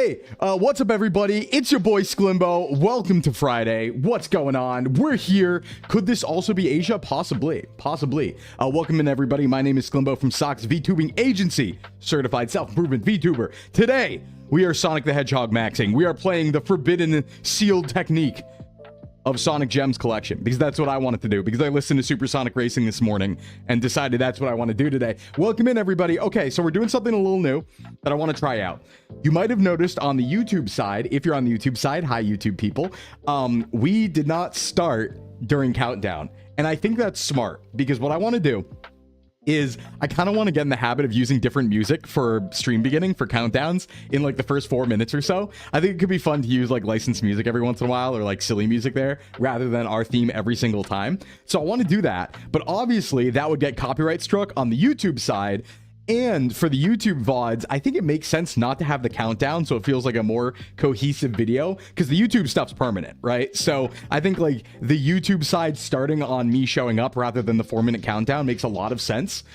Hey, what's up everybody? It's your boy Sclimbo. Welcome to Friday. What's going on? We're here. Could this also be Asia? Possibly. Welcome in everybody. My name is Sclimbo from Sock's VTubing Agency, certified self-improvement VTuber. Today, we are Sonic the Hedgehog maxing. We are playing the forbidden sealed technique of Sonic Gems collection, because that's what I wanted to do, because I listened to Supersonic Racing this morning and decided that's what I want to do today. Welcome in everybody. Okay, so we're doing something a little new that I want to try out. You might have noticed on the YouTube side, if you're on the YouTube side, hi YouTube people, we did not start during countdown, and I think that's smart, because what I want to do is I kind of want to get in the habit of using different music for stream beginning for countdowns in like the first 4 minutes or so. I think it could be fun to use like licensed music every once in a while, or like silly music there, rather than our theme every single time. So I want to do that, but obviously that would get copyright struck on the YouTube side. And for the YouTube VODs, I think it makes sense not to have the countdown, so it feels like a more cohesive video, because the YouTube stuff's permanent, right? So I think like the YouTube side starting on me showing up rather than the 4-minute countdown makes a lot of sense,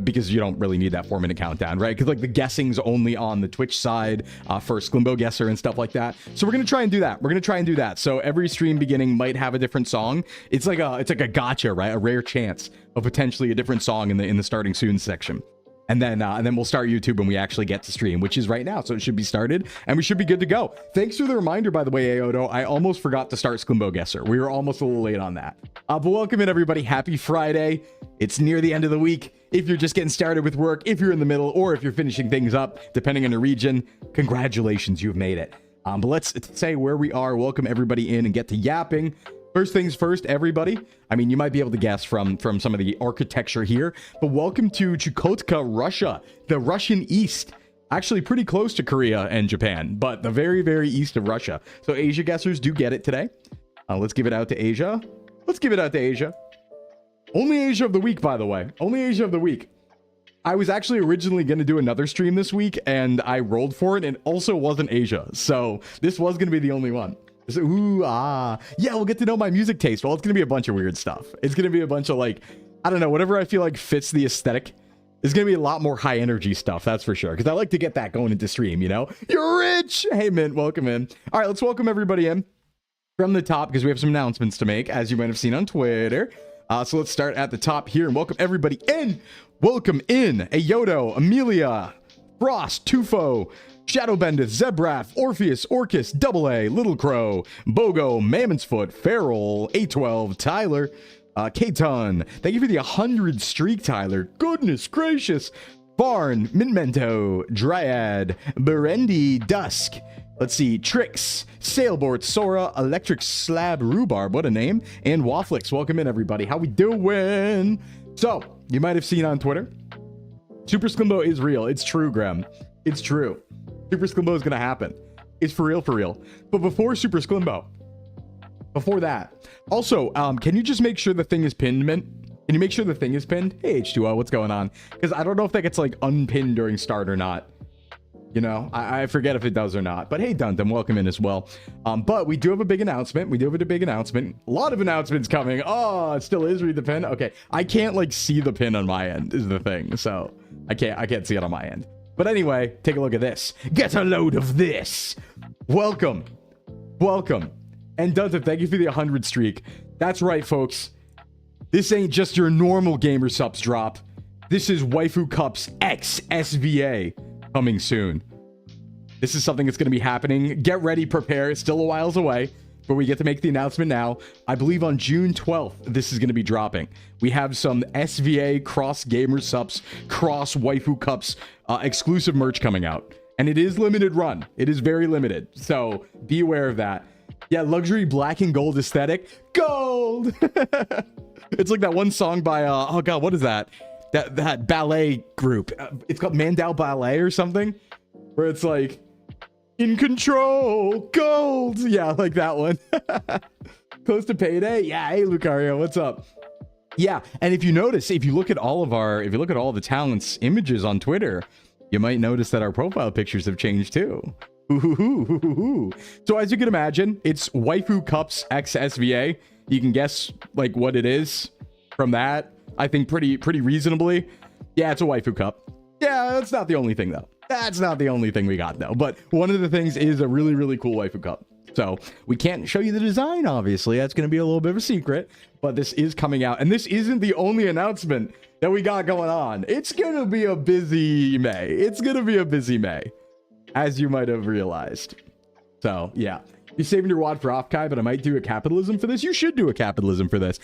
because you don't really need that 4-minute countdown, right? Because like the guessing's only on the Twitch side for Sclimbo Guesser and stuff like that. So we're gonna try and do that. So every stream beginning might have a different song. It's like a gotcha, right? A rare chance of potentially a different song in the starting soon section. And then we'll start YouTube when we actually get to stream, which is right now. So it should be started and we should be good to go. Thanks for the reminder, by the way, Aodo. I almost forgot to start Sclimbo Guesser. We were almost a little late on that. But welcome in everybody. Happy Friday. It's near the end of the week. If you're just getting started with work, if you're in the middle, or if you're finishing things up, depending on your region, congratulations, you've made it. But let's say where we are. Welcome everybody in and get to yapping. First things first, everybody. I mean, you might be able to guess from some of the architecture here, but welcome to Chukotka, Russia, the Russian East. Actually pretty close to Korea and Japan, but the very, very east of Russia. So Asia guessers do get it today. Let's give it out to Asia. Only Asia of the week, by the way. Only Asia of the week. I was actually originally going to do another stream this week, and I rolled for it, and it also wasn't Asia. So this was going to be the only one. So, yeah, we'll get to know my music taste. Well, it's gonna be a bunch of weird stuff. It's gonna be a bunch of like, I don't know, whatever I feel like fits the aesthetic. It's gonna be a lot more high energy stuff, that's for sure, because I like to get that going into stream, you know? You're rich. Hey Mint, welcome in. All right, let's welcome everybody in from the top, because we have some announcements to make, as you might have seen on Twitter. So let's start at the top here and welcome everybody in. Welcome in Ayodo, Amelia, Frost, Tufo, Shadowbendith, Zebrath, Orpheus, Orcus, Double A, Little Crow, Bogo, Mammon's Foot, Feral, A12, Tyler, Katon. Thank you for the 100 streak, Tyler. Goodness gracious. Barn, Minmento, Dryad, Berendi, Dusk. Let's see, Trix, Sailboard, Sora, Electric Slab, Rhubarb, what a name, and Wafflix. Welcome in, everybody. How we doing? So, you might have seen on Twitter, Super Sclimbo is real. It's true, Graham. It's true. Super Sclimbo is going to happen. It's for real, for real. But before Super Sclimbo, before that, also, can you just make sure the thing is pinned, Mint? Can you make sure the thing is pinned? Hey, H2O, what's going on? Because I don't know if that gets, like, unpinned during start or not. You know, I forget if it does or not. But hey, Dundum, welcome in as well. But we do have a big announcement. A lot of announcements coming. Oh, it still is read the pin. Okay, I can't, like, see the pin on my end is the thing. So I can't see it on my end. But anyway, take a look at this. Get a load of this. Welcome. And Dunton, thank you for the 100 streak. That's right, folks. This ain't just your normal Gamer Subs drop. This is Waifu Cups X SVA coming soon. This is something that's going to be happening. Get ready, prepare. It's still a whiles away, but we get to make the announcement now. I believe on June 12th, this is going to be dropping. We have some SVA cross Gamer Subs, cross Waifu Cups exclusive merch coming out. And it is limited run. It is very limited. So be aware of that. Yeah, luxury black and gold aesthetic. Gold! It's like that one song by, oh God, what is that? That ballet group. It's called Mandel Ballet or something. Where it's like, in control, gold. Yeah, like that one. Close to payday. Yeah, hey Lucario, what's up? Yeah, and if you notice, if you look at all of the talents images on Twitter, you might notice that our profile pictures have changed too. So as you can imagine, it's Waifu Cups X SVA. You can guess like what it is from that. I think pretty reasonably. Yeah, it's a Waifu Cup. Yeah, that's not the only thing though. That's not the only thing we got though, but one of the things is a really, really cool waifu cup. So we can't show you the design, obviously. That's going to be a little bit of a secret, but this is coming out. And this isn't the only announcement that we got going on. It's going to be a busy May. It's going to be a busy May, as you might have realized. So, yeah. You're saving your wad for off-kai, but I might do a capitalism for this. You should do a capitalism for this.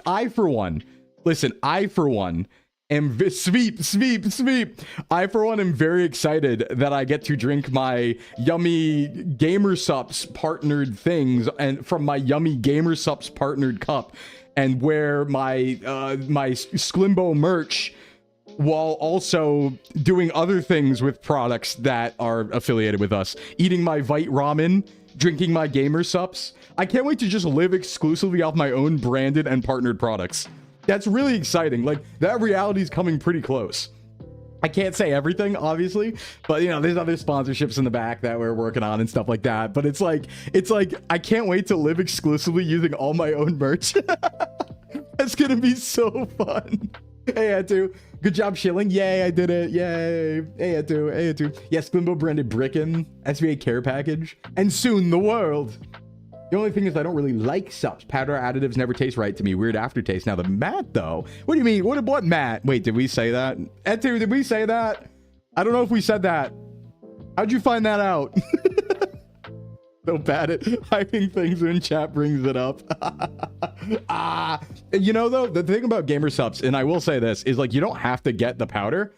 I for one, listen, I, for one, am sweep. I, for one, am very excited that I get to drink my yummy Gamersups partnered things and from my yummy Gamersups partnered cup and wear my my Sclimbo merch while also doing other things with products that are affiliated with us. Eating my Vite ramen, drinking my Gamersups. I can't wait to just live exclusively off my own branded and partnered products. That's really exciting. Like, that reality is coming pretty close. I can't say everything, obviously, but you know, there's other sponsorships in the back that we're working on and stuff like that. But it's like I can't wait to live exclusively using all my own merch. That's gonna be so fun. Hey, Etu. Good job shilling. Yay, I did it. Yay. Hey, Etu. Hey, Etu. Yes, Sclimbo branded Brickin, SVA care package, and soon the world. The only thing is I don't really like subs. Powder additives never taste right to me. Weird aftertaste. Now the matte though. What do you mean? What matte? Wait, did we say that? Etu, did we say that? I don't know if we said that. How'd you find that out? So bad at hiding things when chat brings it up. You know though, the thing about Gamersups, and I will say this, is like you don't have to get the powder.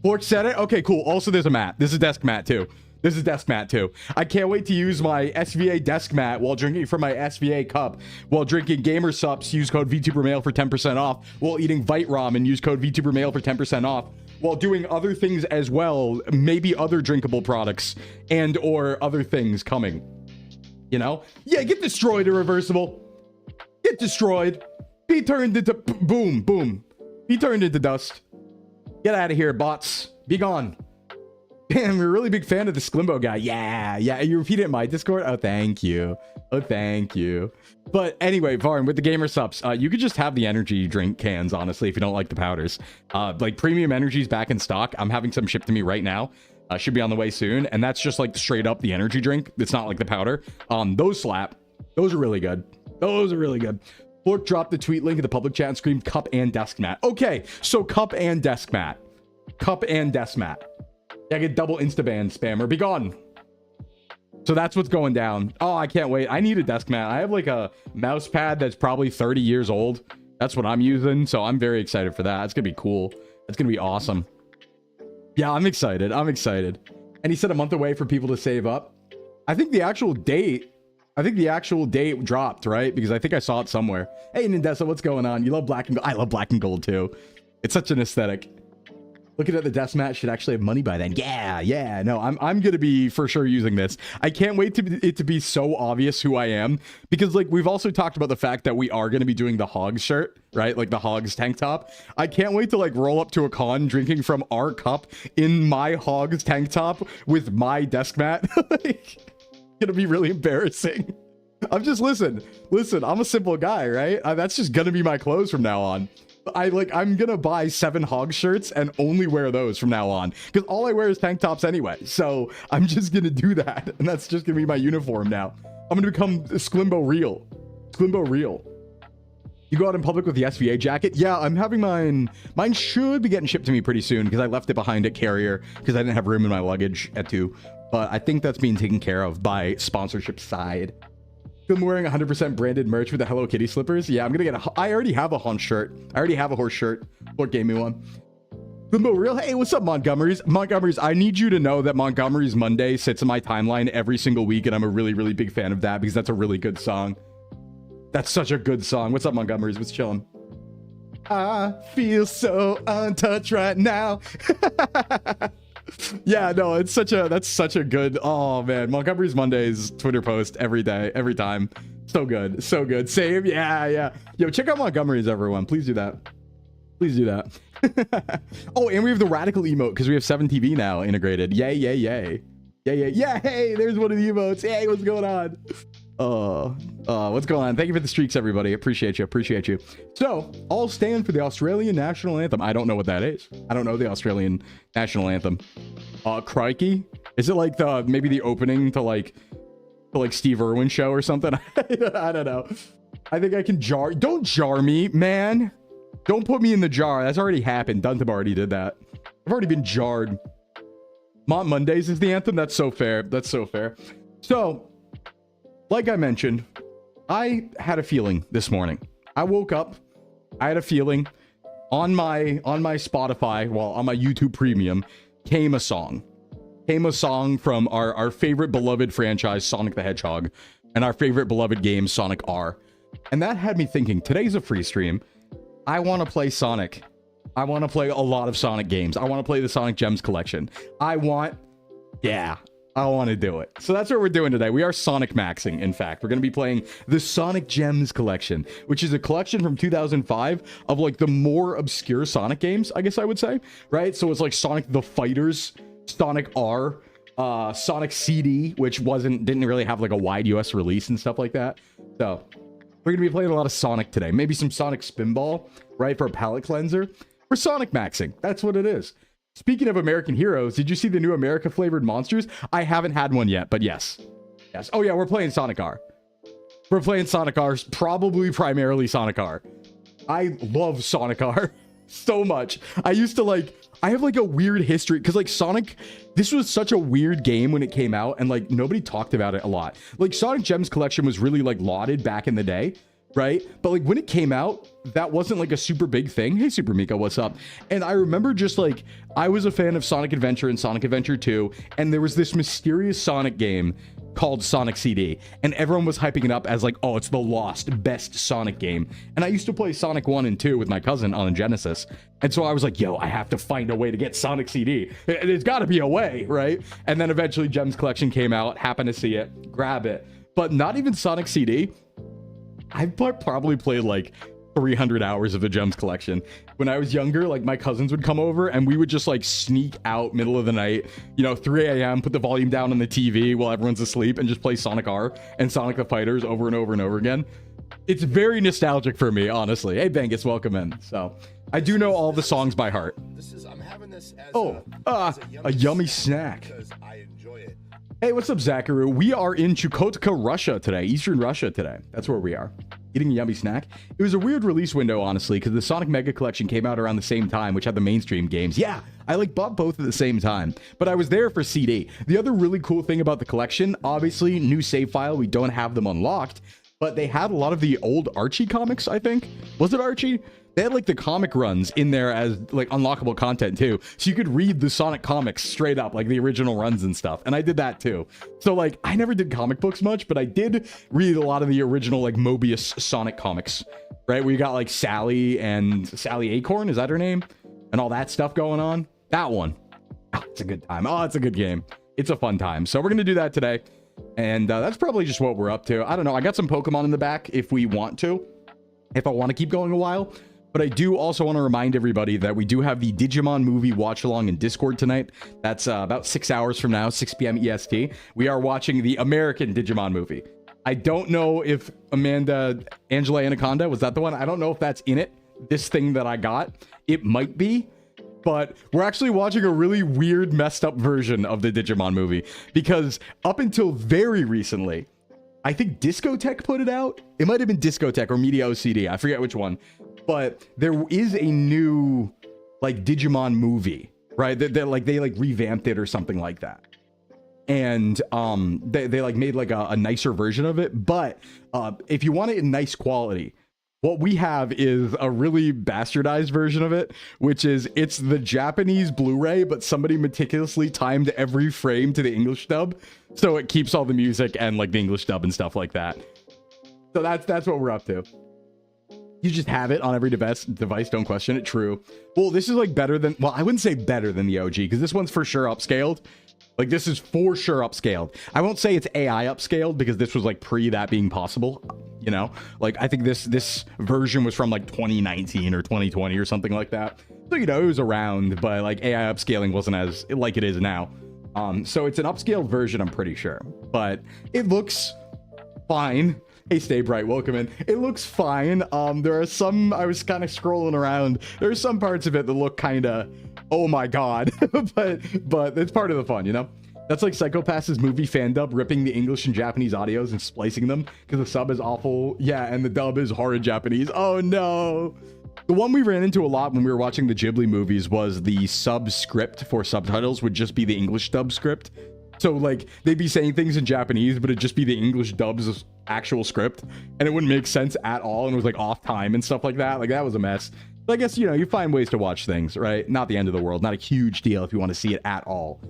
Fork said it? Okay, cool. Also, there's a mat. This is desk mat too. This is desk mat too. I can't wait to use my SVA desk mat while drinking from my SVA cup. While drinking Gamersups, use code VTuberMail for 10% off. While eating Vite ramen, use code VTuberMail for 10% off. While doing other things as well, maybe other drinkable products and or other things coming. You know? Yeah, get destroyed, Irreversible. Get destroyed. Be turned into boom, boom. Be turned into dust. Get out of here, bots. Be gone. Damn, you're a really big fan of the Sclimbo guy. Yeah. You repeat it in my Discord? Oh, thank you. Oh, thank you. But anyway, Varn, with the Gamersups, you could just have the energy drink cans, honestly, if you don't like the powders. Like, Premium Energy's back in stock. I'm having some shipped to me right now. Should be on the way soon. And that's just, like, straight up the energy drink. It's not like the powder. Those slap. Those are really good. Those are really good. Fork dropped the tweet link in the public chat and screamed cup and desk mat. Okay, so cup and desk mat. Cup and desk mat. I get double Instaban spammer. Be gone. So that's what's going down. Oh, I can't wait. I need a desk mat. I have like a mouse pad that's probably 30 years old. That's what I'm using. So I'm very excited for that. It's going to be cool. It's going to be awesome. Yeah, I'm excited. I'm excited. And he said a month away for people to save up. I think the actual date dropped, right? Because I think I saw it somewhere. Hey, Nindessa, what's going on? You love black and gold. I love black and gold too. It's such an aesthetic. Looking at the desk mat, should actually have money by then. Yeah. No, I'm gonna be for sure using this. I can't wait it to be so obvious who I am, because like we've also talked about the fact that we are gonna be doing the Hogs shirt, right? Like the Hogs tank top. I can't wait to like roll up to a con drinking from our cup in my Hogs tank top with my desk mat. Like, gonna be really embarrassing. I'm just listen. I'm a simple guy, right? That's just gonna be my clothes from now on. I'm gonna buy 7 Hog shirts and only wear those from now on, because all I wear is tank tops anyway. So I'm just gonna do that, and that's just gonna be my uniform now. I'm gonna become Sclimbo real. You go out in public with the SVA jacket? Yeah, I'm having mine. Mine should be getting shipped to me pretty soon, because I left it behind at carrier because I didn't have room in my luggage at 2. But I think that's being taken care of by sponsorship side. I'm wearing 100% branded merch with the Hello Kitty slippers. Yeah, I'm gonna get I already have a haunch shirt. I already have a horse shirt. What gave me one? Sclimbo real? Hey, what's up, Montgomery's? Montgomery's, I need you to know that Montgomery's Monday sits in my timeline every single week, and I'm a really, really big fan of that because that's a really good song. That's such a good song. What's up, Montgomery's? What's chilling? I feel so untouched right now. Yeah, no, that's such a good, oh man, Montgomery's Mondays Twitter post every day, every time. So good. Save. Yeah. Yo, check out Montgomery's, everyone. Please do that. Oh, and we have the radical emote because we have 7TV now integrated. Yay. Hey, there's one of the emotes. Hey, what's going on? What's going on? Thank you for the streaks, everybody. Appreciate you. Appreciate you. So, I'll stand for the Australian national anthem. I don't know what that is. I don't know the Australian national anthem. Crikey? Is it like maybe the opening to like Steve Irwin show or something? I don't know. I think I can jar. Don't jar me, man. Don't put me in the jar. That's already happened. Duntham already did that. I've already been jarred. Mont Mondays is the anthem. That's so fair. That's so fair. So, like I mentioned, I had a feeling this morning. I woke up. I had a feeling on my Spotify, well, on my YouTube Premium, came a song from our favorite beloved franchise, Sonic the Hedgehog, and our favorite beloved game, Sonic R. And that had me thinking, today's a free stream. I want to play Sonic. I want to play a lot of Sonic games. I want to play the Sonic Gems collection. I want to do it. So that's what we're doing today. We are Sonic Maxing, in fact. We're going to be playing the Sonic Gems collection, which is a collection from 2005 of like the more obscure Sonic games, I guess I would say, right? So it's like Sonic the Fighters, Sonic R, Sonic CD, which didn't really have like a wide US release and stuff like that. So we're going to be playing a lot of Sonic today. Maybe some Sonic Spinball, right, for a palate cleanser. We're Sonic Maxing. That's what it is. Speaking of American heroes, did you see the new America flavored monsters? I haven't had one yet, but yes. Oh yeah, we're playing Sonic R. We're playing Sonic R, probably primarily Sonic R. I love Sonic R so much. I have like a weird history because like Sonic, this was such a weird game when it came out and like nobody talked about it a lot. Like Sonic Gems collection was really like lauded back in the day, right? But like when it came out, that wasn't like a super big thing. Hey, Super Mika, what's up? And I remember just like, I was a fan of Sonic Adventure and Sonic Adventure 2, and there was this mysterious Sonic game called Sonic CD, and everyone was hyping it up as like, oh, it's the lost best Sonic game. And I used to play Sonic 1 and 2 with my cousin on a Genesis, and so I was like, yo, I have to find a way to get Sonic CD. There's got to be a way, right? And then eventually Gems Collection came out, happened to see it, grab it. But not even Sonic CD. I've probably played like 300 hours of the Gems collection. When I was younger, like my cousins would come over and we would just like sneak out middle of the night, 3 a.m., put the volume down on the TV while everyone's asleep and just play Sonic R and Sonic the Fighters over and over and over again. It's very nostalgic for me, honestly. Hey, Bengus, welcome in. So I do know all the songs by heart. I'm having this as a yummy snack. Because I enjoy it. Hey, what's up, Zakaru? We are in Chukotka, Russia today, Eastern Russia today. That's where we are. Eating a yummy snack. It was a weird release window, honestly, because the Sonic Mega Collection came out around the same time, which had the mainstream games. Yeah, I bought both at the same time, but I was there for CD. The other really cool thing about the collection, obviously, new save file. We don't have them unlocked, but they had a lot of the old Archie comics, I think. Was it Archie? They had like the comic runs in there as like unlockable content too. So you could read the Sonic comics straight up, like the original runs and stuff. And I did that too. So like I never did comic books much, but I did read a lot of the original like Mobius Sonic comics, right? We got like Sally Acorn, is that her name? And all that stuff going on. That one. Oh, it's a good time. Oh, it's a good game. It's a fun time. So we're going to do that today. And that's probably just what we're up to. I don't know. I got some Pokemon in the back if we want to, if I want to keep going a while. But I do also want to remind everybody that we do have the Digimon movie watch along in Discord tonight. That's about 6 hours from now, 6 p.m. EST. We are watching the American Digimon movie. I don't know if Angela Anaconda, was that the one? I don't know if that's in it. This thing that I got, it might be. But we're actually watching a really weird, messed up version of the Digimon movie. Because up until very recently, I think Discotech put it out. It might have been Discotech or Media OCD. I forget which one. But there is a new like Digimon movie, right? They revamped it or something like that. And they like made like a nicer version of it. But if you want it in nice quality, what we have is a really bastardized version of it, which is it's the Japanese Blu-ray, but somebody meticulously timed every frame to the English dub. So it keeps all the music and like the English dub and stuff like that. So that's what we're up to. You just have it on every device, don't question it. True. Well, this is like better than, well, I wouldn't say better than the OG because this one's for sure upscaled. Like this is for sure upscaled. I won't say it's AI upscaled because this was like pre that being possible, like I think this version was from like 2019 or 2020 or something like that. So, it was around, but like AI upscaling wasn't as like it is now. So it's an upscaled version, I'm pretty sure, but it looks fine. Hey, Stay Bright, welcome in. It looks fine. There are some, I was kind of scrolling around. There are some parts of it that look kind of, oh my god. but it's part of the fun, you know? That's like Psychopath's movie fan dub, ripping the English and Japanese audios and splicing them because the sub is awful. Yeah, and the dub is horrid Japanese. Oh no. The one we ran into a lot when we were watching the Ghibli movies was the sub script for subtitles would just be the English dub script. So like they'd be saying things in Japanese, but it'd just be the English dub's actual script, and it wouldn't make sense at all, and it was like off time and stuff like that. Like that was a mess. But I guess, you know, you find ways to watch things, right? Not the end of the world, not a huge deal if you want to see it at all.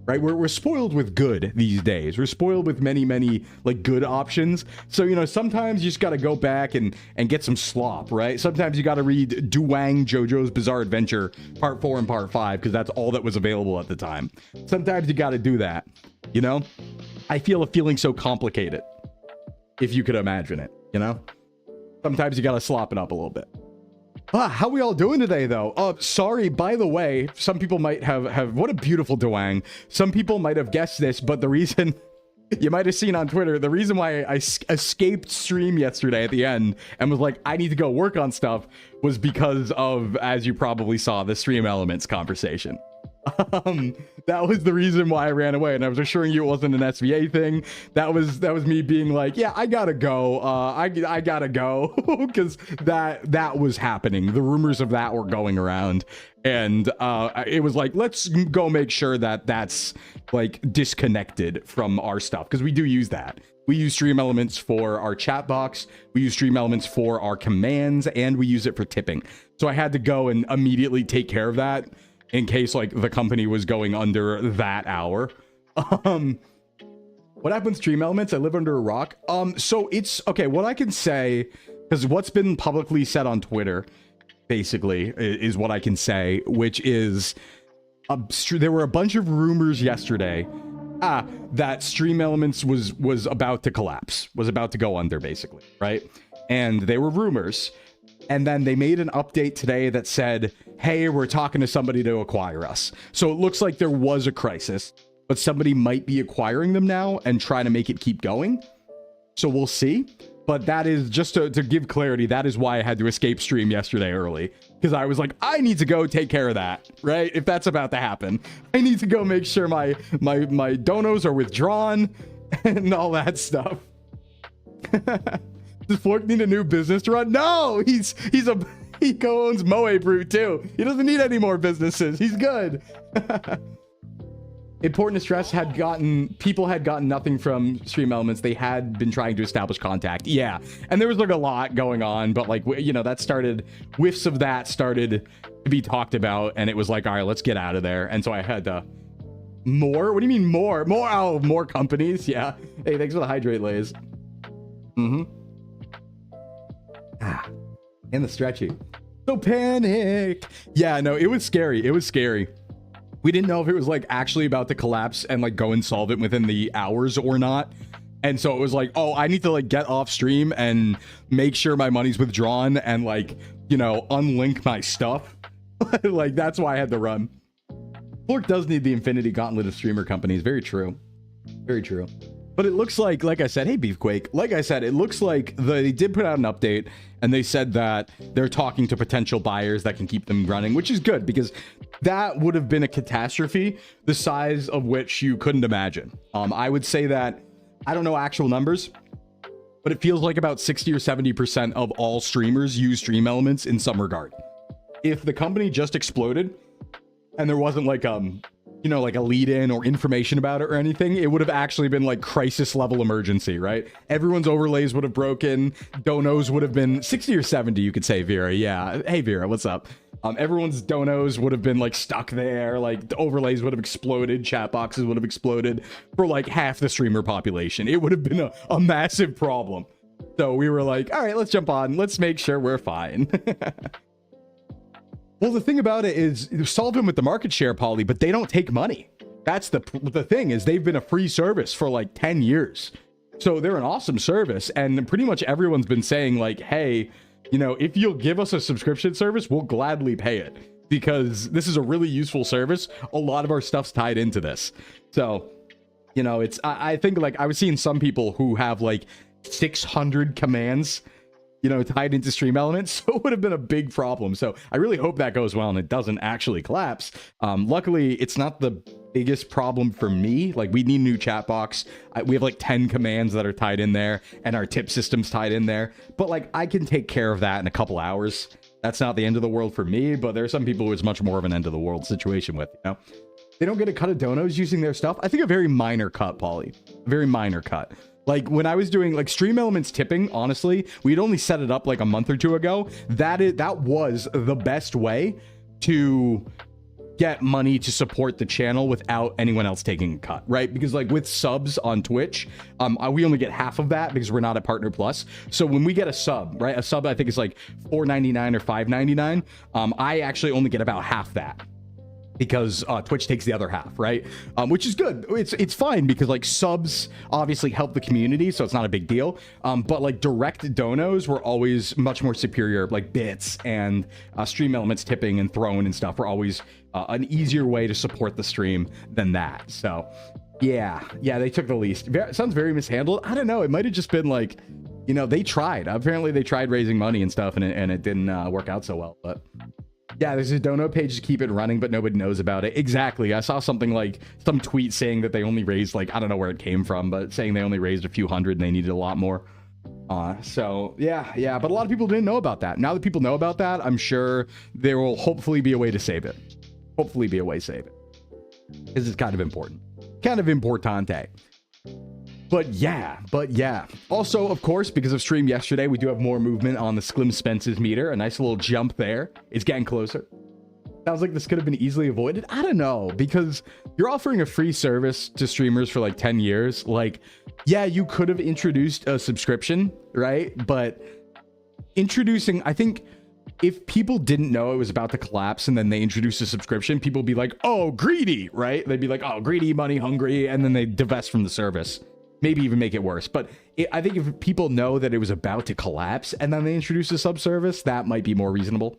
Right? We're spoiled with good these days. We're spoiled with many like good options. So, you know, sometimes you just got to go back and get some slop, right? Sometimes you got to read Duwang JoJo's Bizarre Adventure Part 4 and Part 5 because that's all that was available at the time. Sometimes you got to do that, you know? I feel a feeling so complicated, if you could imagine it, you know? Sometimes you got to slop it up a little bit. How we all doing today, though? Sorry, by the way, some people might have what a beautiful Dwang. Some people might have guessed this, but the reason you might have seen on Twitter, the reason why I escaped stream yesterday at the end and was like, I need to go work on stuff was because of, as you probably saw, the Stream Elements conversation. That was the reason why I ran away, and I was assuring you it wasn't an SVA thing. That was me being like, yeah, I gotta go. I gotta go because that was happening. The rumors of that were going around, and it was like, let's go make sure that that's like disconnected from our stuff, because we do use that. We use Stream Elements for our chat box, we use Stream Elements for our commands, and we use it for tipping. So I had to go and immediately take care of that in case like the company was going under that hour. What happened with Stream Elements? I live under a rock. So it's okay. What I can say, because what's been publicly said on Twitter, basically, is what I can say, which is there were a bunch of rumors yesterday that Stream Elements was about to collapse, was about to go under, basically, right? And they were rumors. And then they made an update today that said, hey, we're talking to somebody to acquire us. So it looks like there was a crisis, but somebody might be acquiring them now and trying to make it keep going. So we'll see. But that is just to give clarity. That is why I had to escape stream yesterday early, because I was like, I need to go take care of that, right? If that's about to happen, I need to go make sure my donos are withdrawn and all that stuff. Does Flork need a new business to run? No, he co-owns Moe Brew too. He doesn't need any more businesses. He's good. Important to stress, people had gotten nothing from Stream Elements. They had been trying to establish contact. Yeah, and there was like a lot going on, but like, you know, whiffs of that started to be talked about, and it was like, all right, let's get out of there. And so I had to more. What do you mean more? More companies? Yeah. Hey, thanks for the hydrate, Lays. And the stretchy. So panic. Yeah, no, it was scary. It was scary. We didn't know if it was like actually about to collapse and like go insolvent within the hours or not. And so it was like, oh, I need to like get off stream and make sure my money's withdrawn and like, you know, unlink my stuff. Like, that's why I had to run. Flork does need the infinity gauntlet of streamer companies. Very true. Very true. But it looks like I said, hey, Beefquake, like I said, it looks like they did put out an update and they said that they're talking to potential buyers that can keep them running, which is good because that would have been a catastrophe, the size of which you couldn't imagine. I would say that, I don't know actual numbers, but it feels like about 60 or 70% of all streamers use Stream Elements in some regard. If the company just exploded and there wasn't like, you know, like a lead in or information about it or anything, it would have actually been like crisis level emergency, right? Everyone's overlays would have broken. Donos would have been 60 or 70, you could say, Vera. Yeah. Hey, Vera, what's up? Everyone's donos would have been like stuck there. Like the overlays would have exploded. Chat boxes would have exploded for like half the streamer population. It would have been a massive problem. So we were like, all right, let's jump on. Let's make sure we're fine. Well, the thing about it is solve them with the market share, Polly, but they don't take money. That's the thing is they've been a free service for like 10 years. So they're an awesome service. And pretty much everyone's been saying like, hey, you know, if you'll give us a subscription service, we'll gladly pay it because this is a really useful service. A lot of our stuff's tied into this. So, you know, I think like I was seeing some people who have like 600 commands, you know, tied into stream elements. So it would have been a big problem. So I really hope that goes well and it doesn't actually collapse. Luckily, it's not the biggest problem for me. Like, we need a new chat box. We have like 10 commands that are tied in there, and our tip system's tied in there. But like, I can take care of that in a couple hours. That's not the end of the world for me, but there are some people who it's much more of an end of the world situation with, you know? They don't get a cut of donos using their stuff. I think a very minor cut, Pauly. A very minor cut. Like, when I was doing like stream elements tipping, honestly, we'd only set it up like a month or two ago. That was the best way to get money to support the channel without anyone else taking a cut, right? Because like with subs on Twitch, we only get half of that because we're not at Partner Plus. So when we get a sub, right, a sub I think is like $4.99 or $5.99. I actually only get about half that, because Twitch takes the other half, right? Which is good. It's fine because like subs obviously help the community, so it's not a big deal. But like direct donos were always much more superior. Like bits and stream elements tipping and throwing and stuff were always an easier way to support the stream than that. So yeah, they took the least. Sounds very mishandled. I don't know. It might have just been like, you know, they tried. Apparently they tried raising money and stuff, and it didn't work out so well. But yeah, there's a dono page to keep it running, but nobody knows about it. Exactly. I saw something like some tweet saying that they only raised like, I don't know where it came from, but saying they only raised a few hundred and they needed a lot more. So yeah, but a lot of people didn't know about that. Now that people know about that, I'm sure there will hopefully be a way to save it. Hopefully be a way to save it, because it's kind of important. Kind of importante. But yeah. Also, of course, because of stream yesterday, we do have more movement on the Sclim Spence's meter. A nice little jump there. It's getting closer. Sounds like this could have been easily avoided. I don't know, because you're offering a free service to streamers for like 10 years. Like, yeah, you could have introduced a subscription, right? But introducing, I think if people didn't know it was about to collapse and then they introduced a subscription, people would be like, oh, greedy, right? They'd be like, oh, greedy, money hungry, and then they divest from the service. Maybe even make it worse. But I think if people know that it was about to collapse and then they introduce a sub service, that might be more reasonable.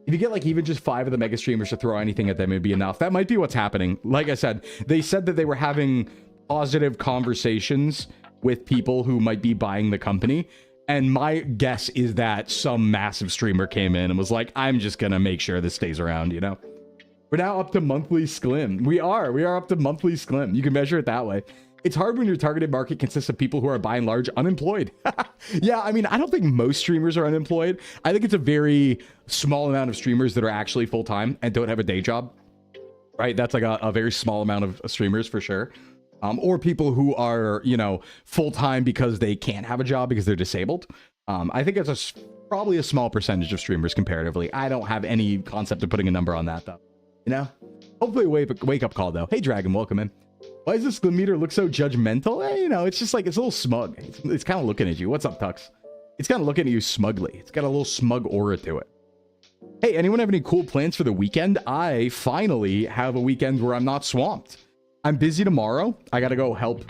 If you get like even just 5 of the mega streamers to throw anything at them, it'd be enough. That might be what's happening. Like I said, they said that they were having positive conversations with people who might be buying the company. And my guess is that some massive streamer came in and was like, I'm just going to make sure this stays around, you know? We're now up to monthly Sclim. We are up to monthly Sclim. You can measure it that way. It's hard when your targeted market consists of people who are by and large unemployed. Yeah, I mean, I don't think most streamers are unemployed. I think it's a very small amount of streamers that are actually full-time and don't have a day job, right? That's like a very small amount of streamers for sure. Or people who are, you know, full-time because they can't have a job because they're disabled. I think it's probably a small percentage of streamers comparatively. I don't have any concept of putting a number on that, though. You know? Hopefully wake-up call, though. Hey, Dragon, welcome in. Why does this Sclim meter look so judgmental? You know, it's just like, it's a little smug. It's kind of looking at you. What's up, Tux? It's kind of looking at you smugly. It's got a little smug aura to it. Hey, anyone have any cool plans for the weekend? I finally have a weekend where I'm not swamped. I'm busy tomorrow. I got to go help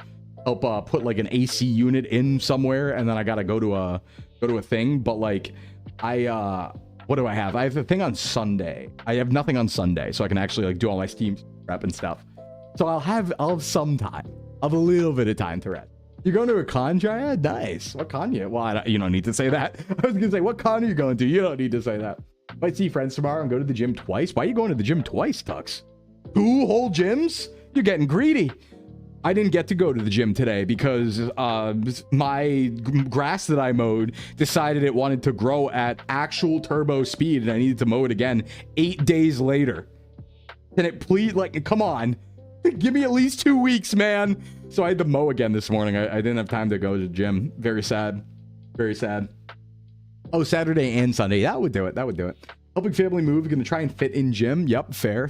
put like an AC unit in somewhere, and then I got to go to a thing. But like, what do I have? I have a thing on Sunday. I have nothing on Sunday, so I can actually like do all my Steam prep and stuff. So I'll have some time. I'll have a little bit of time to rest. You're going to a con, Dryad? Nice. What con you? Well, you don't need to say that. I was going to say, what con are you going to? You don't need to say that. Might see friends tomorrow and go to the gym twice. Why are you going to the gym twice, Tux? 2 whole gyms? You're getting greedy. I didn't get to go to the gym today because my grass that I mowed decided it wanted to grow at actual turbo speed, and I needed to mow it again 8 days later. Can it please, like, come on. Give me at least 2 weeks, man. So I had to mow again this morning. I didn't have time to go to the gym. Very sad. Very sad. Oh, Saturday and Sunday. That would do it. That would do it. Helping family move. Going to try and fit in gym. Yep. Fair.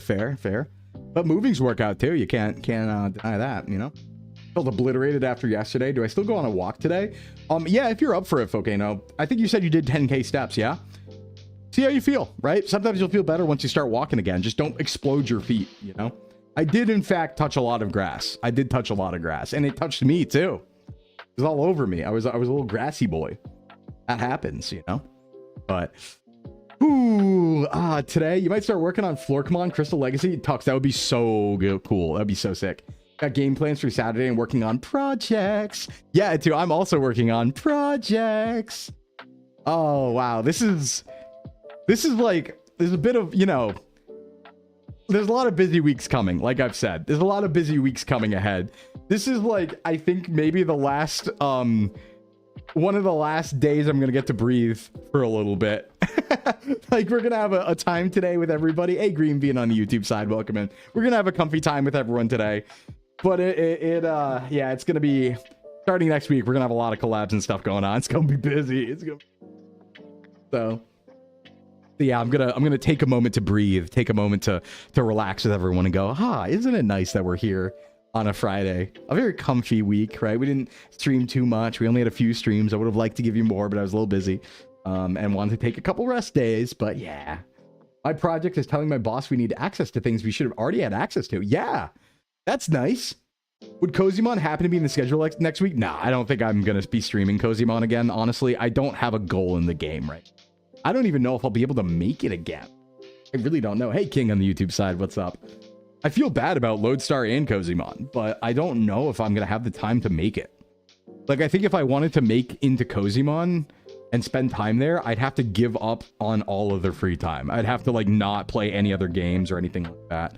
But moving's workout too. You can't deny that, you know? Felt obliterated after yesterday. Do I still go on a walk today? Yeah, if you're up for it, Fokano. I think you said you did 10K steps, yeah? See how you feel, right? Sometimes you'll feel better once you start walking again. Just don't explode your feet, you know? I did, in fact, touch a lot of grass. And it touched me, too. It was all over me. I was a little grassy boy. That happens, you know? But, today, you might start working on Floor Command Crystal Legacy. Tux, that would be so good, cool. That would be so sick. Got game plans for Saturday and working on projects. Yeah, too. I'm also working on projects. Oh, wow. This is like, there's a bit of, you know, there's a lot of busy weeks coming. Like I've said, there's a lot of busy weeks coming ahead. This is like, I think maybe the last, one of the last days I'm going to get to breathe for a little bit. Like, we're going to have a time today with everybody. Hey, Green Bean on the YouTube side, welcome in. We're going to have a comfy time with everyone today. But yeah, it's going to be, starting next week, we're going to have a lot of collabs and stuff going on. It's going to be busy. It's going to So yeah, I'm gonna take a moment to breathe, take a moment to relax with everyone and go, isn't it nice that we're here on a Friday? A very comfy week, right? We didn't stream too much. We only had a few streams. I would have liked to give you more, but I was a little busy, and wanted to take a couple rest days. But yeah, my project is telling my boss we need access to things we should have already had access to. Yeah, that's nice. Would Kozimon happen to be in the schedule next week? Nah, I don't think I'm gonna be streaming Kozimon again. Honestly, I don't have a goal in the game, right? I don't even know if I'll be able to make it again. I really don't know. Hey, King on the YouTube side, what's up? I feel bad about Lodestar and Kozimon, but I don't know if I'm going to have the time to make it. Like, I think if I wanted to make into Kozimon and spend time there, I'd have to give up on all of their free time. I'd have to, like, not play any other games or anything like that.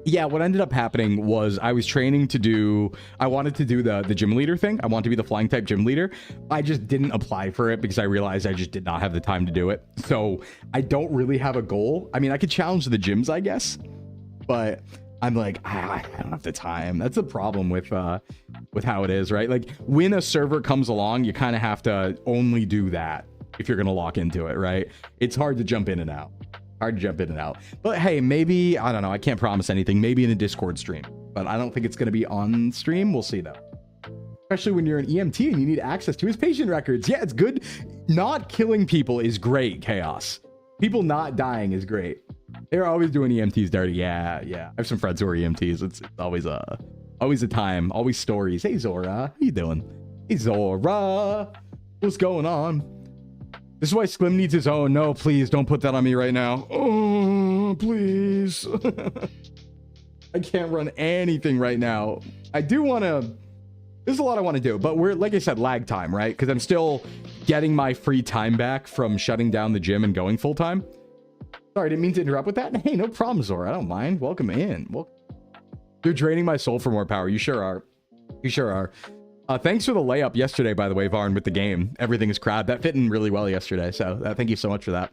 Yeah, what ended up happening was I was training to do, I wanted to do the gym leader thing. I wanted to be the flying type gym leader. I just didn't apply for it because I realized I just did not have the time to do it. So I don't really have a goal. I mean, I could challenge the gyms, I guess, but I'm like, I don't have the time. That's the problem with how it is, right? Like, when a server comes along, you kind of have to only do that if you're going to lock into it, right? It's hard to jump in and out. But hey, maybe, I don't know, I can't promise anything. Maybe in a Discord stream, but I don't think it's going to be on stream. We'll see though. Especially when you're an EMT and you need access to his patient records. Yeah, it's good. Not killing people is great, Chaos. People not dying is great. They're always doing EMTs dirty. Yeah. I have some friends who are EMTs. It's always a time, always stories. Hey, Zora, how you doing? Hey, Zora, what's going on? This is why Sclim needs his own. No, please don't put that on me right now. Oh, please. I can't run anything right now. I do want to, there's a lot I want to do, but we're, like I said, lag time, right? Because I'm still getting my free time back from shutting down the gym and going full time. Sorry, I didn't mean to interrupt with that. Hey, no problem, Zora. I don't mind. Welcome in. You're draining my soul for more power. You sure are. You sure are. Thanks for the layup yesterday, by the way, Varn, with the game. Everything is crowd. That fit in really well yesterday, so thank you so much for that.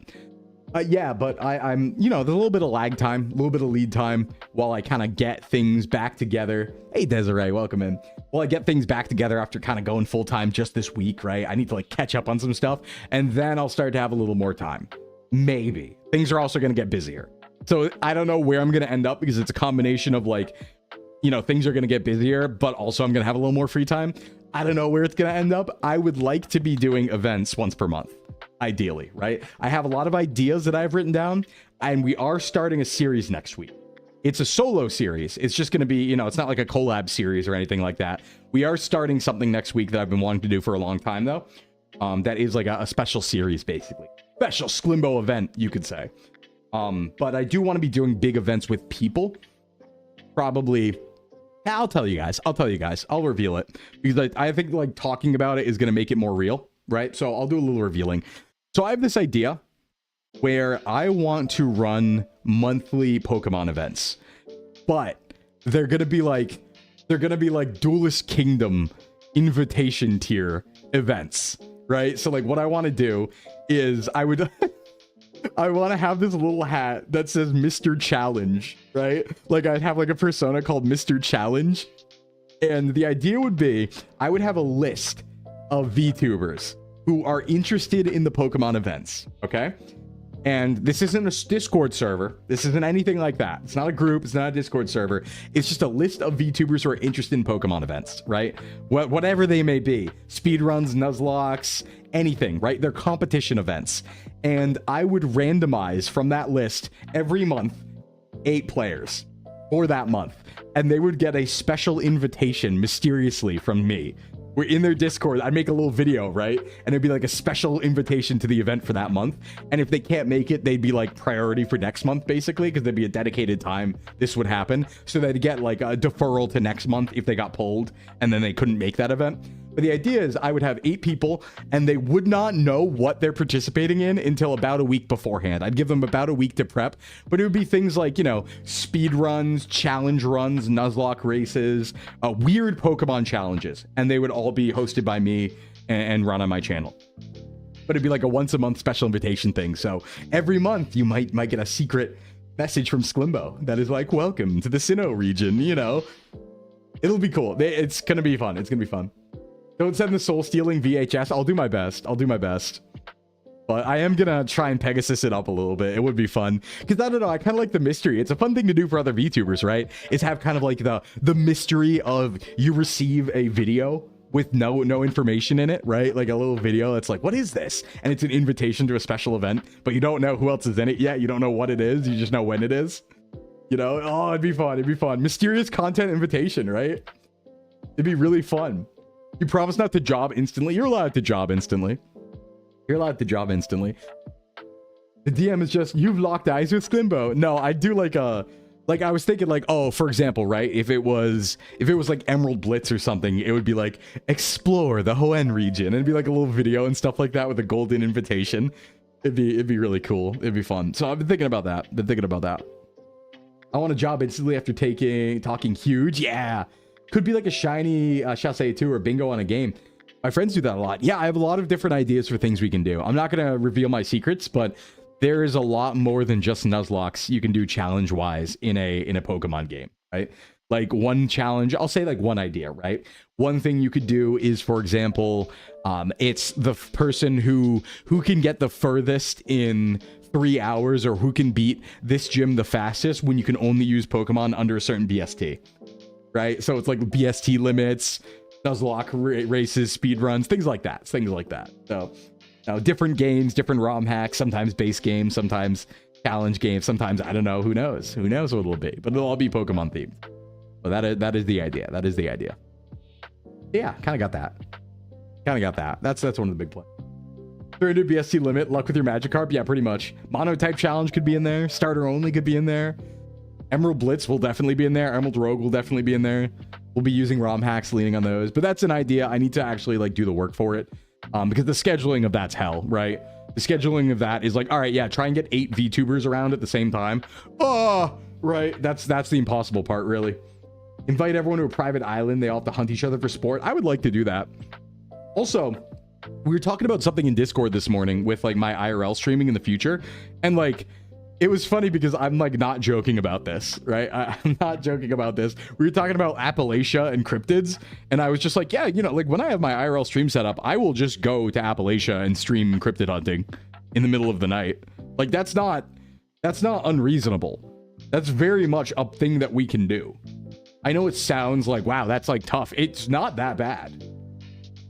Yeah, but I'm, you know, there's a little bit of lag time, a little bit of lead time while I kind of get things back together. Hey, Desiree, welcome in. While I get things back together after kind of going full time just this week, right? I need to, like, catch up on some stuff, and then I'll start to have a little more time. Maybe. Things are also going to get busier. So I don't know where I'm going to end up because it's a combination of, like, you know, things are going to get busier, but also I'm going to have a little more free time. I don't know where it's going to end up. I would like to be doing events once per month, ideally, right? I have a lot of ideas that I've written down, and we are starting a series next week. It's a solo series. It's just going to be, you know, it's not like a collab series or anything like that. We are starting something next week that I've been wanting to do for a long time, though. That is like a special series, basically. Special Sclimbo event, you could say. But I do want to be doing big events with people. Probably... I'll tell you guys. I'll reveal it because I think, like, talking about it is going to make it more real, right? So I'll do a little revealing. So I have this idea where I want to run monthly Pokemon events, but they're going to be like Duelist Kingdom invitation tier events, right? So, like, what I want to do is I want to have this little hat that says Mr. Challenge, right? Like, I'd have, like, a persona called Mr. Challenge. And the idea would be I would have a list of VTubers who are interested in the Pokemon events, okay? And this isn't a Discord server. This isn't anything like that. It's not a group. It's not a Discord server. It's just a list of VTubers who are interested in Pokemon events, right? Whatever they may be. Speedruns, Nuzlocks, anything, right? They're competition events. And I would randomize from that list every month 8 players for that month. And they would get a special invitation mysteriously from me we're in their Discord. I'd make a little video, right? And it'd be like a special invitation to the event for that month. And if they can't make it, they'd be like priority for next month, basically, because there'd be a dedicated time this would happen. So they'd get like a deferral to next month if they got pulled and then they couldn't make that event. But the idea is I would have 8 people and they would not know what they're participating in until about a week beforehand. I'd give them about a week to prep, but it would be things like, you know, speed runs, challenge runs, Nuzlocke races, weird Pokemon challenges. And they would all be hosted by me and run on my channel. But it'd be like a once a month special invitation thing. So every month you might get a secret message from Sclimbo that is like, welcome to the Sinnoh region, you know. It'll be cool. It's going to be fun. It's going to be fun. Don't send the soul stealing VHS. I'll do my best. I'll do my best. But I am gonna try and Pegasus it up a little bit. It would be fun. Because I don't know, I kind of like the mystery. It's a fun thing to do for other VTubers, right? Is have kind of like the mystery of you receive a video with no information in it, right? Like a little video that's like, what is this? And it's an invitation to a special event, but you don't know who else is in it yet. You don't know what it is. You just know when it is. You know? Oh, it'd be fun. It'd be fun. Mysterious content invitation, right? It'd be really fun. You promise not to job instantly. You're allowed to job instantly. You're allowed to job instantly. The DM is just, you've locked eyes with Sclimbo. No, I do like a, like I was thinking like, oh, for example, right? If it was like Emerald Blitz or something, it would be like, explore the Hoenn region. And it'd be like a little video and stuff like that with a golden invitation. It'd be really cool. It'd be fun. So I've been thinking about that. I want a job instantly after talking huge. Yeah. Could be like a shiny Chasse 2 or bingo on a game. My friends do that a lot. Yeah, I have a lot of different ideas for things we can do. I'm not going to reveal my secrets, but there is a lot more than just Nuzlocks you can do challenge-wise in a Pokemon game, right? Like one challenge, I'll say like one idea, right? One thing you could do is, for example, it's the person who can get the furthest in 3 hours, or who can beat this gym the fastest when you can only use Pokemon under a certain BST. Right? So it's like BST limits, Nuzlocke races, speed runs, things like that. So, you know, different games, different ROM hacks, sometimes base games, sometimes challenge games, sometimes, I don't know, who knows what it'll be, but it'll all be Pokemon themed. So that is the idea. Yeah, kind of got that. That's one of the big plans. 300 BST limit, luck with your Magikarp. Yeah, pretty much. Mono type challenge could be in there. Starter only could be in there. Emerald Blitz will definitely be in there. Emerald Rogue will definitely be in there. We'll be using ROM hacks, leaning on those. But that's an idea. I need to actually like do the work for it. Because the scheduling of that's hell, right? The scheduling of that is like, all right, yeah, try and get 8 VTubers around at the same time. Oh, right. That's the impossible part, really. Invite everyone to a private island. They all have to hunt each other for sport. I would like to do that. Also, we were talking about something in Discord this morning with like my IRL streaming in the future. And like, it was funny because I'm like not joking about this, right? I'm not joking about this. We were talking about Appalachia and cryptids, and I was just like, yeah, you know, like when I have my IRL stream set up, I will just go to Appalachia and stream cryptid hunting in the middle of the night. Like that's not unreasonable. That's very much a thing that we can do. I know it sounds like, wow, that's like tough. It's not that bad.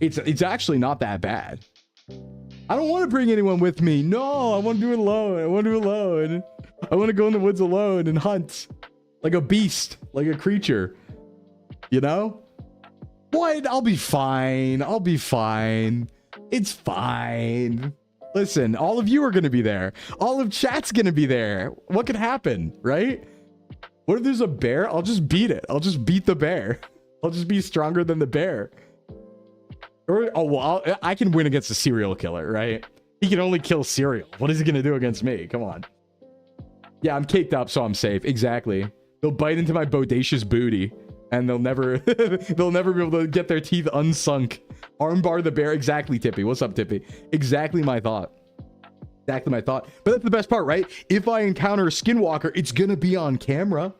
It's actually not that bad. I don't want to bring anyone with me. No, I want to do it alone. I want to go in the woods alone and hunt like a beast, like a creature. You know? What? I'll be fine. It's fine. Listen, all of you are going to be there. All of chat's going to be there. What could happen, right? What if there's a bear? I'll just beat it. I'll just beat the bear. I'll just be stronger than the bear. Or, oh, well, I can win against a serial killer, right? He can only kill cereal. What is he going to do against me? Come on. Yeah, I'm caked up, so I'm safe. Exactly. They'll bite into my bodacious booty, and they'll never they'll never be able to get their teeth unsunk. Armbar the bear. Exactly, Tippy. What's up, Tippy? Exactly my thought. But that's the best part, right? If I encounter a skinwalker, it's going to be on camera.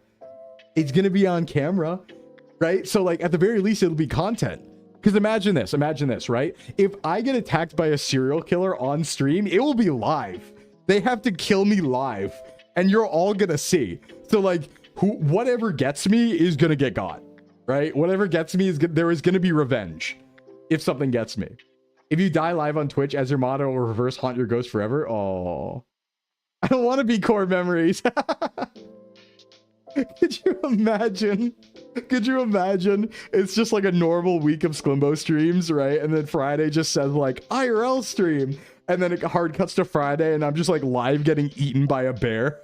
Right? So, like, at the very least, it'll be content. Because imagine this, right? If I get attacked by a serial killer on stream, it will be live. They have to kill me live, and you're all gonna see. So like, whatever gets me is gonna get got, right? Whatever gets me there is gonna be revenge if something gets me. If you die live on Twitch as your motto or reverse haunt your ghost forever, oh, I don't want to be core memories. Could you imagine? Could you imagine? It's just like a normal week of Sclimbo streams, right? And then Friday just says like IRL stream. And then it hard cuts to Friday and I'm just like live getting eaten by a bear.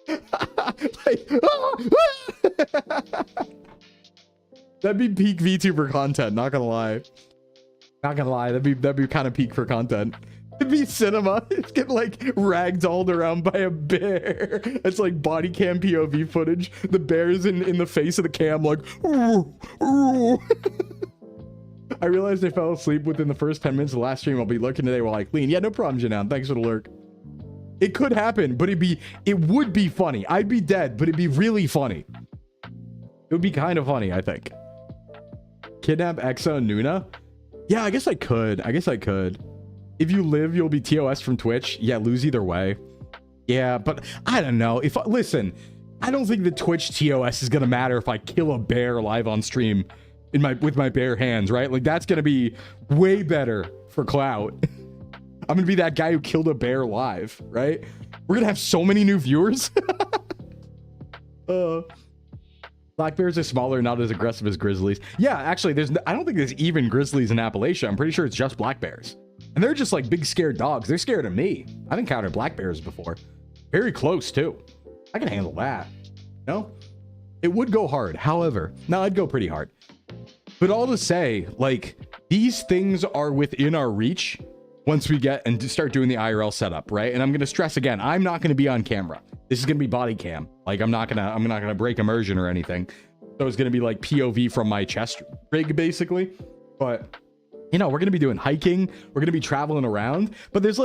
Like, that'd be peak VTuber content, not gonna lie. Not gonna lie, that'd be kind of peak for content. It'd be cinema. It's getting like ragdolled around by a bear. It's like body cam POV footage. The bear's in the face of the cam like, ooh, ooh. I realized I fell asleep within the first 10 minutes of the last stream. I'll be lurking today while I clean. Yeah, no problem, Janan. Thanks for the lurk. It could happen, but it would be funny. I'd be dead, but it'd be really funny. It would be kind of funny, I think. Kidnap Exa and Nuna? Yeah, I guess I could. If you live, you'll be TOS from Twitch. Yeah, lose either way. Yeah, but I don't know. Listen, I don't think the Twitch TOS is gonna matter if I kill a bear live on stream with my bare hands, right? Like that's gonna be way better for clout. I'm gonna be that guy who killed a bear live, right? We're gonna have so many new viewers. Black bears are smaller, not as aggressive as grizzlies. Yeah, actually, I don't think there's even grizzlies in Appalachia. I'm pretty sure it's just black bears. And they're just like big scared dogs. They're scared of me. I've encountered black bears before. Very close too. I can handle that. No? It would go hard. However, no, I'd go pretty hard. But all to say, like, these things are within our reach once we get and start doing the IRL setup, right? And I'm going to stress again, I'm not going to be on camera. This is going to be body cam. Like, I'm not going to break immersion or anything. So it's going to be like POV from my chest rig, basically. But, you know, we're going to be doing hiking. We're going to be traveling around. But there's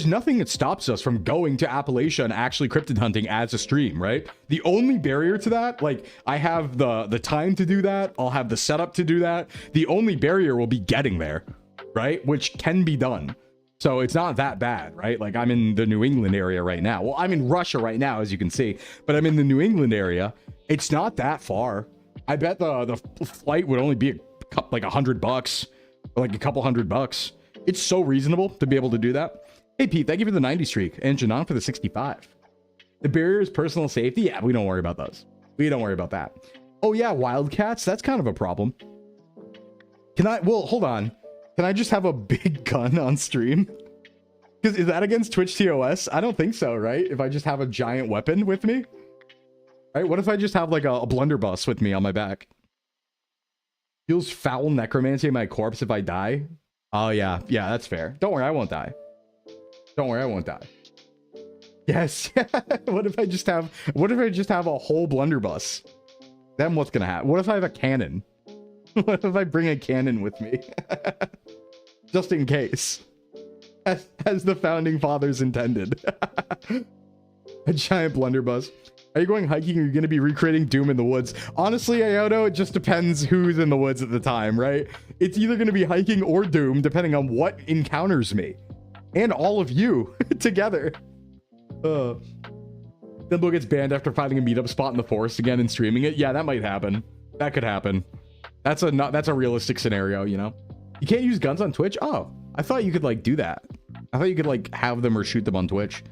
nothing that stops us from going to Appalachia and actually cryptid hunting as a stream, right? The only barrier to that, like, I have the time to do that. I'll have the setup to do that. The only barrier will be getting there, right? Which can be done. So it's not that bad, right? Like, I'm in the New England area right now. Well, I'm in Russia right now, as you can see, but I'm in the New England area. It's not that far. I bet the flight would only be like $100 or like a couple $100. It's so reasonable to be able to do that. Hey, Pete, thank you for the 90 streak. And Janan for the 65. The barrier is personal safety. Yeah, we don't worry about those. We don't worry about that. Oh, yeah, wildcats. That's kind of a problem. Well, hold on. Can I just have a big gun on stream? Because is that against Twitch TOS? I don't think so, right? If I just have a giant weapon with me? Right? What if I just have like a blunderbuss with me on my back? Feels foul necromancy in my corpse if I die? Oh, yeah. Yeah, that's fair. Don't worry, I won't die. Don't worry, I won't die. Yes. What if I just have a whole blunderbuss? Then what's gonna happen? What if I have a cannon? What if I bring a cannon with me? Just in case. As the founding fathers intended. A giant blunderbuss. Are you going hiking or are you going to be recreating Doom in the woods? Honestly, Ioto, it just depends who's in the woods at the time, right? It's either going to be hiking or Doom, depending on what encounters me. And all of you together. Simbo gets banned after finding a meetup spot in the forest again and streaming it. Yeah, that might happen. That could happen. That's a realistic scenario, you know? You can't use guns on Twitch? Oh, I thought you could like do that. I thought you could like have them or shoot them on Twitch.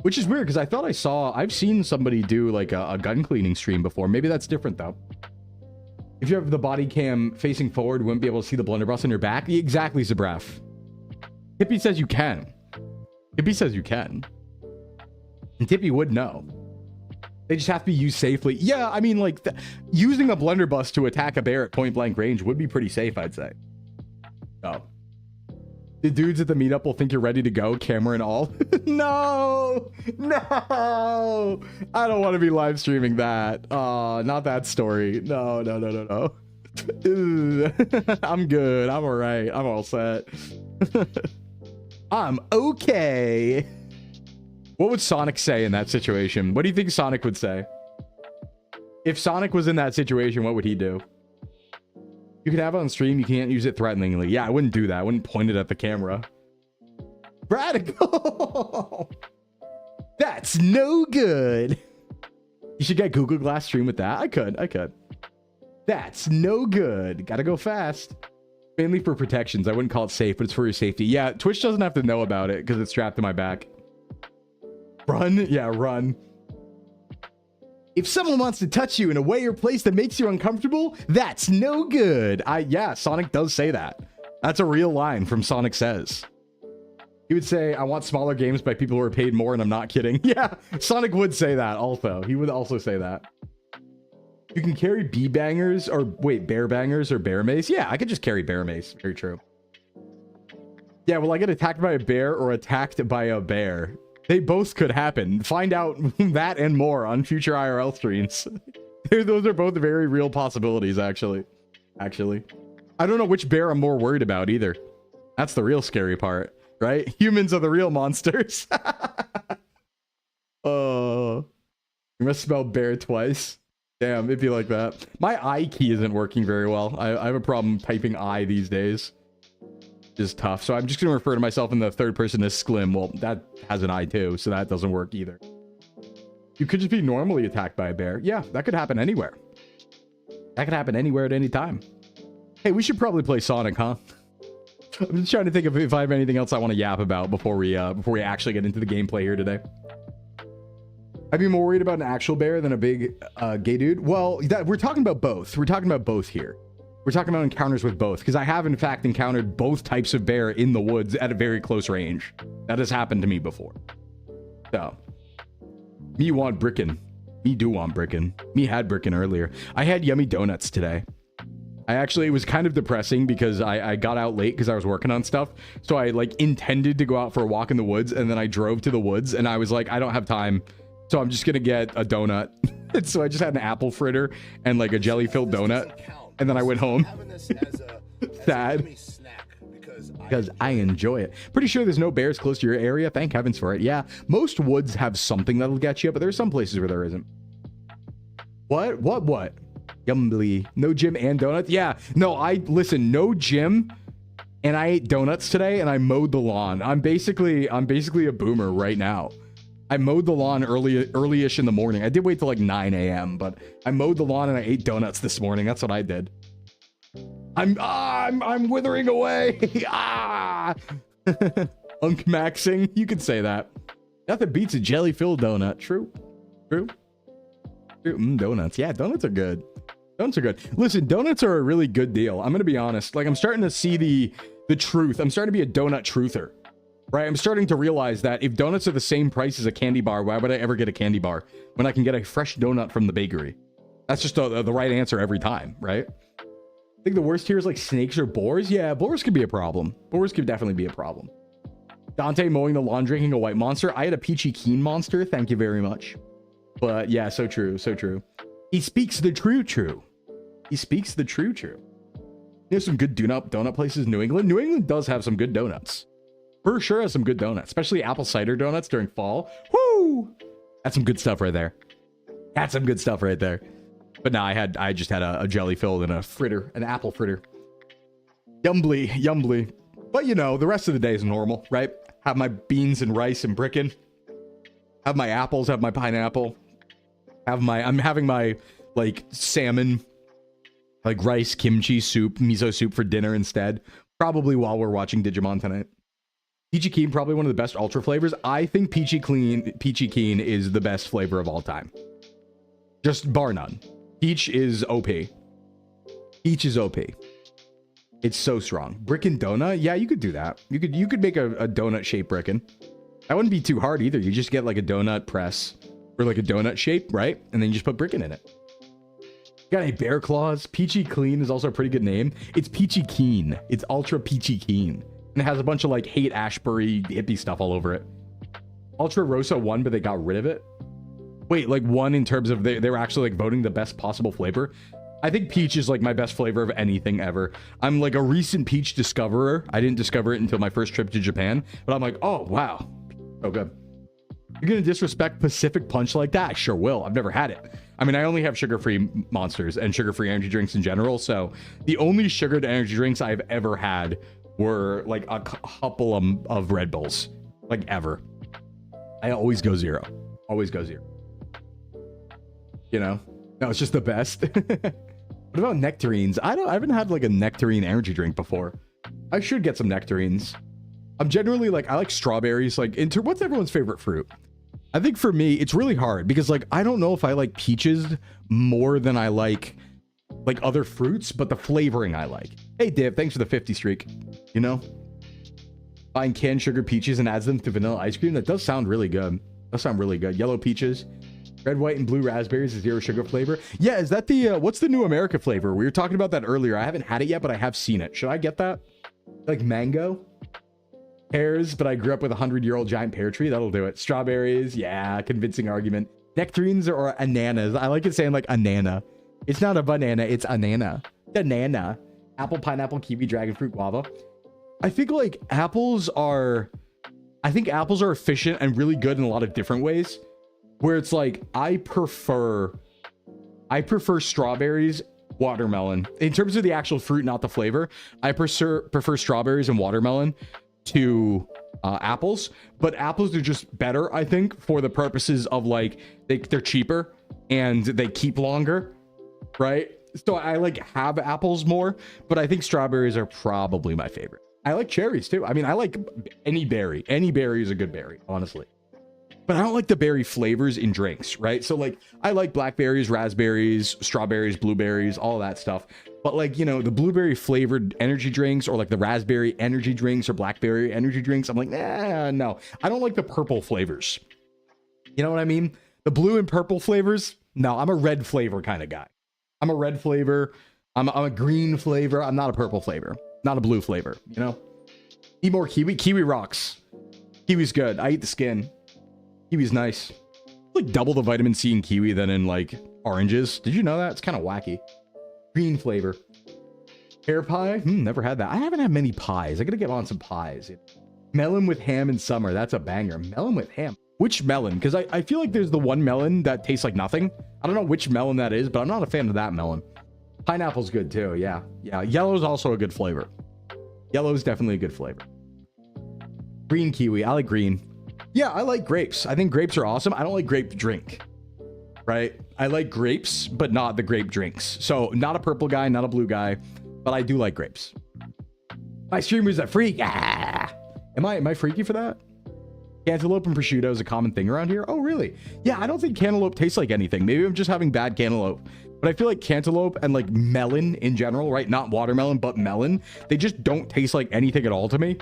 Which is weird because I thought I've seen somebody do like a gun cleaning stream before. Maybe that's different though. If you have the body cam facing forward, you wouldn't be able to see the blunderbuss on your back. Exactly, Zabref. Tippy says you can. Tippy says you can. And Tippy would know. They just have to be used safely. Yeah, I mean, like, using a blunderbuss to attack a bear at point blank range would be pretty safe, I'd say. Oh. The dudes at the meetup will think you're ready to go, camera and all. No! No! I don't want to be live streaming that. Not that story. No. I'm good. I'm all right. I'm all set. I'm okay. What would Sonic say in that situation? What do you think Sonic would say? If Sonic was in that situation, what would he do? You can have it on stream. You can't use it threateningly. Yeah, I wouldn't do that. I wouldn't point it at the camera. Radical! That's no good. You should get Google Glass stream with that. I could. That's no good. Gotta go fast. Mainly for protections. I wouldn't call it safe, but it's for your safety. Yeah, Twitch doesn't have to know about it because it's strapped to my back. Run? Yeah, run. If someone wants to touch you in a way or place that makes you uncomfortable, that's no good. Yeah, Sonic does say that. That's a real line from Sonic Says. He would say, I want smaller games by people who are paid more, and I'm not kidding. Yeah, Sonic would say that also. He would also say that. You can carry bee bangers, or wait, bear bangers or bear mace? Yeah, I could just carry bear mace. Very true. Yeah, will I get attacked by a bear or attacked by a bear? They both could happen. Find out that and more on future IRL streams. Those are both very real possibilities, actually. I don't know which bear I'm more worried about either. That's the real scary part, right? Humans are the real monsters. Oh, you must spell bear twice. Damn, it'd be like that. My I key isn't working very well. I have a problem typing I these days. Is tough, so I'm just gonna refer to myself in the third person as Sclim. Well, that has an I too, so that doesn't work either. You could just be normally attacked by a bear. Yeah, that could happen anywhere. That could happen anywhere at any time. Hey, we should probably play Sonic, huh? I'm just trying to think of if I have anything else I want to yap about before we actually get into the gameplay here today. I'd be more worried about an actual bear than a big gay dude. Well, we're talking about both. We're talking about both here. We're talking about encounters with both, because I have, in fact, encountered both types of bear in the woods at a very close range. That has happened to me before. So, me want brickin'. Me do want brickin'. Me had brickin' earlier. I had yummy donuts today. It was kind of depressing because I got out late because I was working on stuff. So I, like, intended to go out for a walk in the woods, and then I drove to the woods, and I was like, I don't have time, so I'm just gonna get a donut. So I just had an apple fritter and, like, a jelly-filled donut. And then I went home. Sad. Because I enjoy it. Pretty sure there's no bears close to your area. Thank heavens for it. Yeah, most woods have something that'll get you, but there's some places where there isn't. What? Yumbly. No gym and donuts? Yeah. No, listen, no gym. And I ate donuts today and I mowed the lawn. I'm basically a boomer right now. I mowed the lawn early-ish in the morning. I did wait till like 9 a.m., but I mowed the lawn and I ate donuts this morning. That's what I did. I'm withering away. Unkmaxing. You could say that. Nothing beats a jelly-filled donut. True. Donuts. Yeah, donuts are good. Listen, donuts are a really good deal. I'm gonna be honest. Like, I'm starting to see the truth. I'm starting to be a donut truther. Right, I'm starting to realize that if donuts are the same price as a candy bar, why would I ever get a candy bar when I can get a fresh donut from the bakery? That's just the right answer every time, right? I think the worst here is like snakes or boars. Yeah, boars could be a problem. Boars could definitely be a problem. Dante mowing the lawn, drinking a white monster. I had a peachy keen monster. Thank you very much. But yeah, so true. He speaks the true. He speaks the true. There's some good donut places in New England. New England does have some good donuts. For sure has some good donuts, especially apple cider donuts during fall. Woo! That's some good stuff right there. But no, I just had a jelly filled and a fritter, an apple fritter. Yumbly. But you know, the rest of the day is normal, right? Have my beans and rice and brickin'. Have my apples, have my pineapple. I'm having my, like, salmon, like, rice, kimchi soup, miso soup for dinner instead. Probably while we're watching Digimon tonight. Peachy Keen, probably one of the best ultra flavors. I think Peachy Keen is the best flavor of all time. Just bar none. Peach is OP. It's so strong. Brickin' donut? Yeah, you could do that. You could make a donut shaped brickin'. That wouldn't be too hard either. You just get like a donut press or like a donut shape, right? And then you just put brickin' in it. Got any bear claws? Peachy Clean is also a pretty good name. It's Peachy Keen. It's Ultra Peachy Keen. And it has a bunch of like Hate Ashbury hippie stuff all over it. Ultra Rosa won, but they got rid of it. Wait, like one in terms of they were actually like voting the best possible flavor. I think peach is like my best flavor of anything ever. I'm like a recent peach discoverer. I didn't discover it until my first trip to Japan, but I'm like, oh wow, so good. You're gonna disrespect Pacific Punch like that? I sure will. I've never had it. I mean, I only have sugar-free monsters and sugar-free energy drinks in general, so the only sugared energy drinks I've ever had were like a couple of Red Bulls, like ever. I always go zero. You know? No, it's just the best. What about nectarines? I haven't had like a nectarine energy drink before. I should get some nectarines. I'm generally like, I like strawberries. Like, what's everyone's favorite fruit? I think for me, it's really hard because like, I don't know if I like peaches more than I like other fruits, but the flavoring I like. Hey, Div, thanks for the 50 streak. You know, buying canned sugar peaches and adds them to vanilla ice cream. That does sound really good. Does sound really good. Yellow peaches, red, white, and blue raspberries is 0 sugar flavor. Yeah, is that the, what's the new America flavor? We were talking about that earlier. I haven't had it yet, but I have seen it. Should I get that? Like mango? Pears, but I grew up with a 100-year-old giant pear tree. That'll do it. Strawberries, yeah, convincing argument. Nectarines or ananas. I like it saying like anana. It's not a banana, it's anana. Banana. Apple, pineapple, kiwi, dragon fruit, guava. I think like apples are efficient and really good in a lot of different ways. Where it's like I prefer strawberries, watermelon. In terms of the actual fruit, not the flavor, I prefer strawberries and watermelon to apples, but apples are just better, I think, for the purposes of like they're cheaper and they keep longer, right? So I like have apples more, but I think strawberries are probably my favorite. I like cherries too. I mean, I like any berry. Any berry is a good berry, honestly. But I don't like the berry flavors in drinks, right? So like I like blackberries, raspberries, strawberries, blueberries, all that stuff. But like, you know, the blueberry flavored energy drinks or like the raspberry energy drinks or blackberry energy drinks, I'm like, no. I don't like the purple flavors. You know what I mean? The blue and purple flavors, no, I'm a red flavor kind of guy. I'm a red flavor. I'm a green flavor. I'm not a purple flavor. Not a blue flavor, you know? Eat more kiwi. Kiwi rocks. Kiwi's good. I eat the skin. Kiwi's nice. Like double the vitamin C in kiwi than in like oranges. Did you know that? It's kind of wacky. Green flavor. Pear pie? Never had that. I haven't had many pies. I gotta get on some pies. Melon with ham in summer. That's a banger. Melon with ham. Which melon? Because I feel like there's the one melon that tastes like nothing. I don't know which melon that is, but I'm not a fan of that melon. Pineapple's good too. Yeah. Yeah. Yellow's also a good flavor. Yellow's definitely a good flavor. Green kiwi. I like green. Yeah, I like grapes. I think grapes are awesome. I don't like grape drink. Right? I like grapes, but not the grape drinks. So not a purple guy, not a blue guy, but I do like grapes. My streamer's a freak. Ah! Am I freaky for that? Cantaloupe and prosciutto is a common thing around here. Oh, really? Yeah, I don't think cantaloupe tastes like anything. Maybe I'm just having bad cantaloupe. But I feel like cantaloupe and like melon in general, right? Not watermelon, but melon. They just don't taste like anything at all to me.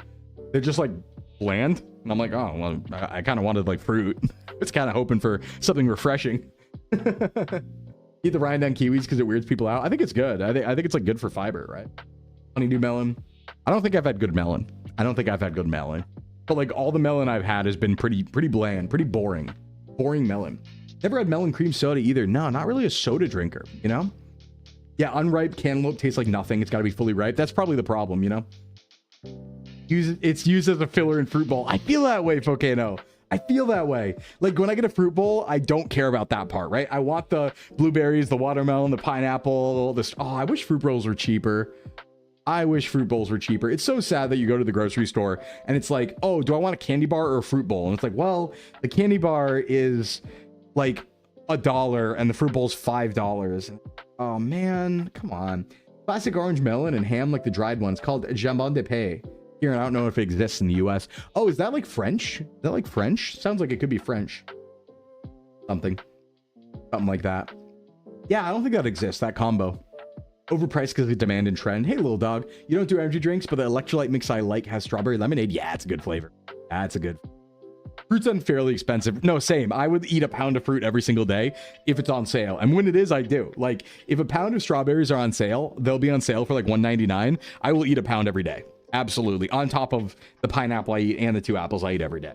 They're just like bland. And I'm like, oh, well, I kind of wanted like fruit. It's kind of hoping for something refreshing. Eat the rind on kiwis because it weirds people out. I think it's good. I think it's like good for fiber, right? Honeydew melon. I don't think I've had good melon. But like all the melon I've had has been pretty bland, pretty boring. Boring melon. Never had melon cream soda either. No, not really a soda drinker, you know? Yeah, unripe cantaloupe tastes like nothing. It's got to be fully ripe. That's probably the problem, you know? It's used as a filler in fruit bowl. I feel that way, Focano. I feel that way. Like when I get a fruit bowl, I don't care about that part, right? I want the blueberries, the watermelon, the pineapple, oh, I wish fruit bowls were cheaper. It's so sad that you go to the grocery store and it's like, oh, do I want a candy bar or a fruit bowl? And it's like, well, the candy bar is like $1 and the fruit bowl's $5. Oh man, come on. Classic orange melon and ham, like the dried ones, called jambon de paix. Here, and I don't know if it exists in the US. Oh, is that like French? Is that like French? Sounds like it could be French. Something like that. Yeah, I don't think that exists, that combo. Overpriced because of demand and trend. Hey, little dog, you don't do energy drinks, but the electrolyte mix I like has strawberry lemonade. Yeah, it's a good flavor. That's a good. Fruit's unfairly expensive. No, same. I would eat a pound of fruit every single day if it's on sale. And when it is, I do. Like, if a pound of strawberries are on sale, they'll be on sale for like $1.99. I will eat a pound every day. Absolutely. On top of the pineapple I eat and the 2 apples I eat every day.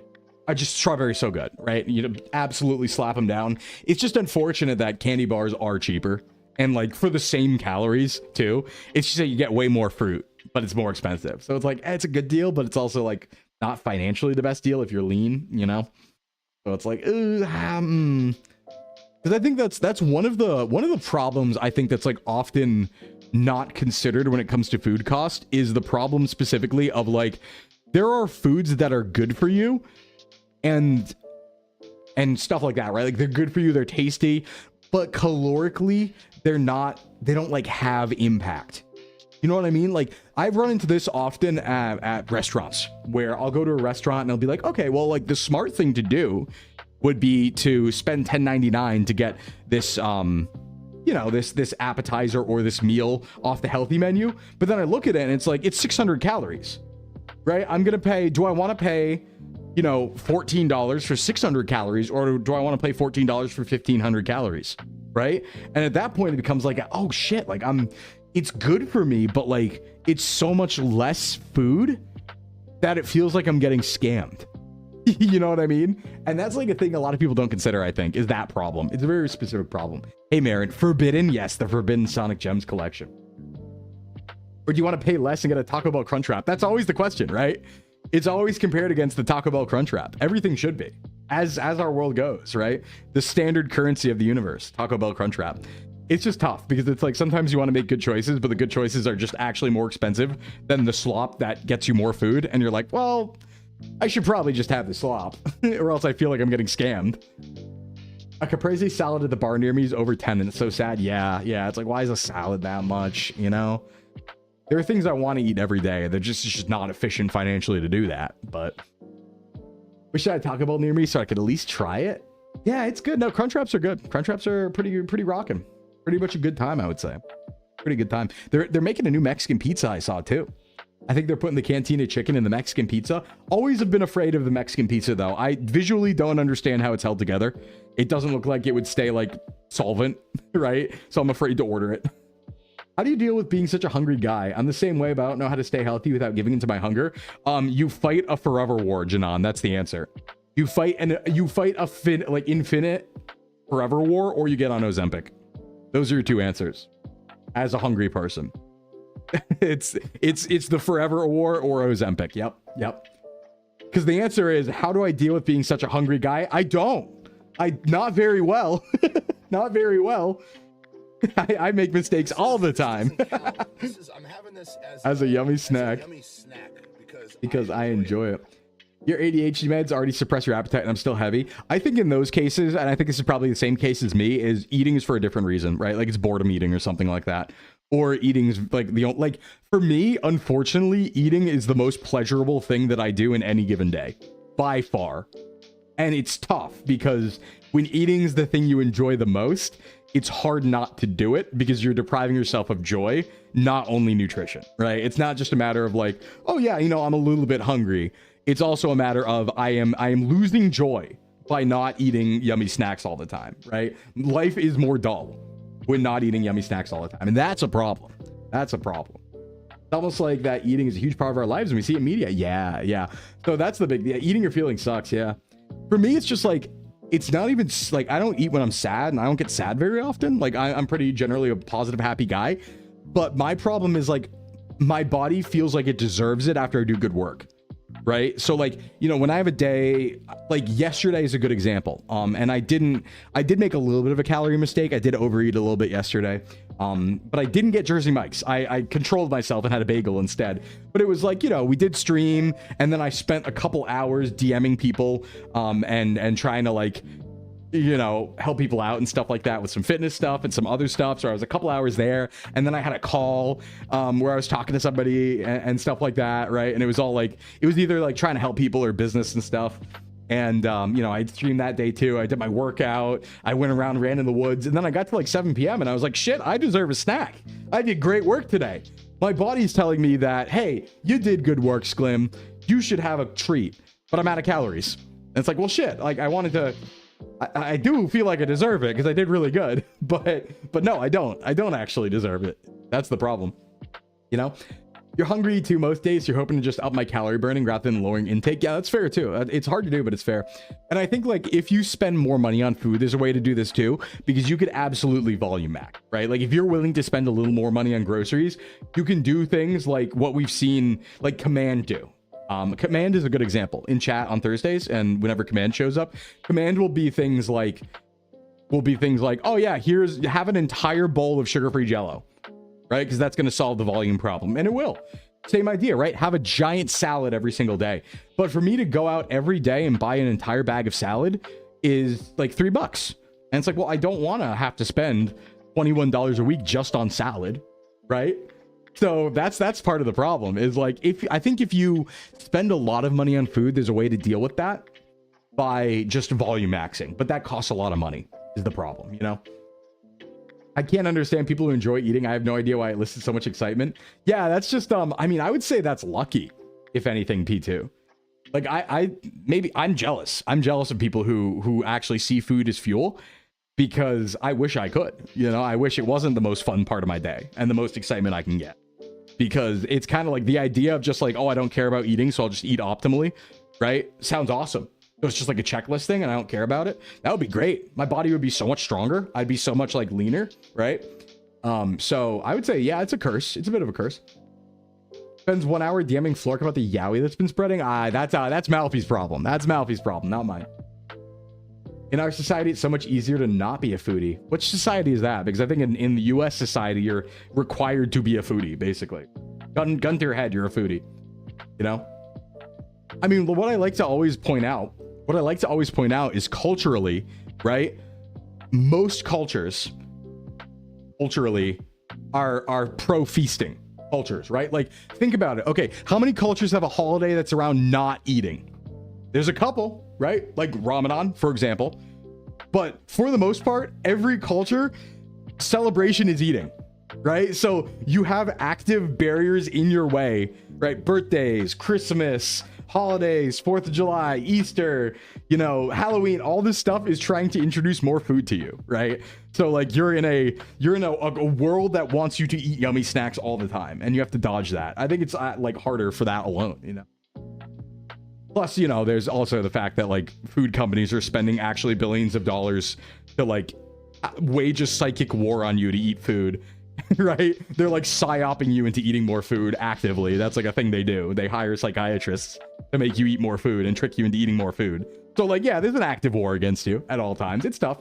Strawberry's so good, right? You know, absolutely slap them down. It's just unfortunate that candy bars are cheaper. And like for the same calories too. It's just that you get way more fruit, but it's more expensive. So it's like, it's a good deal, but it's also like not financially the best deal if you're lean, you know? So it's like, because I think that's one of the problems I think that's like often not considered when it comes to food cost is the problem specifically of like, there are foods that are good for you and stuff like that, right? Like they're good for you, they're tasty, but calorically, they don't like have impact. You know what I mean? Like I've run into this often at restaurants where I'll go to a restaurant and I'll be like, okay, well, like the smart thing to do would be to spend $10.99 to get this, this appetizer or this meal off the healthy menu. But then I look at it and it's like, it's 600 calories, right? I'm going to pay, do I want to pay, $14 for 600 calories, or do I want to pay $14 for 1,500 calories, right? And at that point, it becomes like, oh shit, like it's good for me, but like, it's so much less food that it feels like I'm getting scammed. You know what I mean? And that's like a thing a lot of people don't consider, I think, is that problem. It's a very specific problem. Hey, Marin, Forbidden? Yes, the Forbidden Sonic Gems collection. Or do you want to pay less and get a Taco Bell Crunchwrap? That's always the question, right? It's always compared against the Taco Bell Crunchwrap. Everything should be, as our world goes, right? The standard currency of the universe, Taco Bell Crunchwrap. It's just tough because it's like sometimes you want to make good choices, but the good choices are just actually more expensive than the slop that gets you more food. And you're like, well, I should probably just have the slop or else I feel like I'm getting scammed. A caprese salad at the bar near me is over 10 and it's so sad. Yeah. It's like, why is a salad that much? There are things I want to eat every day. They're just not efficient financially to do that. But wish I had Taco Bell near me so I could at least try it. Yeah, it's good. No, Crunchwraps are good. Crunchwraps are pretty rocking. Pretty much a good time, I would say. Pretty good time. They're making a new Mexican pizza I saw too. I think they're putting the Cantina chicken in the Mexican pizza. Always have been afraid of the Mexican pizza though. I visually don't understand how it's held together. It doesn't look like it would stay like solvent, right? So I'm afraid to order it. How do you deal with being such a hungry guy? I'm the same way, but I don't know how to stay healthy without giving into my hunger. You fight a forever war, Janan. That's the answer. You fight a infinite forever war, or you get on Ozempic. Those are your two answers. As a hungry person, it's the forever war or Ozempic. Yep. Because the answer is, how do I deal with being such a hungry guy? Not very well. Not very well. I make mistakes all the time. I'm having this as a yummy snack because I enjoy it. Your ADHD meds already suppress your appetite and I'm still heavy. I think in those cases, and I think this is probably the same case as me, is eating is for a different reason, right? Like it's boredom eating or something like that. Or eating is like for me, unfortunately, eating is the most pleasurable thing that I do in any given day by far. And it's tough because when eating is the thing you enjoy the most, it's hard not to do it because you're depriving yourself of joy, not only nutrition, right? It's not just a matter of like, oh yeah, I'm a little bit hungry. It's also a matter of I am losing joy by not eating yummy snacks all the time, right? Life is more dull when not eating yummy snacks all the time. And that's a problem. It's almost like that eating is a huge part of our lives and we see it in media. Yeah. So that's the big, eating or feeling sucks. Yeah. For me, it's just like, it's not even like, I don't eat when I'm sad and I don't get sad very often. Like I'm pretty generally a positive, happy guy, but my problem is like, my body feels like it deserves it after I do good work. Right. So like, when I have a day like yesterday is a good example. And I did make a little bit of a calorie mistake. I did overeat a little bit yesterday. But I didn't get Jersey Mike's. I controlled myself and had a bagel instead. But it was like, we did stream and then I spent a couple hours DMing people and trying to like, help people out and stuff like that with some fitness stuff and some other stuff. So I was a couple hours there and then I had a call where I was talking to somebody and stuff like that. Right. And it was all like, it was either like trying to help people or business and stuff. And, I streamed that day too. I did my workout. I went around, ran in the woods, and then I got to like 7 p.m. and I was like, shit, I deserve a snack. I did great work today. My body's telling me that, hey, you did good work, Sclim. You should have a treat, but I'm out of calories. And it's like, well, shit, like I do feel like I deserve it because I did really good, but no, I don't actually deserve it. That's the problem. You're hungry too most days. You're hoping to just up my calorie burning rather than lowering intake. Yeah, that's fair too. It's hard to do, but it's fair. And I think like if you spend more money on food, there's a way to do this too, because you could absolutely volume max, right? Like if you're willing to spend a little more money on groceries, you can do things like what we've seen like Command do. Command is a good example in chat on Thursdays. And whenever Command shows up, Command will be things like, oh yeah, have an entire bowl of sugar-free Jell-O. Right? Because that's going to solve the volume problem. And it will. Same idea, right? Have a giant salad every single day. But for me to go out every day and buy an entire bag of salad is like $3. And it's like, well, I don't want to have to spend $21 a week just on salad, right? So that's part of the problem is like, I think if you spend a lot of money on food, there's a way to deal with that. by just volume maxing, but that costs a lot of money is the problem, you know? I can't understand people who enjoy eating. I have no idea why it listed so much excitement. Yeah, that's just, I mean, I would say that's lucky, if anything, P2. Like, maybe I'm jealous. I'm jealous of people who actually see food as fuel, because I wish I could, you know? I wish it wasn't the most fun part of my day and the most excitement I can get, because it's kind of like the idea of just like, oh, I don't care about eating, so I'll just eat optimally, right? Sounds awesome. So it's just like a checklist thing and I don't care about it. That would be great. My body would be so much stronger. I'd be so much like leaner, right? So I would say, yeah, it's a curse. It's a bit of a curse. Spends 1 hour DMing Flork about the yaoi that's been spreading. That's Malfi's problem. That's Malfi's problem, not mine. In our society, it's so much easier to not be a foodie. Which society is that? Because I think in the US society, you're required to be a foodie, basically. Gun to your head, you're a foodie. You know? I mean, what I like to always point out is culturally, right? Most cultures, culturally, are pro-feasting cultures, right? Like, think about it. Okay, how many cultures have a holiday that's around not eating? There's a couple, right? Like Ramadan, for example. But for the most part, every culture, celebration is eating, right? So you have active barriers in your way, right? Birthdays, Christmas, holidays, 4th of July, Easter, you know, Halloween, all this stuff is trying to introduce more food to you, right? So like you're in a world that wants you to eat yummy snacks all the time, and you have to dodge that. I think it's like harder for that alone, you know? Plus, you know, there's also the fact that like food companies are spending actually billions of dollars to like wage a psychic war on you to eat food. Right? They're like psyoping you into eating more food actively. That's like a thing they do. They hire psychiatrists to make you eat more food and trick you into eating more food. So like, yeah, there's an active war against you at all times. It's tough.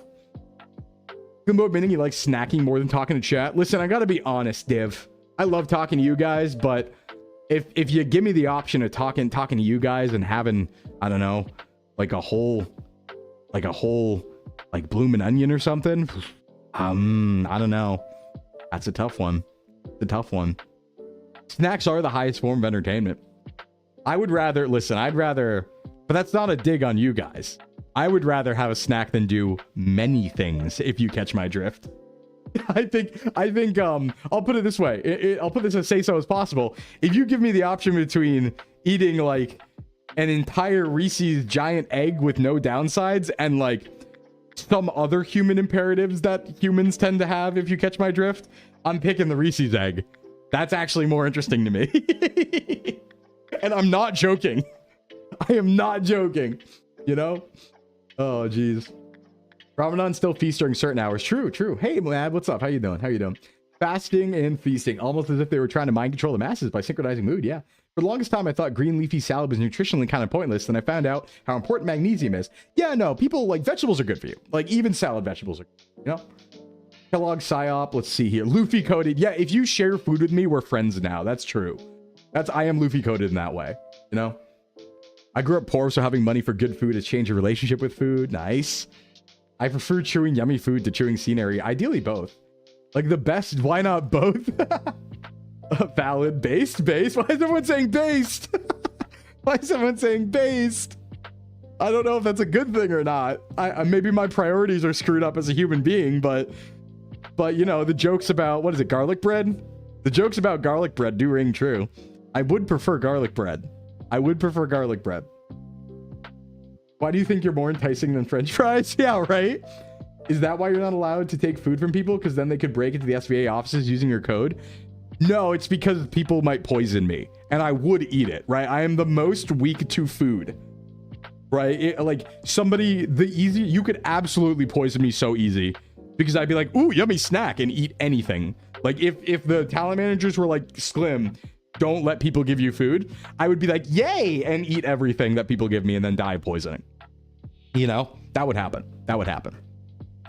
Sclimbo admitting he likes snacking more than talking to chat. Listen, I gotta be honest, Div. I love talking to you guys, but if you give me the option of talking to you guys and having, I don't know, like a whole like bloomin' onion or something, I don't know. That's a tough one. It's a tough one. Snacks are the highest form of entertainment. I'd rather, but that's not a dig on you guys. I would rather have a snack than do many things, if you catch my drift. I think, I'll put it this way. I'll put this as say so as possible. If you give me the option between eating like an entire Reese's giant egg with no downsides and like some other human imperatives that humans tend to have, if you catch my drift, I'm picking the Reese's egg. That's actually more interesting to me. And I'm not joking. I am not joking. You know? Oh, geez. Ramadan still feast during certain hours. True. Hey, Mad, what's up? How you doing? Fasting and feasting, almost as if they were trying to mind control the masses by synchronizing mood. Yeah. For the longest time, I thought green leafy salad was nutritionally kind of pointless, and I found out how important magnesium is. Yeah, no, people like vegetables are good for you. Like even salad vegetables are, you know? Kellogg Psyop, let's see here. Luffy coated. Yeah, if you share food with me, we're friends now. That's true. I am Luffy coated in that way, you know? I grew up poor, so having money for good food has changed your relationship with food. Nice. I prefer chewing yummy food to chewing scenery. Ideally both. Like the best, why not both? Valid. Based? Why is everyone saying based? Why is everyone saying based? I don't know if that's a good thing or not. Maybe my priorities are screwed up as a human being, but you know, the jokes about, what is it, garlic bread? The jokes about garlic bread do ring true. I would prefer garlic bread. Why do you think you're more enticing than French fries? Yeah, right? Is that why you're not allowed to take food from people? Because then they could break into the SVA offices using your code? No, it's because people might poison me. And I would eat it, right? I am the most weak to food. Right? Like, you could absolutely poison me so easy. Because I'd be like, ooh, yummy snack, and eat anything. Like, if the talent managers were like, Sclim, don't let people give you food, I would be like, yay, and eat everything that people give me and then die of poisoning. You know, that would happen.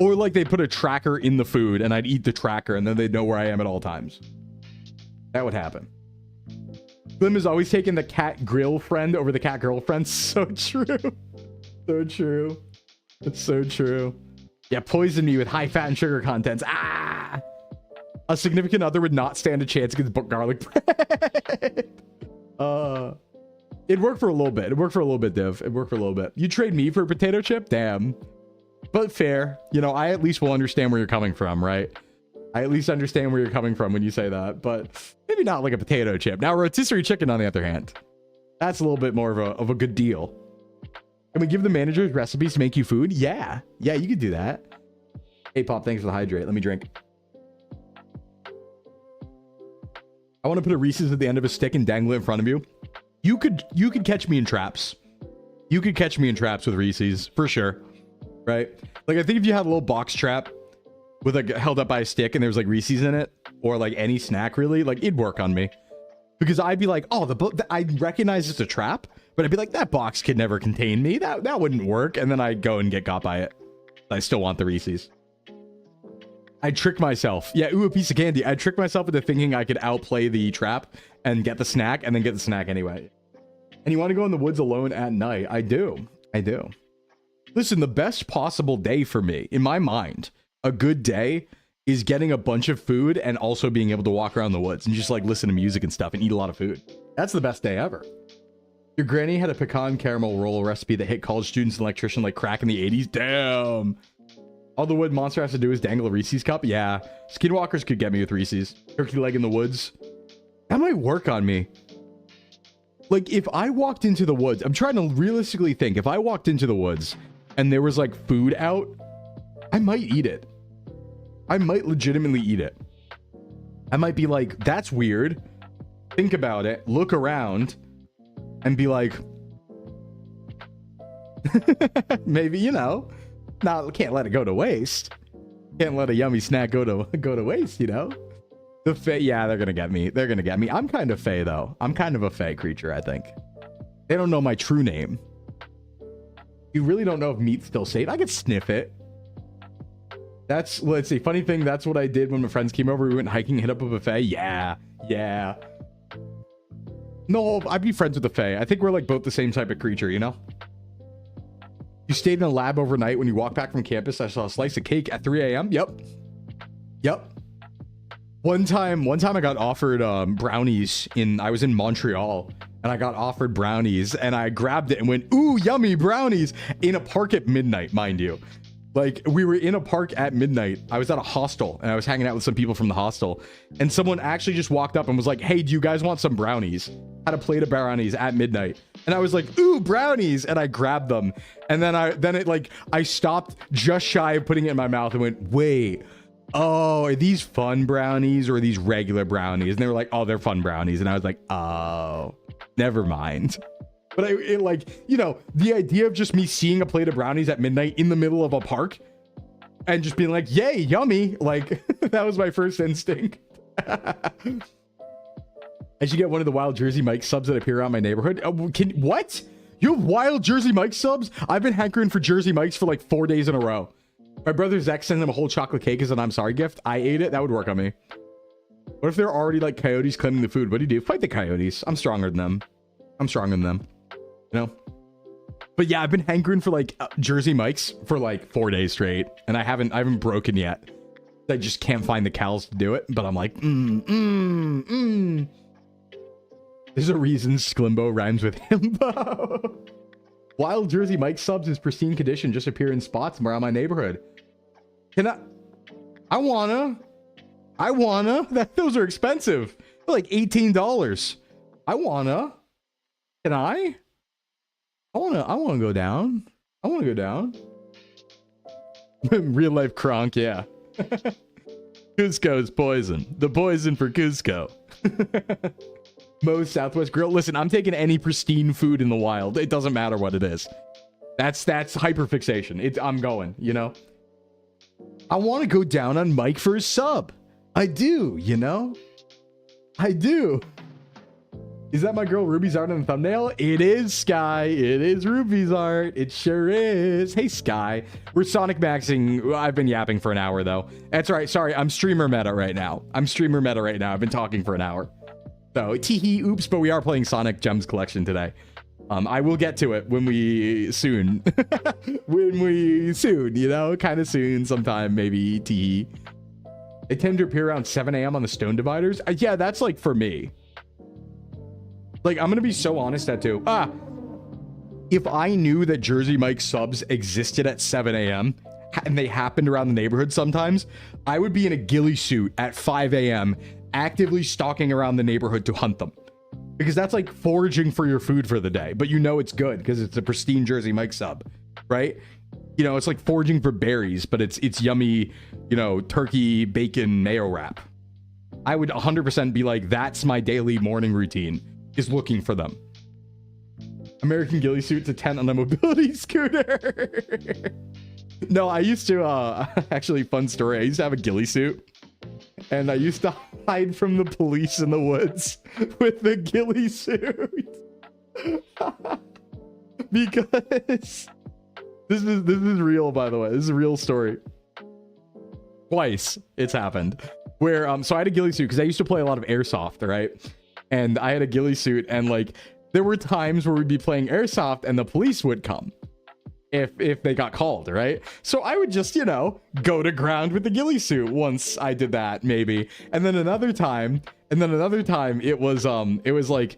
Or like they put a tracker in the food and I'd eat the tracker and then they'd know where I am at all times. That would happen. Slim is always taking the cat grill friend over the cat girlfriend. So true. It's so true. Yeah, poison me with high fat and sugar contents. Ah! A significant other would not stand a chance against garlic bread. It worked for a little bit. It worked for a little bit, Div. It worked for a little bit. You trade me for a potato chip? Damn. But fair. You know, I at least will understand where you're coming from, right? I at least understand where you're coming from when you say that. But maybe not like a potato chip. Now, rotisserie chicken, on the other hand, that's a little bit more of a good deal. Can we give the managers recipes to make you food? Yeah. Yeah, you could do that. Hey, Pop, thanks for the hydrate. Let me drink. I want to put a Reese's at the end of a stick and dangle it in front of you. You could catch me in traps. You could catch me in traps with Reese's for sure, right? Like I think if you had a little box trap with like held up by a stick and there was like Reese's in it, or like any snack really, like it'd work on me, because I'd be like, oh, I'd recognize it's a trap, but I'd be like, that box could never contain me. That wouldn't work, and then I'd go and get got by it. I still want the Reese's. I trick myself. Yeah, ooh, a piece of candy. I trick myself into thinking I could outplay the trap and get the snack, and then get the snack anyway. And you want to go in the woods alone at night? I do. I do. Listen, the best possible day for me, in my mind, a good day is getting a bunch of food and also being able to walk around the woods and just like listen to music and stuff and eat a lot of food. That's the best day ever. Your granny had a pecan caramel roll recipe that hit college students and electrician like crack in the 80s. Damn. All the wood monster has to do is dangle a Reese's cup. Yeah. Skinwalkers could get me with Reese's. Turkey leg in the woods. That might work on me. Like, if I walked into the woods, I'm trying to realistically think. If I walked into the woods and there was, like, food out, I might eat it. I might legitimately eat it. I might be like, that's weird. Think about it. Look around. And be like... maybe, you know. Can't let it go to waste. Can't let a yummy snack go to waste, you know? The Fae, yeah, they're gonna get me. They're gonna get me. I'm kind of Fae, though. I'm kind of a Fae creature, I think. They don't know my true name. You really don't know if meat's still safe. I could sniff it. That's, let's see, funny thing, that's what I did when my friends came over. We went hiking, hit up a buffet. Yeah, yeah. No, I'd be friends with the Fae. I think we're like both the same type of creature, you know? You stayed in a lab overnight. When you walked back from campus, I saw a slice of cake at 3 a.m. Yep. Yep. One time I got offered brownies I was in Montreal, and I got offered brownies, and I grabbed it and went, ooh, yummy brownies, in a park at midnight, mind you. Like, we were in a park at midnight. I was at a hostel, and I was hanging out with some people from the hostel, and someone actually just walked up and was like, hey, do you guys want some brownies? Had a plate of brownies at midnight. And I was like, ooh, brownies. And I grabbed them. And then I stopped just shy of putting it in my mouth and went, wait, oh, are these fun brownies or are these regular brownies? And they were like, oh, they're fun brownies. And I was like, oh, never mind. But it like, you know, the idea of just me seeing a plate of brownies at midnight in the middle of a park and just being like, yay, yummy. Like, that was my first instinct. I should get one of the Wild Jersey Mike subs that appear around my neighborhood. What? You have Wild Jersey Mike subs? I've been hankering for Jersey Mikes for like 4 days in a row. My brother Zach sent him a whole chocolate cake as an I'm sorry gift. I ate it. That would work on me. What if they're already like coyotes claiming the food? What do you do? Fight the coyotes. I'm stronger than them. I'm stronger than them. You know? But yeah, I've been hankering for like Jersey Mikes for like 4 days straight. And I haven't broken yet. I just can't find the cows to do it. But I'm like, There's a reason Sclimbo rhymes with himbo. Wild Jersey Mike subs in pristine condition just appear in spots around my neighborhood. Can I wanna. Those are expensive. They're like $18. I wanna. Can I? I wanna go down. I wanna go down. Real life Kronk, yeah. Cusco's poison. The poison for Cusco. Moe's Southwest Grill. Listen, I'm taking any pristine food in the wild. It doesn't matter what it is. That's hyperfixation. I'm going, you know? I want to go down on Mike for his sub. I do, you know? I do. Is that my girl Ruby's art on the thumbnail? It is, Sky. It is Ruby's art. It sure is. Hey, Sky. We're Sonic Maxing. I've been yapping for an hour, though. That's right. Sorry, I'm streamer meta right now. I've been talking for an hour. So, teehee, oops, but we are playing Sonic Gems Collection today. I will get to it when we soon. You know? Kind of soon, sometime, maybe, teehee. They tend to appear around 7 a.m. on the stone dividers. Yeah, that's like for me. Like, I'm gonna be so honest at too. If I knew that Jersey Mike's subs existed at 7 a.m. and they happened around the neighborhood sometimes, I would be in a ghillie suit at 5 a.m. actively stalking around the neighborhood to hunt them. Because that's like foraging for your food for the day, but you know it's good because it's a pristine Jersey Mike sub, right? You know, it's like foraging for berries, but it's yummy, you know, turkey, bacon, mayo wrap. I would 100% be like, that's my daily morning routine, is looking for them. American ghillie suit to tent on a mobility scooter. No, I used to, actually, fun story. I used to have a ghillie suit. And I used to hide from the police in the woods with the ghillie suit. Because this is real, by the way. This is a real story. Twice it's happened. Where so I had a ghillie suit because I used to play a lot of airsoft, right? And I had a ghillie suit, and like there were times where we'd be playing airsoft and the police would come. If they got called, right? So I would just, you know, go to ground with the ghillie suit once I did that, maybe. And then another time, it was like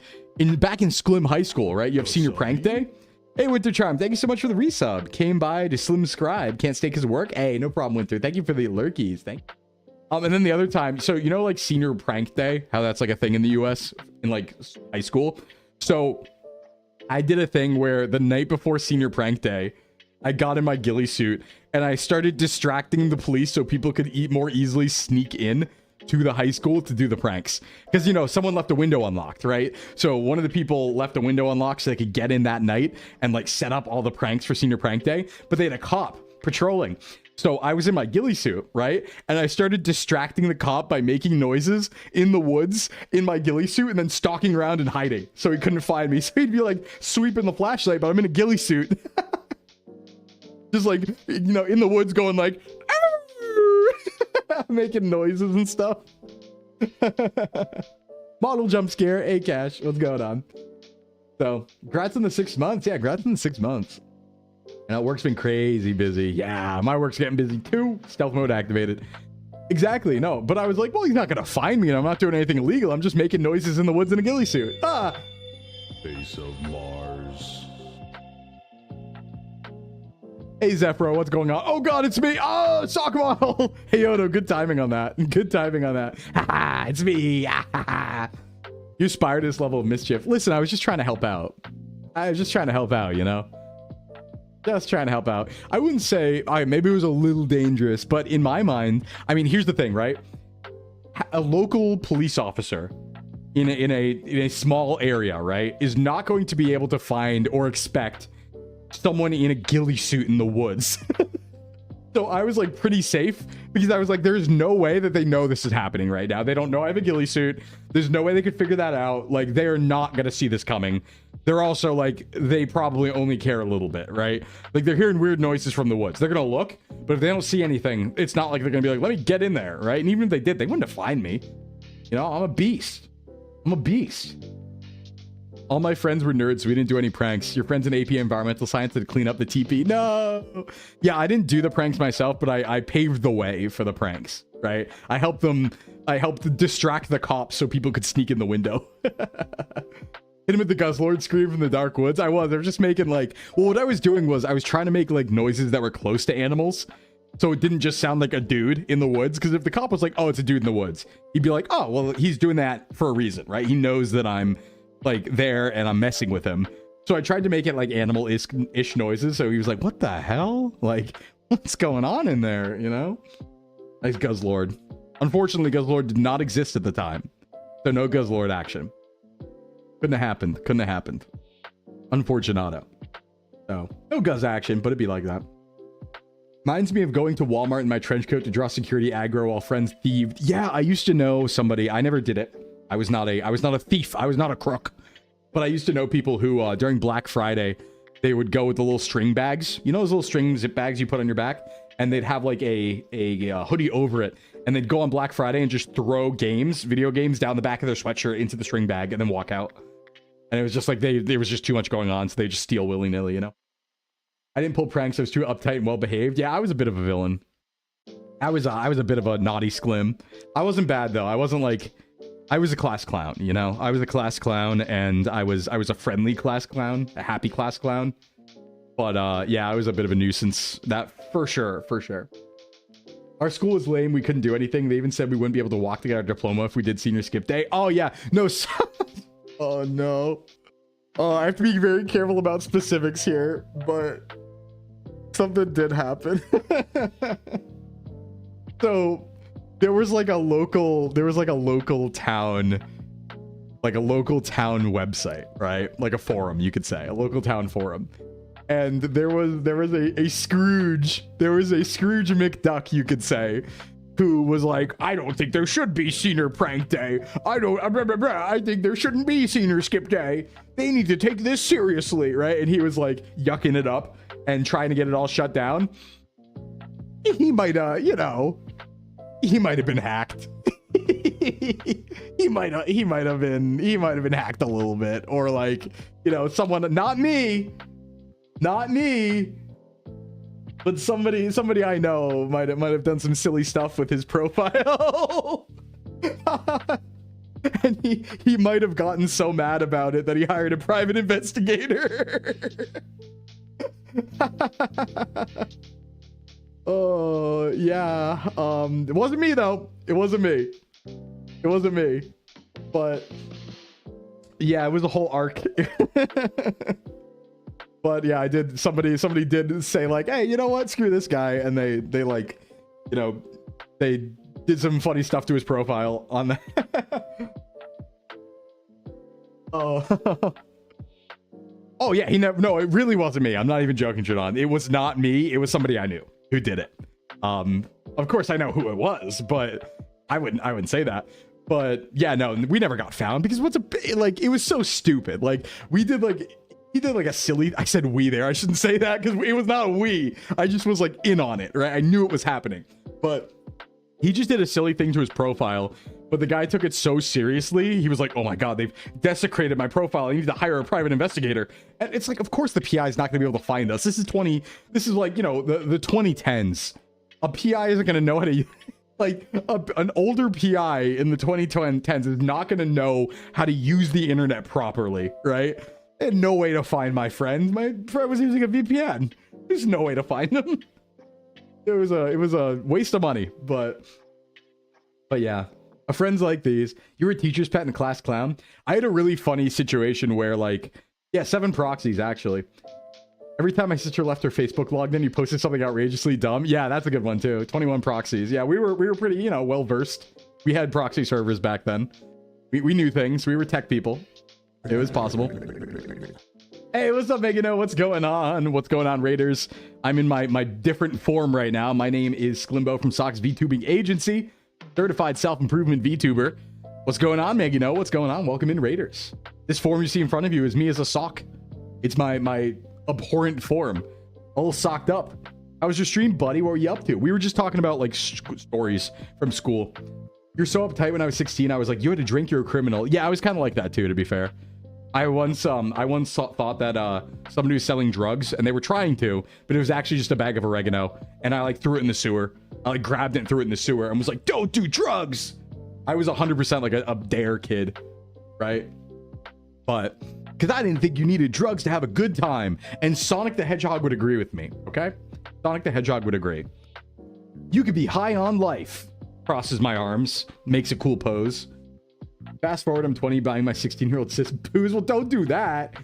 back in Sclim High School, right? You have senior prank day. Hey, Winter Charm, thank you so much for the resub. Came by to Slim Scribe. Can't stay because of work. Hey, no problem, Winter. Thank you for the lurkies. Thank you. And then the other time, so you know, like senior prank day, how that's like a thing in the US in like high school. So I did a thing where the night before senior prank day, I got in my ghillie suit and I started distracting the police so people could more easily sneak in to the high school to do the pranks. Because, you know, someone left a window unlocked, right? So one of the people left a window unlocked so they could get in that night and like set up all the pranks for senior prank day. But they had a cop patrolling. So I was in my ghillie suit, right? And I started distracting the cop by making noises in the woods in my ghillie suit and then stalking around and hiding so he couldn't find me. So he'd be like sweeping the flashlight, but I'm in a ghillie suit. Just like, you know, in the woods going like, making noises and stuff. Model jump scare. Hey, Cash, what's going on? So, congrats on the 6 months. Yeah, congrats on the 6 months. Now, work's been crazy busy. Yeah, my work's getting busy too. Stealth mode activated. Exactly, no. But I was like, well, he's not going to find me and I'm not doing anything illegal. I'm just making noises in the woods in a ghillie suit. Face of Mars. Hey, Zephyro, what's going on? Oh, God, it's me. Oh, sock model. Hey, Yodo, good timing on that. Good timing on that. Ha, it's me. You aspire to this level of mischief. Listen, I was just trying to help out. You know? Just trying to help out. I wouldn't say, all right, maybe it was a little dangerous, but in my mind, I mean, here's the thing, right? A local police officer in a small area, right, is not going to be able to find or expect someone in a ghillie suit in the woods. So I was like pretty safe because I was like, there's no way that they know this is happening right now. They don't know I have a ghillie suit. There's no way they could figure that out. Like, they are not going to see this coming. They're also like, they probably only care a little bit, right? Like, they're hearing weird noises from the woods. They're going to look, but if they don't see anything, it's not like they're going to be like, let me get in there, right? And even if they did, they wouldn't have find me. You know, I'm a beast. I'm a beast. All my friends were nerds, so we didn't do any pranks. Your friends in AP Environmental Science had to clean up the TP. No! Yeah, I didn't do the pranks myself, but I paved the way for the pranks, right? I helped distract the cops so people could sneak in the window. Hit him with the Guzzlord scream from the dark woods. I was just making like... Well, what I was doing was I was trying to make like noises that were close to animals. So it didn't just sound like a dude in the woods. Because if the cop was like, oh, it's a dude in the woods, he'd be like, oh, well, he's doing that for a reason, right? He knows that I'm like there and I'm messing with him. So I tried to make it like animal-ish noises. So he was like, what the hell? Like, what's going on in there, you know? Nice Guzzlord. Unfortunately, Guzzlord did not exist at the time. So no Guzzlord action. Couldn't have happened. Unfortunato. So, no Guzz action, but it'd be like that. Reminds me of going to Walmart in my trench coat to draw security aggro while friends thieved. Yeah, I used to know somebody. I never did it. I was not a thief. I was not a crook. But I used to know people who, during Black Friday, they would go with the little string bags. You know those little string zip bags you put on your back? And they'd have like a hoodie over it. And they'd go on Black Friday and just throw video games down the back of their sweatshirt into the string bag and then walk out. And it was just like, there was just too much going on. So they just steal willy-nilly, you know? I didn't pull pranks. I was too uptight and well-behaved. Yeah, I was a bit of a villain. I was a bit of a naughty Sclim. I wasn't bad, though. I wasn't like... I was a class clown, you know? I was a class clown, and I was a friendly class clown, a happy class clown. But yeah, I was a bit of a nuisance. That for sure, for sure. Our school was lame. We couldn't do anything. They even said we wouldn't be able to walk to get our diploma if we did senior skip day. Oh yeah, no. Oh no. Oh, I have to be very careful about specifics here, but something did happen. So there was like a local town, like a local town website, right? Like a forum, you could say, a local town forum. And there was a Scrooge, McDuck, you could say, who was like, I don't think there should be senior prank day. I think there shouldn't be senior skip day. They need to take this seriously, right? And he was like yucking it up and trying to get it all shut down. He might, you know, he might have been hacked. he might have been hacked a little bit, or like, you know, someone, not me, but somebody I know might have done some silly stuff with his profile. And he might have gotten so mad about it that he hired a private investigator. Oh yeah. It wasn't me though. It wasn't me. But yeah, it was a whole arc. But yeah, I did. Somebody did say like, hey, you know what? Screw this guy. And they like, you know, they did some funny stuff to his profile on that. Oh. Oh yeah, no, it really wasn't me. I'm not even joking, Jadon. It was not me. It was somebody I knew who did it. Of course I know who it was, but I wouldn't say that. But yeah, no, we never got found because like, it was so stupid. Like he did like a silly, I said we there. I shouldn't say that because it was not a we. I just was like in on it, right? I knew it was happening, but he just did a silly thing to his profile. But the guy took it so seriously. He was like, oh my God, they've desecrated my profile. I need to hire a private investigator. And it's like, of course the PI is not going to be able to find us. This is like, you know, the 2010s. A PI isn't going to know how to, like an older PI in the 2010s is not going to know how to use the internet properly, right? They had no way to find my friend. My friend was using a VPN. There's no way to find him. It was a waste of money, but yeah. Friends like these. You were a teacher's pet and class clown. I had a really funny situation where, like, yeah, 7 proxies actually. Every time my sister left her Facebook logged in, you posted something outrageously dumb. Yeah, that's a good one too. 21 proxies. Yeah, we were pretty, you know, well versed. We had proxy servers back then. We knew things. We were tech people. It was possible. Hey, what's up, Megano? What's going on? What's going on, Raiders? I'm in my different form right now. My name is Sclimbo from Sock's VTubing Agency. Certified self-improvement VTuber. What's going on, Megano? What's going on? Welcome in, Raiders. This form you see in front of you is me as a sock. It's my abhorrent form. All socked up. How was your stream, buddy? What were you up to? We were just talking about like stories from school. You're so uptight. When I was 16, I was like, you had to drink, you're a criminal. Yeah, I was kind of like that too, to be fair. I once thought that somebody was selling drugs and they were trying to, but it was actually just a bag of oregano, and I like threw it in the sewer. I like grabbed it and threw it in the sewer and was like, don't do drugs. I was 100% like a dare kid, right? But because I didn't think you needed drugs to have a good time, and Sonic the Hedgehog would agree with me. Okay, Sonic the Hedgehog would agree. You could be high on life. Crosses my arms, makes a cool pose. Fast forward, I'm 20, buying my 16-year-old sis booze. Well, don't do that.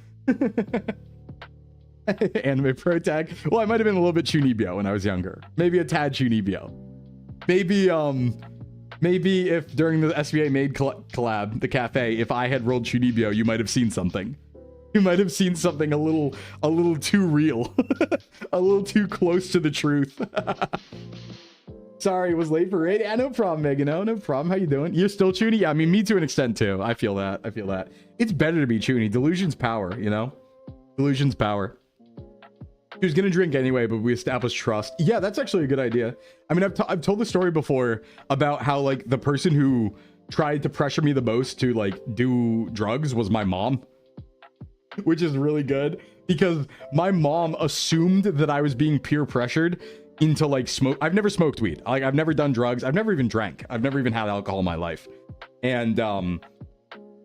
Anime pro tag. Well, I might have been a little bit Chunibyo when I was younger. Maybe a tad Chunibyo. Maybe if during the SVA made collab, the cafe, if I had rolled Chunibyo, you might have seen something. You might have seen something a little too real. A little too close to the truth. Sorry, it was late for raid. Yeah, no problem, Megan. No problem. How you doing? You're still Chuny? Yeah, I mean, me to an extent, too. I feel that. It's better to be Chuny. Delusion's power, you know? Delusion's power. He was going to drink anyway, but we established trust. Yeah, that's actually a good idea. I mean, I've told the story before about how, like, the person who tried to pressure me the most to, like, do drugs was my mom. Which is really good, because my mom assumed that I was being peer pressured into like smoke. I've never smoked weed. Like I've never done drugs. I've never even drank. I've never even had alcohol in my life. And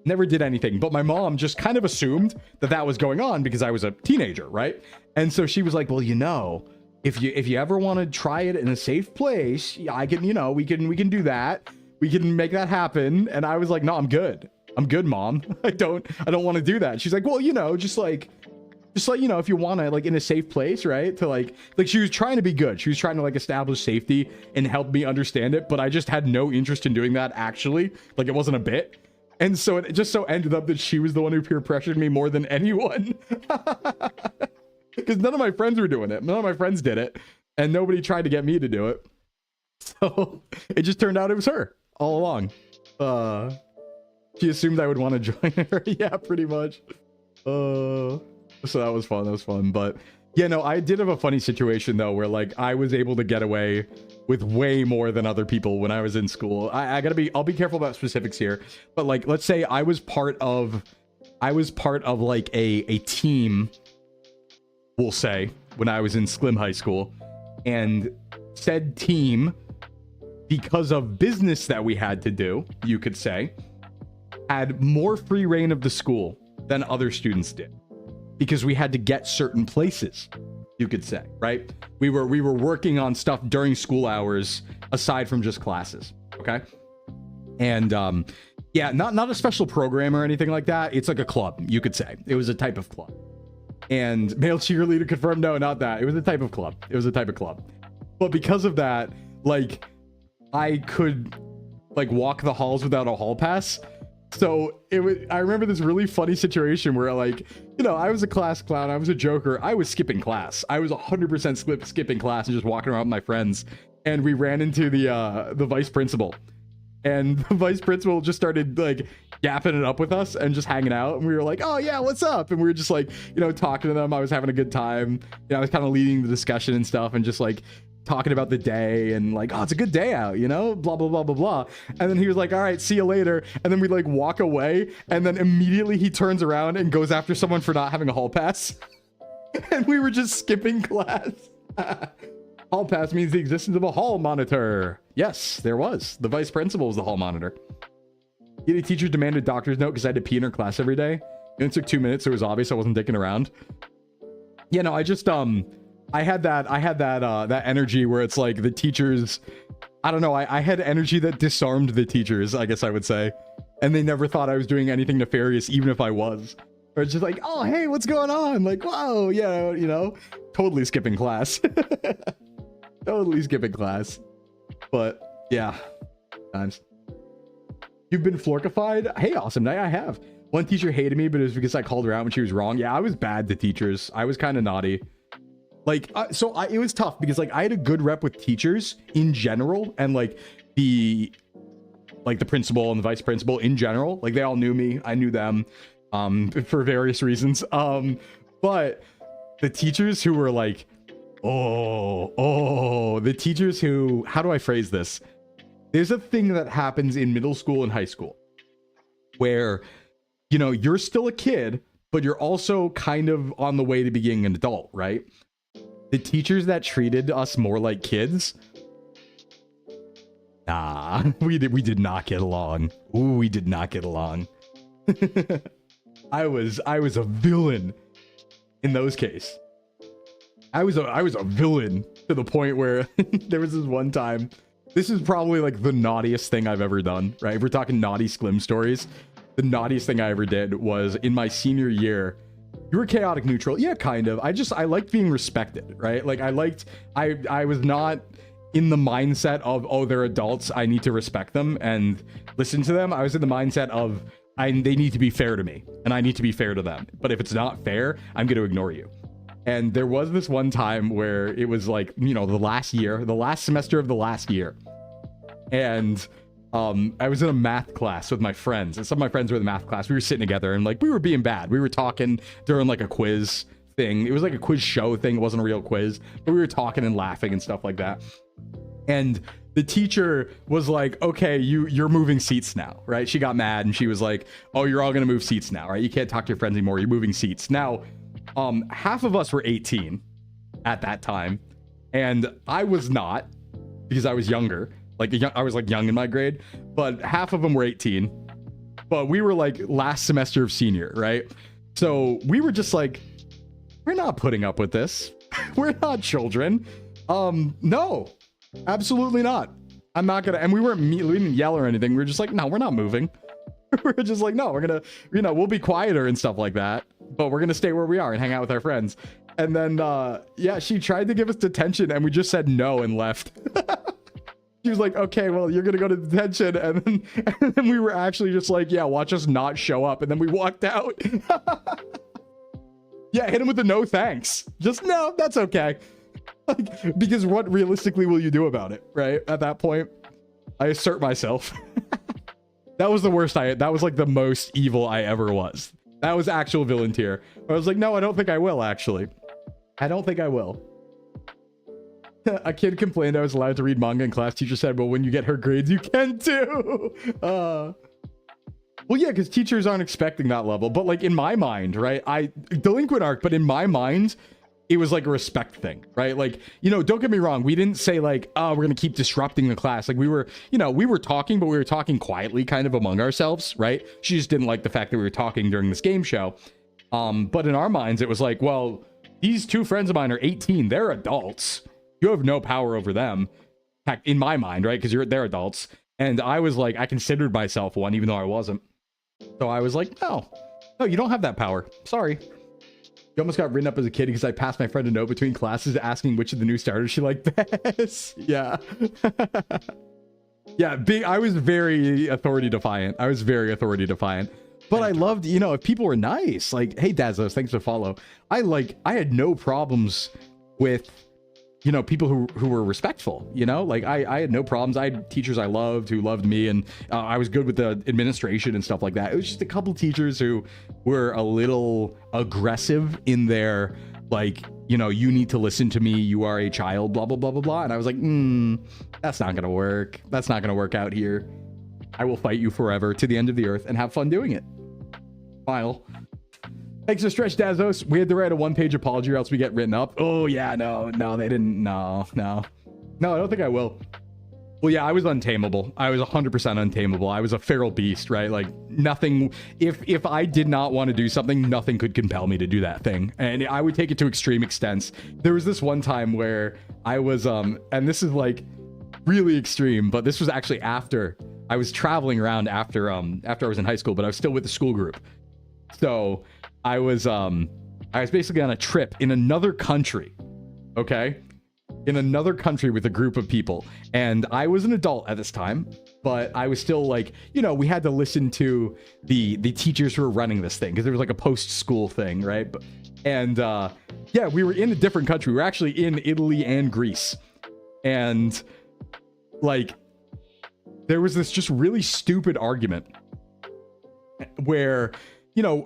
never did anything. But my mom just kind of assumed that that was going on because I was a teenager, right? And so she was like, well, you know, if you ever want to try it in a safe place, I can, you know, we can do that. We can make that happen. And I was like, no, I'm good. I'm good, Mom. I don't want to do that. She's like, well, you know, just like, you know, if you want to, like, in a safe place, right? To like she was trying to be good. She was trying to like establish safety and help me understand it. But I just had no interest in doing that, actually. Like, it wasn't a bit. And so it just so ended up that she was the one who peer pressured me more than anyone. Because none of my friends were doing it. None of my friends did it. And nobody tried to get me to do it. So it just turned out it was her all along. She assumed I would want to join her. Yeah, pretty much. So that was fun. That was fun. But yeah, no, I did have a funny situation though, where like I was able to get away with way more than other people when I was in school. I'll be careful about specifics here, but like, let's say I was part of like a team, we'll say, when I was in Sclim High School, and said team, because of business that we had to do, you could say, had more free reign of the school than other students did, because we had to get certain places, you could say, right? We were working on stuff during school hours aside from just classes, okay? And yeah, not a special program or anything like that. It's like a club, you could say. It was a type of club. And male cheerleader confirmed, no, not that. It was a type of club. It was a type of club. But because of that, like, I could like walk the halls without a hall pass. So I remember this really funny situation where, like, you know, I was a class clown. I was a joker. I was skipping class. I was 100% skipping class and just walking around with my friends. And we ran into the vice principal. And the vice principal just started like yapping it up with us and just hanging out. And we were like, oh yeah, what's up? And we were just like, you know, talking to them. I was having a good time. You know, I was kind of leading the discussion and stuff and just like talking about the day and like, oh, it's a good day out, you know, blah, blah, blah, blah, blah. And then he was like, all right, see you later. And then we like walk away. And then immediately he turns around and goes after someone for not having a hall pass. And we were just skipping class. Hall pass means the existence of a hall monitor. Yes, there was. The vice principal was the hall monitor. The teacher demanded doctor's note because I had to pee in her class every day. And it took 2 minutes, so it was obvious I wasn't dicking around. Yeah, no, I just I had that energy where it's like the teachers, I don't know, I had energy that disarmed the teachers, I guess I would say. And they never thought I was doing anything nefarious, even if I was. Or it's just like, oh, hey, what's going on? Like, whoa, yeah, you know, totally skipping class. Totally skipping class. But yeah, times. You've been florkified? Hey, awesome night. I have. One teacher hated me, but it was because I called her out when she was wrong. Yeah, I was bad to teachers. I was kind of naughty. Like, it was tough because like I had a good rep with teachers in general, and like the principal and the vice principal in general. Like they all knew me. I knew them for various reasons. But the teachers who were like, the teachers who, how do I phrase this? There's a thing that happens in middle school and high school where, you know, you're still a kid, but you're also kind of on the way to being an adult, right? The teachers that treated us more like kids, nah, we did not get along. Ooh, we did not get along. I was a villain in those cases. I was a villain to the point where there was this one time. This is probably like the naughtiest thing I've ever done, right? If we're talking naughty Sclim stories, the naughtiest thing I ever did was in my senior year. You were chaotic neutral. Yeah, kind of. I liked being respected, right? Like I was not in the mindset of, oh, they're adults, I need to respect them and listen to them. I was in the mindset of, they need to be fair to me and I need to be fair to them. But if it's not fair, I'm going to ignore you. And there was this one time where it was like, you know, the last semester of the last year. And I was in a math class with my friends, and some of my friends were in the math class. We were sitting together and like we were being bad. We were talking during like a quiz thing. It was like a quiz show thing. It wasn't a real quiz, but we were talking and laughing and stuff like that. And the teacher was like, okay, you're moving seats now, right? She got mad and she was like, oh, you're all gonna move seats now, right? You can't talk to your friends anymore. You're moving seats. Now, half of us were 18 at that time. And I was not, because I was younger. I was like young in my grade, but half of them were 18. But we were like last semester of senior, right? So we were just like, we're not putting up with this. We're not children. No, absolutely not. I'm not gonna, and we didn't yell or anything. We were just like, no, we're not moving. We're just like, no, we're gonna, we'll be quieter and stuff like that, but we're gonna stay where we are and hang out with our friends. And then, yeah, she tried to give us detention and we just said no and left. She was like, okay, well, you're gonna go to detention. And then we were actually just like, yeah, watch us not show up. And then we walked out. Yeah, hit him with the no thanks. Just no, that's okay. Like, because what realistically will you do about it, right? At that point, I assert myself. That was the worst. That was like the most evil I ever was. That was actual villain tier. I was like, no, I don't think I will, actually. I don't think I will. A kid complained I was allowed to read manga in class. Teacher said, well, when you get her grades, you can too. Well, yeah, because teachers aren't expecting that level. But like in my mind, right? Delinquent arc, but in my mind, it was like a respect thing, right? Like, don't get me wrong. We didn't say like, oh, we're going to keep disrupting the class. Like we were talking, but we were talking quietly kind of among ourselves, right? She just didn't like the fact that we were talking during this game show. But in our minds, it was like, well, these two friends of mine are 18. They're adults. You have no power over them. In my mind, right? Because they're adults. And I was like, I considered myself one, even though I wasn't. So I was like, no, you don't have that power. Sorry. You almost got written up as a kid because I passed my friend a note between classes asking which of the new starters she liked best. Yeah. Yeah, I was very authority defiant. But I loved, if people were nice, like, hey, Dazos, thanks for follow. I had no problems with, people who were respectful, like I had no problems. I had teachers I loved who loved me, and I was good with the administration and stuff like that. It was just a couple teachers who were a little aggressive in their, like, you need to listen to me. You are a child, blah, blah, blah, blah, blah. And I was like, that's not going to work. That's not going to work out here. I will fight you forever to the end of the earth and have fun doing it. Smile. Thanks for Stretch Dazos. We had to write a one-page apology or else we get written up. Oh, yeah, no, they didn't. No, I don't think I will. Well, yeah, I was untamable. I was 100% untamable. I was a feral beast, right? Like, nothing, if I did not want to do something, nothing could compel me to do that thing. And I would take it to extreme extents. There was this one time where I was, and this is like really extreme, but this was actually after I was traveling around after I was in high school, but I was still with the school group. So I was basically on a trip in another country, okay? In another country with a group of people. And I was an adult at this time, but I was still like, we had to listen to the teachers who were running this thing because there was like a post-school thing, right? And yeah, we were in a different country. We were actually in Italy and Greece. And like, there was this just really stupid argument where,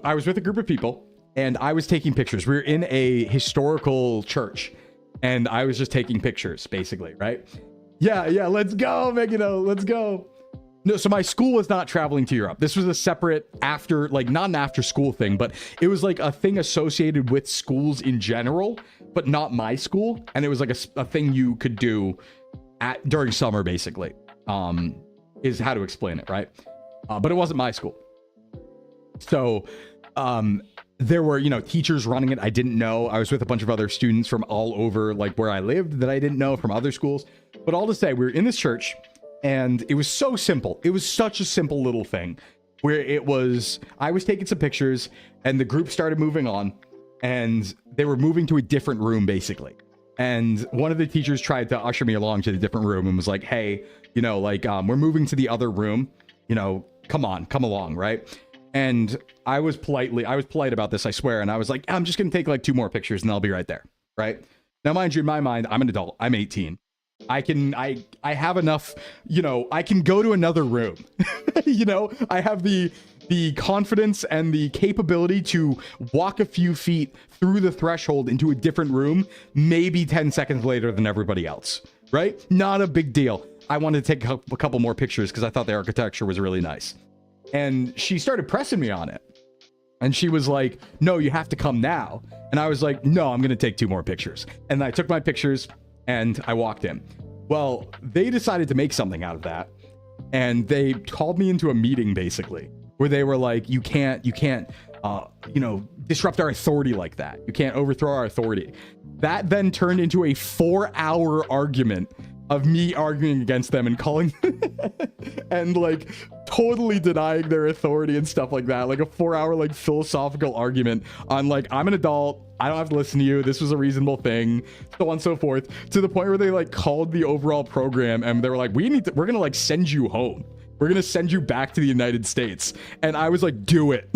I was with a group of people and I was taking pictures. We were in a historical church and I was just taking pictures, basically, right? Yeah, let's go, Megano, let's go. No, so my school was not traveling to Europe. This was a separate not an after school thing, but it was like a thing associated with schools in general, but not my school. And it was like a thing you could do during summer, basically, is how to explain it, right? But it wasn't my school. So there were, teachers running it. I didn't know. I was with a bunch of other students from all over, like where I lived, that I didn't know from other schools. But all to say, we were in this church and it was so simple. It was such a simple little thing where I was taking some pictures and the group started moving on and they were moving to a different room, basically. And one of the teachers tried to usher me along to the different room and was like, hey, we're moving to the other room, come along, right? And I was polite about this, I swear. And I was like, I'm just going to take like 2 more pictures and I'll be right there. Right. Now, mind you, in my mind, I'm an adult. I'm 18. I have enough, I can go to another room. I have the confidence and the capability to walk a few feet through the threshold into a different room, maybe 10 seconds later than everybody else. Right. Not a big deal. I wanted to take a couple more pictures because I thought the architecture was really nice. And she started pressing me on it. And she was like, no, you have to come now. And I was like, no, I'm going to take 2 more pictures. And I took my pictures and I walked in. Well, they decided to make something out of that, and they called me into a meeting basically, where they were like, you can't, disrupt our authority like that. You can't overthrow our authority. That then turned into a 4-hour argument of me arguing against them and calling and like totally denying their authority and stuff like that. Like a 4-hour like philosophical argument on like, I'm an adult, I don't have to listen to you, this was a reasonable thing, so on and so forth, to the point where they like called the overall program and they were like, we're gonna like send you home. We're gonna send you back to the United States. And I was like, do it.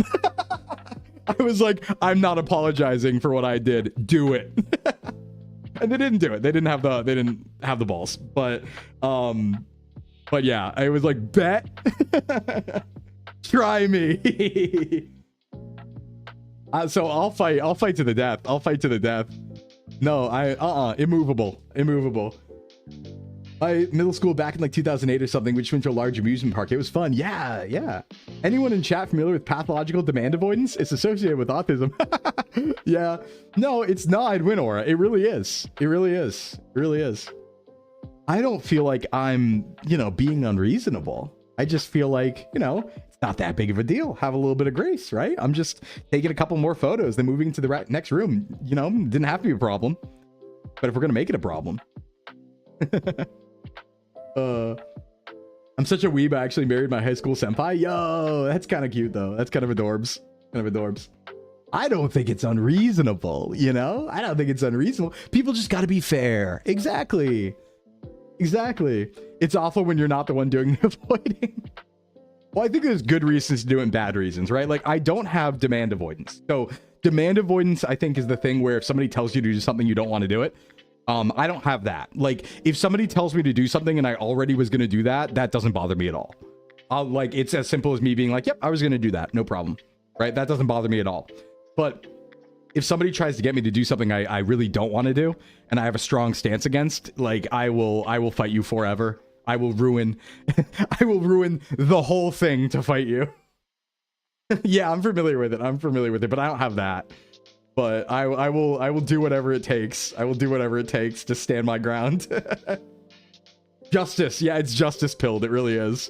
I was like, I'm not apologizing for what I did. Do it. And they didn't do it. They didn't have the balls. But yeah, I was like, bet. Try me. So I'll fight to the death. I'll fight to the death. No, immovable. I middle school back in like 2008 or something, we just went to a large amusement park. It was fun. Yeah. Anyone in chat familiar with pathological demand avoidance? It's associated with autism. Yeah. No, it's not, Winora. It really is. It really is. I don't feel like I'm, being unreasonable. I just feel like, it's not that big of a deal. Have a little bit of grace, right? I'm just taking a couple more photos, then moving to the next room. Didn't have to be a problem. But if we're going to make it a problem. I'm such a weeb. I actually married my high school senpai. Yo, that's kind of cute though. That's kind of adorbs. I don't think it's unreasonable, I don't think it's unreasonable. People just got to be fair. Exactly. It's awful when you're not the one doing the avoiding. Well, I think there's good reasons to do it and bad reasons, right? Like I don't have demand avoidance. So demand avoidance, I think, is the thing where if somebody tells you to do something, you don't want to do it. I don't have that. Like if somebody tells me to do something and I already was going to do that, that doesn't bother me at all. Like it's as simple as me being like, yep, I was going to do that. No problem. Right. That doesn't bother me at all. But if somebody tries to get me to do something I really don't want to do and I have a strong stance against, like I will fight you forever. I will ruin the whole thing to fight you. Yeah, I'm familiar with it, but I don't have that. But I will do whatever it takes. I will do whatever it takes to stand my ground. Justice. Yeah, it's justice pilled. It really is.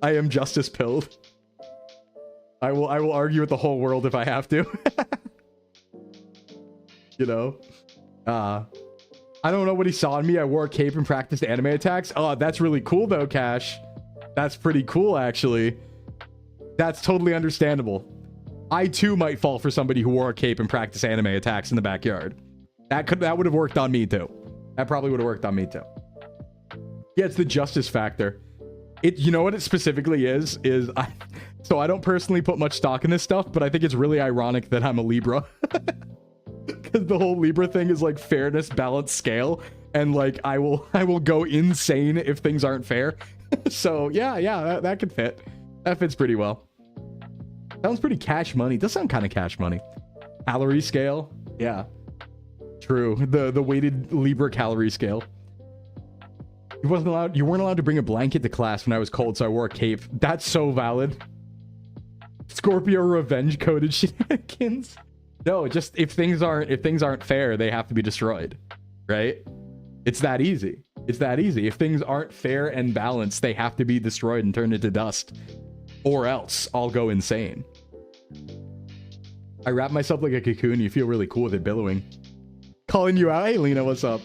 I am justice pilled. I will argue with the whole world if I have to. I don't know what he saw in me. I wore a cape and practiced anime attacks. Oh, that's really cool though, Cash. That's pretty cool, actually. That's totally understandable. I too might fall for somebody who wore a cape and practiced anime attacks in the backyard. That would have worked on me too. That probably would have worked on me too. Yeah, it's the justice factor. You know what it specifically is so I don't personally put much stock in this stuff, but I think it's really ironic that I'm a Libra. Because the whole Libra thing is like fairness, balance, scale, and like I will go insane if things aren't fair. So yeah, that could fit. That fits pretty well. Sounds pretty cash money. Does sound kind of cash money. Calorie scale. Yeah. True. The weighted Libra calorie scale. You weren't allowed to bring a blanket to class when I was cold, so I wore a cape. That's so valid. Scorpio revenge coded shenanigans. No, just if things aren't fair, they have to be destroyed. Right? It's that easy. If things aren't fair and balanced, they have to be destroyed and turned into dust. Or else I'll go insane. I wrap myself like a cocoon. You feel really cool with it billowing. Calling you out. Hey, Lena, what's up?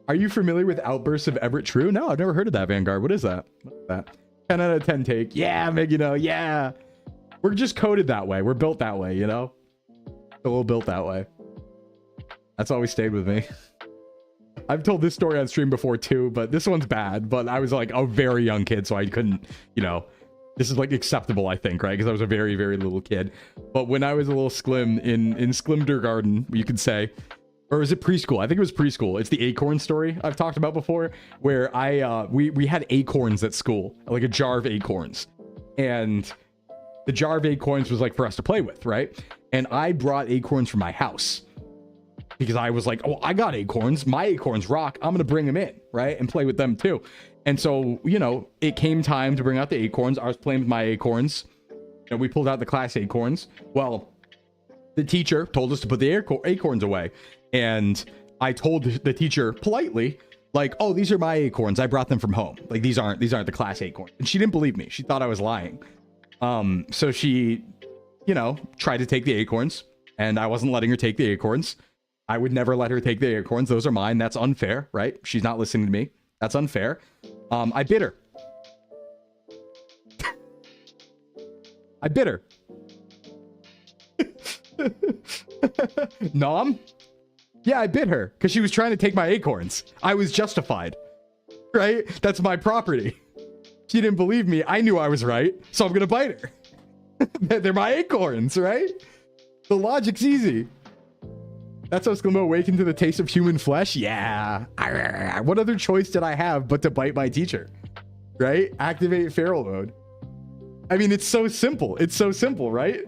Are you familiar with outbursts of Everett True? No, I've never heard of that, Vanguard. What is that? What's that? 10 out of 10 take. Yeah, Megino. Yeah. We're just coded that way. We're built that way, So we're built that way. That's always stayed with me. I've told this story on stream before too, but this one's bad. But I was like a very young kid, so I couldn't, this is like acceptable, I think, right? Because I was a very, very little kid. But when I was a little Sclim in Sklimdergarten, you could say, or is it preschool? I think it was preschool. It's the acorn story I've talked about before, where we had acorns at school, like a jar of acorns, and the jar of acorns was like for us to play with, right? And I brought acorns from my house because I was like, oh, I got acorns. My acorns rock. I'm gonna bring them in, right, and play with them too. And so, it came time to bring out the acorns. I was playing with my acorns. We pulled out the class acorns. Well, the teacher told us to put the acorns away. And I told the teacher politely, like, oh, these are my acorns. I brought them from home. Like, these aren't the class acorns. And she didn't believe me. She thought I was lying. So she, you know, tried to take the acorns, and I wasn't letting her take the acorns. I would never let her take the acorns. Those are mine. That's unfair, right? She's not listening to me. That's unfair. I bit her. I bit her. Nom? Yeah, I bit her because she was trying to take my acorns. I was justified, right? That's my property. She didn't believe me. I knew I was right, so I'm gonna bite her. They're my acorns, right? The logic's easy. That's how Sclimbo awakened to the taste of human flesh? Yeah. What other choice did I have but to bite my teacher? Right? Activate feral mode. I mean, it's so simple. It's so simple, right?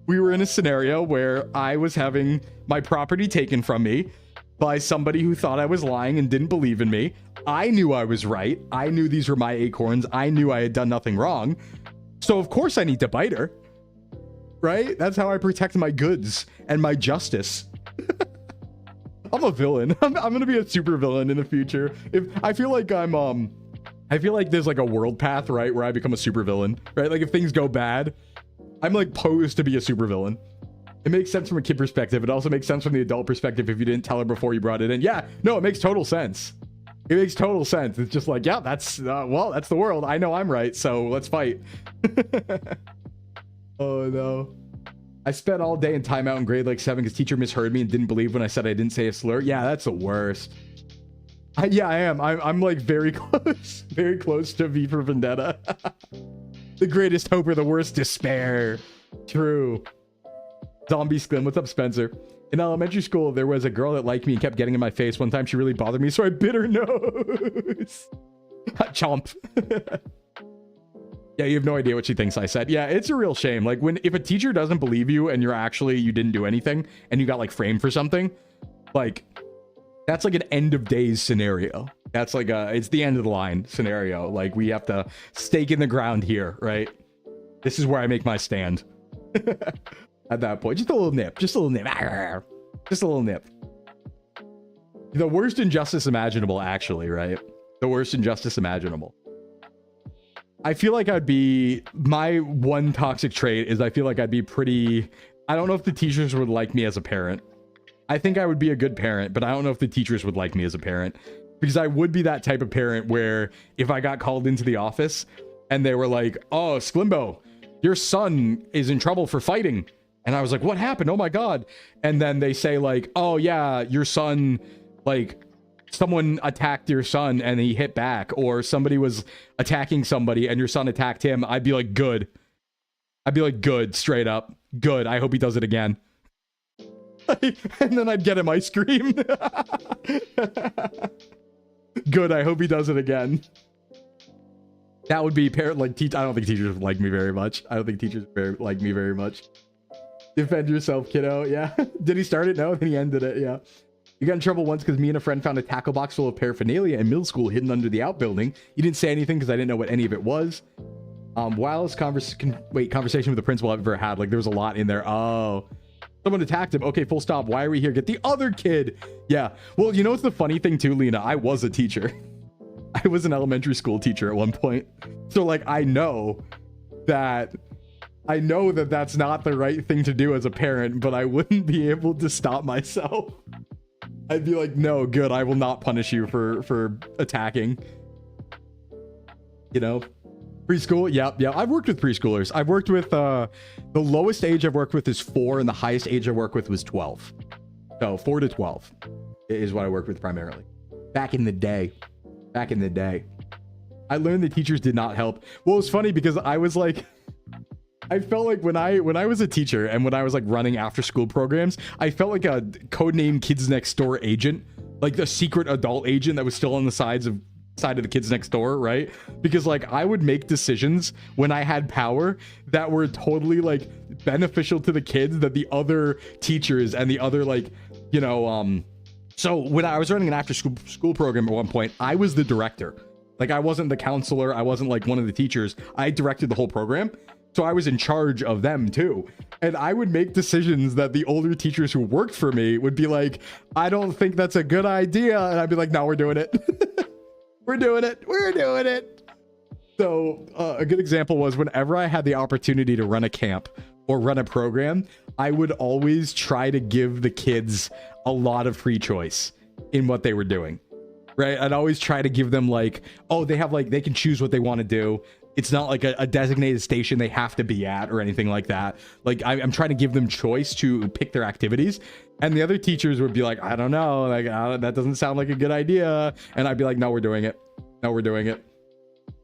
We were in a scenario where I was having my property taken from me by somebody who thought I was lying and didn't believe in me. I knew I was right. I knew these were my acorns. I knew I had done nothing wrong. So of course I need to bite her. Right? That's how I protect my goods and my justice. I'm a villain. I'm gonna be a super villain in the future. If I feel like I feel like there's like a world path, right, where I become a super villain, right? Like if things go bad, I'm like posed to be a super villain. It makes sense from a kid perspective. It also makes sense from the adult perspective if you didn't tell her before you brought it in. Yeah, no, it makes total sense. It makes total sense. It's just like, yeah, that's well, that's the world. I know I'm right, so let's fight. Oh no. I spent all day in timeout in grade like 7 because teacher misheard me and didn't believe when I said I didn't say a slur. Yeah, that's the worst. Yeah, I am. I'm like very close to V for Vendetta. The greatest hope or the worst despair. True. Zombie Sclim. What's up, Spencer? In elementary school, there was a girl that liked me and kept getting in my face. One time she really bothered me, so I bit her nose. Chomp. Yeah, you have no idea what she thinks I said. Yeah, it's a real shame. Like if a teacher doesn't believe you and you didn't do anything and you got like framed for something, like that's like an end of days scenario. That's like it's the end of the line scenario. Like we have to stake in the ground here, right? This is where I make my stand. At that point, just a little nip, just a little nip, just a little nip. The worst injustice imaginable, actually, right? The worst injustice imaginable. I feel like my one toxic trait is I feel like I'd be pretty, I don't know if the teachers would like me as a parent. I think I would be a good parent, but I don't know if the teachers would like me as a parent, because I would be that type of parent where if I got called into the office and they were like, oh, Sclimbo, your son is in trouble for fighting. And I was like, what happened? Oh my God. And then they say like, oh yeah, your son, like someone attacked your son and he hit back, or somebody was attacking somebody and your son attacked him. I'd be like, good. I'd be like, good, straight up. Good. I hope he does it again. And then I'd get him ice cream. Good. I hope he does it again. That would be parent like I don't think teachers would like me very much. I don't think teachers like me very much. Defend yourself, kiddo. Yeah. Did he start it? No. Then he ended it. Yeah. You got in trouble once because me and a friend found a tackle box full of paraphernalia in middle school hidden under the outbuilding. You didn't say anything because I didn't know what any of it was. Wildest conversation with the principal I've ever had. Like there was a lot in there. Oh, someone attacked him. Okay, full stop. Why are we here? Get the other kid. Yeah. Well, you know what's the funny thing too, Lena? I was a teacher. I was an elementary school teacher at one point. So like I know that that's not the right thing to do as a parent, but I wouldn't be able to stop myself. I'd be like, no, good. I will not punish you for attacking. You know, preschool. Yep. I've worked with preschoolers. I've worked with the lowest age I've worked with is 4, and the highest age I worked with was 12. So 4 to 12 is what I worked with primarily. Back in the day. I learned the teachers did not help. Well, it's funny because I was like, I felt like when I was a teacher and when I was like running after school programs, I felt like a codename Kids Next Door agent, like the secret adult agent that was still on the side of the Kids Next Door, right? Because like I would make decisions when I had power that were totally like beneficial to the kids that the other teachers and the other like, you know, so when I was running an after school program at one point, I was the director. Like I wasn't the counselor. I wasn't like one of the teachers. I directed the whole program. So I was in charge of them too. And I would make decisions that the older teachers who worked for me would be like, I don't think that's a good idea. And I'd be like, no, we're doing it. We're doing it. We're doing it. So a good example was whenever I had the opportunity to run a camp or run a program, I would always try to give the kids a lot of free choice in what they were doing, right? I'd always try to give them like, oh, they have like, they can choose what they want to do. It's not like a designated station they have to be at or anything like that. Like I'm trying to give them choice to pick their activities. And the other teachers would be like, I don't know, like that doesn't sound like a good idea. And I'd be like, no, we're doing it. No, we're doing it.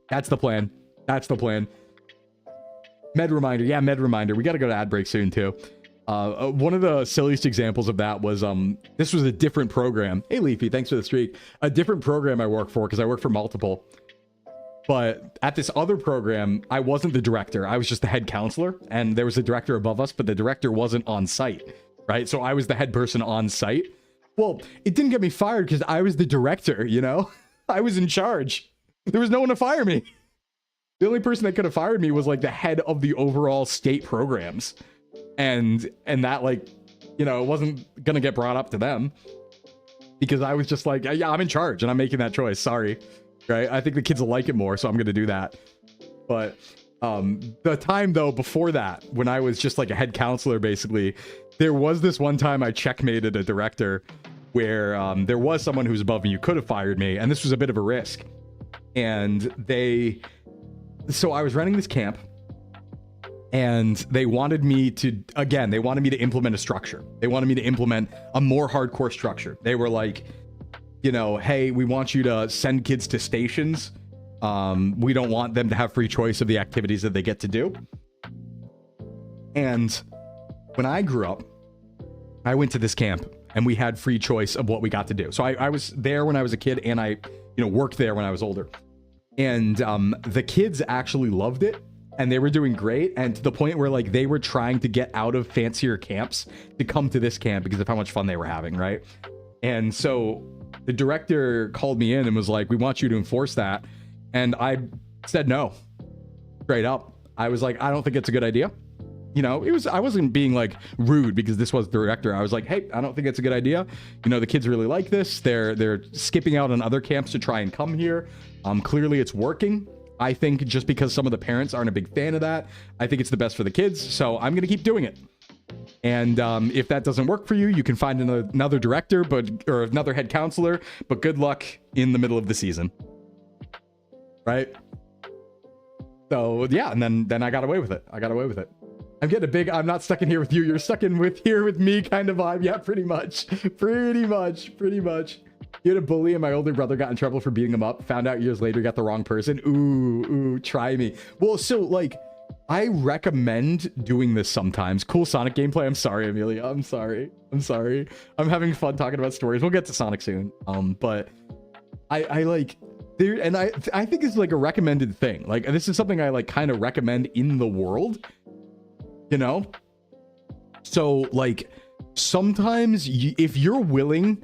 That's the plan. That's the plan. Med reminder. Yeah, med reminder. We got to go to ad break soon too. One of the silliest examples of that was this was a different program. Hey Leafy, thanks for the streak. A different program I work for because I work for multiple. But at this other program, I wasn't the director. I was just the head counselor, and there was a director above us, but the director wasn't on site, right? So I was the head person on site. Well, it didn't get me fired because I was the director, you know? I was in charge. There was no one to fire me. The only person that could have fired me was like the head of the overall state programs. And that, like, you know, it wasn't going to get brought up to them because I was just like, yeah, I'm in charge and I'm making that choice. Sorry. Right? I think the kids will like it more, so I'm going to do that. But the time, though, before that, when I was just like a head counselor, basically, there was this one time I checkmated a director where there was someone who was above me who could have fired me, and this was a bit of a risk. And so I was running this camp, and they wanted me to implement a structure. They wanted me to implement a more hardcore structure. They were like, you know, hey, we want you to send kids to stations. We don't want them to have free choice of the activities that they get to do. And when I grew up, I went to this camp and we had free choice of what we got to do. So I was there when I was a kid and I, you know, worked there when I was older. And the kids actually loved it and they were doing great. And to the point where like they were trying to get out of fancier camps to come to this camp because of how much fun they were having, right? And so the director called me in and was like, we want you to enforce that. And I said no, straight up. I was like, I don't think it's a good idea. You know, I wasn't being like rude because this was the director. I was like, hey, I don't think it's a good idea. You know, the kids really like this. They're skipping out on other camps to try and come here. Clearly it's working. I think just because some of the parents aren't a big fan of that, I think it's the best for the kids. So I'm going to keep doing it. And if that doesn't work for you, you can find another director, or another head counselor, but good luck in the middle of the season. Right? So yeah, and then I got away with it. I'm getting a big, I'm not stuck in here with you, you're stuck in here with me kind of vibe. Yeah, pretty much. You had a bully and my older brother got in trouble for beating him up. Found out years later, got the wrong person. Ooh, try me. Well, so like, I recommend doing this sometimes. Cool Sonic gameplay. I'm sorry, Amelia. I'm sorry. I'm having fun talking about stories. We'll get to Sonic soon. But I like there, and I think it's like a recommended thing. Like this is something I like kind of recommend in the world, you know? So like sometimes if you're willing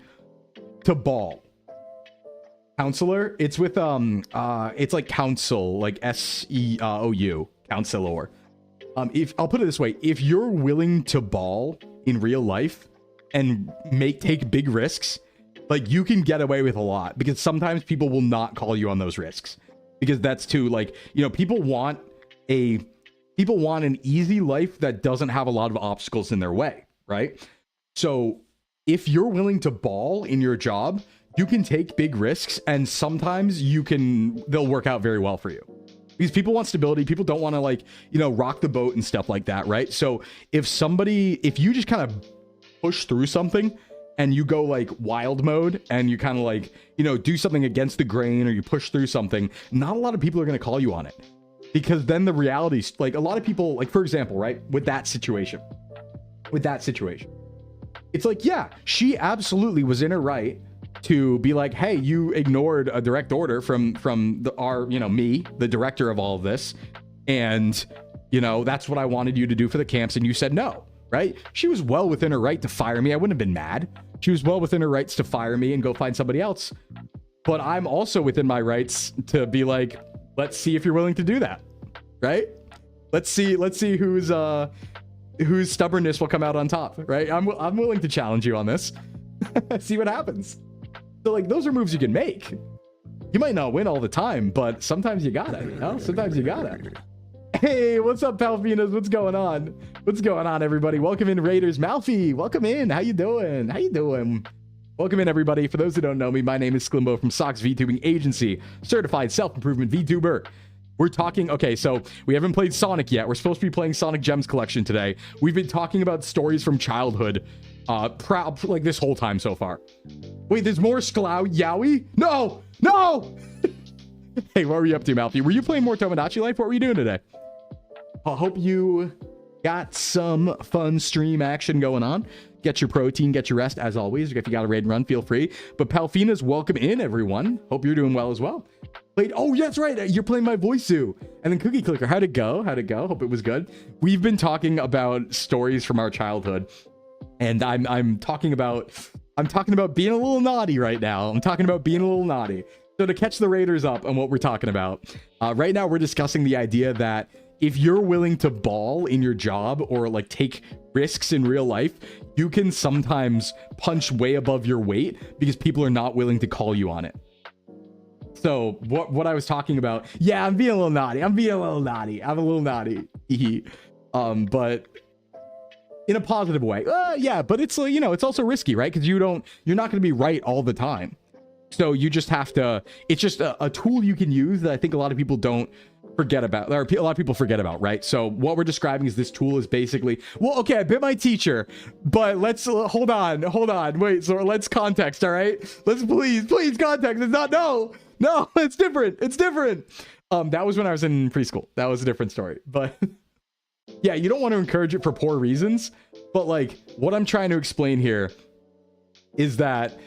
to ball, counselor, it's with it's like counsel, like SEOU. Counselor. If I'll put it this way, if you're willing to ball in real life and take big risks, like you can get away with a lot because sometimes people will not call you on those risks because that's too like, you know, people want an easy life that doesn't have a lot of obstacles in their way, right? So if you're willing to ball in your job, you can take big risks and sometimes they'll work out very well for you. Because people want stability. People don't want to like, you know, rock the boat and stuff like that, right? So if you just kind of push through something and you go like wild mode and you kind of like, you know, do something against the grain or you push through something, not a lot of people are going to call you on it. Because then the reality, like a lot of people, like for example, right, with that situation, it's like, yeah, she absolutely was in her right to be like, hey, you ignored a direct order from me, the director of all of this. And, you know, that's what I wanted you to do for the camps. And you said no, right? She was well within her right to fire me. I wouldn't have been mad. She was well within her rights to fire me and go find somebody else. But I'm also within my rights to be like, let's see if you're willing to do that, right? Let's see whose stubbornness will come out on top, right? I'm willing to challenge you on this. See what happens. So like, those are moves you can make. You might not win all the time, but sometimes you gotta, you know? Sometimes you gotta. Hey, what's up, Palfinas? What's going on? What's going on, everybody? Welcome in, Raiders. Malfi, welcome in. How you doing? How you doing? Welcome in, everybody. For those who don't know me, my name is Sclimbo from Sock's VTubing Agency, certified self-improvement VTuber. We're talking, okay, so we haven't played Sonic yet. We're supposed to be playing Sonic Gems Collection today. We've been talking about stories from childhood, like this whole time so far. Wait, there's more Yowie? No! No! Hey, what were you up to, Malfi? Were you playing more Tomodachi Life? What were you doing today? I hope you got some fun stream action going on. Get your protein, get your rest, as always. If you got a raid and run, feel free. But Palfina's, welcome in, everyone. Hope you're doing well as well. Played, oh, yeah, that's right. You're playing my voice, Sue. And then Cookie Clicker, how'd it go? How'd it go? Hope it was good. We've been talking about stories from our childhood. And I'm talking about being a little naughty right now. I'm talking about being a little naughty. So to catch the Raiders up on what we're talking about, right now we're discussing the idea that if you're willing to ball in your job or like take risks in real life, you can sometimes punch way above your weight because people are not willing to call you on it. So what I was talking about, yeah, I'm being a little naughty. I'm a little naughty. But in a positive way. Yeah, but it's, you know, it's also risky, right? Because you're not going to be right all the time. So you just have to, it's just a tool you can use that I think a lot of people don't forget about, or a lot of people forget about, right? So what we're describing is this tool is basically, well, okay, I bit my teacher, but let's, hold on, wait, so let's context, all right? Let's please context. It's not, no, it's different. That was when I was in preschool. That was a different story, but yeah, you don't want to encourage it for poor reasons, but like what I'm trying to explain here is that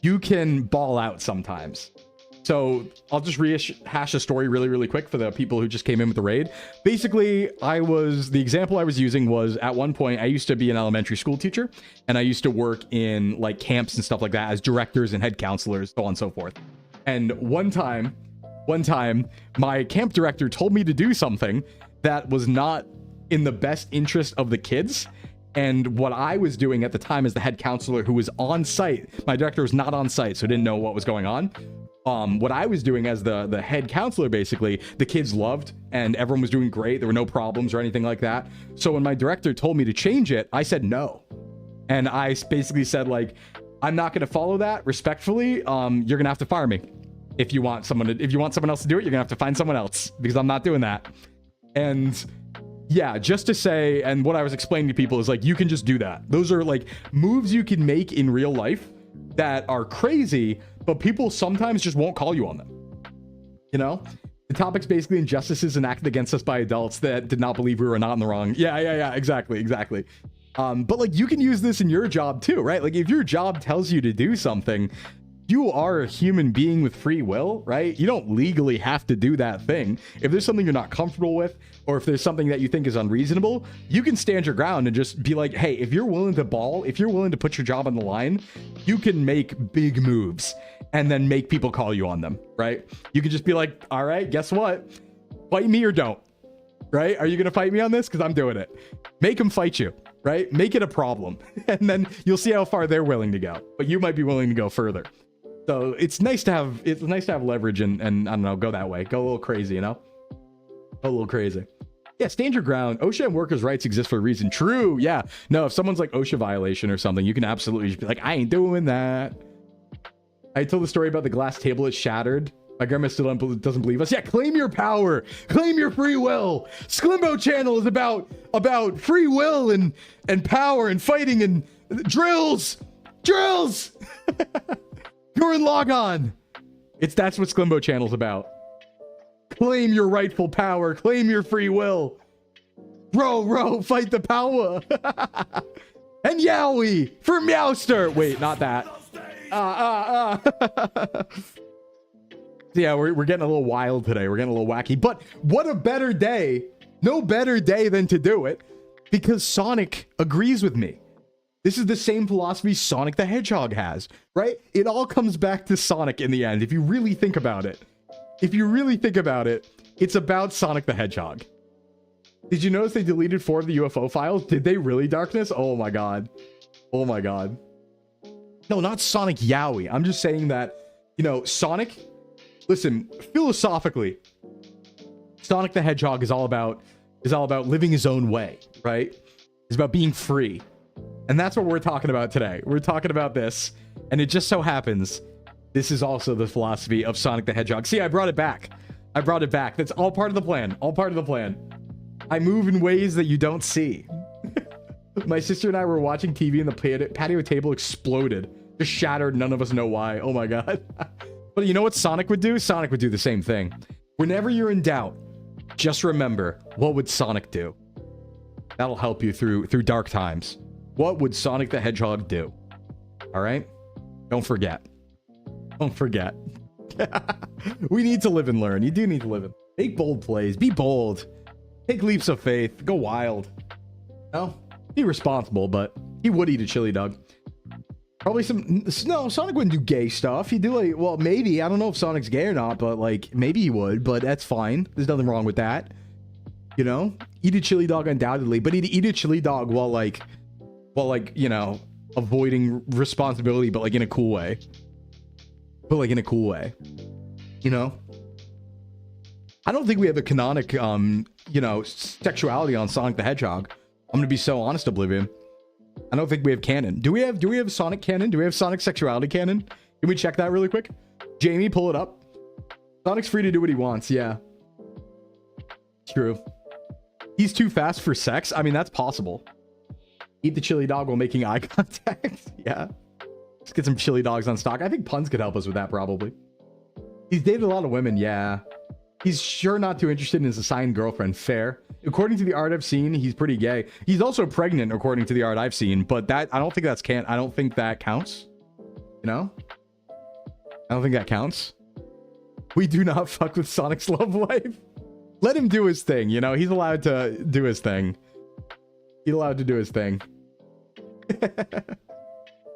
you can ball out sometimes. So I'll just rehash a story really quick for the people who just came in with the raid. Basically, the example I was using was, at one point I used to be an elementary school teacher, and I used to work in like camps and stuff like that as directors and head counselors, so on and so forth. And one time my camp director told me to do something that was not in the best interest of the kids. And what I was doing at the time as the head counselor who was on site, my director was not on site, so didn't know what was going on. What I was doing as the head counselor, basically, the kids loved and everyone was doing great. There were no problems or anything like that. So when my director told me to change it, I said no. And I basically said, like, I'm not going to follow that respectfully. You're going to have to fire me. If you want someone else to do it, you're going to have to find someone else because I'm not doing that. And yeah, just to say, and what I was explaining to people is like, you can just do that. Those are like moves you can make in real life that are crazy, but people sometimes just won't call you on them. You know, the topic's basically injustices enacted against us by adults that did not believe we were not in the wrong. Yeah, exactly. But like, you can use this in your job too, right? Like if your job tells you to do something, you are a human being with free will, right? You don't legally have to do that thing. If there's something you're not comfortable with, or if there's something that you think is unreasonable, you can stand your ground and just be like, hey, if you're willing to ball, if you're willing to put your job on the line, you can make big moves and then make people call you on them, right? You can just be like, all right, guess what? Fight me or don't, right? Are you going to fight me on this? Because I'm doing it. Make them fight you, right? Make it a problem. And then you'll see how far they're willing to go, but you might be willing to go further. So it's nice to have leverage and I don't know, go that way. Go a little crazy, you know? Go a little crazy. Yeah, stand your ground. OSHA and workers' rights exist for a reason. True, yeah. No, if someone's like OSHA violation or something, you can absolutely just be like, I ain't doing that. I told the story about the glass table that shattered. My grandma still doesn't believe us. Yeah, claim your power. Claim your free will. Sclimbo channel is about free will and power and fighting and drills. You're in log on. That's what Sclimbo channel's about. Claim your rightful power. Claim your free will. Row, fight the power. And Yowie for Meowster. Wait, not that. Yeah, we're getting a little wild today. We're getting a little wacky. But what a better day. No better day than to do it. Because Sonic agrees with me. This is the same philosophy Sonic the Hedgehog has, right? It all comes back to Sonic in the end. If you really think about it, it's about Sonic the Hedgehog. Did you notice they deleted 4 of the UFO files? Did they really, Darkness? Oh my god. Oh my god. No, not Sonic Yowie. I'm just saying that, you know, Sonic, listen, philosophically, Sonic the Hedgehog is all about living his own way, right? It's about being free. And that's what we're talking about today. We're talking about this, and it just so happens this is also the philosophy of Sonic the Hedgehog. See, I brought it back. I brought it back. That's all part of the plan. All part of the plan. I move in ways that you don't see. My sister and I were watching TV and the patio table exploded. Just shattered. None of us know why. Oh my god. But you know what Sonic would do? Sonic would do the same thing. Whenever you're in doubt, just remember, what would Sonic do? That'll help you through dark times. What would Sonic the Hedgehog do? All right? Don't forget. Don't forget. We need to live and learn. You do need to live and make bold plays. Be bold. Take leaps of faith. Go wild. No? Be responsible, but he would eat a chili dog. Probably some... No, Sonic wouldn't do gay stuff. He'd do like... Well, maybe. I don't know if Sonic's gay or not, but like, maybe he would, but that's fine. There's nothing wrong with that. You know? Eat a chili dog undoubtedly, but he'd eat a chili dog while like, you know, avoiding responsibility, but like in a cool way. But like in a cool way. You know? I don't think we have a canonic, you know, sexuality on Sonic the Hedgehog. I'm gonna be so honest, Oblivion. I don't think we have canon. Do we have Sonic canon? Do we have Sonic sexuality canon? Can we check that really quick? Jamie, pull it up. Sonic's free to do what he wants, yeah. True. He's too fast for sex? I mean, that's possible. Eat the chili dog while making eye contact. Yeah. Let's get some chili dogs on stock. I think Puns could help us with that, probably. He's dated a lot of women, yeah. He's sure not too interested in his assigned girlfriend. Fair. According to the art I've seen, he's pretty gay. He's also pregnant, according to the art I've seen, but that, I don't think that's I don't think that counts. You know? I don't think that counts. We do not fuck with Sonic's love life. Let him do his thing, you know? He's allowed to do his thing. He's allowed to do his thing.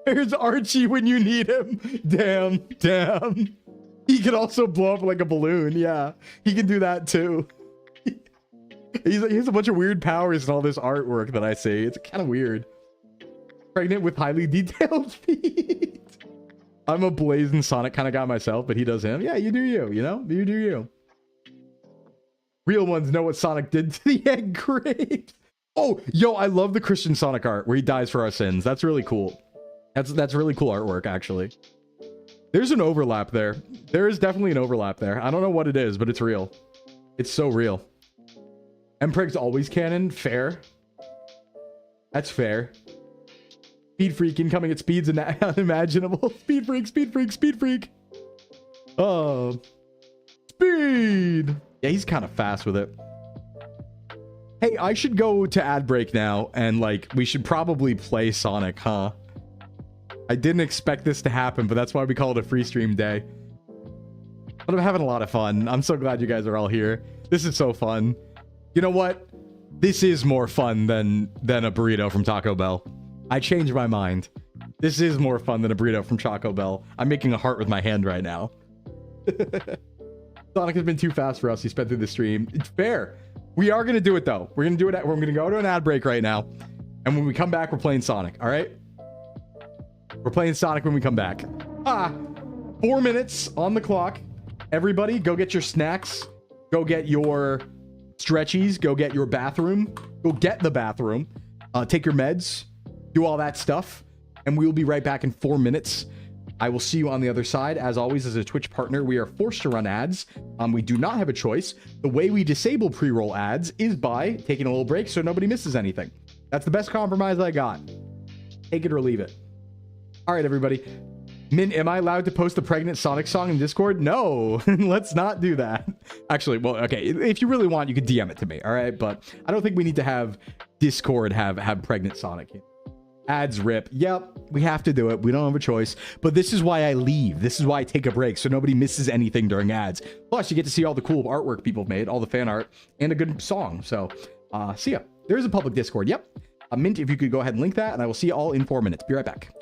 Here's Archie when you need him. Damn, damn. He can also blow up like a balloon. Yeah, he can do that too. He has a bunch of weird powers and all this artwork that I see. It's kind of weird. Pregnant with highly detailed feet. I'm a blazing Sonic kind of guy myself, but he does him. Yeah, you do you, you know? You do you. Real ones know what Sonic did to the egg grapes. Oh, yo, I love the Christian Sonic art where he dies for our sins. That's really cool. That's really cool artwork, actually. There's an overlap there. There is definitely an overlap there. I don't know what it is, but it's real. It's so real. Mpreg's always canon. Fair. That's fair. Speed Freak incoming at speeds unimaginable. Speed Freak, Speed Freak, Speed Freak. Oh. Speed. Yeah, he's kind of fast with it. Hey, I should go to ad break now, and like, we should probably play Sonic, huh? I didn't expect this to happen, but that's why we call it a free stream day. But I'm having a lot of fun. I'm so glad you guys are all here. This is so fun. You know what? This is more fun than a burrito from Taco Bell. I changed my mind. This is more fun than a burrito from Taco Bell. I'm making a heart with my hand right now. Sonic has been too fast for us. He sped through the stream. It's fair. We are going to do it, though. We're going to do it. We're going to go to an ad break right now. And when we come back, we're playing Sonic. All right? We're playing Sonic when we come back. 4 minutes on the clock. Everybody, go get your snacks. Go get your stretchies. Go get your bathroom. Go get the bathroom. Take your meds. Do all that stuff. And we will be right back in 4 minutes. I will see you on the other side. As always, as a Twitch partner, we are forced to run ads. We do not have a choice. The way we disable pre-roll ads is by taking a little break so nobody misses anything. That's the best compromise I got. Take it or leave it. All right, everybody. Min, am I allowed to post the pregnant Sonic song in Discord? No, let's not do that. Actually, well, okay. If you really want, you could DM it to me. All right, but I don't think we need to have Discord have pregnant Sonic. Ads rip. Yep, we have to do it. We don't have a choice. But this is why I leave. This is why I take a break, so nobody misses anything during ads. Plus, you get to see all the cool artwork people have made, all the fan art, and a good song. So, see ya. There is a public Discord. Yep. Mint, if you could go ahead and link that, and I will see you all in 4 minutes. Be right back.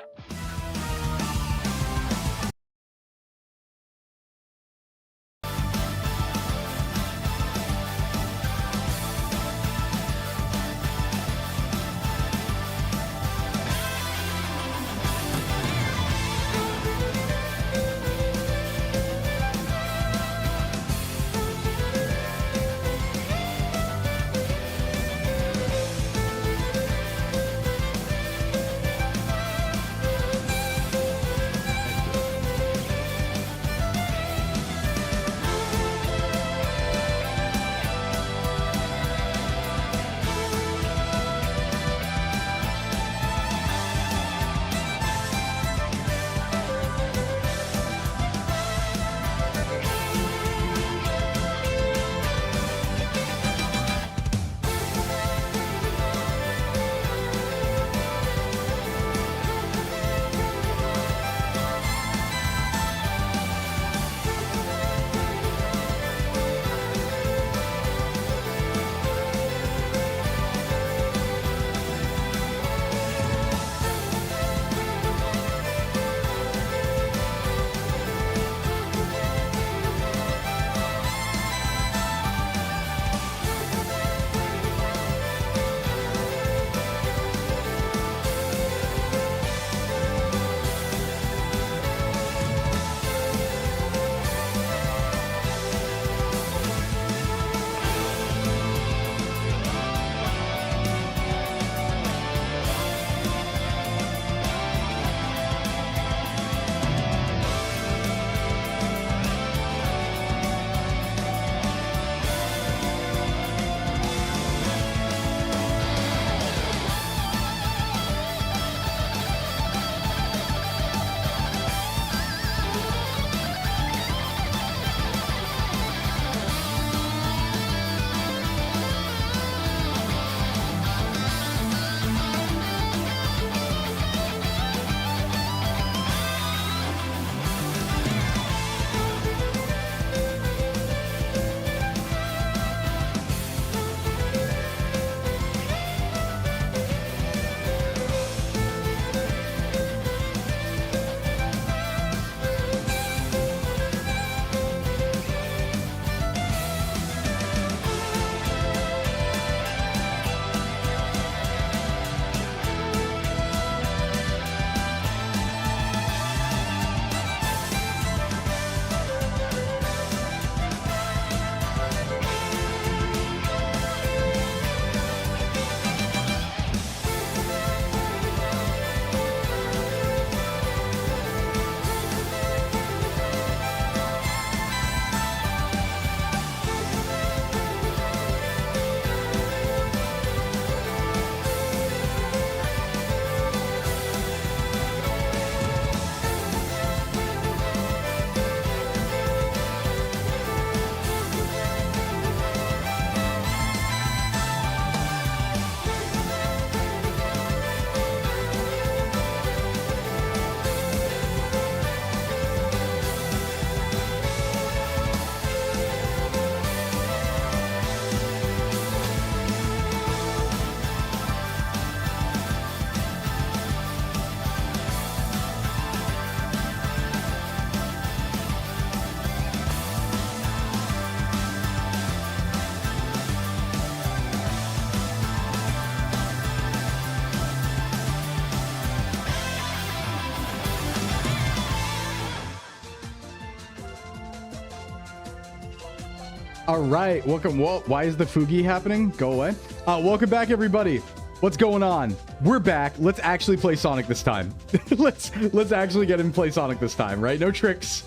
All right, welcome. Whoa, why is the Fugi happening? Go away. Welcome back, everybody. What's going on? We're back. Let's actually play Sonic this time. let's actually get in and play Sonic this time, right? No tricks,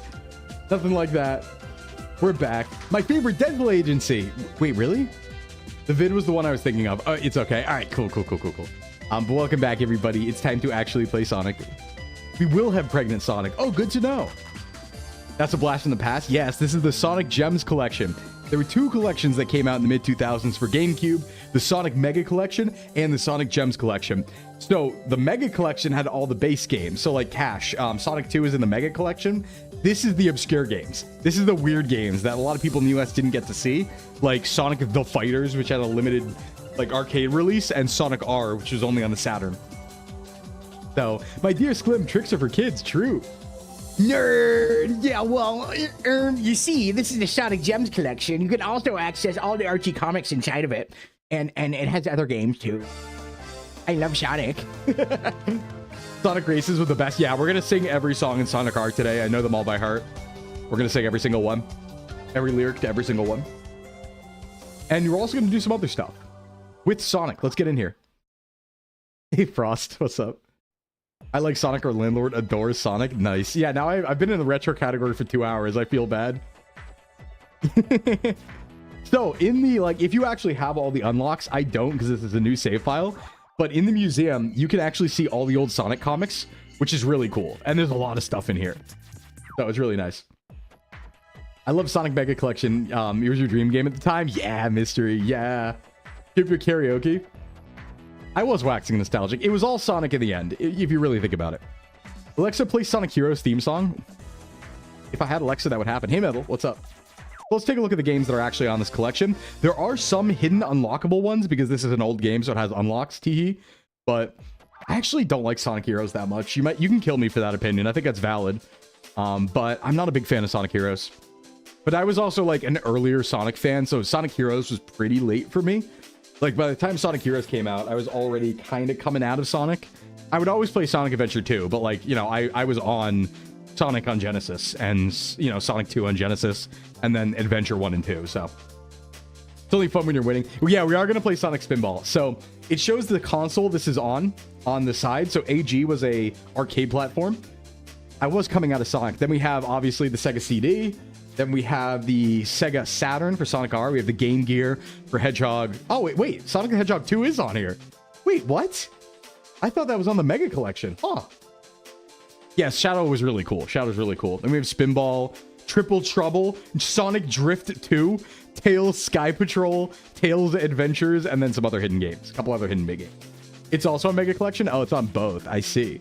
nothing like that. We're back. My favorite dental agency. Wait, really? The vid was the one I was thinking of. It's okay. All right, cool. But welcome back, everybody. It's time to actually play Sonic. We will have pregnant Sonic. Oh, good to know. That's a blast from the past. Yes, this is the Sonic Gems collection. There were two collections that came out in the mid-2000s for GameCube, the Sonic Mega Collection and the Sonic Gems Collection. So the Mega Collection had all the base games. So like Cash, Sonic 2 is in the Mega Collection. This is the obscure games. This is the weird games that a lot of people in the US didn't get to see. Like Sonic the Fighters, which had a limited like arcade release, and Sonic R, which was only on the Saturn. So, my dear Sclim, tricks are for kids, true. Nerd! Yeah, well, you see, this is the Sonic Gems collection. You can also access all the Archie comics inside of it. And it has other games, too. I love Sonic. Sonic Races were the best. Yeah, we're going to sing every song in Sonic R today. I know them all by heart. We're going to sing every single one. Every lyric to every single one. And we're also going to do some other stuff. With Sonic. Let's get in here. Hey, Frost. What's up? I like Sonic. Our landlord adores Sonic. Nice. Yeah, now I've been in the retro category for 2 hours. I feel bad. So in the, like, if you actually have all the unlocks, I don't because this is a new save file. But in the museum, you can actually see all the old Sonic comics, which is really cool. And there's a lot of stuff in here. So it's really nice. I love Sonic Mega Collection. It was your dream game at the time? Yeah, mystery. Yeah. Give your karaoke. I was waxing nostalgic. It was all Sonic in the end, if you really think about it. Alexa, play Sonic Heroes theme song. If I had Alexa, that would happen. Hey, Metal, what's up? Well, let's take a look at the games that are actually on this collection. There are some hidden unlockable ones because this is an old game, so it has unlocks, teehee. But I actually don't like Sonic Heroes that much. You can kill me for that opinion. I think that's valid. But I'm not a big fan of Sonic Heroes. But I was also like an earlier Sonic fan, so Sonic Heroes was pretty late for me. Like, by the time Sonic Heroes came out, I was already kind of coming out of Sonic. I would always play Sonic Adventure 2, but, like, you know, I was on Sonic on Genesis and, you know, Sonic 2 on Genesis, and then Adventure 1 and 2, so. It's only fun when you're winning. Yeah, we are going to play Sonic Spinball. So, it shows the console this is on the side. So, AG was a arcade platform. I was coming out of Sonic. Then we have, obviously, the Sega CD. Then we have the Sega Saturn for Sonic R. We have the Game Gear for Hedgehog. Oh, wait. Sonic the Hedgehog 2 is on here. Wait, what? I thought that was on the Mega Collection. Huh. Yes, Shadow was really cool. Shadow's really cool. Then we have Spinball, Triple Trouble, Sonic Drift 2, Tails Sky Patrol, Tails Adventures, and then some other hidden games. A couple other hidden big games. It's also on Mega Collection? Oh, it's on both. I see.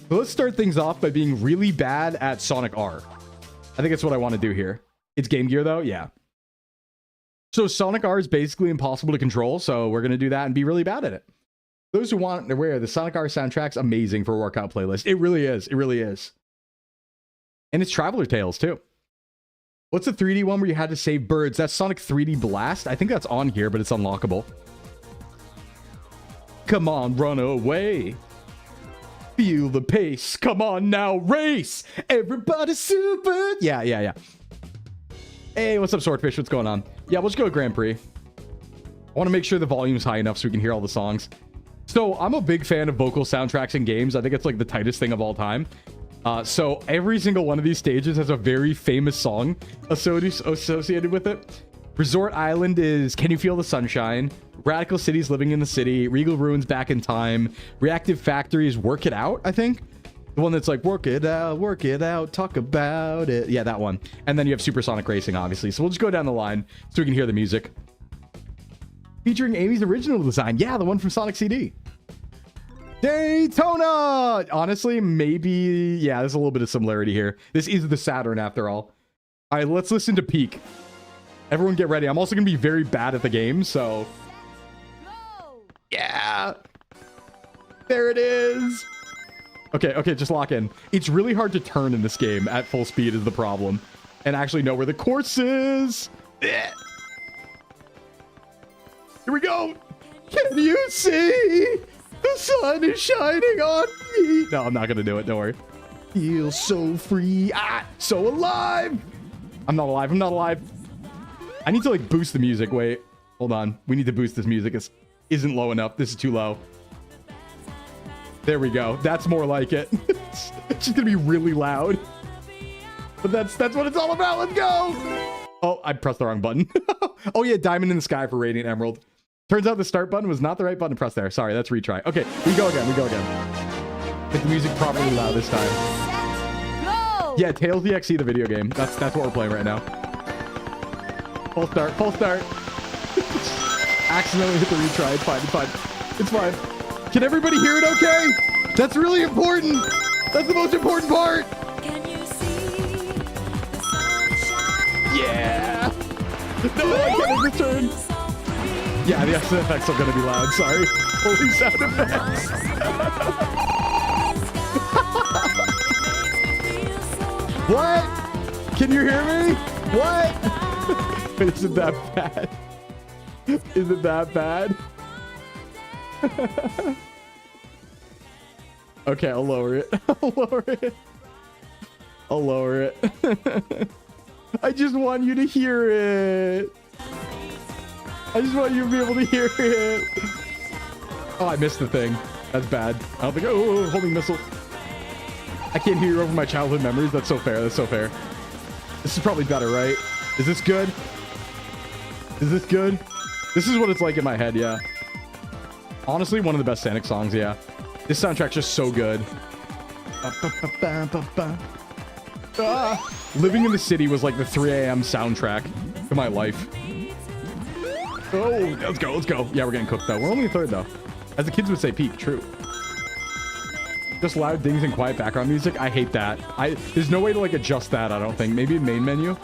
So let's start things off by being really bad at Sonic R. I think that's what I want to do here. It's Game Gear, though? Yeah. So Sonic R is basically impossible to control, so we're going to do that and be really bad at it. Those who want to wear the Sonic R soundtrack's amazing for a workout playlist. It really is. It really is. And it's Traveler Tales, too. What's the 3D one where you had to save birds? That's Sonic 3D Blast. I think that's on here, but it's unlockable. Come on, run away. Feel the pace. Come on now, race. Everybody super. Yeah. Hey, what's up, Swordfish? What's going on? Yeah, we'll just go Grand Prix. I want to make sure the volume's high enough so we can hear all the songs. So I'm a big fan of vocal soundtracks in games. I think it's like the tightest thing of all time. So every single one of these stages has a very famous song associated with it. Resort Island is Can You Feel the Sunshine? Radical City's Living in the City. Regal Ruins Back in Time. Reactive Factory's Work It Out, I think. The one that's like, work it out, talk about it. Yeah, that one. And then you have Supersonic Racing, obviously. So we'll just go down the line so we can hear the music. Featuring Amy's original design. Yeah, the one from Sonic CD. Daytona! Honestly, maybe... Yeah, there's a little bit of similarity here. This is the Saturn, after all. All right, let's listen to Peak. Everyone get ready. I'm also going to be very bad at the game, so... Yeah! There it is! Okay, just lock in. It's really hard to turn in this game at full speed is the problem. And actually know where the course is! Here we go! Can you see? The sun is shining on me! No, I'm not going to do it. Don't worry. Feel so free. So alive! I'm not alive. I need to like boost the music. Wait, hold on. We need to boost this music. It isn't low enough. This is too low. There we go. That's more like it. It's just gonna be really loud. But that's what it's all about. Let's go. Oh, I pressed the wrong button. Oh yeah, diamond in the sky for Radiant Emerald. Turns out the start button was not the right button to press there. Sorry, let's retry. Okay, we go again. Get the music properly loud this time. Yeah, Tails EXE, the video game. That's what we're playing right now. Full start. Accidentally hit the retry. It's fine. Can everybody hear it okay? That's really important. That's the most important part. Yeah. No, I can't return. Yeah, the sound effects are gonna be loud. Sorry. Holy sound effects. What? Can you hear me? What? Is it that bad? Is it that bad? Okay, I'll lower it. I'll lower it. I just want you to hear it. I just want you to be able to hear it. Oh, I missed the thing. That's bad. I don't think... Oh, homing missile. I can't hear you over my childhood memories. That's so fair. This is probably better, right? Is this good? This is what it's like in my head, yeah. Honestly, one of the best Sonic songs, yeah. This soundtrack's just so good. Living in the city was like the 3 a.m. soundtrack to my life. Oh, let's go. Yeah, we're getting cooked though. We're only a third though. As the kids would say, peak. True. Just loud dings and quiet background music. I hate that. There's no way to like adjust that, I don't think. Maybe main menu.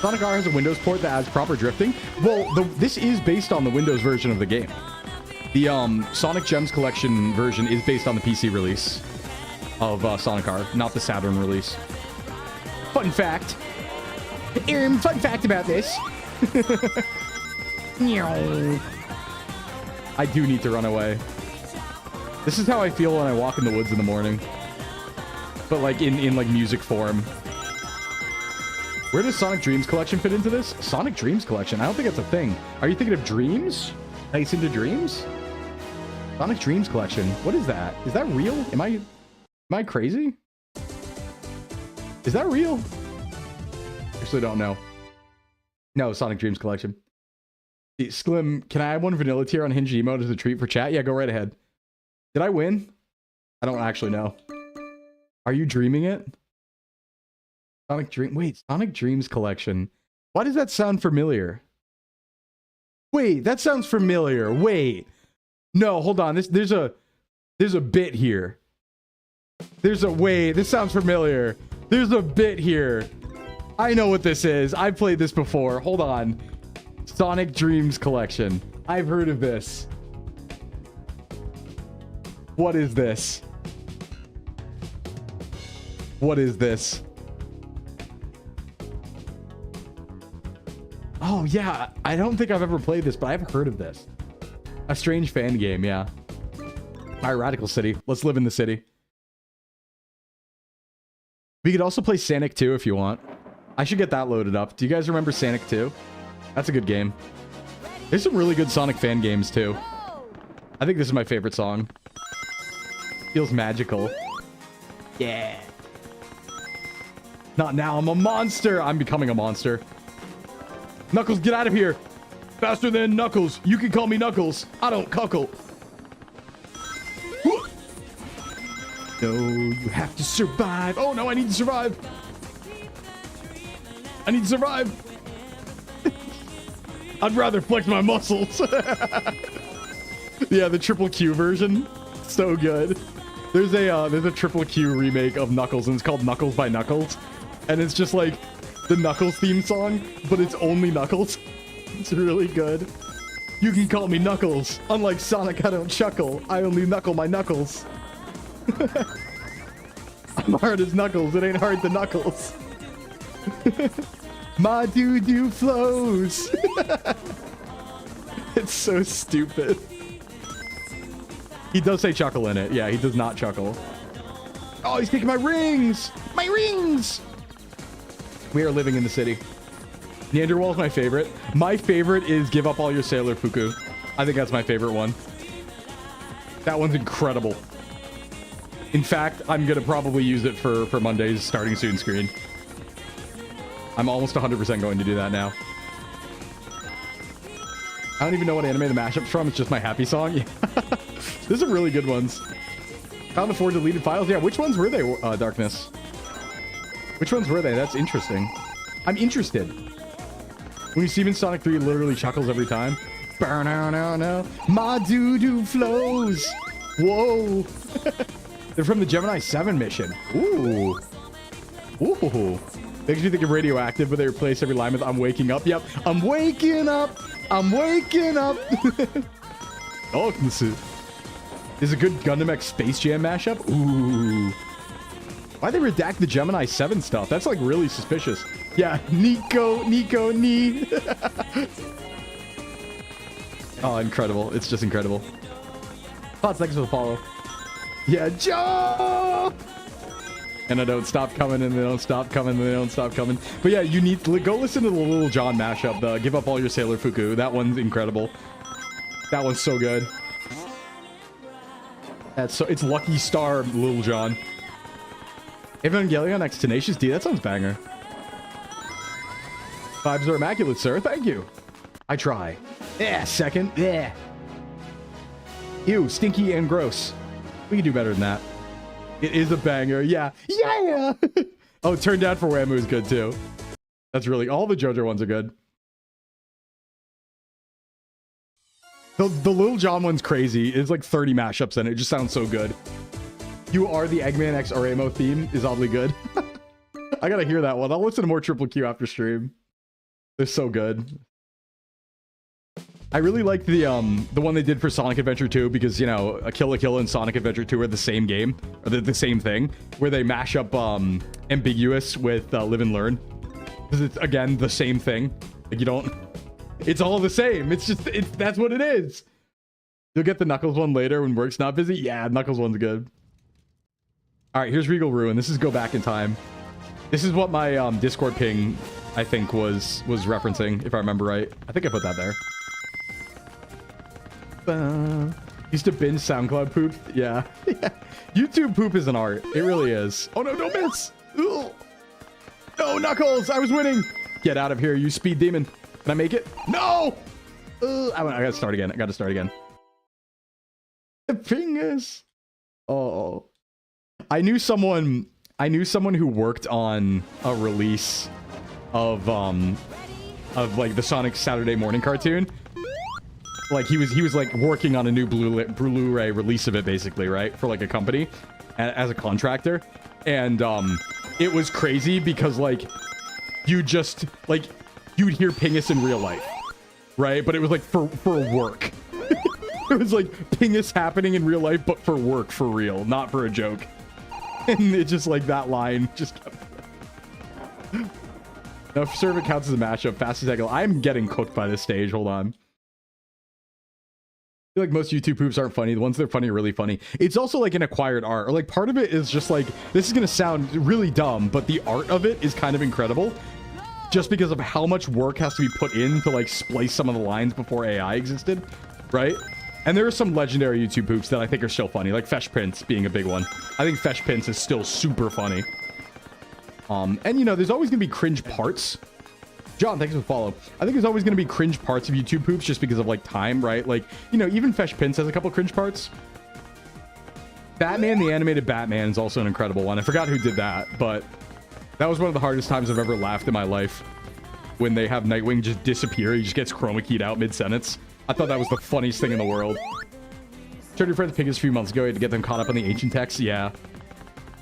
Sonic R has a Windows port that adds proper drifting. Well, this is based on the Windows version of the game. The Sonic Gems Collection version is based on the PC release of Sonic R, not the Saturn release. Fun fact. Fun fact about this. I do need to run away. This is how I feel when I walk in the woods in the morning. But like in like music form. Where does Sonic Dreams Collection fit into this? Sonic Dreams Collection? I don't think that's a thing. Are you thinking of Dreams? Nice into Dreams? Sonic Dreams Collection. What is that? Is that real? Am I crazy? Is that real? Actually don't know. No, Sonic Dreams Collection. Sclim, can I add one vanilla tier on Hinge emote as a treat for chat? Yeah, go right ahead. Did I win? I don't actually know. Are you dreaming it? Sonic Dreams Collection. Why does that sound familiar? Wait, that sounds familiar. Wait. No, hold on. There's a bit here. This sounds familiar. There's a bit here. I know what this is. I've played this before. Hold on. Sonic Dreams Collection. I've heard of this. What is this? What is this? Oh, yeah. I don't think I've ever played this, but I've heard of this. A strange fan game, yeah. All right, Radical City. Let's live in the city. We could also play Sonic 2 if you want. I should get that loaded up. Do you guys remember Sonic 2? That's a good game. There's some really good Sonic fan games, too. I think this is my favorite song. Feels magical. Yeah. Not now. I'm a monster. I'm becoming a monster. Knuckles, get out of here. Faster than Knuckles. You can call me Knuckles. I don't cuckle. No, you have to survive. Oh, no, I need to survive. I need to survive. I'd rather flex my muscles. Yeah, the triple Q version. So good. There's a triple Q remake of Knuckles, and it's called Knuckles by Knuckles. And it's just like the Knuckles theme song, but it's only Knuckles. It's really good. You can call me Knuckles. Unlike Sonic, I don't chuckle. I only knuckle my knuckles. I'm hard as Knuckles. It ain't hard to Knuckles. My doo-doo flows. It's so stupid. He does say chuckle in it. Yeah, he does not chuckle. Oh, he's taking my rings! My rings! We are living in the city. Neanderwall is my favorite. My favorite is Give Up All Your Sailor Fuku. I think that's my favorite one. That one's incredible. In fact, I'm going to probably use it for Monday's starting soon screen. I'm almost 100% going to do that now. I don't even know what anime the mashup's from. It's just my happy song. Yeah. There's some really good ones. Found the 4 deleted files. Yeah, which ones were they, Darkness? Which ones were they? That's interesting. I'm interested. When you see him in Sonic 3, he literally chuckles every time. No. My doo-doo flows. Whoa. They're from the Gemini 7 mission. Ooh. Ooh. Makes me think of Radioactive, but they replace every line with I'm waking up. Yep. I'm waking up. I'm waking up. Oh, this is a good Gundam X Space Jam mashup. Ooh. Why'd they redact the Gemini 7 stuff? That's like really suspicious. Yeah. Nico, knee. Oh, incredible. It's just incredible. Thoughts, thanks for the follow. Yeah, Joe! And I don't stop coming, and they don't stop coming, and they don't stop coming. But yeah, you need to go listen to the Little John mashup, the Give Up All Your Sailor Fuku. That one's incredible. That one's so good. It's Lucky Star Little John. Evangelion X Tenacious D, that sounds banger. Vibes are immaculate, sir. Thank you. I try. Yeah, second. Yeah. Ew, stinky and gross. We can do better than that. It is a banger. Yeah. Yeah. Oh, Turn Down for Whammoo is good too. That's really, all the JoJo ones are good. The Little John one's crazy. It's like 30 mashups in it. It just sounds so good. You Are the Eggman X Aramo theme is oddly good. I gotta hear that one. I'll listen to more Triple Q after stream. They're so good. I really liked the one they did for Sonic Adventure 2 because, you know, a Kill la Kill and Sonic Adventure 2 are the same game, or the same thing, where they mash up Ambiguous with Live and Learn. Because it's, again, the same thing. Like, you don't... It's all the same. It's just... that's what it is. You'll get the Knuckles one later when work's not busy. Yeah, Knuckles one's good. All right, here's Regal Ruin. This is Go Back in Time. This is what my Discord ping, I think, was referencing, if I remember right. I think I put that there. Used to binge SoundCloud poop. Yeah. YouTube poop is an art. It really is. Oh no, don't miss. Ugh. No, Knuckles, I was winning. Get out of here, you speed demon. Can I make it? No. I gotta start again. The fingers. Oh. I knew someone who worked on a release of like the Sonic Saturday morning cartoon. Like he was like working on a new Blu-ray release of it, basically, right, for like a company as a contractor. And it was crazy because like you'd hear Pingus in real life, right? But it was like for work. It was like Pingus happening in real life, but for work, for real, not for a joke. And it just like that line just kept... Now, if Servant counts as a mashup, fastest angle. I'm getting cooked by this stage. Hold on. I feel like most YouTube poops aren't funny. The ones that are funny are really funny. It's also like an acquired art, or like part of it is just like, this is gonna sound really dumb, but the art of it is kind of incredible, just because of how much work has to be put in to like splice some of the lines before AI existed, right? And there are some legendary YouTube poops that I think are still funny, like Fesh Prince being a big one. I think Fesh Prince is still super funny. And you know, there's always gonna be cringe parts. John, thanks for the follow. I think there's always going to be cringe parts of YouTube poops just because of like time, right? Like, you know, even Fesh Prince has a couple cringe parts. Batman, the animated Batman, is also an incredible one. I forgot who did that, but that was one of the hardest times I've ever laughed in my life. When they have Nightwing just disappear, he just gets chroma keyed out mid-sentence. I thought that was the funniest thing in the world. Shared your friends Pingus a few months ago. You had to get them caught up on the ancient texts. Yeah.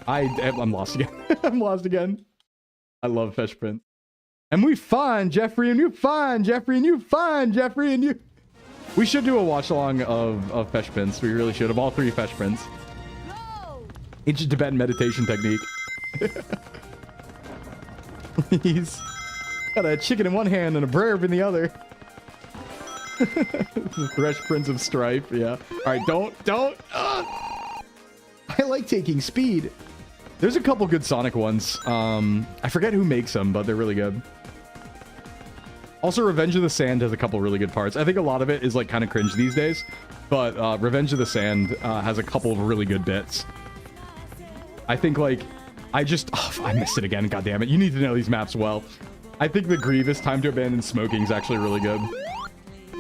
I'm lost again. I'm lost again. I love Fesh Prince. And we find Jeffrey, and you find Jeffrey, and you find Jeffrey, and you... We should do a watch-along of Fesh Prince. We really should, of all 3 Fesh Prince. Ancient Tibetan meditation technique. He's got a chicken in one hand and a verb in the other. The Fresh Prince of Strife, yeah. Alright, don't... I like taking speed. There's a couple good Sonic ones. I forget who makes them, but they're really good. Also, Revenge of the Sand has a couple really good parts. I think a lot of it is like kind of cringe these days, but Revenge of the Sand has a couple of really good bits. I think like I missed it again. God damn it! You need to know these maps well. I think the Grievous Time to Abandon Smoking is actually really good.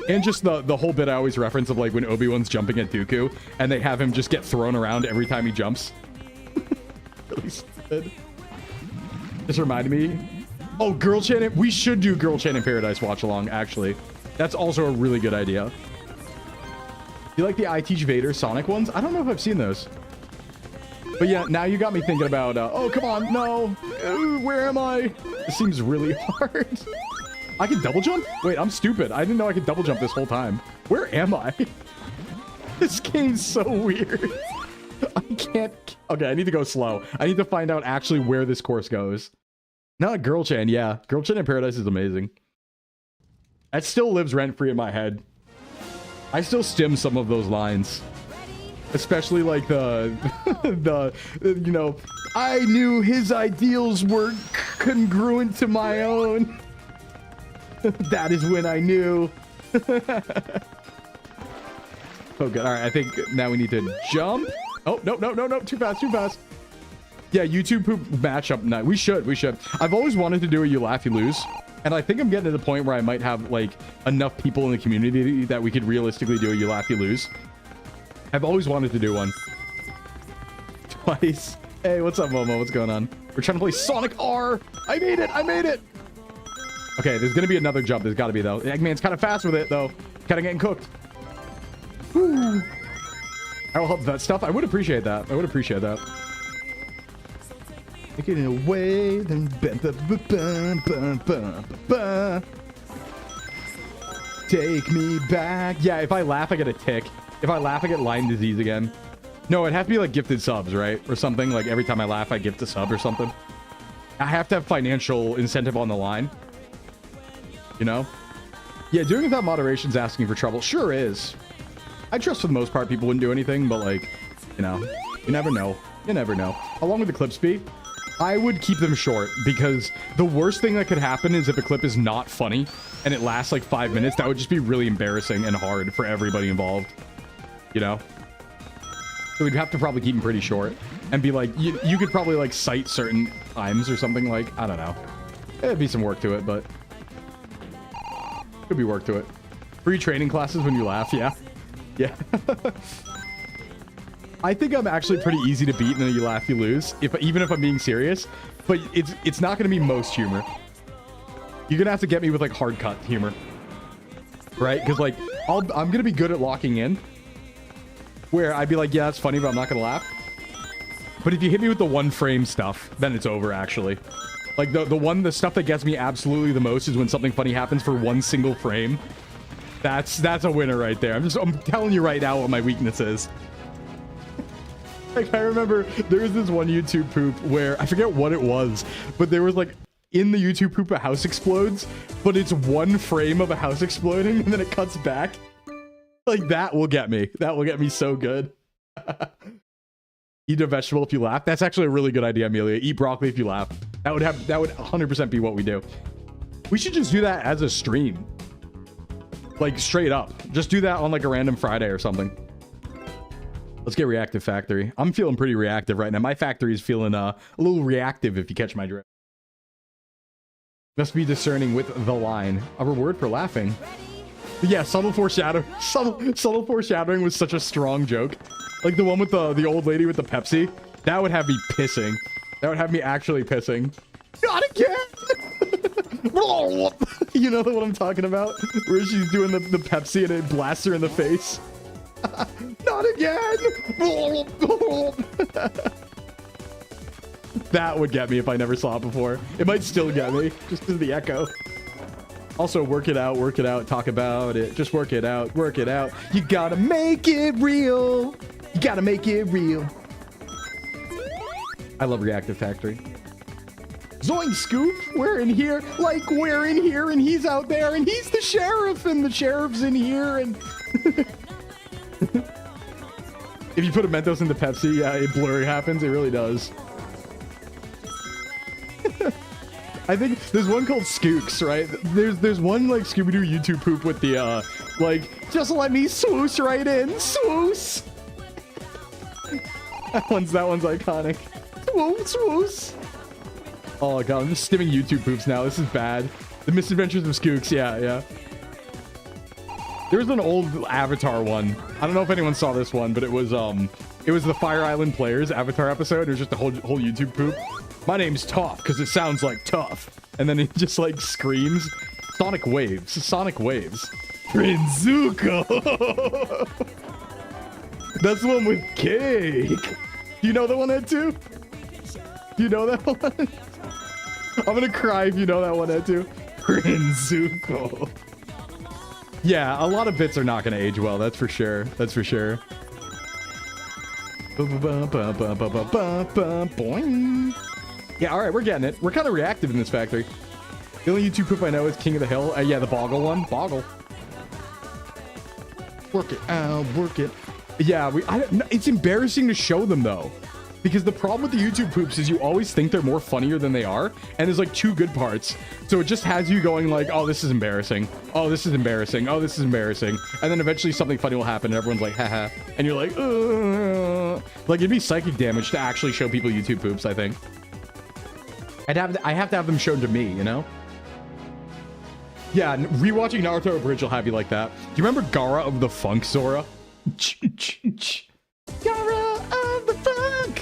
And just the whole bit I always reference of like when Obi-Wan's jumping at Dooku and they have him just get thrown around every time he jumps. Really stupid. This reminded me. Oh, Girl Chan. We should do Girl Chan in Paradise watch along, actually. That's also a really good idea. You like the I Teach Vader Sonic ones? I don't know if I've seen those. But yeah, now you got me thinking about, oh, come on, no. Where am I? This seems really hard. I can double jump? Wait, I'm stupid. I didn't know I could double jump this whole time. Where am I? This game's so weird. I can't. Okay, I need to go slow. I need to find out actually where this course goes. Not Girl Chan, yeah. Girl Chan in Paradise is amazing. That still lives rent-free in my head. I still stim some of those lines. Especially like the you know, I knew his ideals were congruent to my own. That is when I knew. Oh, good. All right, I think now we need to jump. Oh, no. Too fast. Yeah, YouTube poop matchup night. We should. I've always wanted to do a You Laugh, You Lose. And I think I'm getting to the point where I might have like enough people in the community that we could realistically do a You Laugh, You Lose. I've always wanted to do one. Twice. Hey, what's up, Momo? What's going on? We're trying to play Sonic R. I made it. Okay, there's gonna be another jump. There's gotta be, though. Eggman's kind of fast with it, though. Kind of getting cooked. Woo. I will help that stuff. I would appreciate that. Taking it away, then take me back. Yeah, if I laugh, I get a tick. If I laugh, I get Lyme disease again. No, it'd have to be like gifted subs, right? Or something. Like every time I laugh, I gift a sub or something. I have to have financial incentive on the line. You know? Yeah, doing without moderation's asking for trouble. Sure is. I trust for the most part people wouldn't do anything, but like, you know, you never know. Along with the clip speed, I would keep them short because the worst thing that could happen is if a clip is not funny and it lasts like 5 minutes, that would just be really embarrassing and hard for everybody involved. You know? So we'd have to probably keep them pretty short and be like, you could probably like cite certain times or something like, I don't know. It'd be some work to it, but could be work to it. Free training classes when you laugh. Yeah. I think I'm actually pretty easy to beat in a You Laugh, You Lose, even if I'm being serious, but it's not going to be most humor. You're going to have to get me with like hard cut humor, right? Because like I'm going to be good at locking in where I'd be like, yeah, that's funny, but I'm not going to laugh. But if you hit me with the one frame stuff, then it's over actually. Like the stuff that gets me absolutely the most is when something funny happens for one single frame. That's a winner right there. I'm telling you right now what my weakness is. Like, I remember there was this one YouTube poop where I forget what it was, but there was like in the YouTube poop a house explodes, but it's one frame of a house exploding and then it cuts back. Like that will get me. That will get me so good. Eat a vegetable if you laugh. That's actually a really good idea, Amelia. Eat broccoli if you laugh. That would 100% be what we do. We should just do that as a stream. Like straight up. Just do that on like a random Friday or something. Let's get Reactive Factory. I'm feeling pretty reactive right now. My factory is feeling a little reactive if you catch my drift. Must be discerning with the line. A reward for laughing. But yeah, subtle foreshadowing. Subtle foreshadowing was such a strong joke. Like the one with the old lady with the Pepsi. That would have me pissing. That would have me actually pissing. Not again! You know what I'm talking about? Where she's doing the Pepsi and it blasts her in the face. Not again! That would get me if I never saw it before. It might still get me, just because of the echo. Also, work it out, talk about it. Just work it out. You gotta make it real. I love Reactive Factory. Zoink Scoop, we're in here, like we're in here, and he's out there, and he's the sheriff, and the sheriff's in here, and... If you put a Mentos into Pepsi, yeah, a blurry happens. It really does. I think There's one called Skooks, right? There's one like Scooby-Doo YouTube poop with the like, just let me swoosh right in, swoosh. That one's iconic. Swoosh, swoosh. Oh god, I'm just stimming YouTube poops now. This is bad. The Misadventures of Skooks, yeah. There was an old Avatar one. I don't know if anyone saw this one, but it was the Fire Island Players Avatar episode. It was just a whole YouTube poop. My name's Tough because it sounds like tough. And then he just like screams. Sonic Waves. Sonic Waves. Rinzuko. That's the one with cake. You know the one that too? You know that one? I'm gonna cry if you know that one that too. Rinzuko. Yeah, a lot of bits are not gonna age well. That's for sure. That's for sure. Boing. Yeah, all right, we're getting it. We're kind of reactive in this factory. The only YouTube poop I know is King of the Hill. Yeah, the Boggle one. Boggle. Work it out, work it. Yeah, it's embarrassing to show them though. Because the problem with the YouTube poops is you always think they're more funnier than they are. And there's like two good parts. So it just has you going like, oh, this is embarrassing. Oh, this is embarrassing. Oh, this is embarrassing. And then eventually something funny will happen and everyone's like, haha. And you're like, ugh. Like it'd be psychic damage to actually show people YouTube poops, I think. I have to have them shown to me, you know? Yeah, rewatching Naruto Bridge will have you like that. Do you remember Gara of the Funk, Sora? Gara of the Funk!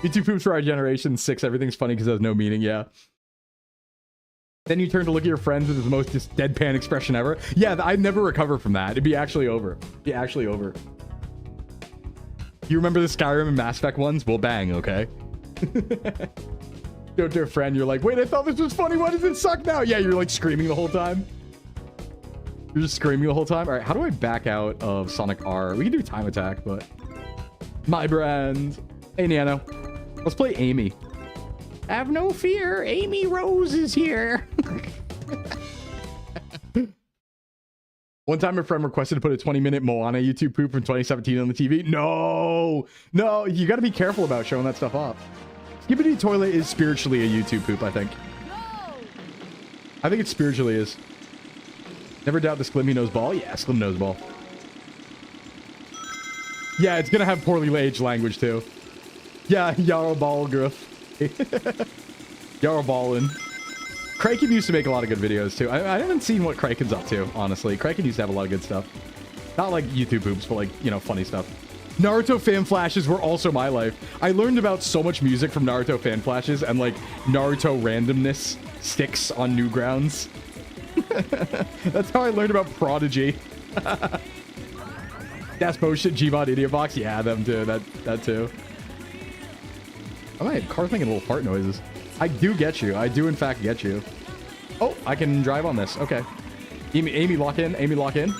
YouTube poops for our generation 6. Everything's funny because it has no meaning, yeah. Then you turn to look at your friends with the most just deadpan expression ever. Yeah, I'd never recover from that. It'd be actually over. It'd be actually over. You remember the Skyrim and Mass Effect ones? Well, bang, okay? Go to a friend, you're like, wait, I thought this was funny. Why does it suck now? Yeah, you're like screaming the whole time. You're just screaming the whole time. All right, how do I back out of Sonic R? We can do time attack, but my brand. Hey, Nano, let's play Amy. Have no fear, Amy Rose is here. One time a friend requested to put a 20-minute Moana YouTube poop from 2017 on the TV. No, you got to be careful about showing that stuff off. Skibidi Toilet is spiritually a YouTube poop, I think. I think it spiritually is. Never doubt the Slimmy Nose Ball. Yeah, Slim Nose Ball. Yeah, it's gonna have poorly aged language too. Yeah, Yarrabalgruff. Yarraballin. Kraken used to make a lot of good videos too. I haven't seen what Kraken's up to, honestly. Kraken used to have a lot of good stuff. Not like YouTube poops, but like, you know, funny stuff. Naruto fan flashes were also my life. I learned about so much music from Naruto fan flashes, and like Naruto randomness sticks on Newgrounds. That's how I learned about Prodigy. That's bullshit. Gbot Idiot Box. Yeah, them too. That too. Oh, my car's making little fart noises. I do get you. I do in fact get you. Oh, I can drive on this. Okay. Amy lock in. Amy lock in.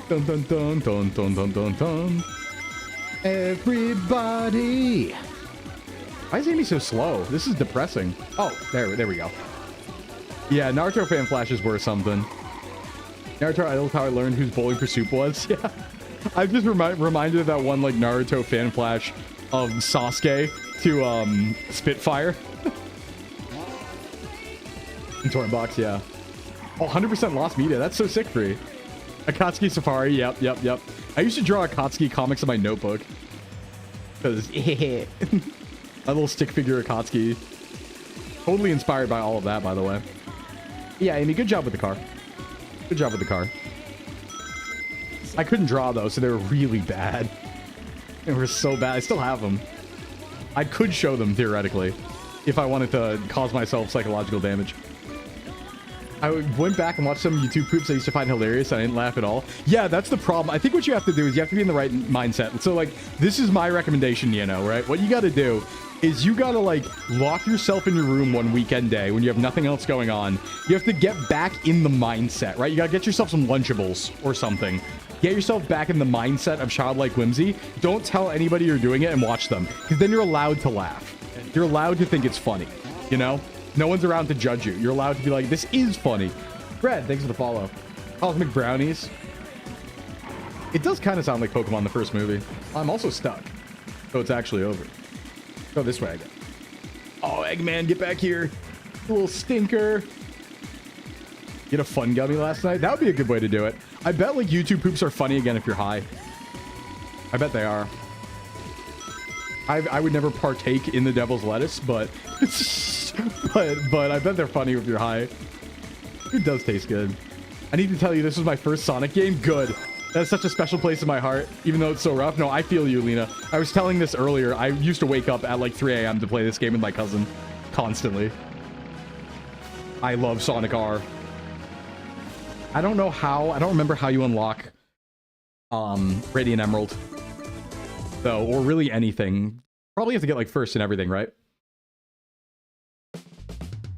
Dun dun dun dun dun dun dun dun. Everybody. Why is Amy so slow? This is depressing. Oh, there we go. Yeah, Naruto fan flashes were something. Naruto, I love how I learned whose Bowling for Soup was. Yeah. I've just reminded of that one like Naruto fan flash of Sasuke to Spitfire. In Torrent Box, yeah. Oh, 100% lost media. That's so sick for you. Akatsuki Safari, yep. I used to draw Akatsuki comics in my notebook. Because my little stick figure Akatsuki. Totally inspired by all of that, by the way. Yeah, Amy, good job with the car. Good job with the car. I couldn't draw, though, so they were really bad. They were so bad. I still have them. I could show them, theoretically, if I wanted to cause myself psychological damage. I went back and watched some YouTube poops I used to find hilarious. I didn't laugh at all. Yeah, that's the problem. I think what you have to do is you have to be in the right mindset. So, like, this is my recommendation, you know, right? What you got to do is you got to, like, lock yourself in your room one weekend day when you have nothing else going on. You have to get back in the mindset, right? You got to get yourself some Lunchables or something. Get yourself back in the mindset of childlike whimsy. Don't tell anybody you're doing it and watch them, because then you're allowed to laugh. You're allowed to think it's funny, you know? No one's around to judge you. You're allowed to be like, this is funny. Brad, thanks for the follow. Cosmic Brownies. It does kind of sound like Pokemon the first movie. I'm also stuck. So it's actually over. Go this way, I guess. Oh, Eggman, get back here. Little stinker. Get a fun gummy last night. That would be a good way to do it. I bet like YouTube poops are funny again if you're high. I bet they are. I would never partake in the devil's lettuce, but but I bet they're funny if you're high. It does taste good. I need to tell you, this was my first Sonic game. Good. That's such a special place in my heart, even though it's so rough. No, I feel you, Lena. I was telling this earlier. I used to wake up at like 3 a.m. to play this game with my cousin constantly. I love Sonic R. I don't know how. I don't remember how you unlock Radiant Emerald, though, or really anything. Probably have to get like first and everything, right?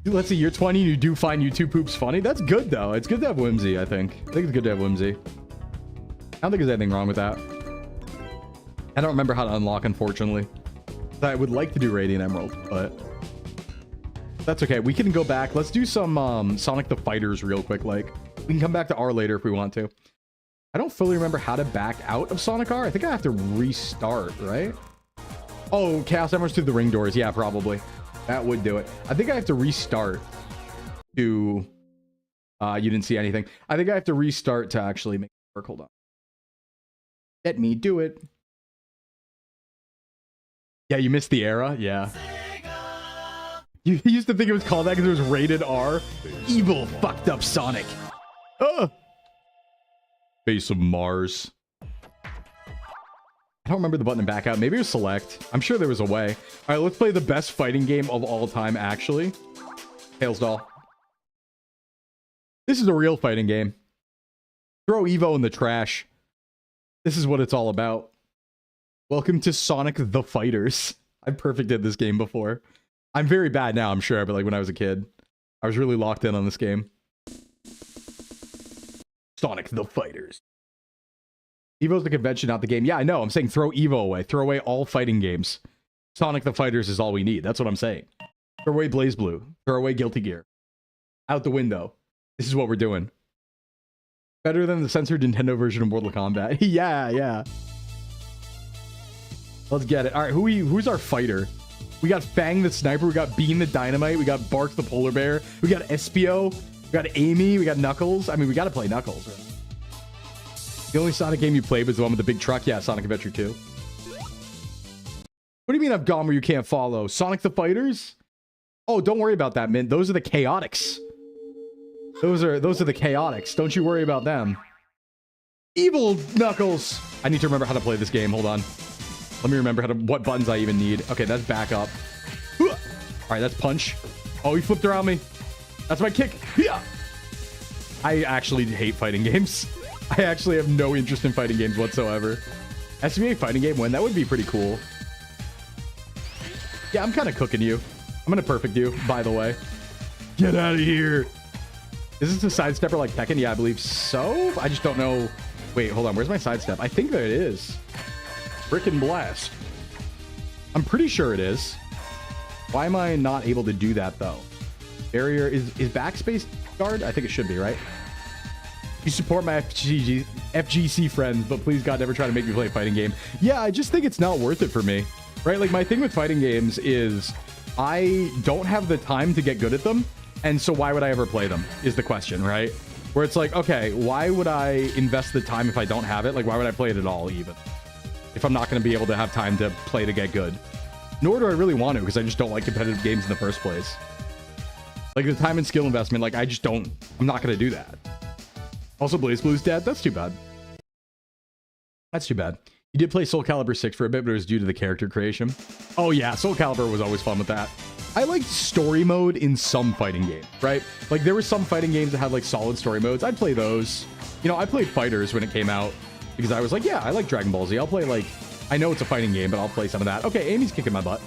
Let's see, you're 20, you do find YouTube poops funny. That's good, though. It's good to have whimsy, I think. I think it's good to have whimsy. I don't think there's anything wrong with that. I don't remember how to unlock, unfortunately. I would like to do Radiant Emerald, but that's okay. We can go back. Let's do some Sonic the Fighters real quick. Like, we can come back to R later if we want to. I don't fully remember how to back out of Sonic R. I think I have to restart, right? Oh, Chaos Emeralds through the ring doors. Yeah, probably. That would do it. I think I have to restart to... you didn't see anything. I think I have to restart to actually make it work. Hold on. Let me do it. Yeah, you missed the era? Yeah. You used to think it was called that because it was rated R? Evil, fucked up Sonic. Face of Mars. I don't remember the button to back out. Maybe it was select. I'm sure there was a way. All right, let's play the best fighting game of all time, actually. Tails Doll. This is a real fighting game. Throw Evo in the trash. This is what it's all about. Welcome to Sonic the Fighters. I perfected this game before. I'm very bad now, I'm sure, but like when I was a kid, I was really locked in on this game. Sonic the Fighters. Evo's the convention, not the game. Yeah, I know. I'm saying throw Evo away. Throw away all fighting games. Sonic the Fighters is all we need. That's what I'm saying. Throw away BlazBlue. Throw away Guilty Gear. Out the window. This is what we're doing. Better than the censored Nintendo version of Mortal Kombat. Yeah. Let's get it. All right, who's our fighter? We got Fang the Sniper. We got Bean the Dynamite. We got Bark the Polar Bear. We got Espio. We got Amy. We got Knuckles. I mean, we got to play Knuckles, right? The only Sonic game you played was the one with the big truck. Yeah, Sonic Adventure 2. What do you mean I've gone where you can't follow? Sonic the Fighters? Oh, don't worry about that, Mint. Those are the Chaotix. Those are the Chaotix. Don't you worry about them. Evil Knuckles. I need to remember how to play this game. Hold on. Let me remember what buttons I even need. Okay, that's back up. All right, that's punch. Oh, he flipped around me. That's my kick. Yeah. I actually hate fighting games. I actually have no interest in fighting games whatsoever. SVA fighting game win. That would be pretty cool. Yeah, I'm kind of cooking you. I'm going to perfect you, by the way. Get out of here. Is this a sidestepper like Tekken? Yeah, I believe so. I just don't know. Wait, hold on. Where's my sidestep? I think that it is. Frickin' blast. I'm pretty sure it is. Why am I not able to do that, though? Barrier is backspace guard? I think it should be, right? You support my FGC friends, but please God, never try to make me play a fighting game. Yeah, I just think it's not worth it for me, right? Like, my thing with fighting games is I don't have the time to get good at them, and so why would I ever play them, is the question, right? Where it's like, okay, why would I invest the time if I don't have it? Like, why would I play it at all, even? If I'm not going to be able to have time to play to get good. Nor do I really want to, because I just don't like competitive games in the first place. Like, the time and skill investment, like, I'm not going to do that. Also, BlazBlue's dead. That's too bad. That's too bad. You did play Soul Calibur 6 for a bit, but it was due to the character creation. Oh, yeah. Soul Calibur was always fun with that. I liked story mode in some fighting games, right? Like, there were some fighting games that had, like, solid story modes. I'd play those. You know, I played Fighters when it came out because I was like, yeah, I like Dragon Ball Z. I'll play, like, I know it's a fighting game, but I'll play some of that. Okay, Amy's kicking my butt.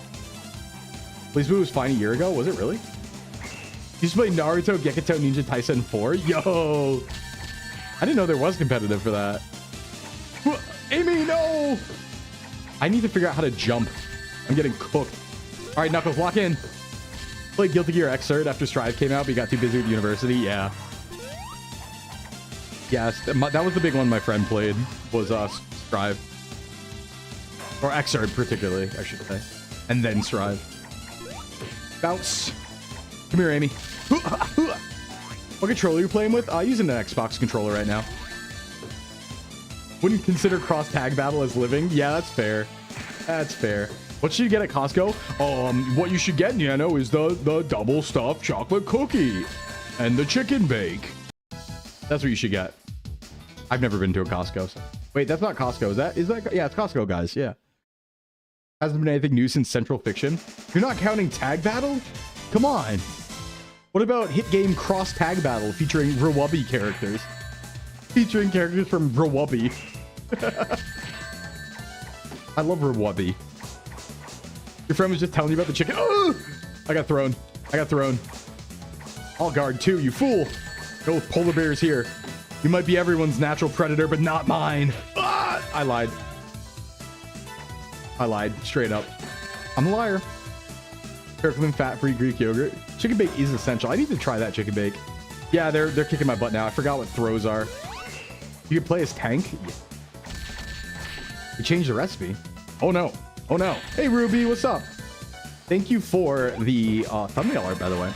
BlazBlue was fine a year ago. Was it really? You used to play Naruto, Gekito, Ninja Taisen 4? Yo! I didn't know there was competitive for that. Amy, no! I need to figure out how to jump. I'm getting cooked. All right, Knuckles, lock in. Played Guilty Gear Xrd after Strive came out, but you got too busy with university. Yeah. Yes, that was the big one my friend played, was Strive. Or Xrd particularly, I should say. And then Strive. Bounce. Come here, Amy. What controller are you playing with? Using an Xbox controller right now. Wouldn't consider cross tag battle as living. Yeah, that's fair. That's fair. What should you get at Costco? What you should get, Nano, is the double stuffed chocolate cookie and the chicken bake. That's what you should get. I've never been to a Costco. So. Wait, that's not Costco. Is that? Yeah, it's Costco, guys. Yeah. Hasn't been anything new since Central Fiction. You're not counting tag battle? Come on. What about hit game cross tag battle featuring Rawubby characters? Featuring characters from Rawubby. I love Rawubby. Your friend was just telling you about the chicken. Oh! I got thrown. I got thrown. I'll guard too, you fool. No polar bears here. You might be everyone's natural predator, but not mine. Ah! I lied. I lied, straight up. I'm a liar. Kirkland fat-free Greek yogurt. Chicken bake is essential. I need to try that chicken bake. Yeah, they're kicking my butt now. I forgot what throws are. You can play as tank. Yeah. We changed the recipe. Oh no. Oh no. Hey Ruby, what's up? Thank you for the thumbnail art, by the way.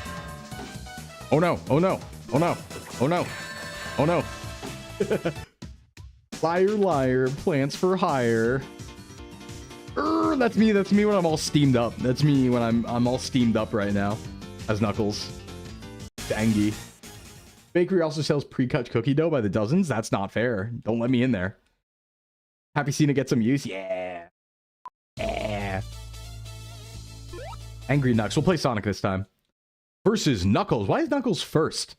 Oh no. Oh no. Oh no. Oh no. Oh no. Liar, liar. Plants for hire. That's me. That's me when I'm all steamed up. That's me when I'm all steamed up right now. As Knuckles. Dangy. Bakery also sells pre-cut cookie dough by the dozens. That's not fair. Don't let me in there. Happy seeing it get some use. Yeah. Yeah. Angry Knucks. We'll play Sonic this time. Versus Knuckles. Why is Knuckles first?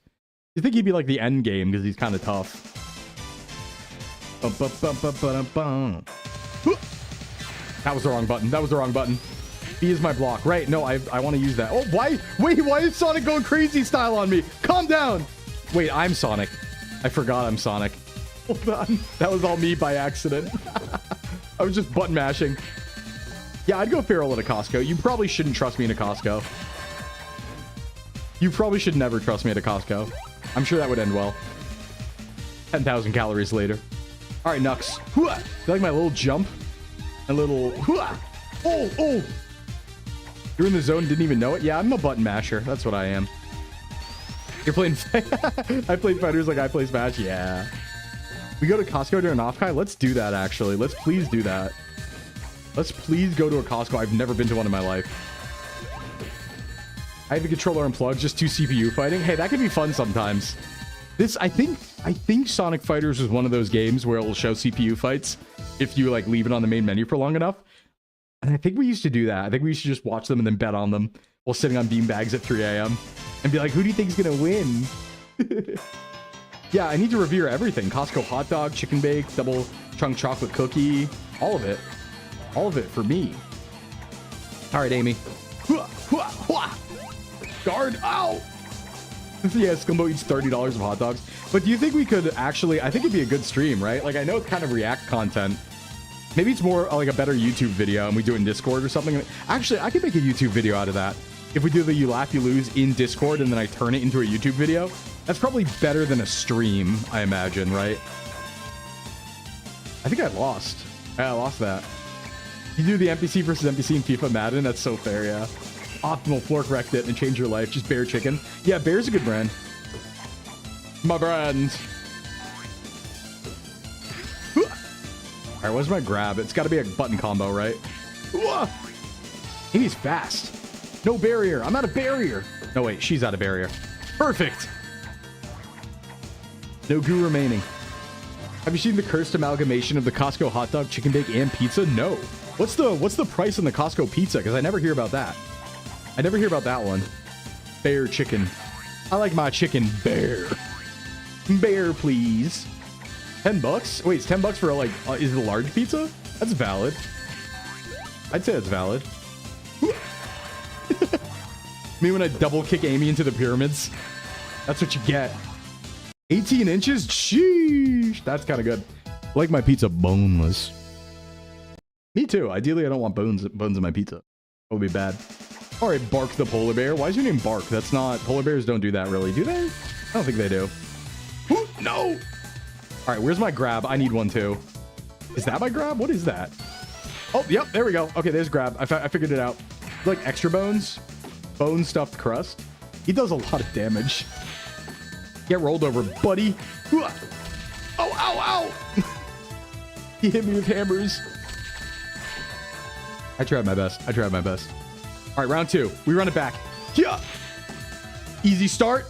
You think he'd be like the end game because he's kind of tough. That was the wrong button. That was the wrong button. B is my block. Right. No, I want to use that. Oh, why? Wait, why is Sonic going crazy style on me? Calm down. Wait, I'm Sonic. I forgot I'm Sonic. Hold on. That was all me by accident. I was just button mashing. Yeah, I'd go feral at a Costco. You probably shouldn't trust me in a Costco. You probably should never trust me at a Costco. I'm sure that would end well. 10,000 calories later. All right, Nux. You like my little jump? A little... Oh, oh! You're in the zone, didn't even know it? Yeah, I'm a button masher. That's what I am. You're playing... I played fighters like I play Smash? Yeah. We go to Costco during Offkai? Let's do that, actually. Let's please do that. Let's please go to a Costco. I've never been to one in my life. I have the controller unplugged, just 2 CPU fighting. Hey, that could be fun sometimes. This, I think Sonic Fighters is one of those games where it will show CPU fights if you like leave it on the main menu for long enough. And I think we used to do that. I think we used to just watch them and then bet on them while sitting on beanbags at 3 a.m. and be like, who do you think is gonna win? Yeah, I need to revere everything. Costco hot dog, chicken bake, double chunk chocolate cookie, all of it. All of it for me. All right, Amy. Guard, ow! Yeah, Sclimbo eats $30 of hot dogs. But do you think we could actually... I think it'd be a good stream, right? Like, I know it's kind of React content. Maybe it's more like a better YouTube video and we do it in Discord or something. Actually, I could make a YouTube video out of that. If we do the You Laugh, You Lose in Discord and then I turn it into a YouTube video, that's probably better than a stream, I imagine, right? I think I lost. Yeah, I lost that. You do the NPC versus NPC in FIFA Madden? That's so fair, yeah. Optimal Flork wrecked it and changed your life. Just Bear Chicken. Yeah, Bear's a good brand. My brand. All right, what's my grab? It's got to be a button combo, right? Amy's fast. No barrier. I'm out of barrier. No, wait. She's out of barrier. Perfect. No goo remaining. Have you seen the cursed amalgamation of the Costco hot dog, chicken bake, and pizza? No. What's the price on the Costco pizza? Because I never hear about that. I never hear about that one. Bear chicken. I like my chicken bare. Bear, please. $10? Wait, it's $10 for like, is it a large pizza? That's valid. I'd say that's valid. Me when I double kick Amy into the pyramids. That's what you get. 18 inches? Sheesh. That's kind of good. I like my pizza boneless. Me too. Ideally, I don't want bones in my pizza. That would be bad. All right, Bark the polar bear. Why is your name Bark? That's not... Polar bears don't do that, really. Do they? I don't think they do. Ooh, no! All right, where's my grab? I need one, too. Is that my grab? What is that? Oh, yep, there we go. Okay, there's grab. I figured it out. Like extra bones? Bone stuffed crust. He does a lot of damage. Get rolled over, buddy. Oh, ow, ow. He hit me with hammers. I tried my best. All right, round 2. We run it back. Yeah. Easy start.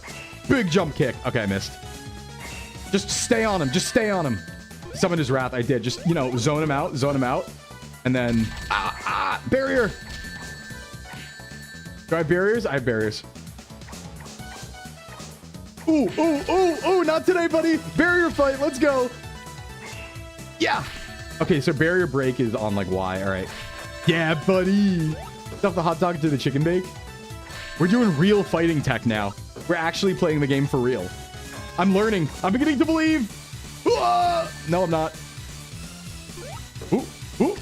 Big jump kick. Okay, I missed. Just stay on him. Summon his wrath. I did. Just, you know, zone him out. And then, barrier. Do I have barriers? I have barriers. Ooh, not today, buddy. Barrier fight. Let's go. Yeah. Okay, so barrier break is on like Y. All right. Yeah, buddy. Stuff the hot dog to the chicken bake. We're doing real fighting tech now. We're actually playing the game for real. I'm learning. I'm beginning to believe. No, I'm not. Ooh.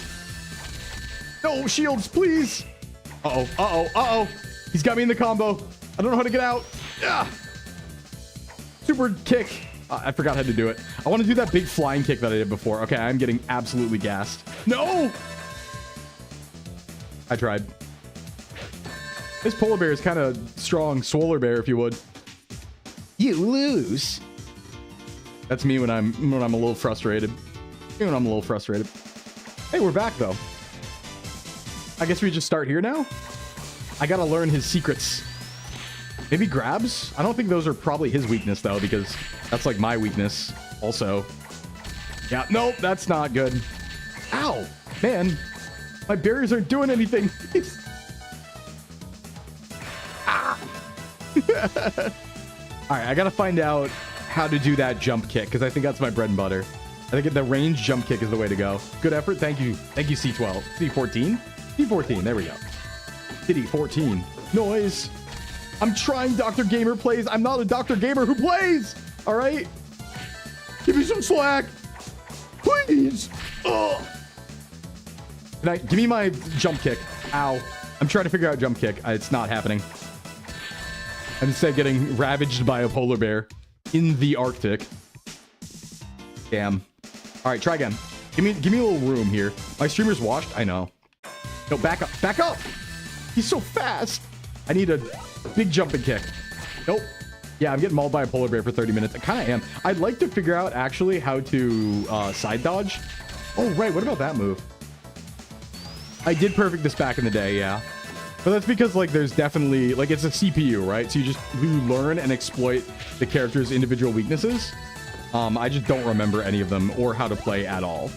No, shields, please. Uh-oh. He's got me in the combo. I don't know how to get out. Yeah. Super kick. I forgot how to do it. I want to do that big flying kick that I did before. Okay, I'm getting absolutely gassed. No! I tried. This polar bear is kind of strong. Swoller bear, if you would. You lose. That's me when I'm a little frustrated. Hey, we're back, though. I guess we just start here now? I gotta learn his secrets. Maybe grabs? I don't think those are probably his weakness, though, because that's like my weakness also. Yeah, nope, that's not good. Ow, man. My barriers aren't doing anything. Ah. All right, I gotta find out how to do that jump kick, because I think that's my bread and butter. I think the range jump kick is the way to go. Good effort. Thank you, C12. C14? C14, there we go. City 14. Noise. I'm trying Dr. Gamer plays. I'm not a Dr. Gamer who plays. All right. Give me some slack. Please. Oh. Give me my jump kick. Ow. I'm trying to figure out jump kick. It's not happening. I'm instead getting ravaged by a polar bear in the Arctic. Damn. All right, try again. Give me a little room here. My streamer's washed. I know. No, back up. Back up. He's so fast. I need a big jumping kick. Nope. Yeah, I'm getting mauled by a polar bear for 30 minutes. I kind of am. I'd like to figure out actually how to side dodge. Oh, right. What about that move? I did perfect this back in the day, yeah. But that's because, like, there's definitely, like, it's a CPU, right? So you learn and exploit the character's individual weaknesses. I just don't remember any of them or how to play at all.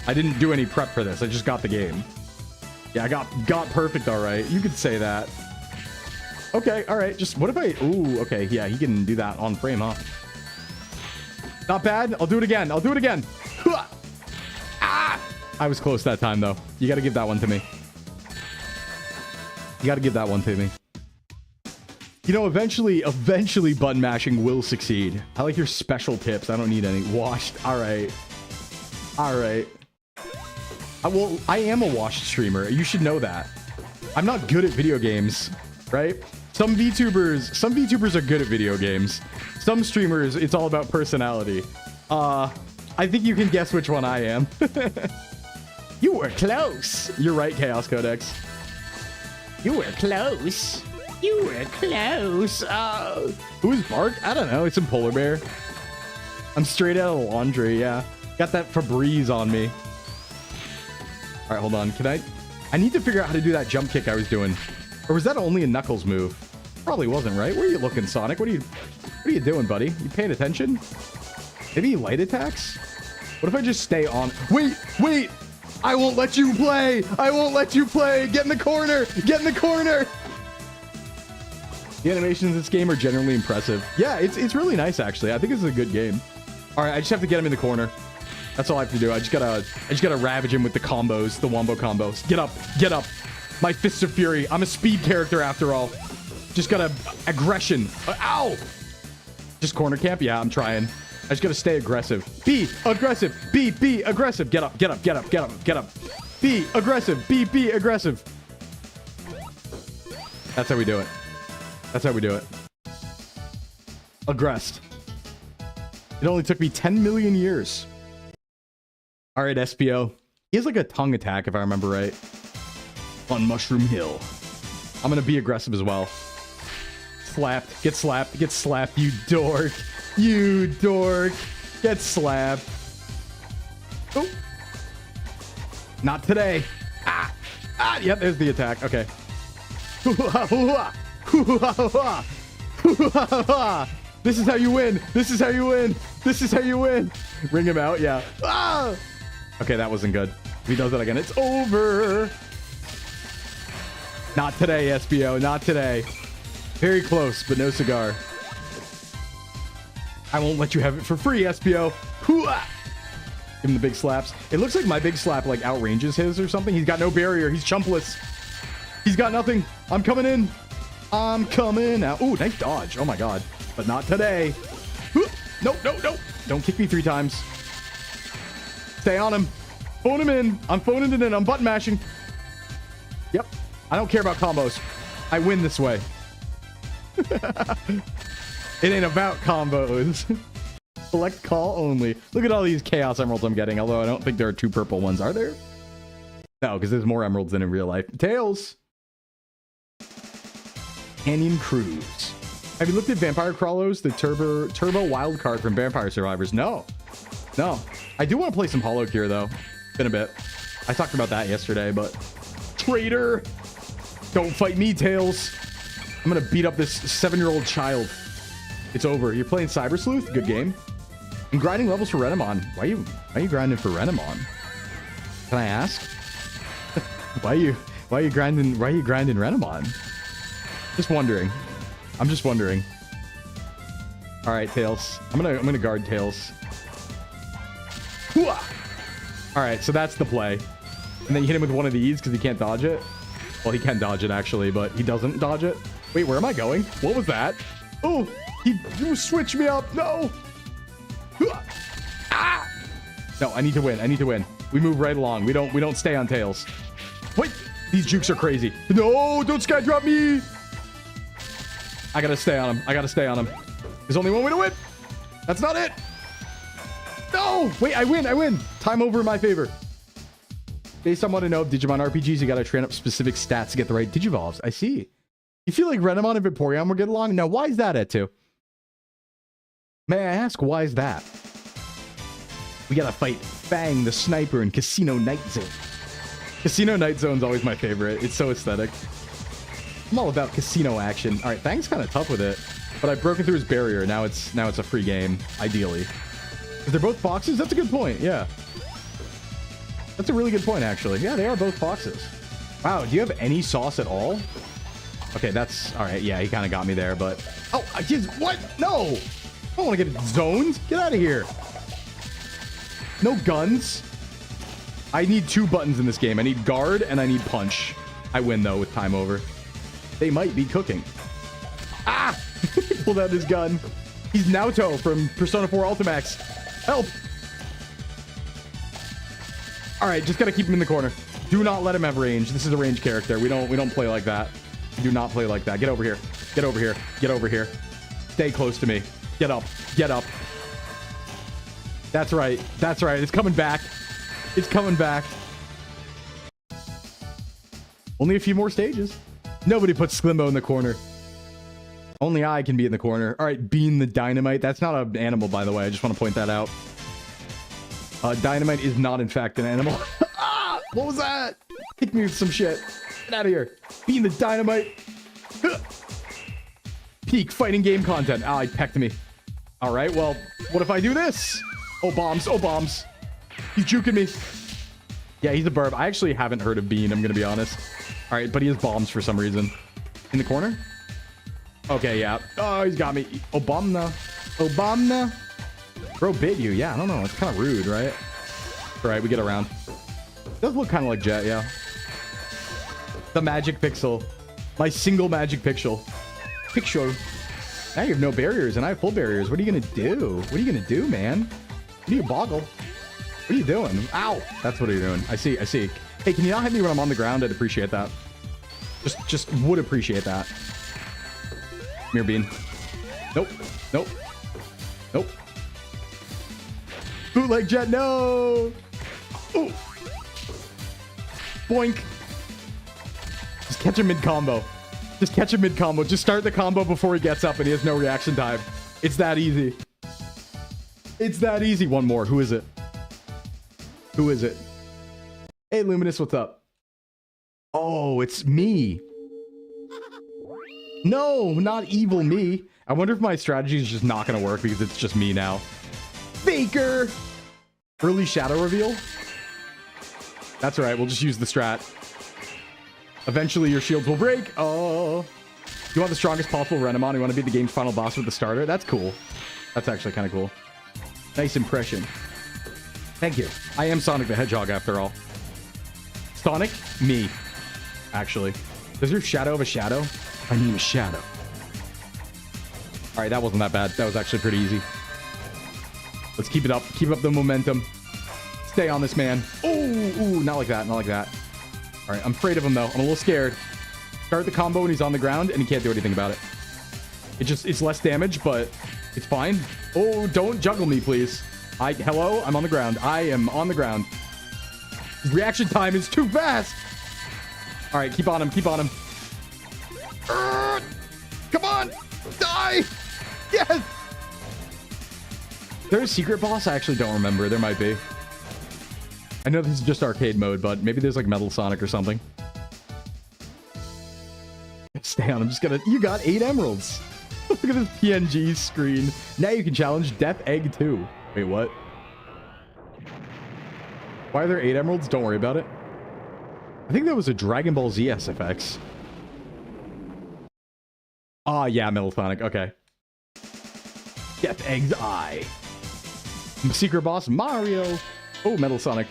I didn't do any prep for this. I just got the game. Yeah, I got perfect, all right. You could say that. Okay, all right. Just, what if I... Ooh, okay. Yeah, he can do that on frame, huh? Not bad. I'll do it again. Ah! I was close that time, though. You got to give that one to me. You know, eventually button mashing will succeed. I like your special tips. I don't need any. Washed. All right. I am a washed streamer. You should know that. I'm not good at video games, right? Some VTubers are good at video games. Some streamers, it's all about personality. I think you can guess which one I am. You were close. You're right, Chaos Codex. You were close. Oh. Who's Bark? I don't know. It's some polar bear. I'm straight out of laundry, yeah. Got that Febreze on me. All right, hold on. I need to figure out how to do that jump kick I was doing. Or was that only a Knuckles move? Probably wasn't, right? Where are you looking, Sonic? What are you doing, buddy? You paying attention? Maybe light attacks? What if I just stay on? Wait! I won't let you play! Get in the corner! The animations in this game are generally impressive. Yeah, it's really nice, actually. I think this is a good game. All right, I just have to get him in the corner. That's all I have to do. I just gotta ravage him with the combos, the wombo combos. Get up. My fists of fury. I'm a speed character after all. Just gotta aggression. Ow! Just corner camp? Yeah, I'm trying. I just gotta stay aggressive. Be aggressive. Be aggressive. Get up. Be aggressive. Be aggressive. That's how we do it. Aggressed. It only took me 10 million years. All right, SPO. He has like a tongue attack, if I remember right. On Mushroom Hill. I'm gonna be aggressive as well. Slapped. Get slapped. Get slapped, you dork. You dork. Get slapped. Oh. Not today. Ah. Ah, yep, there's the attack. Okay. This is how you win. This is how you win. This is how you win. Ring him out, yeah. Ah! Okay, that wasn't good. If he does that again, it's over. Not today, SBO. Not today. Very close, but no cigar. I won't let you have it for free, SBO. Hoo-ah! Give him the big slaps. It looks like my big slap like outranges his or something. He's got no barrier. He's chumpless. He's got nothing. I'm coming in. I'm coming out. Ooh, nice dodge. Oh my god. But not today. Nope, nope, nope. Don't kick me 3 times. Stay on him. Phone him in. I'm phoning it in. I'm button mashing. Yep. I don't care about combos. I win this way. It ain't about combos. Select call only. Look at all these chaos emeralds I'm getting. Although I don't think there are 2 purple ones. Are there? No, because there's more emeralds than in real life. Tails. Canyon Cruise. Have you looked at Vampire Crawlos, the turbo wild card from Vampire Survivors? No. No. I do want to play some Hollow Cure, though. Been a bit. I talked about that yesterday, but... Traitor! Don't fight me, Tails. I'm going to beat up this 7-year-old child. It's over. You're playing Cyber Sleuth? Good game. I'm grinding levels for Renamon. Why are you grinding for Renamon? Can I ask? Why are you grinding Renamon? Just wondering. I'm just wondering. All right, Tails. I'm gonna guard Tails. Hooah! All right, so that's the play. And then you hit him with one of these because he can't dodge it. Well, he can dodge it actually, but he doesn't dodge it. Wait, where am I going? What was that? Oh, he switched me up. No. Ah! No, I need to win. I need to win. We move right along. We don't stay on Tails. Wait, these jukes are crazy. No, don't sky drop me. I gotta stay on him. I gotta stay on him. There's only one way to win. That's not it. No, wait, I win. I win. Time over in my favor. Based on what I know of Digimon RPGs, you gotta train up specific stats to get the right Digivolves. I see. You feel like Renamon and Vaporeon will get along? Now, why is that, Etu? May I ask, why is that? We gotta fight Fang the Sniper in Casino Night Zone. Casino Night Zone's always my favorite. It's so aesthetic. I'm all about casino action. All right, Fang's kind of tough with it, but I've broken through his barrier. Now it's a free game, ideally. If they're both foxes, that's a good point. Yeah. That's a really good point, actually. Yeah, they are both foxes. Wow, do you have any sauce at all? Okay, that's... All right, yeah, he kind of got me there, but... Oh, I just... What? No! I don't want to get zoned. Get out of here. No guns. I need 2 buttons in this game. I need guard and I need punch. I win, though, with time over. They might be cooking. Ah! He pulled out his gun. He's Naoto from Persona 4 Ultimax. Help! All right, just gotta keep him in the corner. Do not let him have range. This is a range character. We don't play like that. We do not play like that. Get over here. Get over here. Get over here. Stay close to me. Get up. Get up. That's right. That's right. It's coming back. It's coming back. Only a few more stages. Nobody puts Sclimbo in the corner. Only I can be in the corner. All right, Bean the Dynamite. That's not an animal, by the way. I just want to point that out. Dynamite is not, in fact, an animal. Ah! What was that? Kick me with some shit. Get out of here. Bean the Dynamite. Peak fighting game content. Ah, he pecked me. All right, well, what if I do this? Oh, bombs. Oh, bombs. He's juking me. Yeah, he's a burb. I actually haven't heard of Bean, I'm going to be honest. All right, but he has bombs for some reason. In the corner? Okay, yeah. Oh, he's got me. Obama. Obama. Bro bit you. Yeah, I don't know. It's kind of rude, right? All right, we get around. Does look kind of like Jet, yeah. The magic pixel. My single magic pixel. Pixel. Now you have no barriers, and I have full barriers. What are you going to do? What are you going to do, man? What are you boggle? What are you doing? Ow. That's what you're doing. I see. I see. Hey, can you not hit me when I'm on the ground? I'd appreciate that. Just would appreciate that. Come here, Bean. Nope. Nope. Nope. Bootleg Jet, no! Ooh. Boink. Just catch him mid-combo. Just catch him mid-combo. Just start the combo before he gets up and he has no reaction time. It's that easy. It's that easy. One more. Who is it? Who is it? Hey, Luminous, what's up? Oh, it's me. No, not evil me. I wonder if my strategy is just not going to work because it's just me now. Faker! Early shadow reveal? That's right. We'll just use the strat. Eventually, your shields will break. Oh. You want the strongest possible Renamon? You want to be the game's final boss with the starter? That's cool. That's actually kind of cool. Nice impression. Thank you. I am Sonic the Hedgehog after all. Sonic? Me. Actually. Does your shadow have a shadow? I need a shadow. All right, that wasn't that bad. That was actually pretty easy. Let's keep it up. Keep up the momentum. Stay on this man. Ooh, not like that. Not like that. All right, I'm afraid of him, though. I'm a little scared. Start the combo when he's on the ground, and he can't do anything about it. It's less damage, but it's fine. Oh, don't juggle me, please. Hello? I'm on the ground. I am on the ground. His reaction time is too fast. All right, keep on him. Keep on him. Come on. Die. Yes. Is there a secret boss? I actually don't remember. There might be. I know this is just arcade mode, but maybe there's like Metal Sonic or something. Stay on. I'm just gonna... You got 8 emeralds. Look at this PNG screen. Now you can challenge Death Egg 2. Wait, what? Why are there 8 emeralds? Don't worry about it. I think that was a Dragon Ball Z SFX. Ah, yeah, Metal Sonic. Okay. Death Egg's Eye. Secret boss, Mario. Oh, Metal Sonic.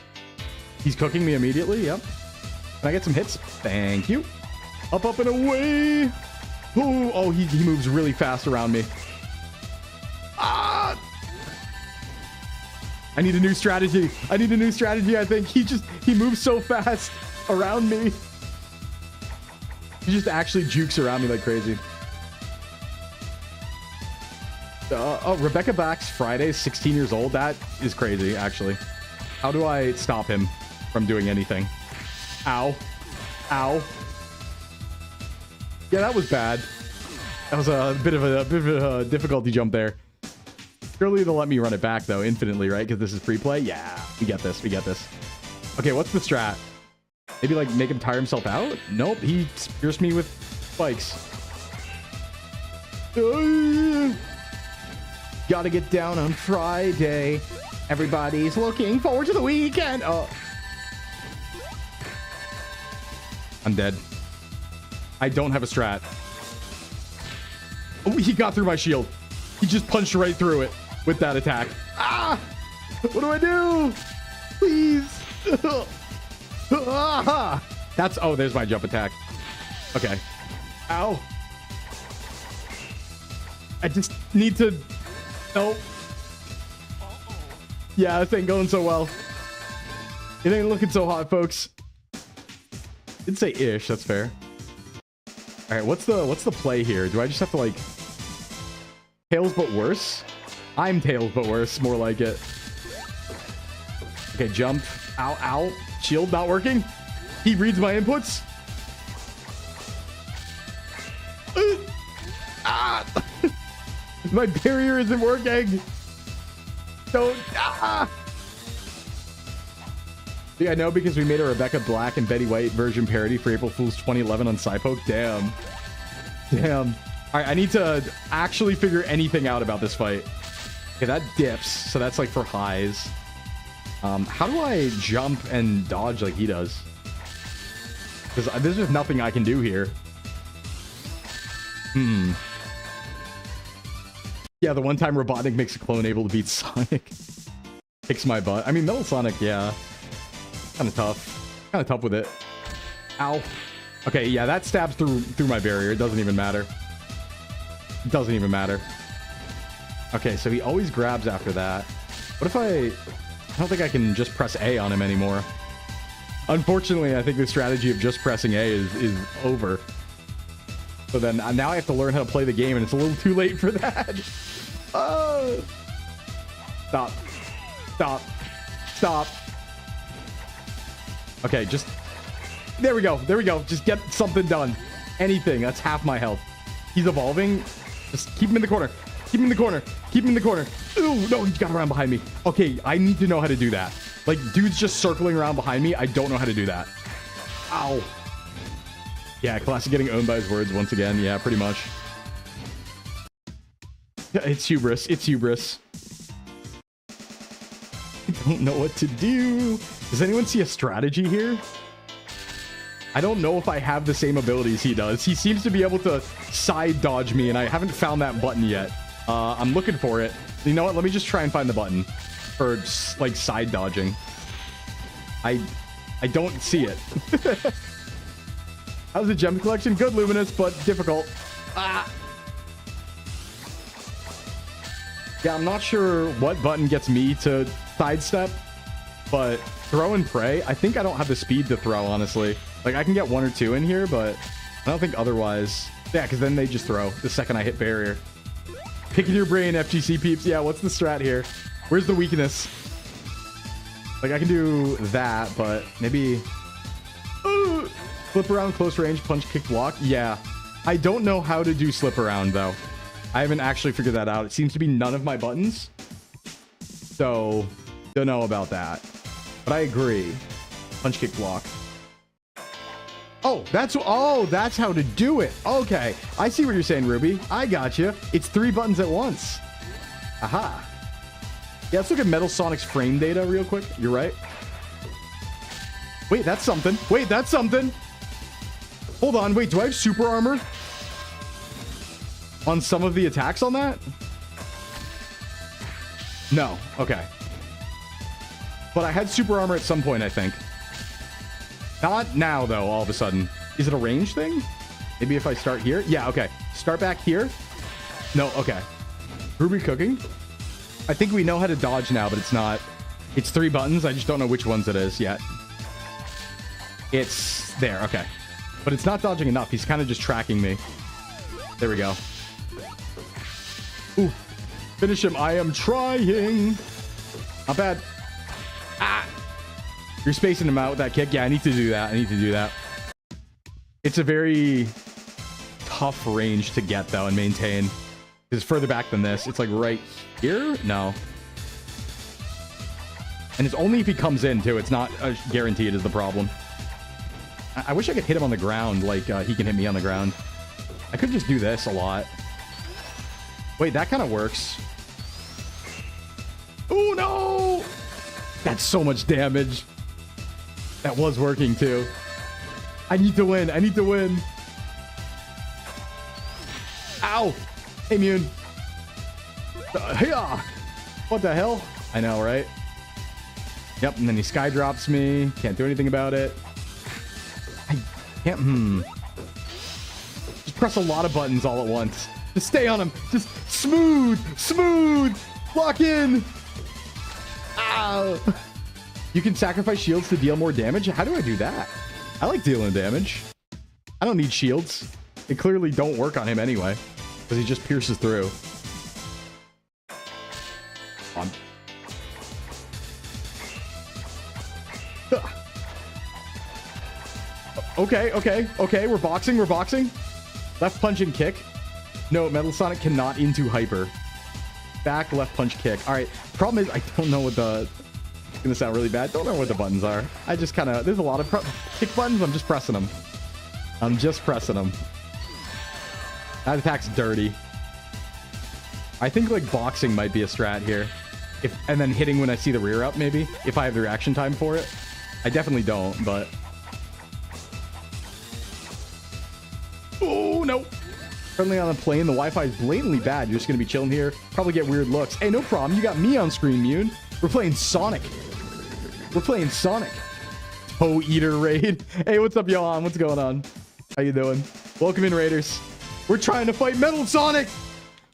He's cooking me immediately. Yep. Can I get some hits? Thank you. Up, up, and away. Oh, he moves really fast around me. Ah! I need a new strategy. I need a new strategy, I think. He moves so fast around me. He just actually jukes around me like crazy. Oh, Rebecca Back's Friday, 16 years old. That is crazy, actually. How do I stop him from doing anything? Ow. Ow. Yeah, that was bad. That was a bit of a difficulty jump there. Surely they'll let me run it back, though, infinitely, right? Because this is free play? Yeah, we get this. We get this. Okay, what's the strat? Maybe, like, make him tire himself out? Nope, he pierced me with spikes. Gotta get down on Friday. Everybody's looking forward to the weekend. Oh. I'm dead. I don't have a strat. Oh, he got through my shield. He just punched right through it with that attack. Ah! What do I do? Please. Ah! That's... Oh, there's my jump attack. Okay. Ow. I just need to... Nope. Yeah, this ain't going so well. It ain't looking so hot, folks. Didn't say ish. That's fair. All right, what's the play here? Do I just have to like Tails but worse? I'm Tails but worse, more like it. Okay, jump. Ow, ow. Shield not working. He reads my inputs. Ah! My barrier isn't working. Don't. Ah! See, I know because we made a Rebecca Black and Betty White version parody for April Fool's 2011 on SciPoke. Damn. Damn. All right, I need to actually figure anything out about this fight. Okay, that dips, so that's like for highs. How do I jump and dodge like he does? Because there's just nothing I can do here. Yeah, the one time Robotnik makes a clone able to beat Sonic. Kicks my butt. I mean, Metal Sonic, yeah. Kind of tough. Kind of tough with it. Ow. Okay, yeah, that stabs through my barrier. It doesn't even matter. It doesn't even matter. Okay, so he always grabs after that. What if I don't think I can just press A on him anymore. Unfortunately, I think the strategy of just pressing A is over. So then now I have to learn how to play the game, and it's a little too late for that. Oh. Stop. Stop. Stop. Okay, just... There we go. There we go. Just get something done. Anything. That's half my health. He's evolving. Just keep him in the corner. Keep him in the corner. Keep him in the corner. Ooh, no, he got around behind me. Okay, I need to know how to do that. Like, dude's just circling around behind me. I don't know how to do that. Ow. Yeah, classic getting owned by his words once again. Yeah, pretty much. It's hubris. It's hubris. I don't know what to do. Does anyone see a strategy here? I don't know if I have the same abilities he does. He seems to be able to side dodge me, and I haven't found that button yet. I'm looking for it. You know what? Let me just try and find the button for, like, side dodging. I don't see it. How's the gem collection? Good, Luminous, but difficult. Ah. Yeah, I'm not sure what button gets me to sidestep, but throw and pray. I think I don't have the speed to throw, honestly. Like, I can get 1 or 2 in here, but I don't think otherwise. Yeah, because then they just throw the second I hit barrier. Picking your brain, FGC peeps. Yeah, what's the strat here? Where's the weakness? Like, I can do that, but maybe... Flip around, close range, punch, kick, block. Yeah. I don't know how to do slip around, though. I haven't actually figured that out. It seems to be none of my buttons. So, don't know about that. But I agree. Punch, kick, block. Oh, that's how to do it. Okay. I see what you're saying, Ruby. I got you. It's 3 buttons at once. Aha. Yeah, let's look at Metal Sonic's frame data real quick. You're right. Wait, that's something. Wait, that's something. Hold on. Wait, do I have super armor on some of the attacks on that? No. Okay. But I had super armor at some point, I think. Not now, though, all of a sudden. Is it a range thing? Maybe if I start here? Yeah, okay. Start back here? No, okay. Ruby cooking? I think we know how to dodge now, but it's not. It's 3 buttons. I just don't know which ones it is yet. It's there, okay. But it's not dodging enough. He's kind of just tracking me. There we go. Ooh. Finish him. I am trying. Not bad. Ah! You're spacing him out with that kick. Yeah, I need to do that. I need to do that. It's a very tough range to get, though, and maintain. It's further back than this. It's like right here? No. And it's only if he comes in, too. It's not guaranteed is the problem. I wish I could hit him on the ground like he can hit me on the ground. I could just do this a lot. Wait, that kind of works. Oh, no! That's so much damage. That was working, too. I need to win. I need to win. Ow! Hey, Mune. Hiya! What the hell? I know, right? Yep, and then he sky drops me. Can't do anything about it. I can't... Just press a lot of buttons all at once. Just stay on him. Just smooth! Smooth! Lock in! Ow! You can sacrifice shields to deal more damage? How do I do that? I like dealing damage. I don't need shields. They clearly don't work on him anyway. Because he just pierces through. On. Okay. We're boxing. Left punch and kick. No, Metal Sonic cannot into hyper. Back, left punch, kick. All right. Problem is, I don't know what the... It's gonna sound really bad. Don't know what the buttons are. I just kind of... There's a lot of kick buttons. I'm just pressing them. That attack's dirty. I think, like, boxing might be a strat here. And then hitting when I see the rear up, maybe. If I have the reaction time for it. I definitely don't, but... Oh, no. Currently on the plane, the Wi-Fi is blatantly bad. You're just going to be chilling here. Probably get weird looks. Hey, no problem. You got me on screen, Mune. We're playing Sonic. Toe Eater Raid. Hey, what's up, Johan? What's going on? How you doing? Welcome in, Raiders. We're trying to fight Metal Sonic.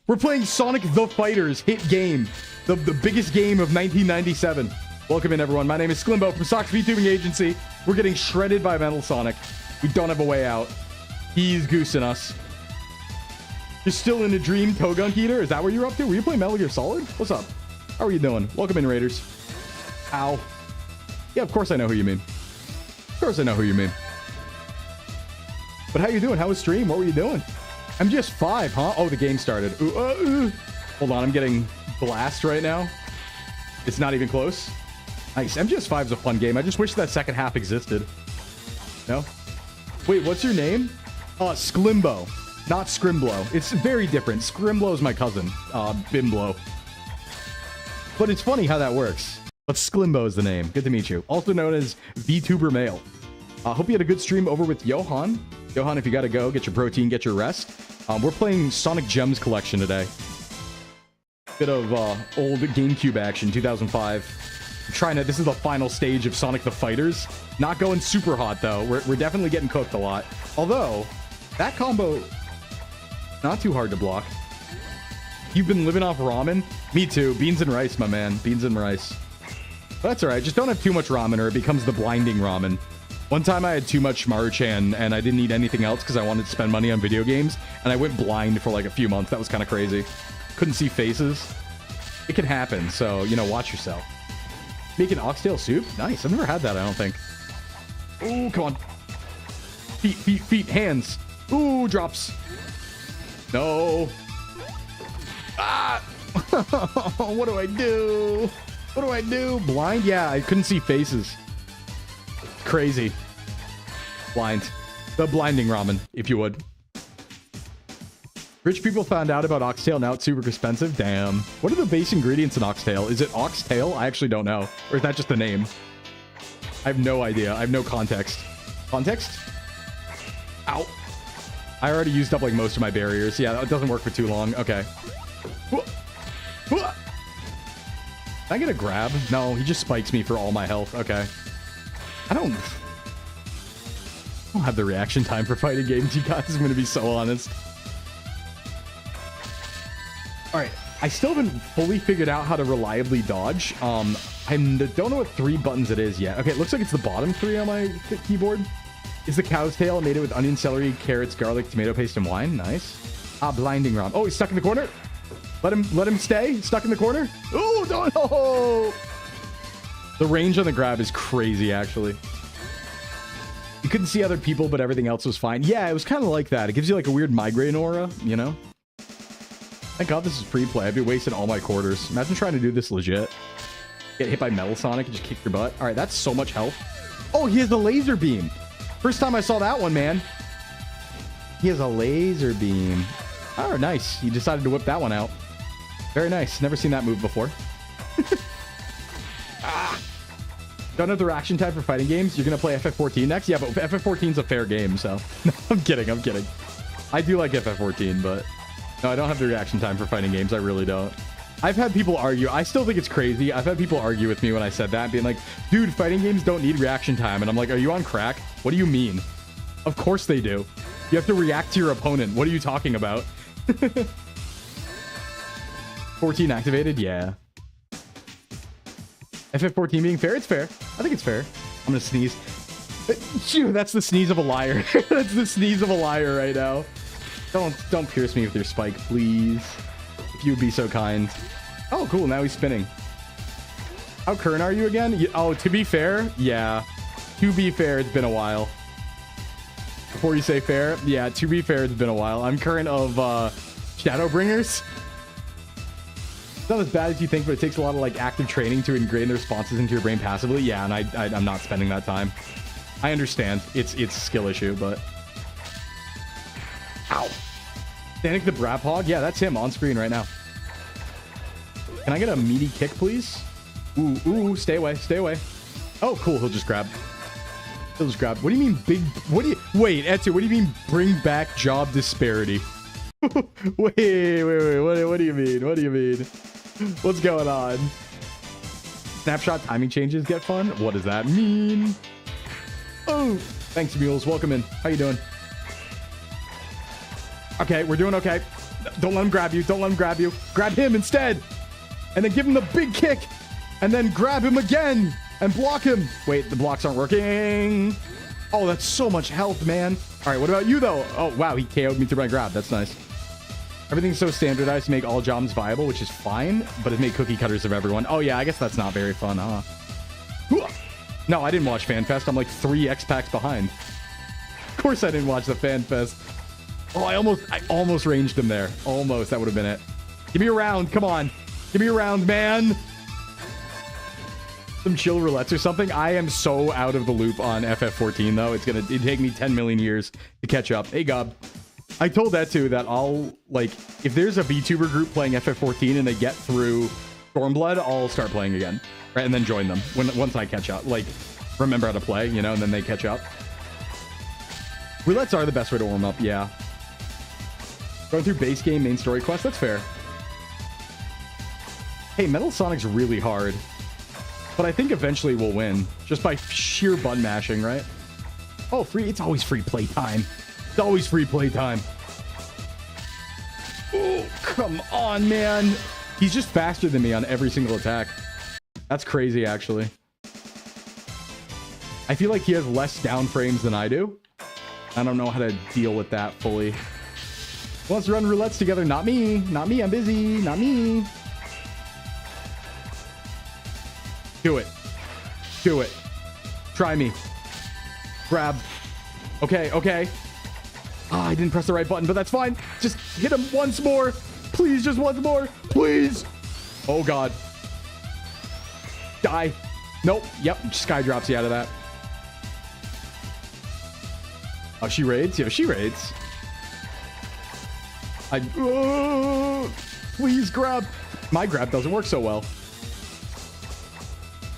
We're playing Sonic the Fighters hit game. The biggest game of 1997. Welcome in, everyone. My name is Sclimbo from Sock's VTubing Agency. We're getting shredded by Metal Sonic. We don't have a way out. He's goosing us. You're still in a dream, Togunk Eater? Is that what you're up to? Were you playing Metal Gear Solid? What's up? How are you doing? Welcome in, Raiders. Ow. Yeah, of course I know who you mean. But how you doing? How was stream? What were you doing? MGS5, huh? Oh, the game started. Ooh, hold on, I'm getting blast right now. It's not even close. Nice. MGS5 is a fun game. I just wish that second half existed. No? Wait, what's your name? Sclimbo, not Scrimblo. It's very different. Scrimblo is my cousin, Bimblo. But it's funny how that works. But Sclimbo is the name. Good to meet you. Also known as VTuber Male. Hope you had a good stream over with Johan. Johan, if you gotta go, get your protein, get your rest. We're playing Sonic Gems Collection today. Bit of old GameCube action, 2005. I'm trying to, this is the final stage of Sonic the Fighters. Not going super hot though. We're definitely getting cooked a lot. Although, that combo, not too hard to block. You've been living off ramen? Me too. Beans and rice, my man. Beans and rice. But that's alright. Just don't have too much ramen or it becomes the blinding ramen. One time I had too much Maruchan and I didn't eat anything else because I wanted to spend money on video games. And I went blind for like a few months. That was kind of crazy. Couldn't see faces. It can happen. So, you know, watch yourself. Making oxtail soup? Nice. I've never had that, I don't think. Ooh, come on. Feet, feet, feet, hands. Ooh, drops. No. Ah! What do I do? What do I do? Blind? Yeah, I couldn't see faces. Crazy. Blind. The blinding ramen, if you would. Rich people found out about oxtail, now it's super expensive. Damn. What are the base ingredients in oxtail? Is it oxtail? I actually don't know. Or is that just the name? I have no idea. I have no context. Context? Ow. I already used up like most of my barriers. Yeah, that doesn't work for too long. Okay. Can I get a grab? No, he just spikes me for all my health. Okay. I don't have the reaction time for fighting games, you guys. I'm going to be so honest. All right. I still haven't fully figured out how to reliably dodge. I don't know what 3 buttons it is yet. Okay, it looks like it's the bottom 3 on my keyboard. Is the cow's tail. I made it with onion, celery, carrots, garlic, tomato paste, and wine. Nice. Blinding Rom. Oh, he's stuck in the corner. Let him stay. Stuck in the corner. Ooh, don't. Oh. The range on the grab is crazy, actually. You couldn't see other people, but everything else was fine. Yeah, it was kind of like that. It gives you like a weird migraine aura, you know? Thank God this is free play. I'd be wasting all my quarters. Imagine trying to do this legit. Get hit by Metal Sonic and just kick your butt. All right, that's so much health. Oh, he has the laser beam. First time I saw that one, man. He has a laser beam. Oh, nice. He decided to whip that one out. Very nice. Never seen that move before. Don't have the reaction time for fighting games. You're going to play FF14 next? Yeah, but FF14 is a fair game, so... No, I'm kidding. I'm kidding. I do like FF14, but... No, I don't have the reaction time for fighting games. I really don't. I've had people argue. I still think it's crazy. I've had people argue with me when I said that, being like, dude, fighting games don't need reaction time. And I'm like, are you on crack? What do you mean? Of course they do. You have to react to your opponent. What are you talking about? 14 activated? Yeah. FF14 being fair? It's fair. I think it's fair. I'm gonna sneeze. Phew, that's the sneeze of a liar. That's the sneeze of a liar right now. Don't pierce me with your spike, please. If you would be so kind. Oh, cool. Now he's spinning. How current are you again? Oh, to be fair, yeah. To be fair, it's been a while. Before you say fair, yeah, to be fair, it's been a while. I'm current of Shadowbringers. It's not as bad as you think, but it takes a lot of like active training to ingrain the responses into your brain passively. Yeah, and I'm not spending that time. I understand. It's a skill issue, but... Ow. Danik the Brap Hog? Yeah, that's him on screen right now. Can I get a meaty kick, please? Ooh, stay away, stay away. Oh, cool, he'll just grab. He'll just grab. What do you mean big... Wait, Etsu, what do you mean bring back job disparity? wait, what do you mean? What do you mean? What's going on? Snapshot timing changes get fun? What does that mean? Oh, thanks, Mules. Welcome in. How you doing? Okay, we're doing okay. Don't let him grab you. Don't let him grab you. Grab him instead. And then give him the big kick. And then grab him again. And block him. Wait, the blocks aren't working. Oh, that's so much health, man. All right, what about you, though? Oh, wow, he KO'd me through my grab. That's nice. Everything's so standardized to make all jobs viable, which is fine. But it made cookie cutters of everyone. Oh, yeah, I guess that's not very fun, huh? No, I didn't watch FanFest. I'm like 3 X-Packs behind. course I didn't watch the fan fest. Oh, I almost ranged him there. Almost. That would have been it. Give me a round. Come on. Give me a round, man. Some chill roulettes or something. I am so out of the loop on FF14 though. It'd take me 10 million years to catch up. Hey Gob. I told that too, that I'll, like, if there's a VTuber group playing FF14 and they get through Stormblood, I'll start playing again. Right? And then join them once I catch up. Like, remember how to play, you know, and then they catch up. Roulettes are the best way to warm up, yeah. Going through base game, main story quest, that's fair. Hey, Metal Sonic's really hard. But I think eventually we'll win. Just by sheer button mashing, right? Oh, free. It's always free playtime. It's always free playtime. Oh, come on, man. He's just faster than me on every single attack. That's crazy, actually. I feel like he has less down frames than I do. I don't know how to deal with that fully. Who wants to run roulettes together? Not me. Not me. I'm busy. Not me. Do it. Do it. Try me. Grab. Okay, okay. Ah, I didn't press the right button, but that's fine. Just hit him once more. Please, just once more. Please. Oh, God. Die. Nope. Yep. Sky drops you out of that. Oh, she raids? Yeah, she raids. Please grab. My grab doesn't work so well.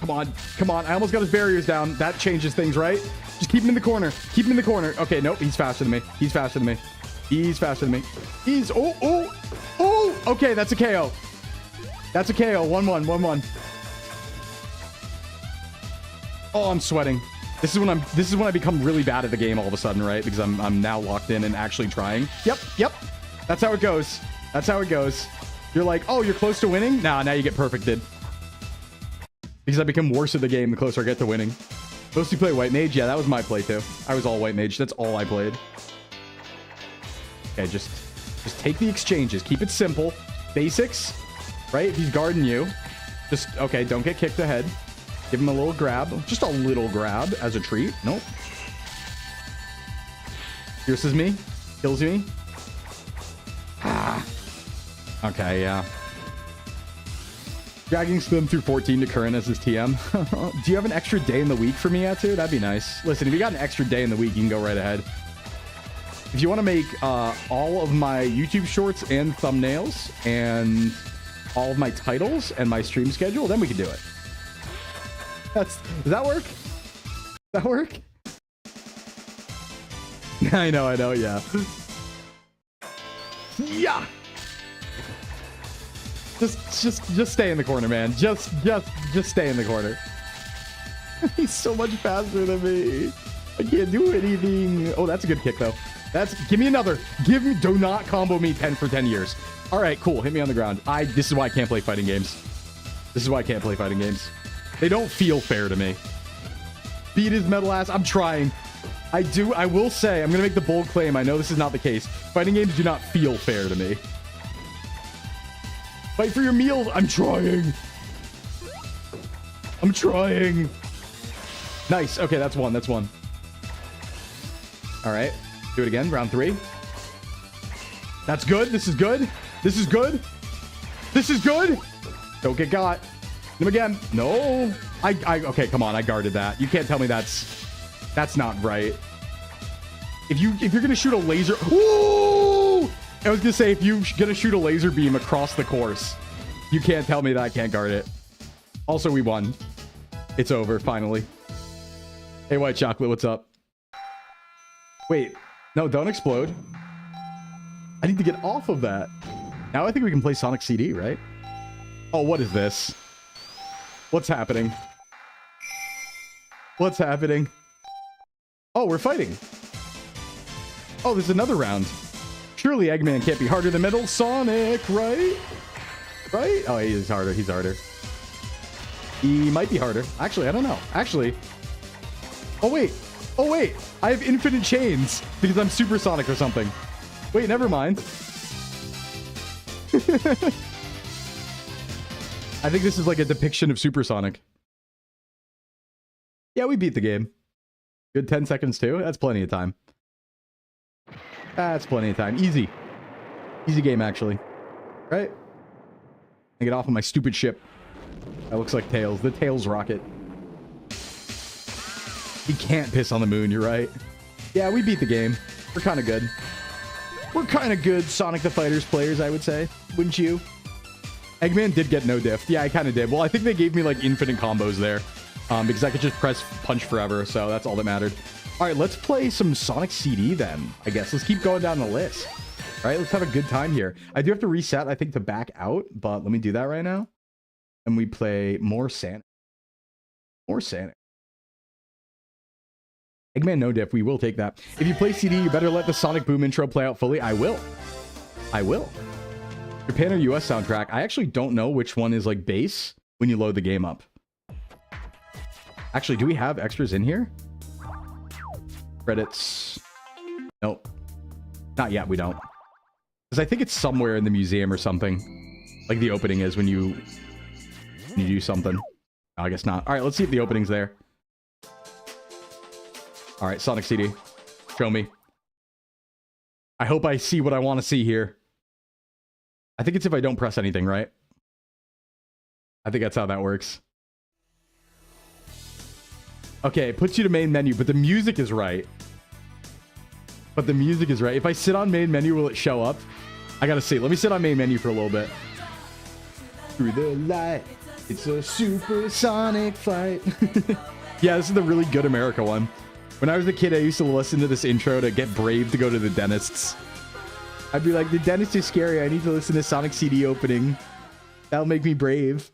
Come on. Come on. I almost got his barriers down. That changes things, right? Just keep him in the corner. Keep him in the corner. Okay, nope. He's faster than me. He's faster than me. He's faster than me. He's... Oh, oh, oh. Okay, that's a KO. That's a KO. 1-1, 1-1. Oh, I'm sweating. This is when I become really bad at the game all of a sudden, right? Because I'm now locked in and actually trying. Yep, yep. That's how it goes. That's how it goes. You're like, oh, you're close to winning? Nah, now you get perfected. Because I become worse at the game the closer I get to winning. Mostly play white mage? Yeah, that was my play too. I was all white mage. That's all I played. Okay, just take the exchanges. Keep it simple. Basics, right? If he's guarding you, just, okay, don't get kicked ahead. Give him a little grab. Just a little grab as a treat. Nope. Pierces me. Kills me. Ah. Okay, yeah. Dragging Slim through 14 to current as his TM. Do you have an extra day in the week for me, Atsu? That'd be nice. Listen, if you got an extra day in the week, you can go right ahead. If you want to make all of my YouTube shorts and thumbnails and all of my titles and my stream schedule, then we can do it. Does that work? Does that work? I know, yeah. Yeah. Just stay in the corner, man. Just stay in the corner. He's so much faster than me. I can't do anything. Oh, that's a good kick though. Give me another. Do not combo me 10 for 10 years. All right, cool. Hit me on the ground. This is why I can't play fighting games. This is why I can't play fighting games. They don't feel fair to me. Beat his metal ass. I'm trying. I will say, I'm going to make the bold claim. I know this is not the case. Fighting games do not feel fair to me. Fight for your meals. I'm trying. I'm trying. Nice. Okay, that's one. That's one. All right. Do it again. Round 3. That's good. This is good. This is good. This is good. Don't get got. Him again. No. Okay, come on. I guarded that. You can't tell me that's not right. If you're gonna shoot a laser, ooh! I was gonna say if you're gonna shoot a laser beam across the course, you can't tell me that I can't guard it. Also, we won. It's over finally. Hey, White Chocolate, what's up? Wait, no, don't explode. I need to get off of that. Now I think we can play Sonic CD, right? Oh, what is this? What's happening? What's happening? Oh, we're fighting. Oh, there's another round. Surely Eggman can't be harder than Metal Sonic, right? Right? Oh, he is harder. He's harder. He might be harder. Actually, I don't know. Actually. Oh, wait. Oh, wait. I have infinite chains because I'm supersonic or something. Wait, never mind. I think this is like a depiction of supersonic. Yeah, we beat the game. Good 10 seconds too. That's plenty of time. That's plenty of time. Easy. Easy game, actually. Right? I get off of my stupid ship. That looks like Tails. The Tails rocket. He can't piss on the moon, you're right. Yeah, we beat the game. We're kind of good. We're kind of good Sonic the Fighters players, I would say. Wouldn't you? Eggman did get no diff. Yeah, I kind of did. Well, I think they gave me like infinite combos there. Because I could just press punch forever. So that's all that mattered. All right, let's play some Sonic CD then, I guess. Let's keep going down the list. All right, let's have a good time here. I do have to reset, I think, to back out. But let me do that right now. And we play more Sonic. More Sonic. Eggman no diff, we will take that. If you play CD, you better let the Sonic Boom intro play out fully. I will. I will. Japan or US soundtrack. I actually don't know which one is like bass when you load the game up. Actually, do we have extras in here? Credits. Nope. Not yet, we don't. Because I think it's somewhere in the museum or something. Like the opening is when you do something. I guess not. All right, let's see if the opening's there. All right, Sonic CD. Show me. I hope I see what I want to see here. I think it's if I don't press anything, right? I think that's how that works. Okay, it puts you to main menu, but the music is right. But the music is right. If I sit on main menu, will it show up? I gotta see. Let me sit on main menu for a little bit. Through the light, it's a supersonic flight. Yeah, this is the really good America one. When I was a kid, I used to listen to this intro to get brave to go to the dentist's. I'd be like, the dentist is scary. I need to listen to Sonic CD opening. That'll make me brave.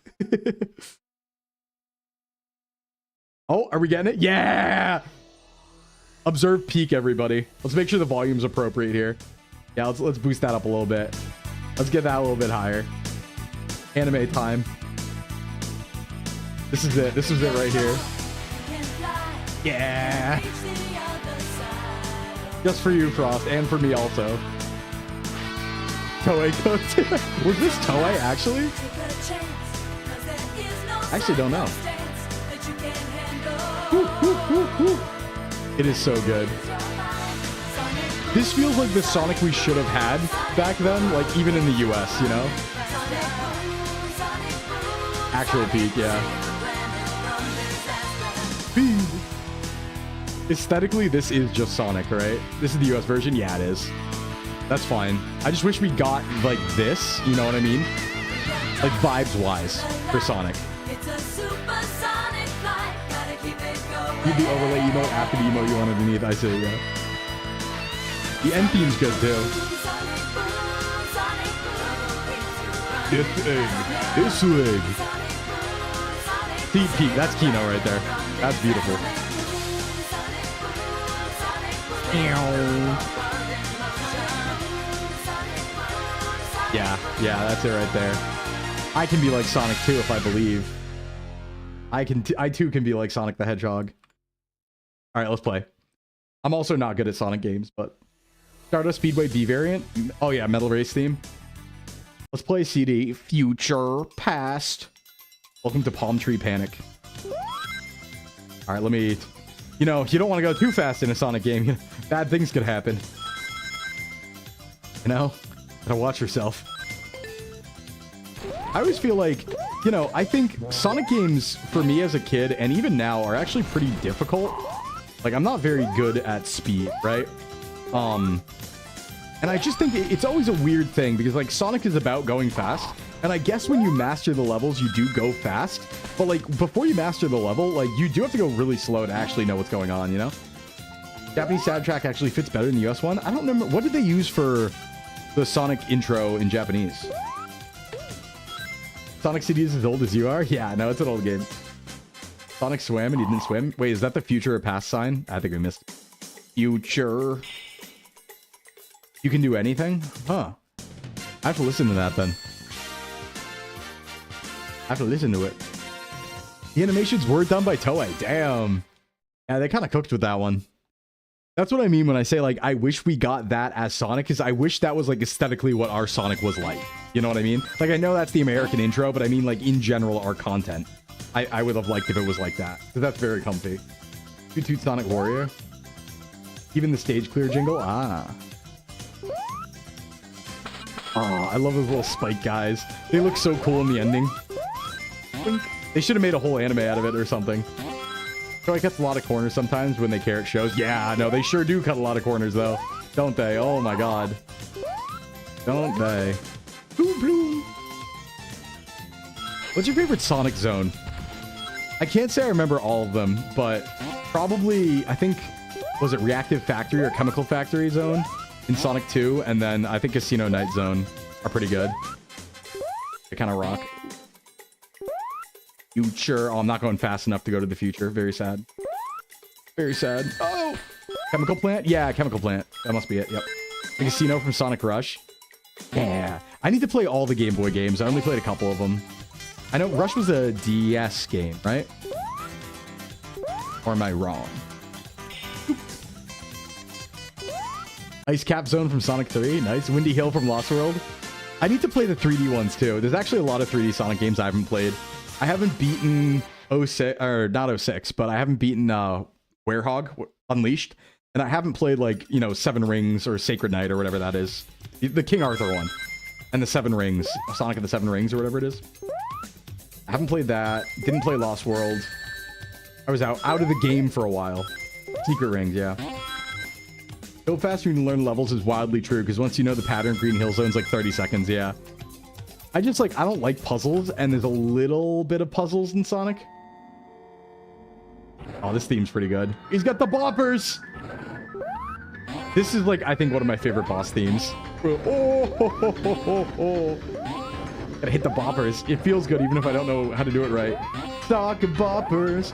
Oh, are we getting it? Yeah! Observe peak, everybody. Let's make sure the volume's appropriate here. Yeah, let's boost that up a little bit. Let's get that a little bit higher. Anime time. This is it. This is it right here. Yeah! Just for you, Frost, and for me also. Toei cooked. Was this Toei, actually? I actually don't know. It is so good. This feels like the Sonic we should have had back then, like even in the US, you know? Actual peak, yeah. Aesthetically, this is just Sonic, right? This is the US version? Yeah, it is. That's fine. I just wish we got, like, this, you know what I mean? Like, vibes-wise, for Sonic. Need the overlay emote after the emote you want underneath, I say, yeah. The end theme's good, too. This thing. This thing. See, that's Kino right there. That's beautiful. Yeah, that's it right there. I can be like Sonic too if I believe. I too can be like Sonic the Hedgehog. All right, let's play. I'm also not good at Sonic games, but Stardust Speedway B variant. Oh yeah, Metal Race theme. Let's play CD. Future, past. Welcome to Palm Tree Panic. All right, let me. You know, you don't want to go too fast in a Sonic game. Bad things could happen. You know? Gotta watch yourself. I always feel like, you know, I think Sonic games, for me as a kid, and even now, are actually pretty difficult. Like, I'm not very good at speed, right? And I just think it's always a weird thing, because, like, Sonic is about going fast. And I guess when you master the levels, you do go fast. But, like, before you master the level, like, you do have to go really slow to actually know what's going on, you know? Japanese soundtrack actually fits better than the US one. I don't remember. What did they use for the Sonic intro in Japanese? Sonic CD is as old as you are? Yeah, no, it's an old game. Sonic swam and he didn't swim? Wait, is that the future or past sign? I think we missed it. Future. You can do anything? Huh. I have to listen to that then. I have to listen to it. The animations were done by Toei. Damn. Yeah, they kind of cooked with that one. That's what I mean when I say, like, I wish we got that as Sonic, because I wish that was, like, aesthetically what our Sonic was like. You know what I mean? Like, I know that's the American intro, but I mean, like, in general, our content. I would have liked if it was like that, because that's very comfy. Toot Toot Sonic Warrior. Even the stage clear jingle? Ah. Oh, I love those little spike guys. They look so cool in the ending. They should have made a whole anime out of it or something. So I cut a lot of corners sometimes when they carrot shows. Yeah, no, they sure do cut a lot of corners though. Don't they? Oh my god. Don't they? Boom, boom. What's your favorite Sonic zone? I can't say I remember all of them, but probably, I think, was it Reactive Factory or Chemical Factory zone in Sonic 2? And then I think Casino Night zone are pretty good. They kind of rock. Future. Oh, I'm not going fast enough to go to the future. Very sad. Very sad. Oh! Chemical Plant? Yeah, Chemical Plant. That must be it. Yep. The Casino from Sonic Rush. Yeah. I need to play all the Game Boy games. I only played a couple of them. I know Rush was a DS game, right? Or am I wrong? Ice Cap Zone from Sonic 3. Nice. Windy Hill from Lost World. I need to play the 3D ones too. There's actually a lot of 3D Sonic games I haven't played. I haven't beaten 06, or not 06, but I haven't beaten Werehog Unleashed. And I haven't played like, you know, Seven Rings or Sacred Knight or whatever that is. The King Arthur one. And the Seven Rings. Sonic and the Seven Rings or whatever it is. I haven't played that. Didn't play Lost World. I was out of the game for a while. Secret Rings, yeah. Go fast when you learn levels is wildly true, because once you know the pattern, Green Hill Zone's like 30 seconds, yeah. I don't like puzzles, and there's a little bit of puzzles in Sonic. Oh, this theme's pretty good. He's got the boppers! This is like, I think, one of my favorite boss themes. Oh. Gotta hit the boppers. It feels good even if I don't know how to do it right. Stock of boppers.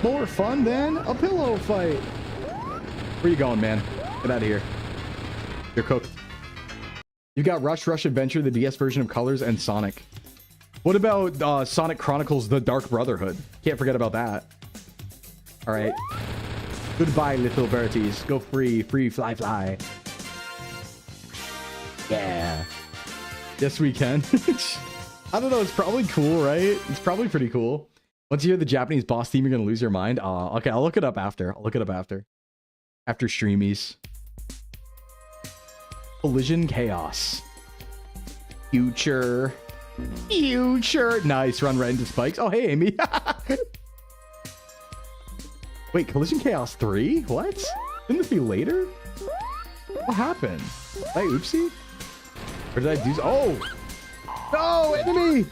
More fun than a pillow fight. Where you going, man? Get out of here. You're cooked. You got Rush Adventure, the DS version of Colors, and Sonic. What about Sonic Chronicles The Dark Brotherhood? Can't forget about that. All right. Goodbye, little birdies. Go free, fly. Yeah. Yes, we can. I don't know. It's probably cool, right? It's probably pretty cool. Once you hear the Japanese boss theme, you're going to lose your mind. Okay, I'll look it up after. After streamies. Collision Chaos. Future. Nice. Run right into spikes. Oh, hey, Amy. Wait, Collision Chaos 3? What? Didn't this be later? What happened? Did I oopsie? Or did I do... Oh! No, enemy!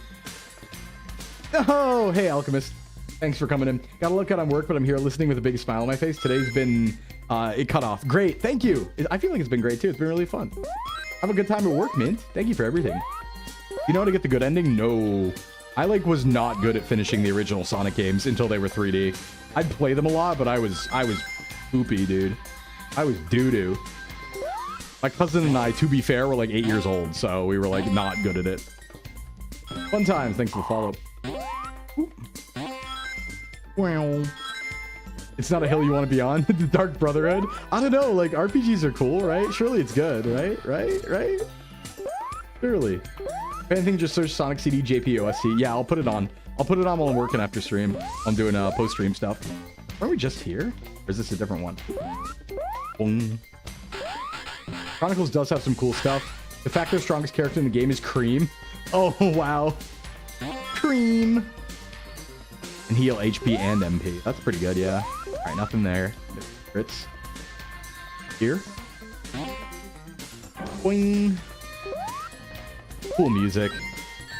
No! Hey, Alchemist. Thanks for coming in. Got a look out on work, but I'm here listening with a big smile on my face. Today's been... it cut off. Great. Thank you. I feel like it's been great, too. It's been really fun. Have a good time at work, Mint. Thank you for everything. You know how to get the good ending? No. I, was not good at finishing the original Sonic games until they were 3D. I'd play them a lot, but I was poopy, dude. I was doo-doo. My cousin and I, to be fair, were 8 years old, so we were not good at it. Fun times. Thanks for the follow-up. Wow. It's not a hill you want to be on. The Dark Brotherhood. I don't know. RPGs are cool, right? Surely it's good, right? Surely. If anything, just search Sonic CD JPOSC. Yeah, I'll put it on. I'll put it on while I'm working after stream. I'm doing post-stream stuff. Are we just here? Or is this a different one? Boom. Chronicles does have some cool stuff. The fact their strongest character in the game is Cream. Oh, wow. Cream. And heal HP and MP. That's pretty good, yeah. All right, nothing there. Crits. Here. Boing. Cool music.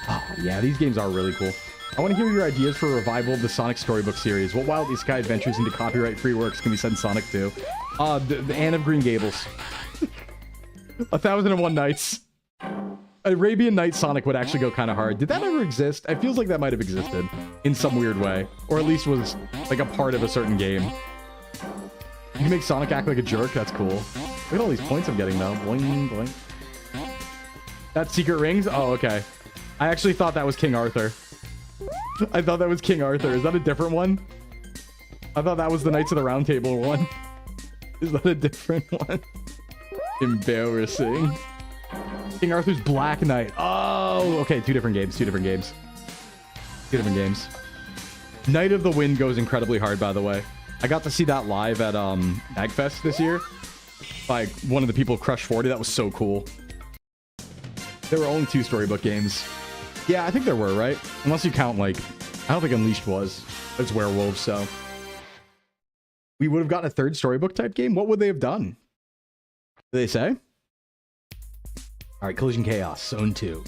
Oh, yeah, these games are really cool. I want to hear your ideas for a revival of the Sonic Storybook series. What wild Isekai adventures into copyright-free works can be set in Sonic 2? The Anne of Green Gables. 1001 Nights. Arabian Night Sonic would actually go kind of hard. Did that ever exist? It feels like that might have existed in some weird way. Or at least was a part of a certain game. You can make Sonic act like a jerk. That's cool. Look at all these points I'm getting, though. Boing, boing. That's Secret Rings? Oh, okay. I actually thought that was King Arthur. I thought that was King Arthur. Is that a different one? I thought that was the Knights of the Round Table one. Is that a different one? Embarrassing. King Arthur's Black Knight. Oh, okay. Two different games. Night of the Wind goes incredibly hard, by the way. I got to see that live at MagFest this year. One of the people Crush 40. That was so cool. There were only 2 storybook games. Yeah, I think there were, right? Unless you count, like, I don't think Unleashed was. It's werewolves, so. We would have gotten a 3rd storybook type game? What would they have done? Did they say? All right, Collision Chaos, Zone 2.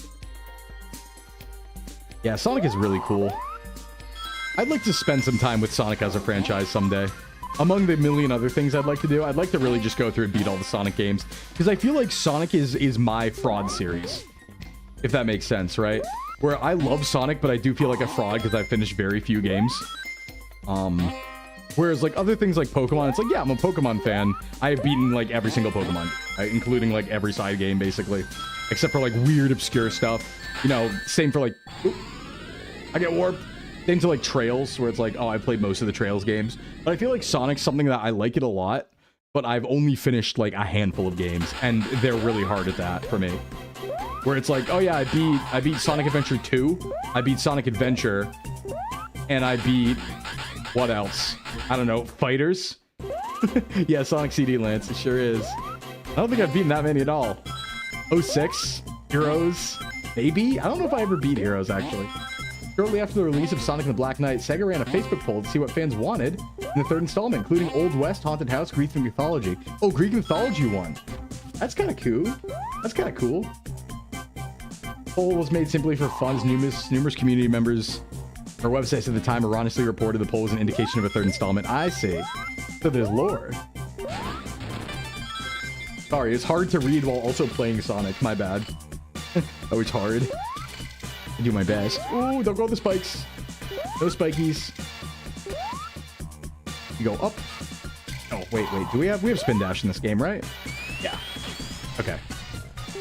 Yeah, Sonic is really cool. I'd like to spend some time with Sonic as a franchise someday. Among the million other things I'd like to do, I'd like to really just go through and beat all the Sonic games. Because I feel like Sonic is my fraud series. If that makes sense, right? Where I love Sonic, but I do feel like a fraud because I've finished very few games. Whereas like other things like Pokemon, it's like, yeah, I'm a Pokemon fan. I have beaten like every single Pokemon, right? Including like every side game basically. Except for like weird, obscure stuff. You know, same for like... Oop, I get warped. Same to like Trails, where it's like, oh, I played most of the Trails games. But I feel like Sonic's something that I like it a lot, but I've only finished like a handful of games, and they're really hard at that for me. Where it's like, oh yeah, I beat Sonic Adventure 2, I beat Sonic Adventure, and I beat... What else? I don't know. Fighters? Yeah, Sonic CD Lance, it sure is. I don't think I've beaten that many at all. 06? Heroes? Maybe? I don't know if I ever beat Heroes, actually. Shortly after the release of Sonic and the Black Knight, Sega ran a Facebook poll to see what fans wanted in the 3rd installment, including Old West, Haunted House, Greek Mythology. Oh, Greek Mythology won. That's kind of cool. That's kind of cool. The poll was made simply for fun, as numerous community members or websites at the time erroneously reported the poll was an indication of a 3rd installment. I see. So there's lore. Sorry, it's hard to read while also playing Sonic. My bad. Oh, it's hard. I do my best. Ooh, don't go the spikes. No spikies. You go up. Oh, wait. Do we have spin dash in this game, right? Yeah. Okay.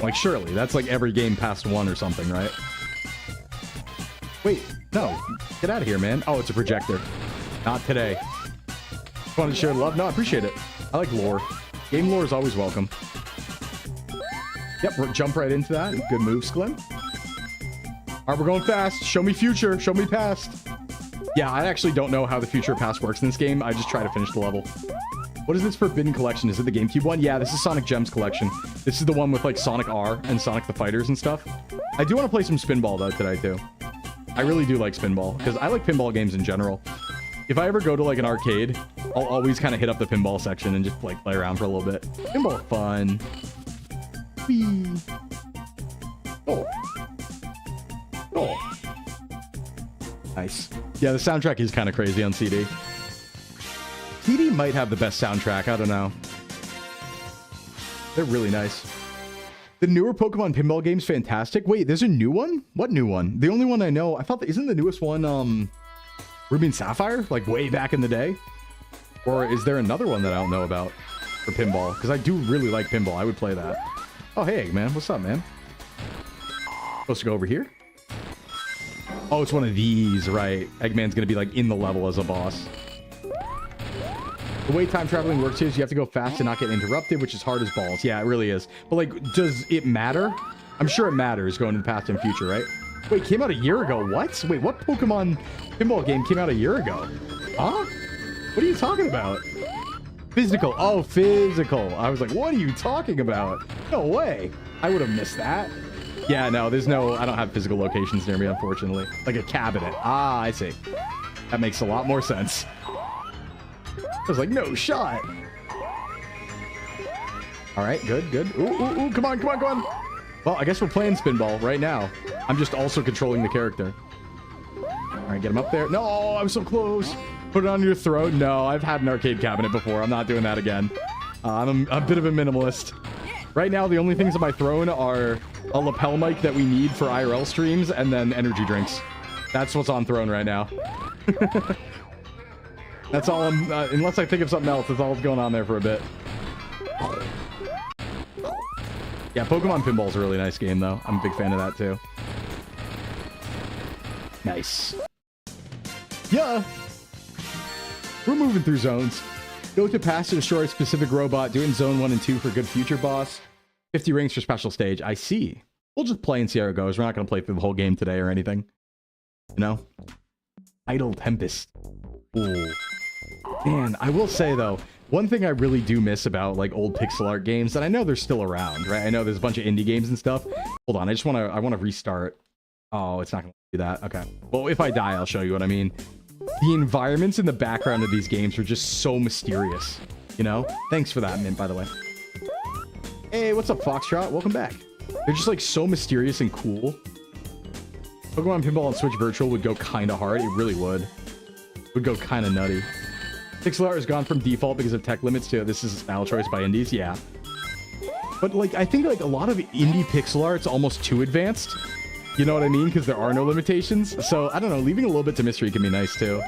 Like, surely. That's like every game past 1 or something, right? Wait. No. Get out of here, man. Oh, it's a projector. Not today. Just wanted to share love. No, I appreciate it. I like lore. Game lore is always welcome. Yep, we'll jump right into that. Good move, Sclim. All right, we're going fast. Show me future. Show me past. Yeah, I actually don't know how the future past works in this game. I just try to finish the level. What is this Forbidden Collection? Is it the GameCube one? Yeah, this is Sonic Gems Collection. This is the one with like Sonic R and Sonic the Fighters and stuff. I do want to play some Spinball though today too. I really do like Spinball because I like pinball games in general. If I ever go to like an arcade, I'll always kind of hit up the pinball section and just like play around for a little bit. Pinball fun. Whee. Oh. Oh. Nice. Yeah, the soundtrack is kind of crazy on CD. CD might have the best soundtrack. I don't know. They're really nice. The newer Pokemon pinball game's fantastic. Wait, there's a new one? What new one? The only one I know, I thought, isn't the newest one, Ruby and Sapphire? Like, way back in the day? Or is there another one that I don't know about for pinball? Because I do really like pinball. I would play that. Oh, hey, Eggman. What's up, man? Supposed to go over here? Oh, it's one of these, right. Eggman's going to be, like, in the level as a boss. The way time traveling works here is you have to go fast and not get interrupted, which is hard as balls. Yeah, it really is. But, like, does it matter? I'm sure it matters going to the past and future, right? Wait, came out a year ago. What? Wait, what Pokemon pinball game came out a year ago? Huh? What are you talking about? Physical. Oh, physical. I was like, what are you talking about? No way. I would have missed that. Yeah, no, there's no... I don't have physical locations near me, unfortunately. Like a cabinet. Ah, I see. That makes a lot more sense. I was like, no shot. All right, good, good. Ooh, ooh, ooh, come on, come on, come on. Well, I guess we're playing Spinball right now. I'm just also controlling the character. All right, get him up there. No, I'm so close. Put it on your throat. No, I've had an arcade cabinet before. I'm not doing that again. I'm a bit of a minimalist. Right now, the only things on my throne are a lapel mic that we need for IRL streams and then energy drinks. That's what's on throne right now. That's all I'm... unless I think of something else, that's all that's going on there for a bit. Yeah, Pokemon Pinball's a really nice game, though. I'm a big fan of that, too. Nice. Yeah! We're moving through zones. Go to pass to destroy a specific robot. Do it in Zone 1 and 2 for a good future boss. 50 rings for special stage. I see. We'll just play and see how it goes. We're not going to play through the whole game today or anything. You know? Idle Tempest. Ooh. Man, I will say, though, One thing I really do miss about like old pixel art games, and I know they're still around, right? I know there's a bunch of indie games and stuff. Hold on, I want to restart. Oh, it's not gonna do that. Okay. Well, if I die, I'll show you what I mean. The environments in the background of these games are just so mysterious, you know? Thanks for that, Mint, by the way. Hey, what's up, Foxtrot? Welcome back. They're just like so mysterious and cool. Pokemon Pinball on Switch Virtual would go kind of hard. It really would. Would go kind of nutty. Pixel art has gone from default because of tech limits to this is a style choice by indies. Yeah. But like, I think like a lot of indie pixel art's almost too advanced. You know what I mean? Because there are no limitations. So I don't know. Leaving a little bit to mystery can be nice too.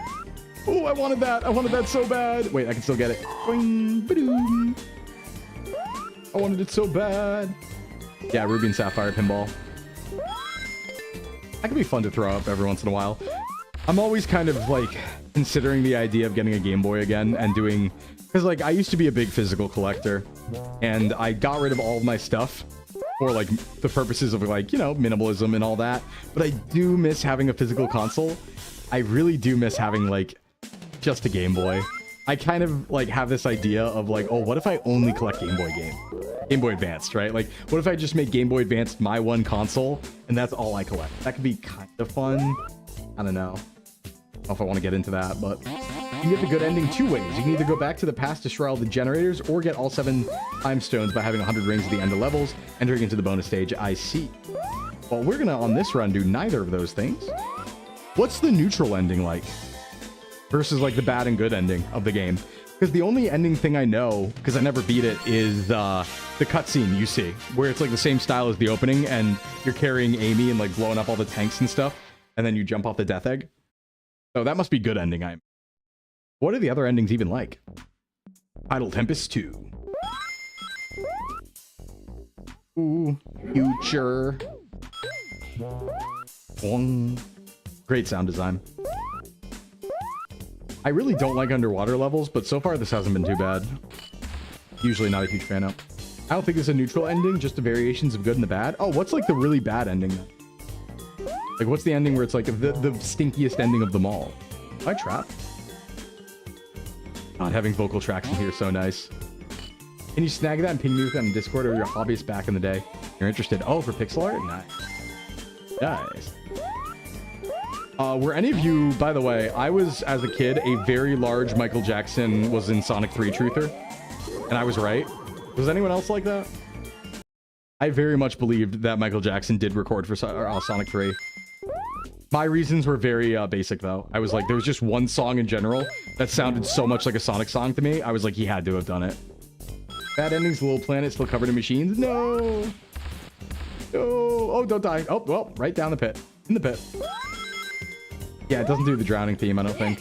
Oh, I wanted that. I wanted that so bad. Wait, I can still get it. Boing, ba-doom. I wanted it so bad. Yeah, Ruby and Sapphire Pinball. That could be fun to throw up every once in a while. I'm always kind of like considering the idea of getting a Game Boy again and doing... Because like I used to be a big physical collector and I got rid of all of my stuff for like the purposes of like, you know, minimalism and all that. But I do miss having a physical console. I really do miss having like just a Game Boy. I kind of like have this idea of like, oh, what if I only collect Game Boy Advanced, right? Like, what if I just make Game Boy Advanced my one console and that's all I collect? That could be kind of fun. I don't know. I don't know if I want to get into that, but you can get the good ending two ways. You can either go back to the past, destroy all the generators, or get all 7 time stones by having 100 rings at the end of levels, entering into the bonus stage. I see. Well, we're gonna, on this run, do neither of those things. What's the neutral ending like? Versus like the bad and good ending of the game. Because the only ending thing I know, because I never beat it, is the cutscene you see, where it's like the same style as the opening, and you're carrying Amy and like blowing up all the tanks and stuff, and then you jump off the death egg. So that must be good ending. What are the other endings even like? Idle Tempest 2. Ooh, future. Great sound design. I really don't like underwater levels, but so far this hasn't been too bad. Usually not a huge fan of. I don't think it's a neutral ending, just the variations of good and the bad. Oh, what's like the really bad ending then? Like what's the ending where it's like the stinkiest ending of them all? I trap. God, having vocal tracks in here is so nice. Can you snag that and ping me with that on Discord or your hobbyist back in the day? You're interested? Oh, for pixel art? Nice. Nice. Were any of you, by the way, I was, as a kid, a very large Michael Jackson was in Sonic 3 truther. And I was right. Was anyone else like that? I very much believed that Michael Jackson did record for Sonic 3. My reasons were very basic, though. I was like, there was just one song in general that sounded so much like a Sonic song to me. I was like, he had to have done it. Bad endings, Little Planet still covered in machines. No. No. Oh, don't die. Oh, well, right down the pit. In the pit. Yeah, it doesn't do the drowning theme, I don't think.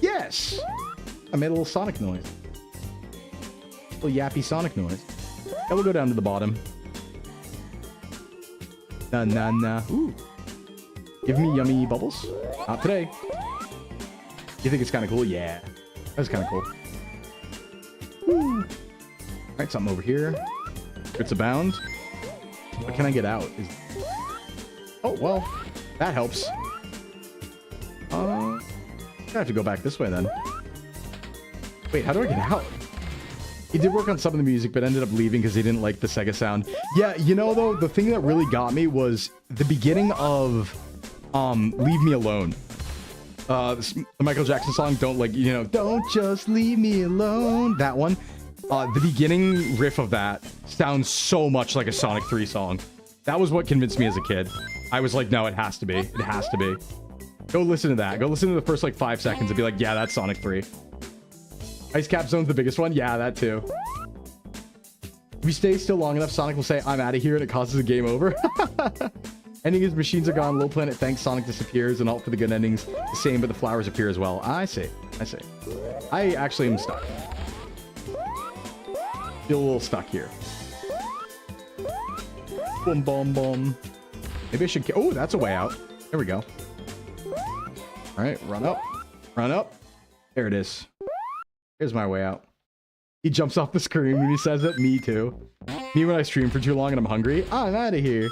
Yes! I made a little Sonic noise. A little yappy Sonic noise. Yeah, we'll go down to the bottom. Na na na. Ooh. Give me yummy bubbles. Not today. You think it's kind of cool? Yeah. That's kind of cool. Woo. All right, something over here. It's abound. What can I get out? Oh, well, that helps. I have to go back this way then. Wait, how do I get out? He did work on some of the music, but ended up leaving because he didn't like the Sega sound. Yeah, you know, though, the thing that really got me was the beginning of Leave Me Alone. The Michael Jackson song, don't just leave me alone. That one. The beginning riff of that sounds so much like a Sonic 3 song. That was what convinced me as a kid. I was like, no, it has to be. It has to be. Go listen to that. Go listen to the first like 5 seconds and be like, yeah, that's Sonic 3. Ice Cap Zone's the biggest one? Yeah, that too. If you stay still long enough, Sonic will say, I'm out of here, and it causes a game over. Ending is machines are gone, Low Planet thanks, Sonic disappears, and alt for the good endings. The same, but the flowers appear as well. I see. I see. I actually am stuck. Feel a little stuck here. Boom, boom, boom. Maybe I should... Oh, that's a way out. There we go. All right, run up. Run up. There it is. Here's my way out. He jumps off the screen when he says it. Me too. Me when I stream for too long and I'm hungry. I'm out of here.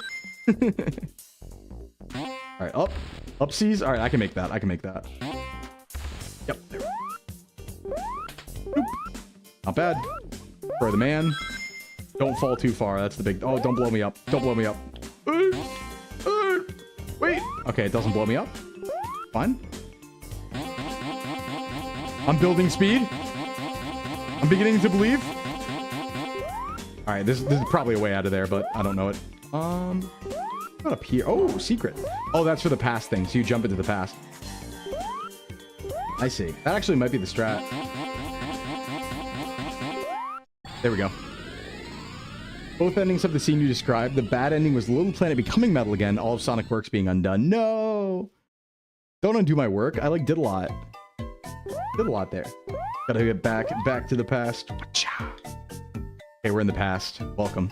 All right, up. Upsies. All right, I can make that. I can make that. Yep. There we go. Boop. Not bad. For the man. Don't fall too far. That's the big... Oh, don't blow me up. Don't blow me up. Wait. Okay, it doesn't blow me up. Fine. I'm building speed. I'm beginning to believe. All right, this is probably a way out of there, but I don't know it. What up here? Oh, secret. Oh, that's for the past thing. So you jump into the past. I see. That actually might be the strat. There we go. Both endings of the scene you described. The bad ending was Little Planet becoming metal again. All of Sonic Works being undone. No! Don't undo my work. I did a lot. Did a lot there. Gotta get back to the past. Okay, we're in the past. Welcome.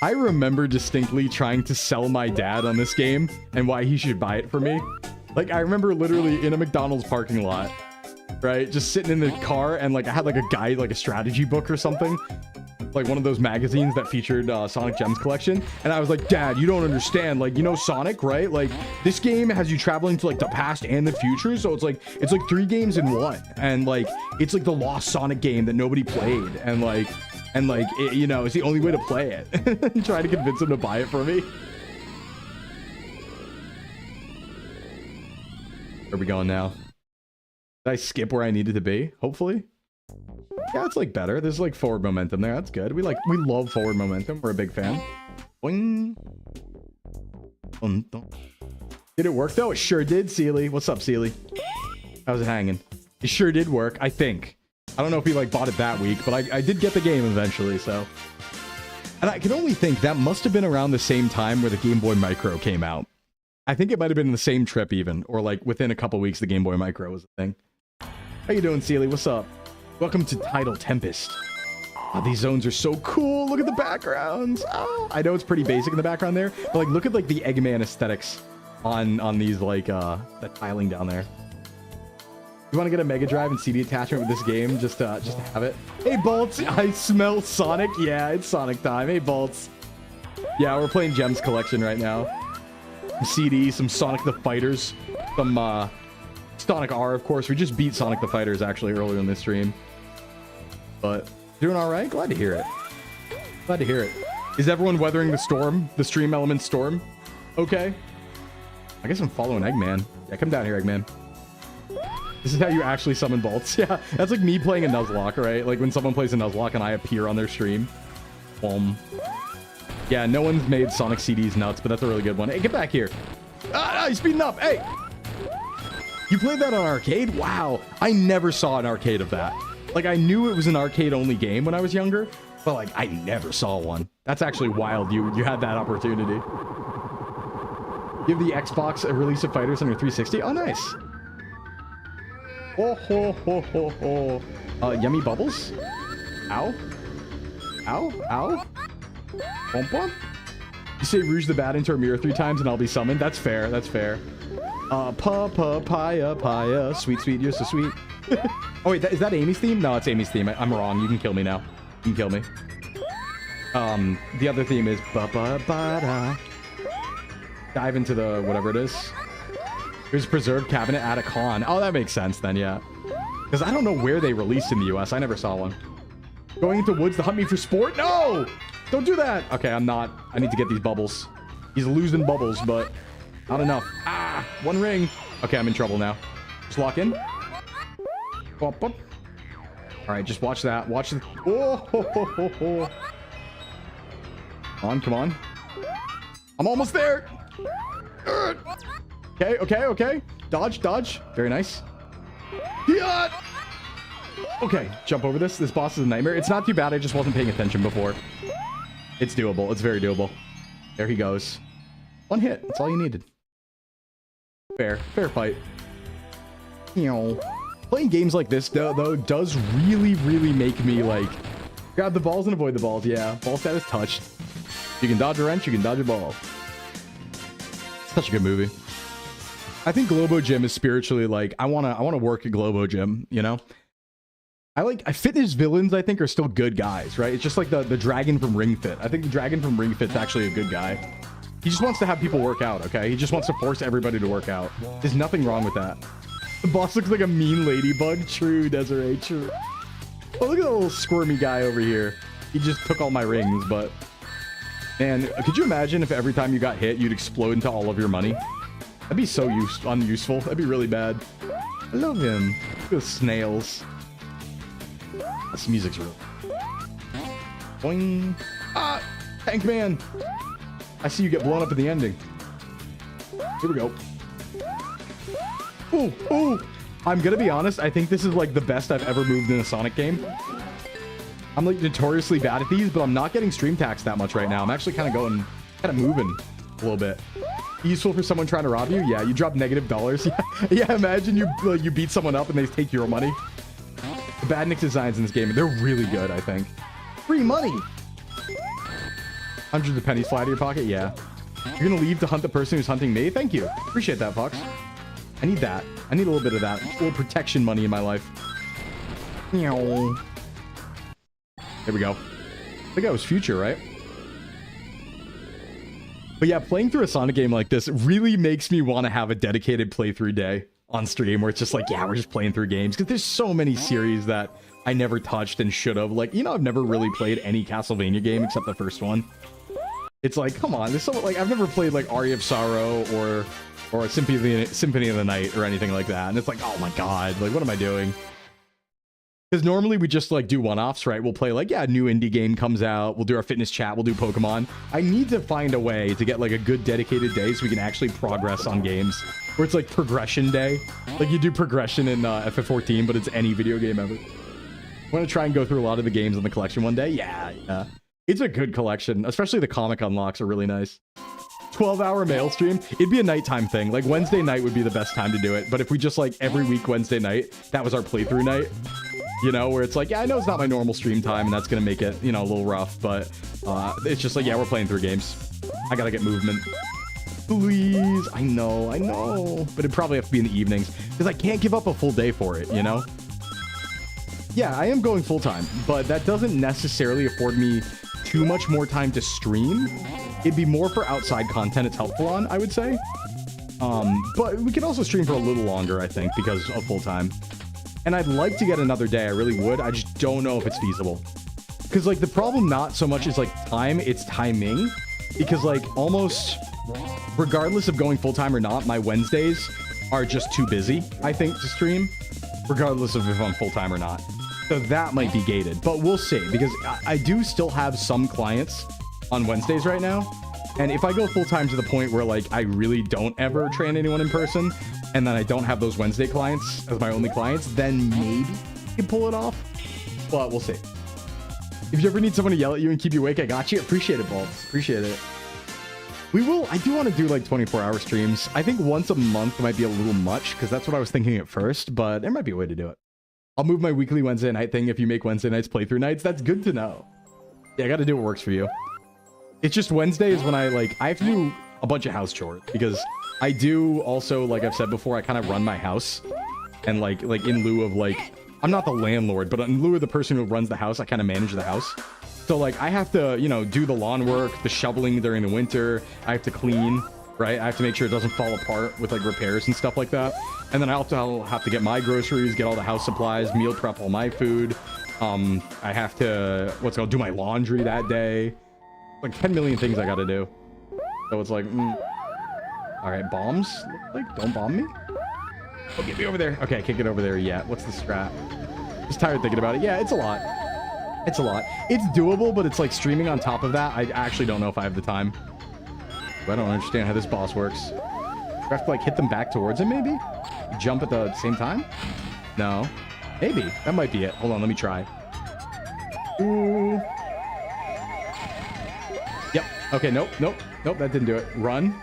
I remember distinctly trying to sell my dad on this game and why he should buy it for me. Like, I remember literally in a McDonald's parking lot, right? Just sitting in the car and like I had like a guide, like a strategy book or something. Like one of those magazines that featured Sonic Gems collection. And I was like, Dad, you don't understand. Like, you know Sonic, right? Like this game has you traveling to like the past and the future. So it's like 3 games in one. And like, it's like the lost Sonic game that nobody played. And like, it, you know, it's the only way to play it. Trying to convince him to buy it for me. Where are we going now? Did I skip where I needed to be? Hopefully. Yeah, it's like better. There's like forward momentum there. That's good. We love forward momentum. We're a big fan. Boing. Dun, dun. Did it work though? It sure did, Sealy. What's up, Sealy? How's it hanging? It sure did work, I think. I don't know if he like bought it that week, but I did get the game eventually, so. And I can only think that must have been around the same time where the Game Boy Micro came out. I think it might have been the same trip even, or like within a couple weeks the Game Boy Micro was a thing. How you doing, Sealy? What's up? Welcome to Tidal Tempest. Oh, these zones are so cool. Look at the backgrounds. Oh, I know it's pretty basic in the background there, but like look at like the Eggman aesthetics on these like the tiling down there. You want to get a Mega Drive and CD attachment with this game just to have it? Hey Bolts, I smell Sonic. Yeah, it's Sonic time. Hey Bolts. Yeah, we're playing Gems Collection right now. Some CD, some Sonic the Fighters, some Sonic R, of course. We just beat Sonic the Fighters actually earlier in this stream. But doing all right. Glad to hear it. Glad to hear it. Is everyone weathering the storm? The stream element storm? Okay. I guess I'm following Eggman. Yeah, come down here, Eggman. This is how you actually summon bolts. Yeah, that's like me playing a Nuzlocke, right? Like when someone plays a Nuzlocke and I appear on their stream. Yeah, no one's made Sonic CDs nuts, but that's a really good one. Hey, get back here. Ah, he's speeding up. Hey. You played that on arcade? Wow. I never saw an arcade of that. Like, I knew it was an arcade-only game when I was younger, but, like, I never saw one. That's actually wild. You had that opportunity. Give the Xbox a release of Fighters on your 360? Oh, nice. Oh, ho, ho, ho, ho. Yummy bubbles? Ow. Ow. Ow. Bump, bump. You say Rouge the Bat into a mirror 3 times and I'll be summoned? That's fair. That's fair. Papaya, sweet, sweet, you're so sweet. Oh wait, is that Amy's theme? No, it's Amy's theme. I'm wrong. You can kill me now. You can kill me. The other theme is ba-ba-ba-da. Dive into the whatever it is. Here's preserved cabinet at a con. Oh, that makes sense then, yeah. Because I don't know where they released in the US. I never saw one. Going into woods to hunt me for sport? No! Don't do that! Okay, I'm not. I need to get these bubbles. He's losing bubbles, but not enough. Ah! 1 ring. Okay, I'm in trouble now. Just lock in. Bop, bop. Alright, just watch that. Watch the... Oh, ho, ho, ho, ho. Come on, come on. I'm almost there! Okay, okay, okay. Dodge, dodge. Very nice. Yeah! Okay, jump over this. This boss is a nightmare. It's not too bad. I just wasn't paying attention before. It's doable. It's very doable. There he goes. 1 hit. That's all you needed. Fair. Fair fight. You know, playing games like this, though, does really, really make me, like, grab the balls and avoid the balls. Yeah, ball status touched. You can dodge a wrench. You can dodge a ball. Such a good movie. I think Globo Gym is spiritually, like, I wanna work at Globo Gym, you know? Fitness villains, I think, are still good guys, right? It's just like the dragon from Ring Fit. I think the dragon from Ring Fit's actually a good guy. He just wants to have people work out, okay? He just wants to force everybody to work out. There's nothing wrong with that. The boss looks like a mean ladybug. True, Desiree, true. Oh, look at that little squirmy guy over here. He just took all my rings, but... Man, could you imagine if every time you got hit, you'd explode into all of your money? That'd be so unuseful. That'd be really bad. I love him. Look at the snails. This music's real. Boing. Ah! Tank Man! I see you get blown up at the ending. Here we go. Ooh, ooh! I'm gonna be honest, I think this is like the best I've ever moved in a Sonic game. I'm like notoriously bad at these, but I'm not getting stream tax that much right now. I'm actually kind of moving a little bit. Useful for someone trying to rob you? Yeah, you drop $-. Yeah, imagine you beat someone up and they take your money. The badnik designs in this game, they're really good, I think. Free money! Hundreds of pennies fly to your pocket? Yeah. You're gonna leave to hunt the person who's hunting me? Thank you. Appreciate that, Fox. I need that. I need a little bit of that. A little protection money in my life. Meow. There we go. I think that was future, right? But yeah, playing through a Sonic game like this really makes me want to have a dedicated playthrough day on stream where it's just like, yeah, we're just playing through games. Because there's so many series that I never touched and should have. Like, you know, I've never really played any Castlevania game except the first one. It's like, come on, there's so like I've never played like Aria of Sorrow or Symphony of the Night or anything like that. And it's like, oh my god, like what am I doing? Because normally we just like do one-offs, right? We'll play like, yeah, a new indie game comes out. We'll do our fitness chat. We'll do Pokemon. I need to find a way to get like a good dedicated day so we can actually progress on games. Where it's like progression day. Like you do progression in FF14, but it's any video game ever. I want to try and go through a lot of the games in the collection one day. Yeah. It's a good collection. Especially the comic unlocks are really nice. 12-hour mail stream. It'd be a nighttime thing. Like Wednesday night would be the best time to do it. But if we just like every week Wednesday night, that was our playthrough night. You know, where it's like, yeah, I know it's not my normal stream time and that's going to make it, you know, a little rough. But it's just like, yeah, we're playing through games. I got to get movement. Please. I know. But it'd probably have to be in the evenings because I can't give up a full day for it, you know? Yeah, I am going full time, but that doesn't necessarily afford me too much more time to stream. It'd be more for outside content it's helpful on, I would say. But we could also stream for a little longer, I think, because of full time. And I'd like to get another day. I really would. I just don't know if it's feasible. Because, like, the problem not so much is, like, time. It's timing. Because, like, almost regardless of going full-time or not, my Wednesdays are just too busy, I think, to stream. Regardless of if I'm full-time or not. So that might be gated. But we'll see. Because I do still have some clients on Wednesdays right now. And if I go full-time to the point where, like, I really don't ever train anyone in person, and then I don't have those Wednesday clients as my only clients, then maybe I can pull it off. But we'll see. If you ever need someone to yell at you and keep you awake, I got you. Appreciate it, Bolts. Appreciate it. We will. I do want to do, like, 24-hour streams. I think once a month might be a little much, because that's what I was thinking at first, but there might be a way to do it. I'll move my weekly Wednesday night thing if you make Wednesday nights playthrough nights. That's good to know. Yeah, I got to do what works for you. It's just Wednesday is when I have to do a bunch of house chores because I do also, like I've said before, I kind of run my house and like in lieu of like, I'm not the landlord, but in lieu of the person who runs the house, I kind of manage the house. So like I have to, you know, do the lawn work, the shoveling during the winter. I have to clean, right? I have to make sure it doesn't fall apart with like repairs and stuff like that. And then I'll have to get my groceries, get all the house supplies, meal prep all my food. I have to, do my laundry that day. Like 10 million things I gotta do. So it's like, all right, bombs? Like, don't bomb me. Oh, get me over there. Okay, I can't get over there yet. What's the strat? Just tired thinking about it. Yeah, it's a lot. It's a lot. It's doable, but it's like streaming on top of that. I actually don't know if I have the time. I don't understand how this boss works. Do I have to like hit them back towards him, maybe? Jump at the same time? No. Maybe. That might be it. Hold on, let me try. Ooh. Yep. Okay, nope. That didn't do it. Run.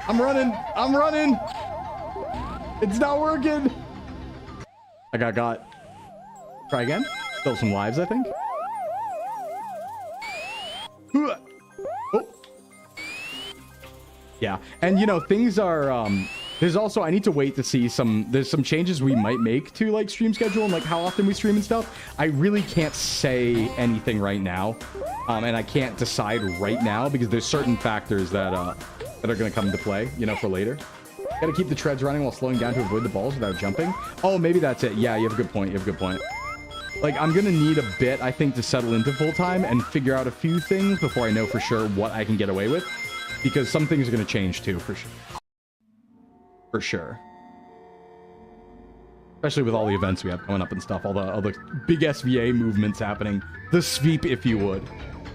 I'm running. It's not working. I got. Try again. Still some lives, I think. Oh. Yeah. And you know, things are, there's also, I need to wait to see there's some changes we might make to like stream schedule and like how often we stream and stuff. I really can't say anything right now. And I can't decide right now because there's certain factors that are going to come into play, you know, for later. Gotta keep the treads running while slowing down to avoid the balls without jumping. Oh, maybe that's it. Yeah, you have a good point. You have a good point. Like, I'm gonna need a bit, I think, to settle into full-time and figure out a few things before I know for sure what I can get away with. Because some things are gonna change, too, for sure. For sure. Especially with all the events we have coming up and stuff. All the big SVA movements happening. The sweep, if you would.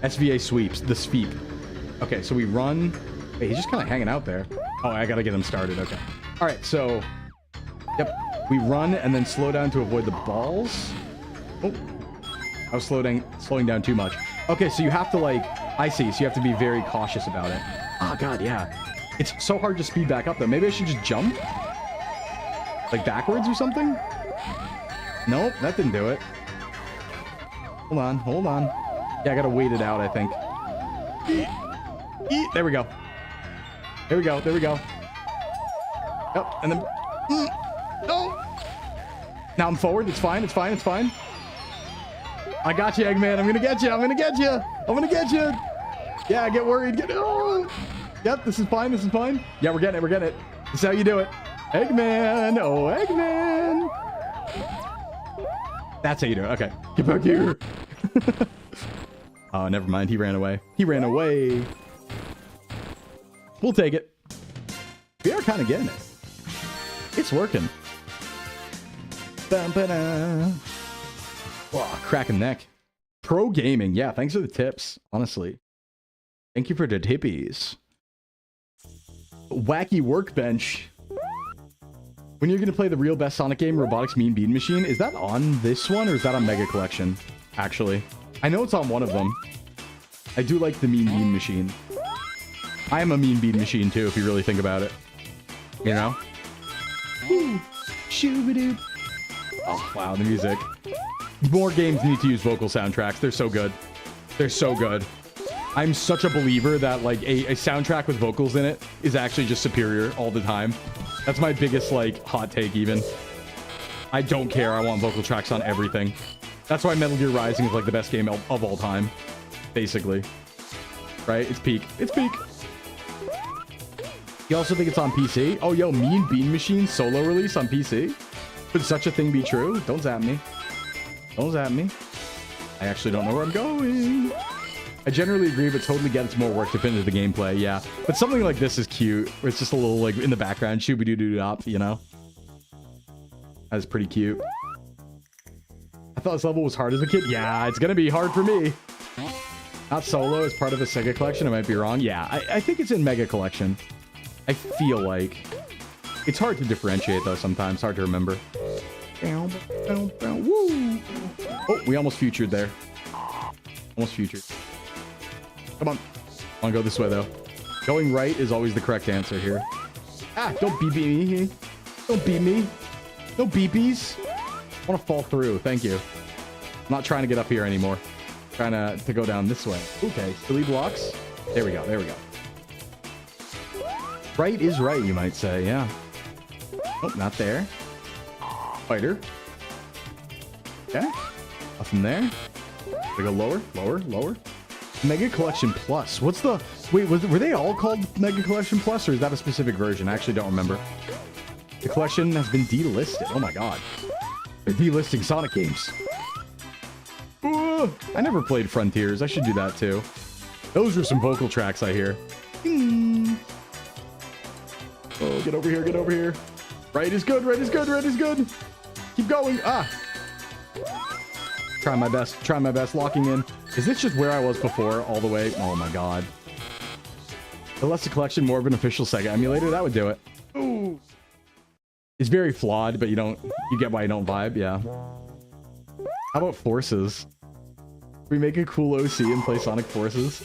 SVA sweeps. The sweep. Okay, so we run... Wait, he's just kind of hanging out there. Oh, I gotta get him started. Okay. All right, so... Yep. We run and then slow down to avoid the balls. Oh. I was slowing down too much. Okay, so you have to, like... I see. So you have to be very cautious about it. Oh, God, yeah. It's so hard to speed back up, though. Maybe I should just jump? Like backwards or something? Nope, that didn't do it. Hold on, hold on. Yeah, I gotta wait it out, I think. There we go. There we go, there we go. Yep, and then... No! Now I'm forward, it's fine, it's fine, it's fine. I got you, Eggman, I'm gonna get you, I'm gonna get you! I'm gonna get you! Yeah, get worried, get... Oh! Yep, this is fine, this is fine. Yeah, we're getting it, we're getting it. This is how you do it. Eggman! Oh, Eggman! That's how you do it. Okay. Get back here! Oh, never mind. He ran away. He ran away. We'll take it. We are kind of getting it. It's working. Ba-ba-da. Oh, cracking neck. Pro gaming. Yeah, thanks for the tips. Honestly. Thank you for the tippies. Wacky workbench. When you're going to play the real best Sonic game, Robotics Mean Bean Machine, is that on this one or is that on Mega Collection? Actually, I know it's on one of them. I do like the Mean Bean Machine. I am a Mean Bean Machine too, if you really think about it. You know? Shoo-ba-doo. Oh, wow, the music. More games need to use vocal soundtracks. They're so good. They're so good. I'm such a believer that like a soundtrack with vocals in it is actually just superior all the time. That's my biggest, like, hot take, even. I don't care. I want vocal tracks on everything. That's why Metal Gear Rising is, like, the best game of all time. Basically. Right? It's peak. It's peak. You also think it's on PC? Oh, yo, Mean Bean Machine solo release on PC? Could such a thing be true? Don't zap me. Don't zap me. I actually don't know where I'm going. I generally agree, but totally get it's more work to fit into the gameplay, yeah. But something like this is cute, where it's just a little, like, in the background, shooby-doo-doo-dop, you know? That's pretty cute. I thought this level was hard as a kid. Yeah, it's gonna be hard for me. Not solo, as part of the Sega Collection, I might be wrong. Yeah, I think it's in Mega Collection. I feel like. It's hard to differentiate, though, sometimes. Hard to remember. Woo! Oh, we almost futured there. Almost futured. Come on. I want to go this way, though. Going right is always the correct answer here. Ah, don't beep me. Don't beep me. No beepies. I want to fall through. Thank you. I'm not trying to get up here anymore. I'm trying to go down this way. Okay, silly blocks. There we go. There we go. Right is right, you might say. Yeah. Oh, not there. Spider. Okay. Nothing there. We go lower, lower, lower. Mega Collection Plus. What's the... Wait, were they all called Mega Collection Plus, or is that a specific version? I actually don't remember. The collection has been delisted. Oh my god. They're delisting Sonic games. Ooh, I never played Frontiers. I should do that too. Those were some vocal tracks, I hear. Ding. Oh, get over here, get over here. Right is good, right is good, right is good. Keep going. Ah. Try my best, locking in. Is this just where I was before, all the way? Oh my god. The less a collection, more of an official Sega emulator, that would do it. Ooh. It's very flawed, but you get why you don't vibe, yeah. How about Forces? We make a cool OC and play Sonic Forces.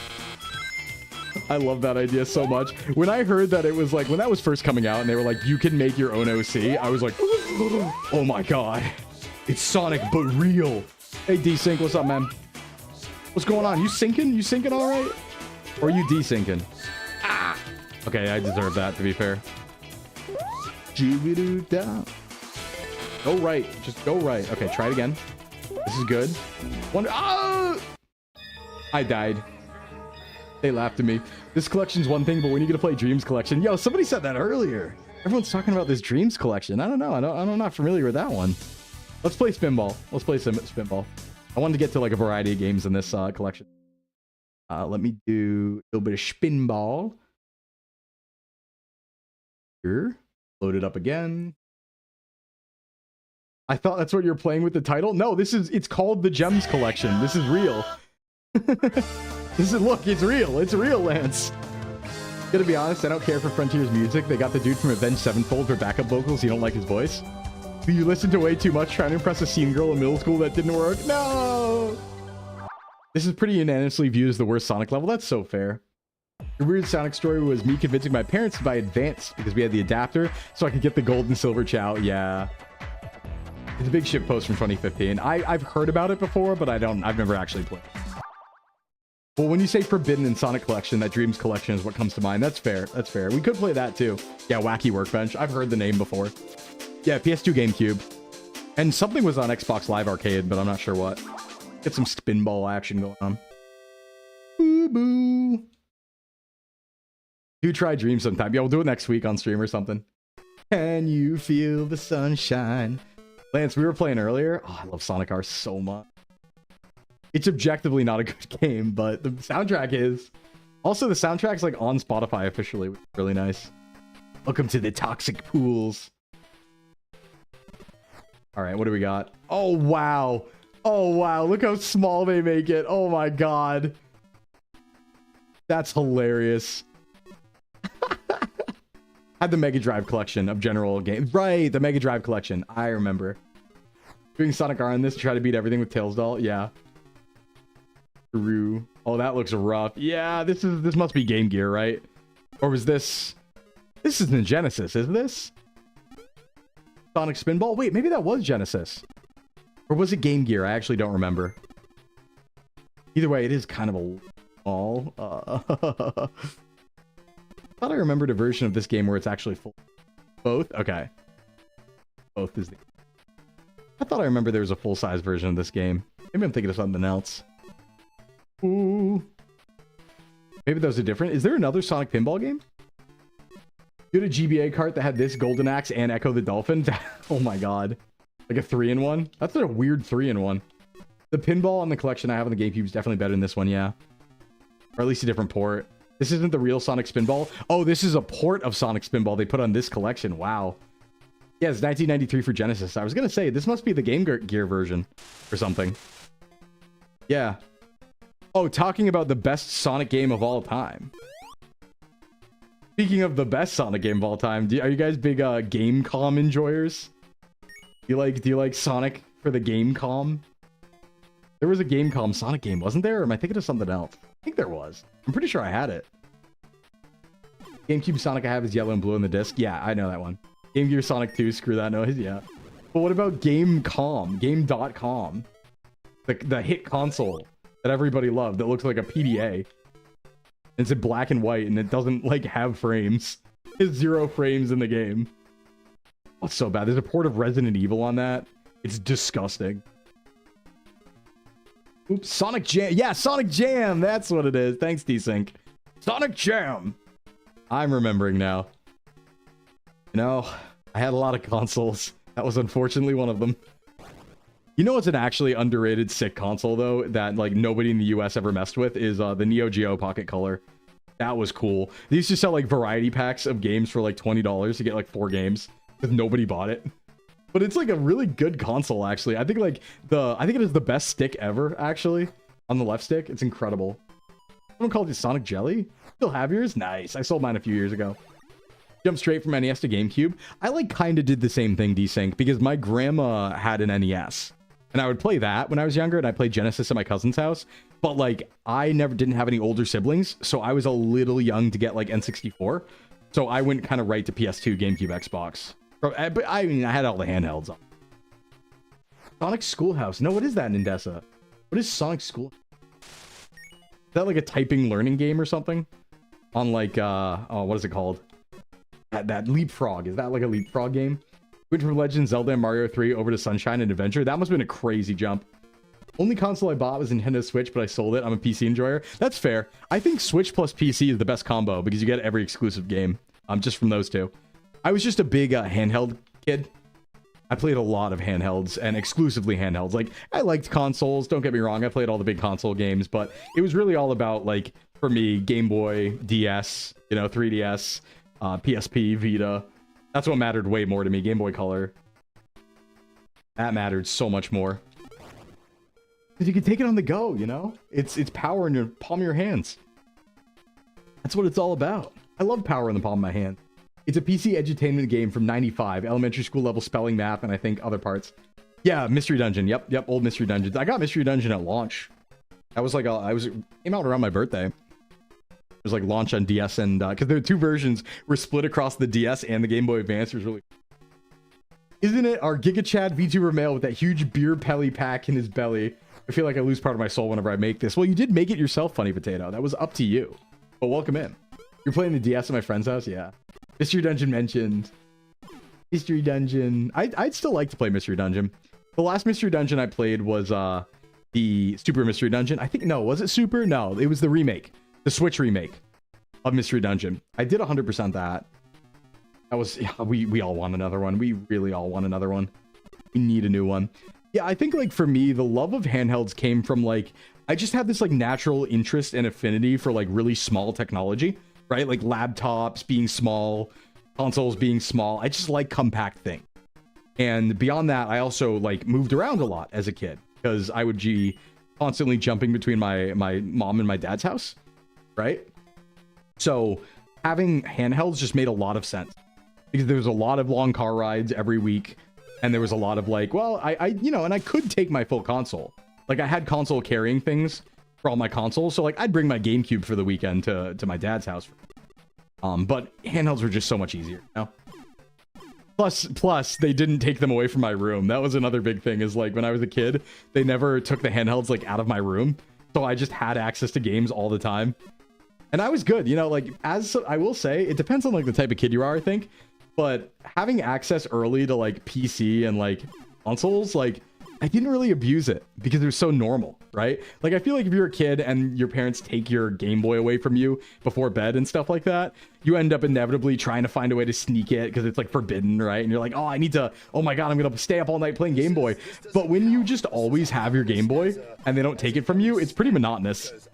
I love that idea so much. When I heard that it was like, when that was first coming out and they were like, you can make your own OC, I was like, oh my god. It's Sonic, but real. Hey, D-Sync, what's up, man? What's going on? You sinking? You sinking all right? Or are you de-syncing? Ah! Okay, I deserve that, to be fair. Go right. Just go right. Okay, try it again. This is good. Ah! I died. They laughed at me. This collection's one thing, but when you get to play Dreams Collection... Yo, somebody said that earlier. Everyone's talking about this Dreams collection. I don't know. I'm not familiar with that one. Let's play Spinball. Let's play Spinball. I wanted to get to like a variety of games in this collection. Let me do a little bit of Spinball. Here. Load it up again. I thought that's what you're playing with the title. No, it's called the Gems Collection. This is real. Look, it's real. It's real, Lance. Gonna be honest, I don't care for Frontier's music. They got the dude from Avenged Sevenfold for backup vocals. You don't like his voice? You listened to way too much trying to impress a scene girl in middle school that didn't work? No! This is pretty unanimously viewed as the worst Sonic level. That's so fair. The weird Sonic story was me convincing my parents to buy Advance because we had the adapter so I could get the gold and silver Chow. Yeah. It's a big shit post from 2015. I've heard about it before, but I've never actually played it. Well, when you say Forbidden and Sonic Collection, that Dreams Collection is what comes to mind. That's fair. That's fair. We could play that too. Yeah, Wacky Workbench. I've heard the name before. Yeah, PS2 GameCube. And something was on Xbox Live Arcade, but I'm not sure what. Get some Spinball action going on. Boo boo. Do try Dreams sometime. Yeah, we'll do it next week on stream or something. Can you feel the sunshine? Lance, we were playing earlier. Oh, I love Sonic R so much. It's objectively not a good game, but the soundtrack is. Also, the soundtrack's like on Spotify officially, which is really nice. Welcome to the toxic pools. All right, what do we got? Oh, wow. Oh, wow. Look how small they make it. Oh, my God. That's hilarious. Had the Mega Drive collection of general games. Right, the Mega Drive collection. I remember. Doing Sonic R on this to try to beat everything with Tails Doll. Yeah. Through. Oh, that looks rough. Yeah, this must be Game Gear, right? Or was this... This isn't Genesis, is this? Sonic Spinball? Wait, maybe that was Genesis. Or was it Game Gear? I actually don't remember. Either way, it is kind of a small. I thought I remembered a version of this game where it's actually full. Both? Okay. Both is the... I thought I remember there was a full-size version of this game. Maybe I'm thinking of something else. Ooh. Maybe those are different. Is there another Sonic Pinball game? You had a GBA cart that had this Golden Axe and Echo the Dolphin. Oh my god. Like a 3-in-1? That's a weird 3-in-1. The pinball on the collection I have on the GameCube is definitely better than this one, yeah. Or at least a different port. This isn't the real Sonic Spinball. Oh, this is a port of Sonic Spinball they put on this collection. Wow. Yeah, it's 1993 for Genesis. I was going to say, this must be the Game Gear version or something. Yeah. Oh, talking about the best Sonic game of all time. Speaking of the best Sonic game of all time, are you guys big Gamecom enjoyers? Do you like Sonic for the Gamecom? There was a Gamecom Sonic game, wasn't there? Or am I thinking of something else? I think there was. I'm pretty sure I had it. GameCube Sonic I have is yellow and blue on the disc. Yeah, I know that one. Game Gear Sonic 2, screw that noise, yeah. But what about Gamecom? Game.com? The hit console that everybody loved that looks like a PDA. It's in black and white and it doesn't like have frames. It's 0 frames in the game. Oh, it's so bad. There's a port of Resident Evil on that. It's disgusting. Oops, Sonic Jam. Yeah, Sonic Jam. That's what it is. Thanks, D-Sync. Sonic Jam. I'm remembering now. You know, I had a lot of consoles. That was unfortunately one of them. You know what's an actually underrated sick console, though, that like nobody in the US ever messed with is the Neo Geo Pocket Color. That was cool. They used to sell like variety packs of games for like $20 to get like 4 games, because nobody bought it. But it's like a really good console, actually. I think like I think it is the best stick ever, actually, on the left stick. It's incredible. Someone called it Sonic Jelly. Still have yours? Nice. I sold mine a few years ago. Jump straight from NES to GameCube. I like kind of did the same thing, Desync, because my grandma had an NES. And I would play that when I was younger, and I played Genesis at my cousin's house. But like, I didn't have any older siblings, so I was a little young to get like N64. So I went kind of right to PS2, GameCube, Xbox. But I mean, I had all the handhelds on. Sonic Schoolhouse. No, what is that, Nindessa? What is Sonic School? Is that like a typing learning game or something? On like, oh, what is it called? That Leapfrog. Is that like a Leapfrog game? Went from Legend, Zelda, and Mario 3 over to Sunshine and Adventure. That must have been a crazy jump. Only console I bought was Nintendo Switch, but I sold it. I'm a PC enjoyer. That's fair. I think Switch plus PC is the best combo because you get every exclusive game. Just from those two. I was just a big handheld kid. I played a lot of handhelds and exclusively handhelds. Like, I liked consoles, don't get me wrong. I played all the big console games, but it was really all about, like, for me, Game Boy, DS, you know, 3DS, PSP, Vita. That's what mattered way more to me. Game Boy Color. That mattered so much more. Because you can take it on the go, you know? It's power in your palm of your hands. That's what it's all about. I love power in the palm of my hand. It's a PC edutainment game from 95, elementary school level spelling, math, and I think other parts. Yeah, Mystery Dungeon. Yep, old Mystery Dungeons. I got Mystery Dungeon at launch. That was like came out around my birthday. It was like launch on DS and because the two versions were split across the DS and the Game Boy Advance. It was really. Isn't it our Giga Chad VTuber male with that huge beer pelly pack in his belly? I feel like I lose part of my soul whenever I make this. Well, you did make it yourself, Funny Potato. That was up to you. But welcome in. You're playing the DS at my friend's house? Yeah. Mystery Dungeon mentioned. Mystery Dungeon. I'd still like to play Mystery Dungeon. The last Mystery Dungeon I played was the Super Mystery Dungeon. I think, no, was it Super? No, it was the remake. The Switch remake of Mystery Dungeon. I did 100% that. That was, yeah, we all want another one. We really all want another one. We need a new one. Yeah, I think, like, for me, the love of handhelds came from, like, I just had this, like, natural interest and affinity for, like, really small technology. Right? Like laptops being small, consoles being small. I just like compact things. And beyond that, I also like moved around a lot as a kid because I would be constantly jumping between my mom and my dad's house. Right? So having handhelds just made a lot of sense because there was a lot of long car rides every week. And there was a lot of like, well, I you know, and I could take my full console. Like I had console carrying things for all my consoles, so like I'd bring my GameCube for the weekend to my dad's house. But handhelds were just so much easier, you know? Plus, they didn't take them away from my room. That was another big thing. Is like when I was a kid, they never took the handhelds like out of my room, so I just had access to games all the time, and I was good, you know. Like as I will say, it depends on like the type of kid you are, I think. But having access early to like PC and like consoles, like. I didn't really abuse it because it was so normal, right? Like, I feel like if you're a kid and your parents take your Game Boy away from you before bed and stuff like that, you end up inevitably trying to find a way to sneak it because it's like forbidden, right? And you're like, oh my God, I'm going to stay up all night playing Game Boy. But when you just always have your Game Boy and they don't take it from you, it's pretty monotonous.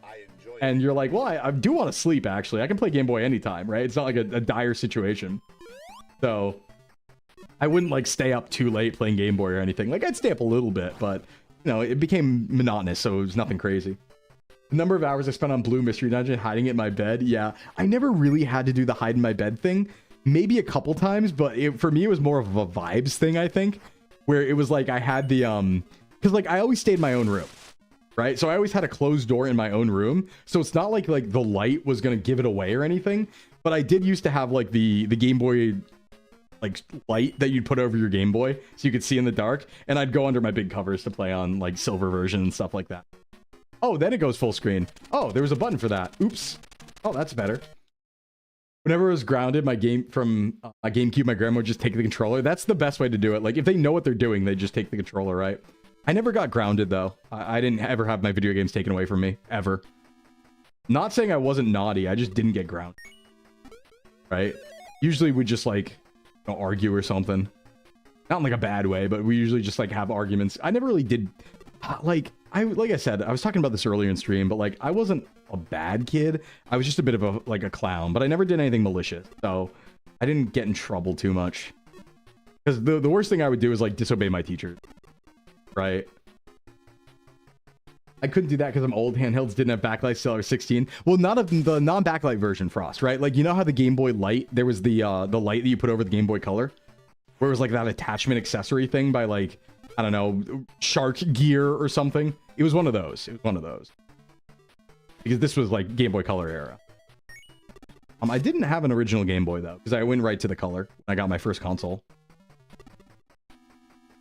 And you're like, well, I do want to sleep, actually. I can play Game Boy anytime, right? It's not like a dire situation. So I wouldn't like stay up too late playing Game Boy or anything. Like I'd stay up a little bit, but you know, it became monotonous, so it was nothing crazy. The number of hours I spent on Blue Mystery Dungeon hiding it in my bed, yeah. I never really had to do the hide in my bed thing. Maybe a couple times, but for me it was more of a vibes thing, I think. Where it was like I had the because like I always stayed in my own room. Right? So I always had a closed door in my own room. So it's not like the light was gonna give it away or anything. But I did used to have like the Game Boy like light that you'd put over your Game Boy so you could see in the dark, and I'd go under my big covers to play on like silver version and stuff like that. Oh, then it goes full screen. Oh, there was a button for that. Oops. Oh, that's better. Whenever I was grounded, my GameCube, my grandma would just take the controller. That's the best way to do it. Like if they know what they're doing, they just take the controller, right? I never got grounded though. I didn't ever have my video games taken away from me, ever. Not saying I wasn't naughty, I just didn't get grounded. Right? Usually we just like argue or something, not in like a bad way, but we usually just like have arguments. I never really did like I said, I was talking about this earlier in stream, but like I wasn't a bad kid. I was just a bit of a clown, but I never did anything malicious, so I didn't get in trouble too much. Because the worst thing I would do is like disobey my teachers, right? I couldn't do that because I'm old. Handhelds didn't have backlights till I was 16. Well, not of the non-backlight version, Frost, right? Like, you know how the Game Boy Light, there was the light that you put over the Game Boy Color? Where it was like that attachment accessory thing by like, I don't know, Shark Gear or something. It was one of those. It was one of those. Because this was like Game Boy Color era. I didn't have an original Game Boy though, because I went right to the Color when I got my first console.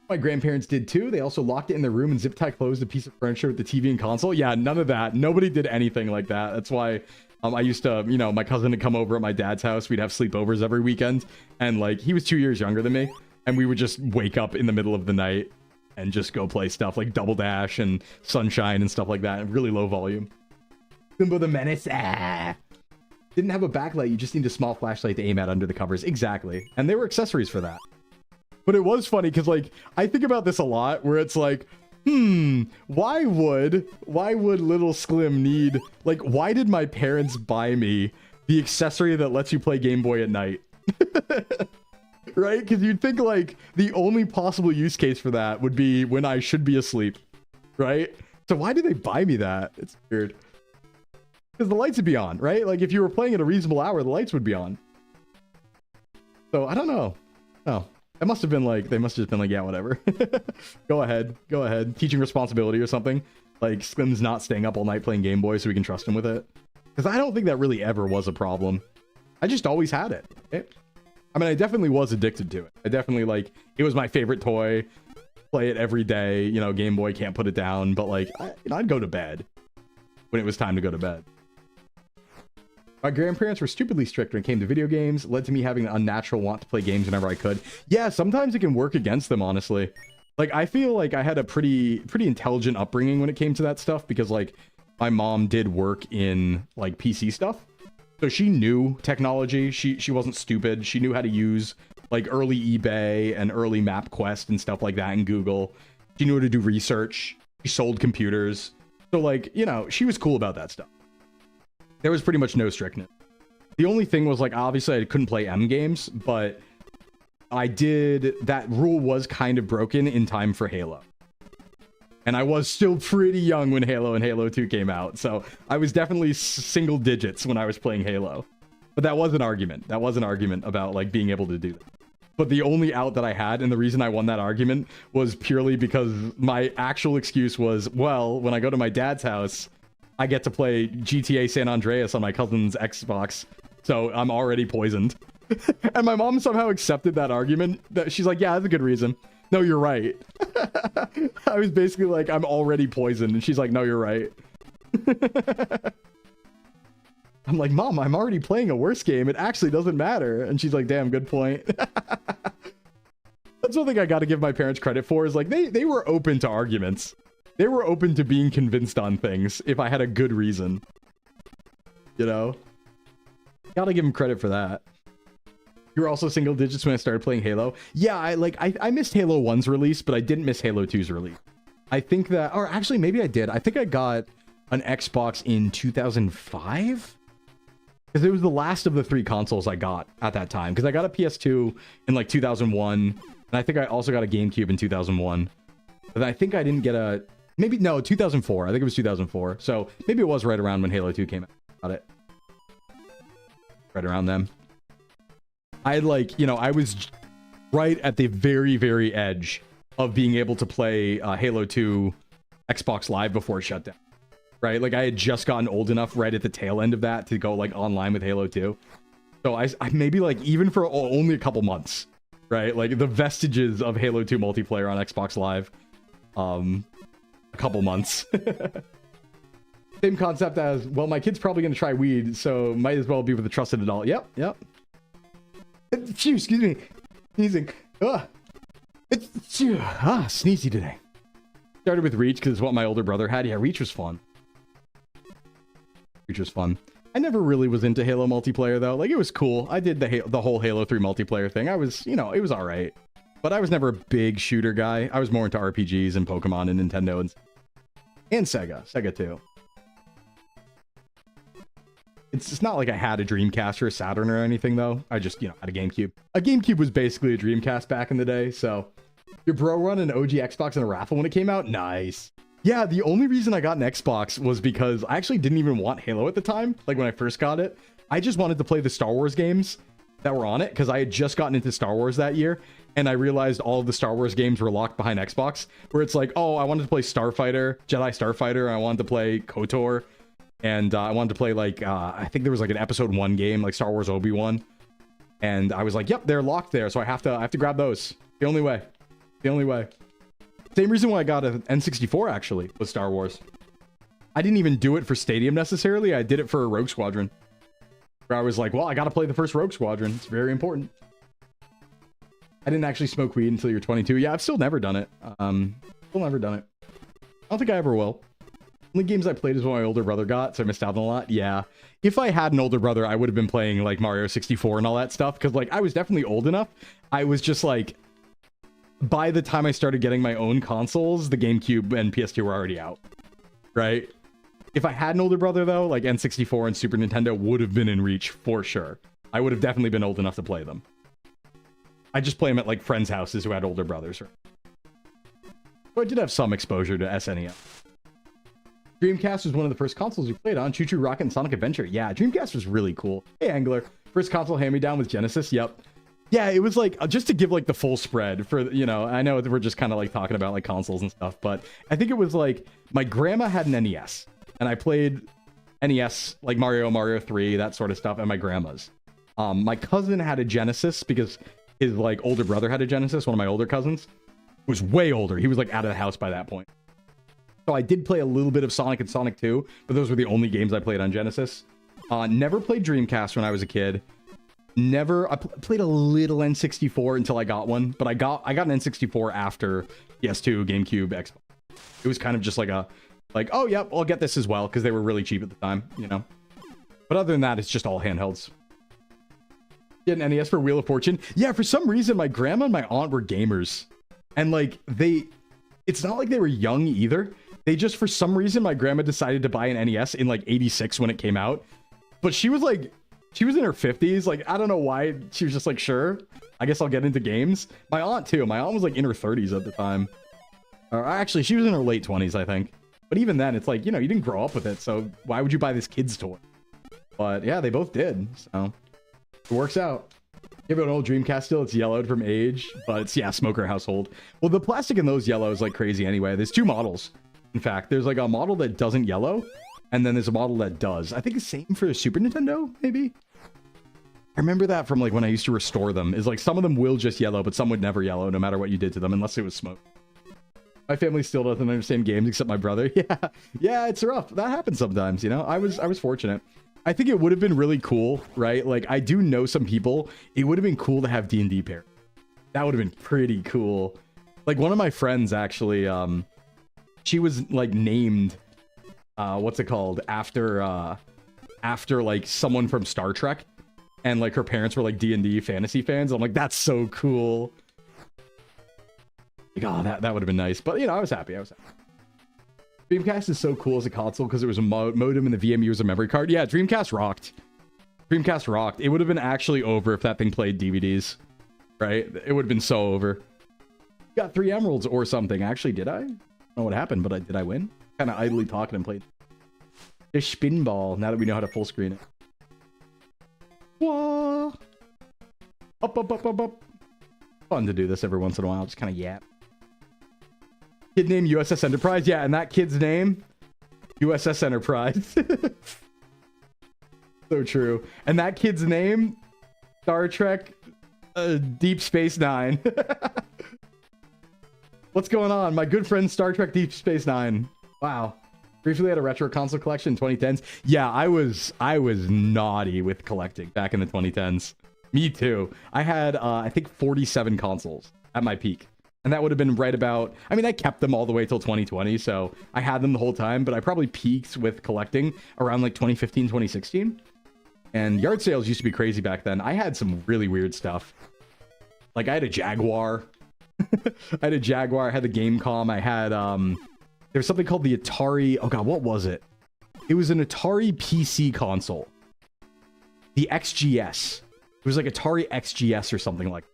My grandparents did too. They also locked it in their room and zip tie closed a piece of furniture with the TV and console. Yeah, none of that. Nobody did anything like that. That's why I used to, you know, my cousin would come over at my dad's house. We'd have sleepovers every weekend. And like, he was 2 years younger than me. And we would just wake up in the middle of the night and just go play stuff like Double Dash and Sunshine and stuff like that. Really low volume. Sclimbo the Menace. Ah. Didn't have a backlight. You just need a small flashlight to aim at under the covers. Exactly. And there were accessories for that. But it was funny because, like, I think about this a lot where it's like, why would little Sclim need, like, why did my parents buy me the accessory that lets you play Game Boy at night? Right? Because you'd think, like, the only possible use case for that would be when I should be asleep. Right? So why did they buy me that? It's weird. Because the lights would be on, right? Like, if you were playing at a reasonable hour, the lights would be on. So, I don't know. Oh. It must have been like, they must have just been like, yeah, whatever. Go ahead. Teaching responsibility or something. Like, Sklim's not staying up all night playing Game Boy so we can trust him with it. Because I don't think that really ever was a problem. I just always had it. I mean, I definitely was addicted to it. I definitely, like, it was my favorite toy. Play it every day. You know, Game Boy, can't put it down. But, like, I'd go to bed when it was time to go to bed. My grandparents were stupidly strict when it came to video games, led to me having an unnatural want to play games whenever I could. Yeah, sometimes it can work against them, honestly. Like, I feel like I had a pretty intelligent upbringing when it came to that stuff because, like, my mom did work in, like, PC stuff. So she knew technology. She wasn't stupid. She knew how to use, like, early eBay and early MapQuest and stuff like that in Google. She knew how to do research. She sold computers. So, like, you know, she was cool about that stuff. There was pretty much no strictness. The only thing was, like, obviously I couldn't play M games, but that rule was kind of broken in time for Halo. And I was still pretty young when Halo and Halo 2 came out, so I was definitely single digits when I was playing Halo. But that was an argument. That was an argument about, like, being able to do that. But the only out that I had, and the reason I won that argument, was purely because my actual excuse was, well, when I go to my dad's house, I get to play GTA San Andreas on my cousin's Xbox, so I'm already poisoned. And my mom somehow accepted that argument. That she's like, yeah, that's a good reason. No, you're right. I was basically like, I'm already poisoned. And she's like, no, you're right. I'm like, Mom, I'm already playing a worse game. It actually doesn't matter. And she's like, damn, good point. That's one thing I got to give my parents credit for is, like, they were open to arguments. They were open to being convinced on things if I had a good reason. You know? Gotta give them credit for that. You were also single digits when I started playing Halo. Yeah, I missed Halo 1's release, but I didn't miss Halo 2's release. I think that, or actually maybe I did. I think I got an Xbox in 2005? Because it was the last of the 3 consoles I got at that time. Because I got a PS2 in, like, 2001. And I think I also got a GameCube in 2001. But I think I didn't get a... Maybe, no, 2004. I think it was 2004. So maybe it was right around when Halo 2 came out. Got it. Right around then. I had, like, you know, I was right at the very, very edge of being able to play Halo 2 Xbox Live before it shut down. Right? Like, I had just gotten old enough right at the tail end of that to go, like, online with Halo 2. So I maybe, like, even for only a couple months, right? Like, the vestiges of Halo 2 multiplayer on Xbox Live. A couple months. Same concept as, well, my kid's probably going to try weed, so might as well be with a trusted adult. Yep. Phew, excuse me. Sneezing. Sneezy today. Started with Reach because it's what my older brother had. Yeah, Reach was fun. I never really was into Halo multiplayer, though. Like, it was cool. I did the whole Halo 3 multiplayer thing. I was, you know, it was all right. But I was never a big shooter guy. I was more into RPGs and Pokemon and Nintendo and Sega. Sega too. It's not like I had a Dreamcast or a Saturn or anything, though. I just, you know, had a GameCube. A GameCube was basically a Dreamcast back in the day, so... Your bro run an OG Xbox in a raffle when it came out? Nice. Yeah, the only reason I got an Xbox was because I actually didn't even want Halo at the time, like when I first got it. I just wanted to play the Star Wars games that were on it, because I had just gotten into Star Wars that year, and I realized all of the Star Wars games were locked behind Xbox, where it's like, oh, I wanted to play Starfighter, Jedi Starfighter, and I wanted to play KOTOR, and I wanted to play, like, I think there was, like, an Episode 1 game, like Star Wars Obi-Wan, and I was like, yep, they're locked there, so I have to grab those. The only way. Same reason why I got an N64, actually, was Star Wars. I didn't even do it for Stadium, necessarily. I did it for Rogue Squadron. Where I was like, well, I gotta play the first Rogue Squadron. It's very important. I didn't actually smoke weed until you're 22. Yeah, I've still never done it. Still never done it. I don't think I ever will. Only games I played is what my older brother got, so I missed out on a lot. Yeah. If I had an older brother, I would have been playing like Mario 64 and all that stuff, because like I was definitely old enough. I was just like, by the time I started getting my own consoles, the GameCube and PS2 were already out, right? If I had an older brother though, like N64 and Super Nintendo would have been in reach for sure. I would have definitely been old enough to play them. I just play them at like friends' houses who had older brothers. So I did have some exposure to SNES. Dreamcast was one of the first consoles we played on. Choo Choo Rocket and Sonic Adventure. Yeah, Dreamcast was really cool. Hey, Angler. First console hand-me-down was Genesis. Yep. Yeah, it was like, just to give like the full spread for, you know, I know that we're just kind of like talking about like consoles and stuff, but I think it was like, my grandma had an NES, and I played NES, like Mario 3, that sort of stuff, and my grandma's. My cousin had a Genesis because his like older brother had a Genesis, one of my older cousins. Was way older. He was like out of the house by that point. So I did play a little bit of Sonic and Sonic 2, but those were the only games I played on Genesis. Never played Dreamcast when I was a kid. I played a little N64 until I got one, but I got an N64 after PS2, GameCube, Xbox. It was kind of just like oh yeah, I'll get this as well because they were really cheap at the time, you know. But other than that, it's just all handhelds. Get an NES for Wheel of Fortune. Yeah, for some reason, my grandma and my aunt were gamers, and like it's not like they were young either. They just, for some reason, my grandma decided to buy an NES in like 86 when it came out. But she was in her 50s. Like, I don't know why. She was just like, sure, I guess I'll get into games. My aunt too. My aunt was like in her 30s at the time. Or actually, she was in her late 20s, I think. But even then, it's like, you know, you didn't grow up with it. So why would you buy this kid's toy? But yeah, they both did. So it works out. You have an old Dreamcast still? It's yellowed from age, but it's, yeah, smoker household. Well, the plastic in those yellow is like crazy anyway. There's two models. In fact, there's like a model that doesn't yellow, and then there's a model that does. I think the same for the Super Nintendo, maybe? I remember that from like when I used to restore them, is like some of them will just yellow, but some would never yellow no matter what you did to them, unless it was smoke. My family still doesn't understand games except my brother. Yeah, it's rough. That happens sometimes, you know? I was fortunate. I think it would have been really cool, right? Like, I do know some people, it would have been cool to have D&D pair. That would have been pretty cool. Like, one of my friends, actually, she was, like, named, what's it called? After, like, someone from Star Trek. And, like, her parents were, like, D&D fantasy fans. I'm like, that's so cool. Like, oh, that would have been nice. But, you know, I was happy. Dreamcast is so cool as a console because it was a modem and the VMU was a memory card. Yeah, Dreamcast rocked. Dreamcast rocked. It would have been actually over if that thing played DVDs, right? It would have been so over. Got 3 emeralds or something. Actually, did I? I don't know what happened, but did I win? Kind of idly talking and played. The spin ball, now that we know how to full screen it. Whoa. Up. Fun to do this every once in a while. Just kind of yap. Kid name USS Enterprise. Yeah, and that kid's name, USS Enterprise. So true. And that kid's name, Star Trek Deep Space Nine. What's going on? My good friend Star Trek Deep Space Nine. Wow. Briefly had a retro console collection in 2010s. Yeah, I was naughty with collecting back in the 2010s. Me too. I had, I think, 47 consoles at my peak. And that would have been right about, I mean, I kept them all the way till 2020, so I had them the whole time, but I probably peaked with collecting around like 2015, 2016. And yard sales used to be crazy back then. I had some really weird stuff. Like, I had a Jaguar. I had a Jaguar, I had the Gamecom, I had, there was something called the Atari, oh god, what was it? It was an Atari PC console. The XGS. It was like Atari XGS or something like that.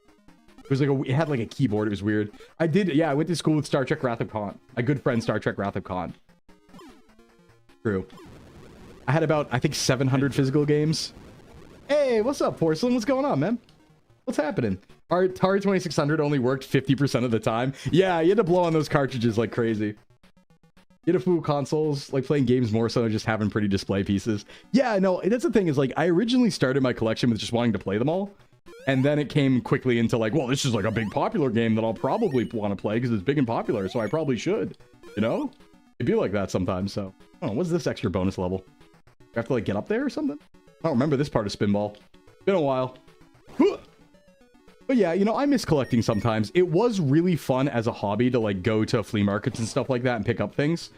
It was like it had like a keyboard. It was weird. I went to school with Star Trek Wrath of Khan. A good friend, Star Trek Wrath of Khan. True. I had about, I think, 700 physical games. Hey, what's up, Porcelain? What's going on, man? What's happening? Our Atari 2600 only worked 50% of the time. Yeah, you had to blow on those cartridges like crazy. You had to fool consoles, like playing games more so than just having pretty display pieces. Yeah, no, that's the thing is like, I originally started my collection with just wanting to play them all. And then it came quickly into like, well, this is like a big popular game that I'll probably want to play because it's big and popular, so I probably should. You know? It'd be like that sometimes, so. Oh, what's this extra bonus level? You have to like get up there or something? I don't remember this part of Spinball. Been a while. But yeah, you know, I miss collecting sometimes. It was really fun as a hobby to like go to flea markets and stuff like that and pick up things.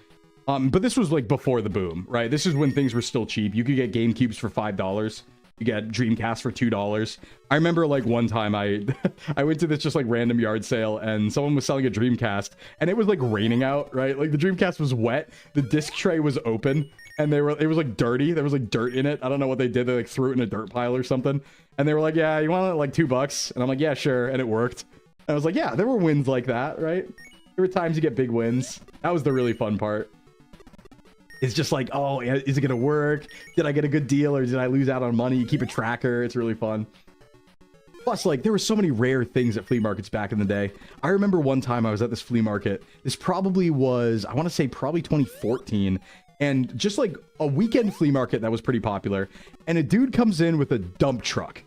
But this was like before the boom, right? This is when things were still cheap. You could get GameCubes for $5. You get Dreamcast for $2. I remember like one time I went to this just like random yard sale and someone was selling a Dreamcast and it was like raining out, right? Like the Dreamcast was wet, the disc tray was open, and it was like dirty. There was like dirt in it. I don't know what they did. They like threw it in a dirt pile or something. And they were like, yeah, you want it like $2? And I'm like, yeah, sure. And it worked. And I was like, yeah, there were wins like that, right? There were times you get big wins. That was the really fun part. It's just like, oh, is it gonna work? Did I get a good deal or did I lose out on money? You keep a tracker. It's really fun. Plus, like, there were so many rare things at flea markets back in the day. I remember one time I was at this flea market. This probably was, I want to say probably 2014. And just like a weekend flea market that was pretty popular. And a dude comes in with a dump truck,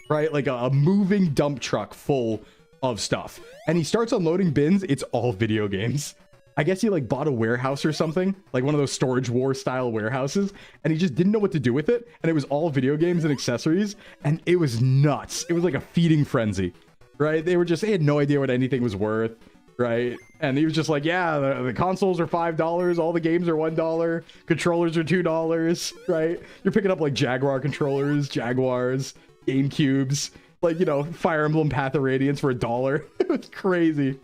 right? Like a moving dump truck full of stuff. And he starts unloading bins. It's all video games. I guess he like bought a warehouse or something, like one of those Storage War style warehouses, and he just didn't know what to do with it. And it was all video games and accessories, and it was nuts. It was like a feeding frenzy, right? They had no idea what anything was worth, right? And he was just like, yeah, the consoles are $5, all the games are $1, controllers are $2, right? You're picking up like Jaguar controllers, Jaguars, GameCubes, like, you know, Fire Emblem Path of Radiance for $1. It was crazy.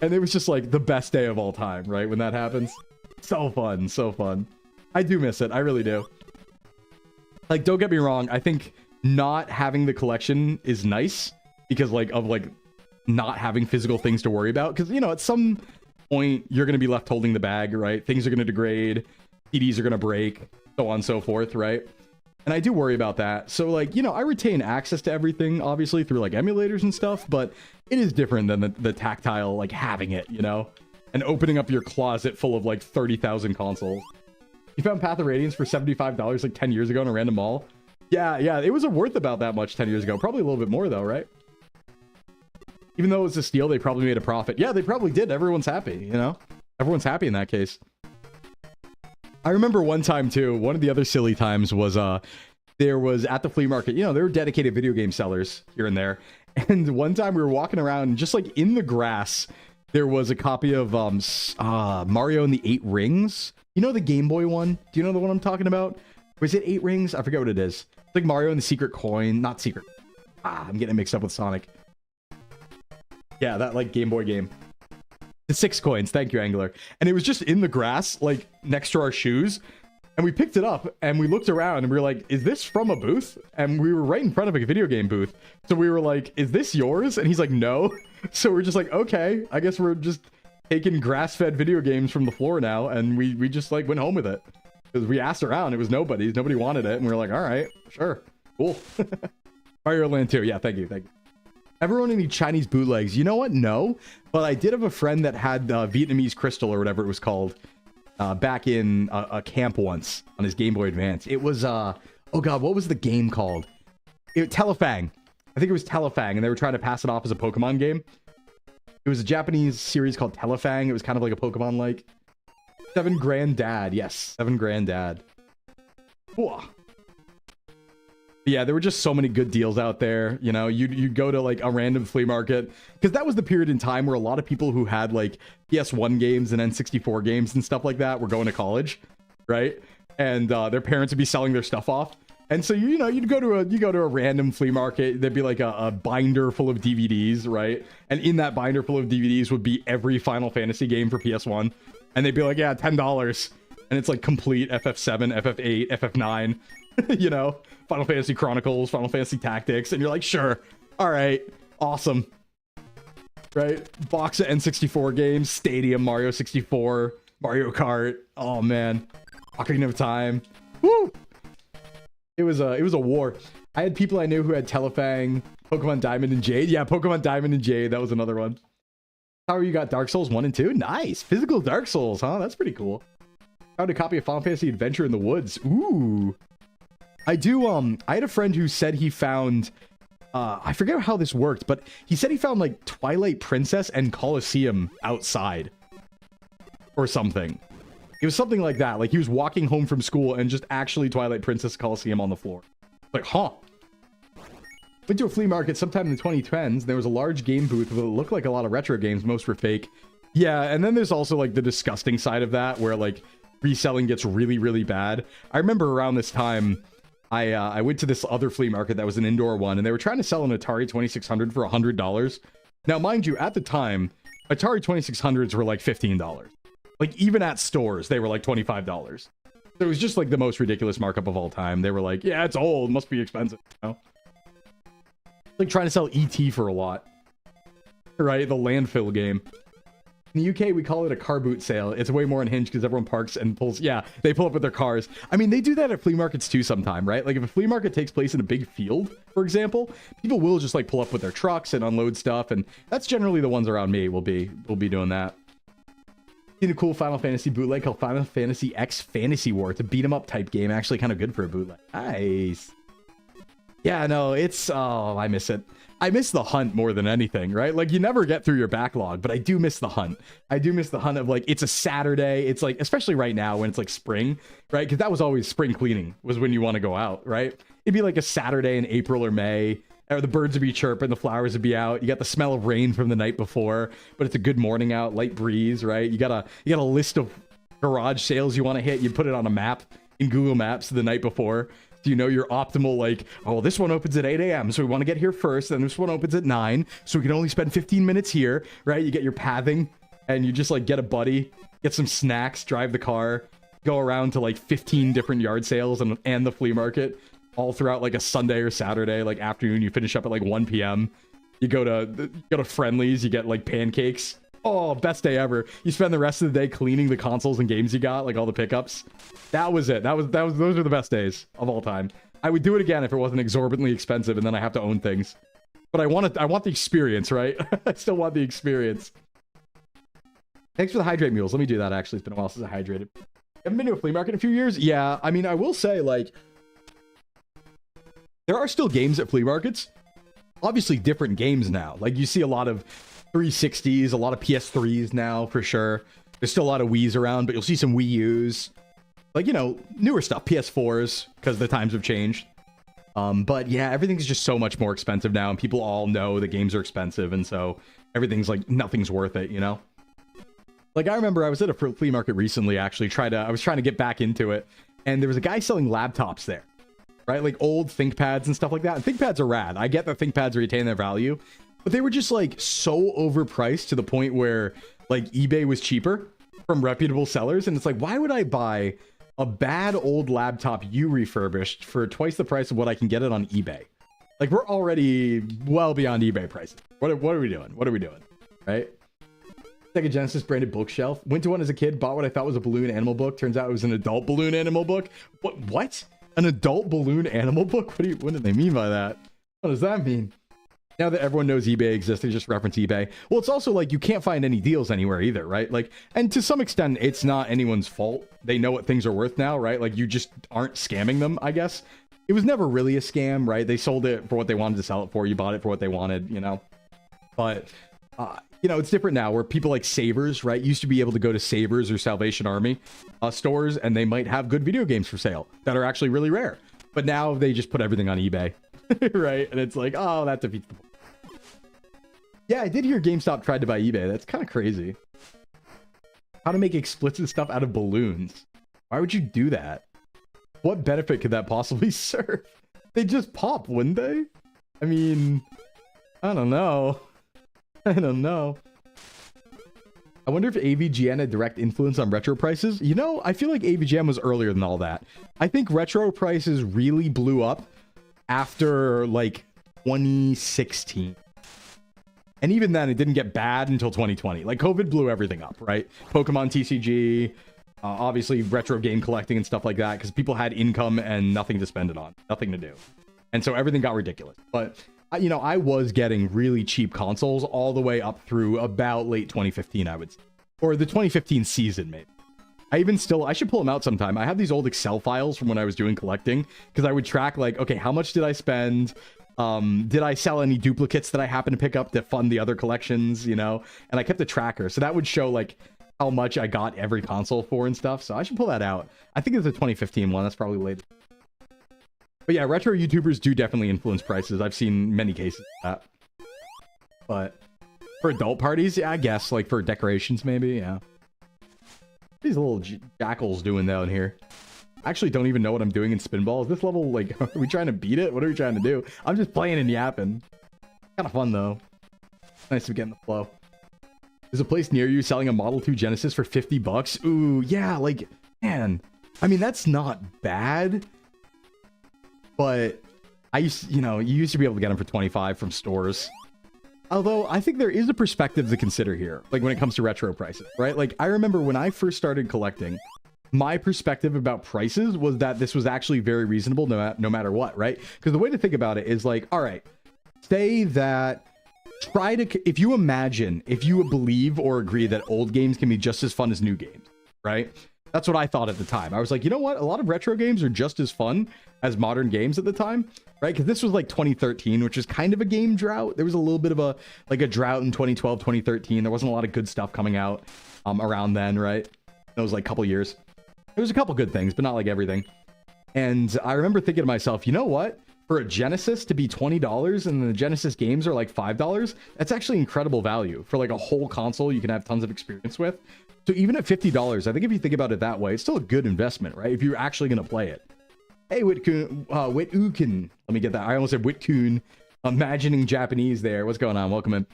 And it was just like the best day of all time, right? When that happens. So fun, so fun. I do miss it. I really do. Like, don't get me wrong. I think not having the collection is nice because like of like not having physical things to worry about. Because, you know, at some point you're going to be left holding the bag, right? Things are going to degrade. PDs are going to break, so on and so forth, right? And I do worry about that. So like, you know, I retain access to everything, obviously, through like emulators and stuff, but it is different than the tactile, like having it, you know, and opening up your closet full of like 30,000 consoles. You found Path of Radiance for $75 like 10 years ago in a random mall. Yeah, it wasn't worth about that much 10 years ago. Probably a little bit more though, right? Even though it was a steal, they probably made a profit. Yeah, they probably did. Everyone's happy, you know? Everyone's happy in that case. I remember one time too, one of the other silly times was there was at the flea market, you know, there were dedicated video game sellers here and there. And one time we were walking around just like in the grass, there was a copy of Mario and the 8 Rings. You know the Game Boy one? Do you know the one I'm talking about? Was it 8 Rings? I forget what it is. It's like Mario and the Secret Coin. Not Secret. I'm getting it mixed up with Sonic. Yeah, that like Game Boy game. The 6 coins. Thank you, Angler. And it was just in the grass, like next to our shoes. And we picked it up and we looked around and we were like, is this from a booth? And we were right in front of a video game booth. So we were like, is this yours? And he's like, no. So we're just like, okay, I guess we're just taking grass-fed video games from the floor now. And we just like went home with it. Because we asked around, it was nobody's. Nobody wanted it. And we were like, all right, sure, cool. Mario Land 2. Yeah, thank you. Everyone any Chinese bootlegs? You know what? No. But I did have a friend that had Vietnamese Crystal or whatever it was called back in a camp once on his Game Boy Advance. It was, oh god, what was the game called? Telefang. I think it was Telefang, and they were trying to pass it off as a Pokemon game. It was a Japanese series called Telefang. It was kind of like a Pokemon-like. 7 Granddad. Yes, 7 Granddad. Whoa. Yeah, there were just so many good deals out there. You know, you'd go to like a random flea market because that was the period in time where a lot of people who had like PS1 games and N64 games and stuff like that were going to college, right? And their parents would be selling their stuff off. And so, you know, you go to a random flea market. There'd be like a binder full of DVDs, right? And in that binder full of DVDs would be every Final Fantasy game for PS1. And they'd be like, yeah, $10. And it's like complete FF7, FF8, FF9, you know, Final Fantasy Chronicles, Final Fantasy Tactics. And you're like, sure. All right. Awesome. Right? Box of N64 games, Stadium, Mario 64, Mario Kart. Oh, man. Ocarina of Time. Woo! It was a war. I had people I knew who had Telefang, Pokemon Diamond and Jade. Yeah, Pokemon Diamond and Jade. That was another one. How you got Dark Souls 1 and 2? Nice. Physical Dark Souls, huh? That's pretty cool. Found a copy of Final Fantasy Adventure in the Woods. Ooh. I had a friend who said he found, I forget how this worked, but he said he found like Twilight Princess and Colosseum outside. Or something. It was something like that. Like he was walking home from school and just actually Twilight Princess Colosseum on the floor. Like, huh. Went to a flea market sometime in the 2010s. There was a large game booth that looked like a lot of retro games. Most were fake. Yeah, and then there's also like the disgusting side of that where like reselling gets really, really bad. I remember around this time, I went to this other flea market that was an indoor one, and they were trying to sell an Atari 2600 for $100. Now, mind you, at the time, Atari 2600s were like $15. Like even at stores, they were like $25. So it was just like the most ridiculous markup of all time. They were like, yeah, it's old, must be expensive, you know? Like trying to sell ET for a lot. Right? The landfill game. In the UK, we call it a car boot sale. It's way more unhinged because everyone parks and pulls. Yeah, they pull up with their cars. I mean, they do that at flea markets too sometime, right? Like if a flea market takes place in a big field, for example, people will just like pull up with their trucks and unload stuff. And that's generally the ones around me will be doing that. Seen a cool Final Fantasy bootleg called Final Fantasy X Fantasy War. It's a beat 'em up type game. Actually kind of good for a bootleg. Nice. Yeah, no, it's, oh, I miss it. I miss the hunt more than anything, right? Like you never get through your backlog, but I do miss the hunt. I do miss the hunt of like, it's a Saturday. It's like, especially right now when it's like spring, right? Because that was always spring cleaning was when you want to go out, right? It'd be like a Saturday in April or May, or the birds would be chirping, the flowers would be out. You got the smell of rain from the night before, but it's a good morning out, light breeze, right? You got a list of garage sales you want to hit. You put it on a map in Google Maps the night before. So you know your optimal, like, oh, this one opens at 8 a.m. So we want to get here first. Then this one opens at 9. So we can only spend 15 minutes here, right? You get your pathing and you just like get a buddy, get some snacks, drive the car, go around to like 15 different yard sales and the flea market all throughout like a Sunday or Saturday, like afternoon. You finish up at like 1 p.m. You go to Friendly's, you get like pancakes. Oh, best day ever. You spend the rest of the day cleaning the consoles and games you got, like all the pickups. That was it. Those are the best days of all time. I would do it again if it wasn't exorbitantly expensive and then I have to own things. But I want the experience, right? I still want the experience. Thanks for the hydrate mules. Let me do that actually. It's been a while since I hydrated. Haven't been to a flea market in a few years? Yeah, I mean, I will say like there are still games at flea markets. Obviously different games now. Like you see a lot of 360s, a lot of PS3s now for sure. There's still a lot of Wii's around, but you'll see some Wii U's. Like, you know, newer stuff, PS4s, because the times have changed. But yeah, everything's just so much more expensive now, and people all know the games are expensive, and so everything's like, nothing's worth it, you know? Like, I remember I was at a flea market recently, actually, I was trying to get back into it, and there was a guy selling laptops there, right? Like old ThinkPads and stuff like that. And ThinkPads are rad. I get that ThinkPads retain their value, but they were just like so overpriced to the point where like eBay was cheaper from reputable sellers. And it's like, why would I buy a bad old laptop you refurbished for twice the price of what I can get it on eBay? Like we're already well beyond eBay prices. What are we doing? What are we doing? Right? Sega Genesis branded bookshelf. Went to one as a kid, bought what I thought was a balloon animal book. Turns out it was an adult balloon animal book. What? An adult balloon animal book? What do they mean by that? What does that mean? Now that everyone knows eBay exists, they just reference eBay. Well, it's also like you can't find any deals anywhere either, right? Like, and to some extent, it's not anyone's fault. They know what things are worth now, right? Like, you just aren't scamming them, I guess. It was never really a scam, right? They sold it for what they wanted to sell it for. You bought it for what they wanted, you know? But, you know, it's different now where people like Savers, right? Used to be able to go to Savers or Salvation Army stores, and they might have good video games for sale that are actually really rare. But now they just put everything on eBay, right? And it's like, oh, that defeats the point. Yeah, I did hear GameStop tried to buy eBay. That's kind of crazy. How to make explicit stuff out of balloons. Why would you do that? What benefit could that possibly serve? They'd just pop, wouldn't they? I mean, I don't know. I don't know. I wonder if AVGN had direct influence on retro prices. You know, I feel like AVGN was earlier than all that. I think retro prices really blew up after like 2016. And even then, it didn't get bad until 2020. Like, COVID blew everything up, right? Pokemon TCG, obviously retro game collecting and stuff like that, because people had income and nothing to spend it on, nothing to do. And so everything got ridiculous. But, you know, I was getting really cheap consoles all the way up through about late 2015, I would say. Or the 2015 season, maybe. I should pull them out sometime. I have these old Excel files from when I was doing collecting, because I would track, like, okay, how much did I spend? Did I sell any duplicates that I happened to pick up to fund the other collections, you know? And I kept a tracker, so that would show like how much I got every console for and stuff. So I should pull that out. I think it's a 2015 one. That's probably late. But yeah, retro YouTubers do definitely influence prices. I've seen many cases of that. But For adult parties, yeah, I guess. Like for decorations, maybe, yeah. These little jackals doing down here. I actually don't even know what I'm doing in Spinball. Is this level, like, are we trying to beat it? What are we trying to do? I'm just playing and yapping. Kind of fun, though. Nice to get in the flow. There's a place near you selling a Model 2 Genesis for 50 bucks. Ooh, yeah, like, man. I mean, that's not bad. But I used, you know, you used to be able to get them for 25 from stores. Although, I think there is a perspective to consider here, like when it comes to retro prices, right? Like, I remember when I first started collecting, my perspective about prices was that this was actually very reasonable no matter what, right? Because the way to think about it is like, all right, say that, try to, if you imagine, if you believe or agree that old games can be just as fun as new games, right? That's what I thought at the time. I was like, you know what? A lot of retro games are just as fun as modern games at the time, right? Because this was like 2013, which is kind of a game drought. There was a little bit of a drought in 2012, 2013. There wasn't a lot of good stuff coming out around then, right? It was like a couple years. There was a couple good things, but not like everything. And I remember thinking to myself, you know what? For a Genesis to be $20 and the Genesis games are like $5, that's actually incredible value for like a whole console you can have tons of experience with. So even at $50, I think if you think about it that way, it's still a good investment, right? If you're actually going to play it. Hey, Witkuken. Let me get that. I almost said Witkun. Imagining Japanese there. What's going on? Welcome in.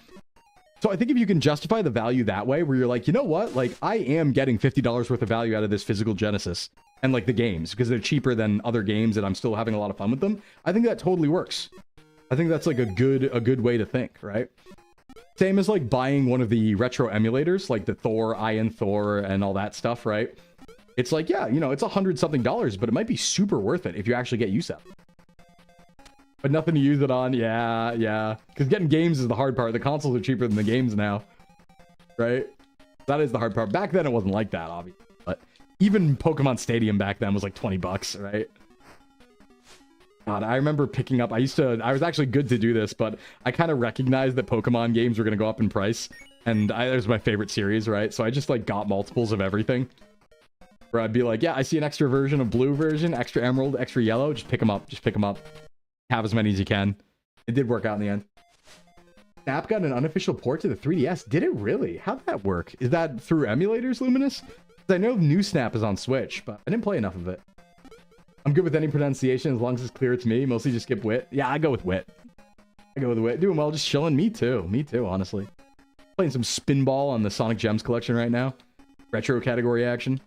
So I think if you can justify the value that way, where you're like, you know what? Like, I am getting $50 worth of value out of this physical Genesis and like the games because they're cheaper than other games and I'm still having a lot of fun with them. I think that totally works. I think that's like a good way to think, right? Same as like buying one of the retro emulators, like the Thor, Iron Thor, and all that stuff, right? It's like, yeah, you know, it's $100-something, but it might be super worth it if you actually get use out of it. But nothing to use it on, yeah. Because getting games is the hard part. The consoles are cheaper than the games now, right? That is the hard part. Back then, it wasn't like that, obviously. But even Pokemon Stadium back then was like 20 bucks, right? God, I remember picking up, I was actually good to do this, but I kind of recognized that Pokemon games were going to go up in price. And that was my favorite series, right? So I just like got multiples of everything. Where I'd be like, yeah, I see an extra version of blue version, extra emerald, extra yellow. Just pick them up. Just pick them up. Have as many as you can. It did work out in the end. Snap got an unofficial port to the 3DS. Did it really? How'd that work? Is that through emulators, Luminous? Because I know New Snap is on Switch, but I didn't play enough of it. I'm good with any pronunciation as long as it's clear it's me. Mostly just skip Wit. Yeah, I go with Wit. Doing well, just chilling. Me too, honestly. Playing some Spinball on the Sonic Gems collection right now. Retro category action.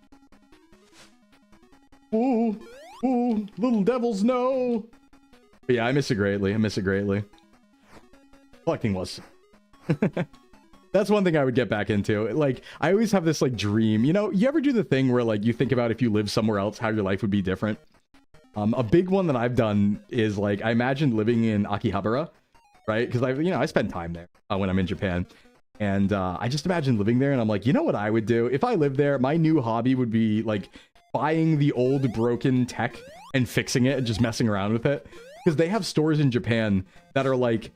Ooh, little devils, no. But yeah, I miss it greatly. Collecting was. That's one thing I would get back into. Like, I always have this like dream. You know, you ever do the thing where like you think about if you live somewhere else, how your life would be different? A big one that I've done is like, I imagined living in Akihabara, right? Because I spend time there when I'm in Japan. And I just imagined living there and I'm like, you know what I would do? If I lived there, my new hobby would be like buying the old broken tech and fixing it and just messing around with it. Because they have stores in Japan that are like,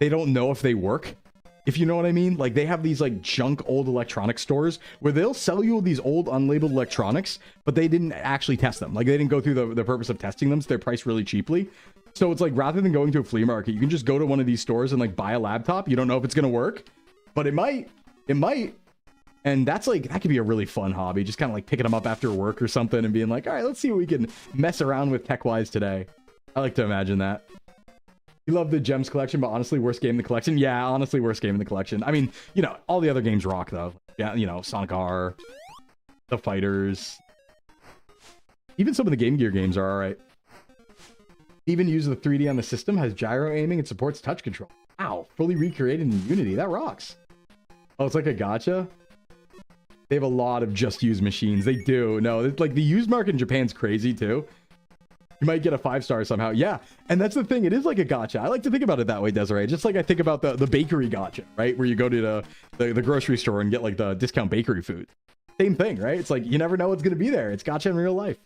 they don't know if they work. If you know what I mean? Like, they have these, like, junk old electronic stores where they'll sell you these old unlabeled electronics, but they didn't actually test them. Like, they didn't go through the purpose of testing them, so they're priced really cheaply. So it's like, rather than going to a flea market, you can just go to one of these stores and, like, buy a laptop. You don't know if it's going to work, but it might. And that's, like, that could be a really fun hobby. Just kind of, like, picking them up after work or something and being like, all right, let's see what we can mess around with tech-wise today. I like to imagine that. You love the Gems collection, but honestly, worst game in the collection? Yeah, honestly, worst game in the collection. I mean, you know, all the other games rock, though. Yeah, you know, Sonic R, The Fighters. Even some of the Game Gear games are alright. Even uses the 3D on the system, has gyro aiming, and supports touch control. Wow, fully recreated in Unity. That rocks. Oh, it's like a gacha? They have a lot of just used machines. They do. No, it's like the used market in Japan's crazy, too. You might get a 5-star somehow. Yeah, and that's the thing. It is like a gacha. I like to think about it that way, Desiree. Just like I think about the bakery gacha, right? Where you go to the grocery store and get like the discount bakery food. Same thing, right? It's like you never know what's going to be there. It's gacha in real life.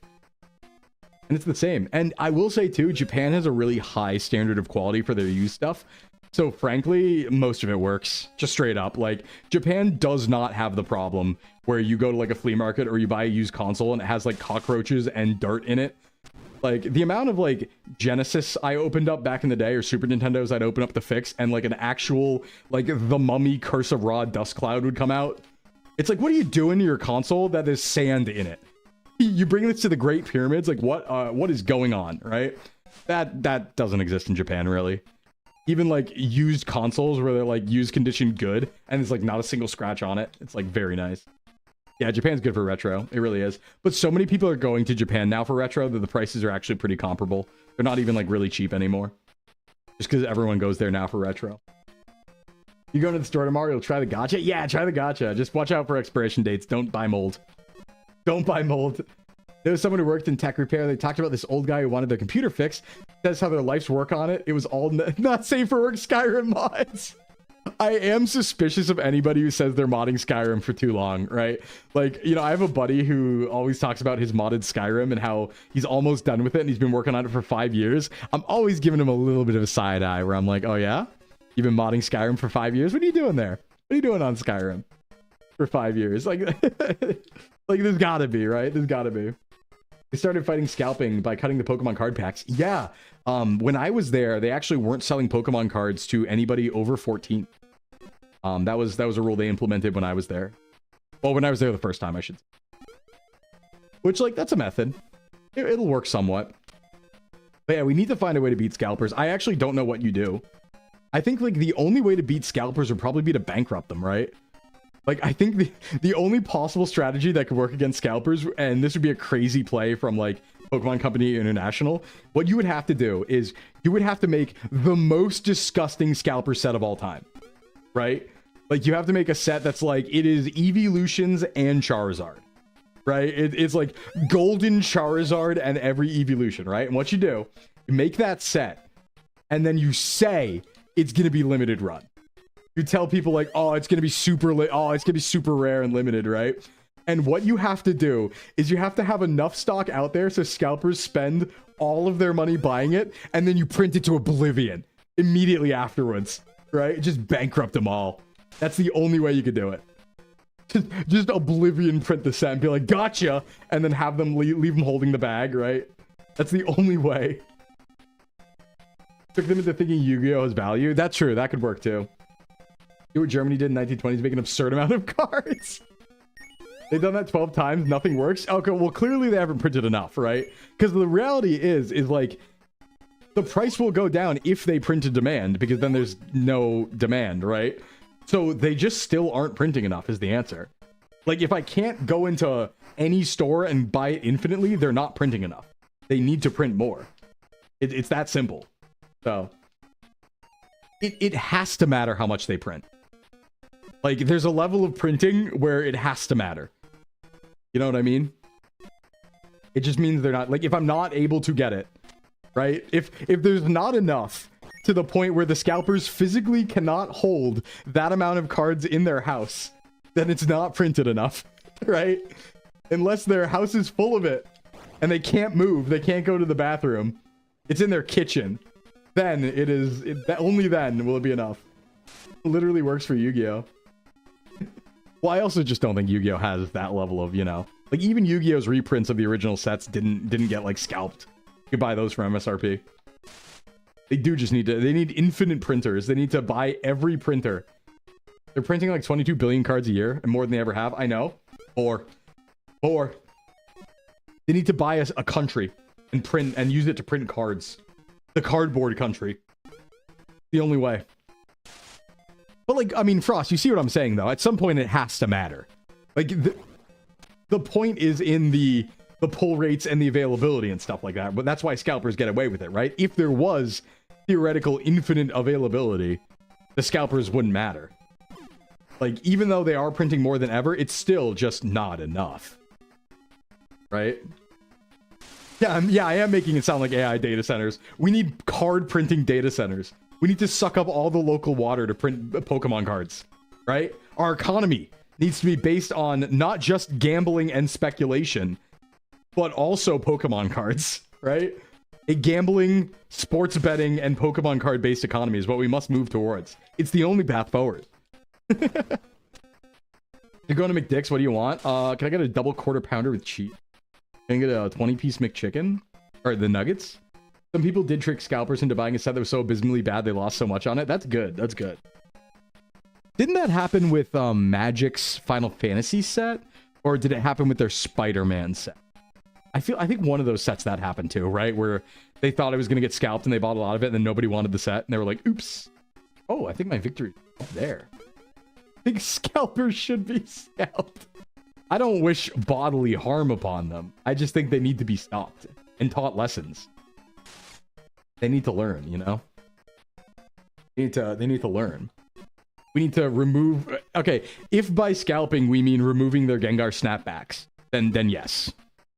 And it's the same. And I will say, too, Japan has a really high standard of quality for their used stuff. So frankly, most of it works. Just straight up. Like, Japan does not have the problem where you go to like a flea market or you buy a used console and it has like cockroaches and dirt in it. Like the amount of like Genesis I opened up back in the day, or Super Nintendos I'd open up to fix, and like an actual like the Mummy Curse of Ra dust cloud would come out. It's like, what are you doing to your console that there's sand in it? You bring this to the Great Pyramids, like what is going on, right? That doesn't exist in Japan, really. Even like used consoles where they're like used condition good, and there's like not a single scratch on it. It's like very nice. Yeah, Japan's good for retro. It really is. But so many people are going to Japan now for retro that the prices are actually pretty comparable. They're not even like really cheap anymore. Just because everyone goes there now for retro. You go to the store tomorrow, you'll try the gacha? Yeah, try the gacha. Just watch out for expiration dates. Don't buy mold. Don't buy mold. There was someone who worked in tech repair. They talked about this old guy who wanted their computer fixed. Says how their life's work on it. It was all not safe for work Skyrim mods. I am suspicious of anybody who says they're modding Skyrim for too long, right? Like, you know, I have a buddy who always talks about his modded Skyrim and how he's almost done with it and he's been working on it for 5 years. I'm always giving him a little bit of a side eye where I'm like, oh yeah? You've been modding Skyrim for 5 years? What are you doing there? What are you doing on Skyrim for 5 years? Like, like there's gotta be, right? There's gotta be. They started fighting scalping by cutting the Pokemon card packs. Yeah. When I was there, they actually weren't selling Pokemon cards to anybody over 14. That was a rule they implemented when I was there. Well, when I was there the first time, I should say. Which, like, that's a method. It'll work somewhat. But yeah, we need to find a way to beat scalpers. I actually don't know what you do. I think, like, the only way to beat scalpers would probably be to bankrupt them, right? Like, I think the only possible strategy that could work against scalpers, and this would be a crazy play from, like, Pokemon Company International, what you would have to do is you would have to make the most disgusting scalper set of all time, right? Like, you have to make a set that's like, it is Evolutions and Charizard, right? It's like Golden Charizard and every Evolution, right? And what you do, you make that set, and then you say it's going to be limited run. You tell people like, oh, it's going to be super rare and limited, right? And what you have to do is you have to have enough stock out there so scalpers spend all of their money buying it, and then you print it to oblivion immediately afterwards, right? Just bankrupt them all. That's the only way you could do it. Just oblivion print the set and be like, gotcha, and then have them leave them holding the bag, right? That's the only way. Trick them into thinking Yu-Gi-Oh has value. That's true. That could work too. Do what Germany did in 1920s, make an absurd amount of cards. They've done that 12 times, nothing works. Okay, well, clearly they haven't printed enough, right? Because the reality is like, the price will go down if they print to demand, because then there's no demand, right? So they just still aren't printing enough is the answer. Like, if I can't go into any store and buy it infinitely, they're not printing enough. They need to print more. It's that simple. So, it has to matter how much they print. Like, there's a level of printing where it has to matter. You know what I mean? It just means they're not, like, if I'm not able to get it, right? If there's not enough to the point where the scalpers physically cannot hold that amount of cards in their house, then it's not printed enough, right? Unless their house is full of it and they can't move, they can't go to the bathroom, it's in their kitchen, then only then will it be enough. It literally works for Yu-Gi-Oh! Well, I also just don't think Yu-Gi-Oh! Has that level of, you know, like, even Yu-Gi-Oh's reprints of the original sets didn't get, like, scalped. You could buy those from MSRP. They do just need they need infinite printers. They need to buy every printer. They're printing like 22 billion cards a year, and more than they ever have. I know. Or they need to buy a country and print and use it to print cards. The cardboard country. The only way. But, like, I mean, Frost, you see what I'm saying, though? At some point, it has to matter. Like, the point is in the pull rates and the availability and stuff like that. But that's why scalpers get away with it, right? If there was theoretical infinite availability, the scalpers wouldn't matter. Like, even though they are printing more than ever, it's still just not enough. Right? Yeah, I am making it sound like AI data centers. We need card printing data centers. We need to suck up all the local water to print Pokemon cards, right? Our economy needs to be based on not just gambling and speculation, but also Pokemon cards, right? A gambling, sports betting, and Pokemon card-based economy is what we must move towards. It's the only path forward. You're going to McDick's, what do you want? Can I get a double quarter pounder with cheese? Can I get a 20-piece McChicken? Or the Nuggets. Some people did trick scalpers into buying a set that was so abysmally bad they lost so much on it. That's good. That's good. Didn't that happen with Magic's Final Fantasy set? Or did it happen with their Spider-Man set? I think one of those sets that happened to, right? Where they thought it was going to get scalped and they bought a lot of it and then nobody wanted the set. And they were like, oops. Oh, I think my victory is up there. I think scalpers should be scalped. I don't wish bodily harm upon them. I just think they need to be stopped and taught lessons. They need to learn, you know? They need to learn. We need to remove... Okay, if by scalping we mean removing their Gengar snapbacks, then yes.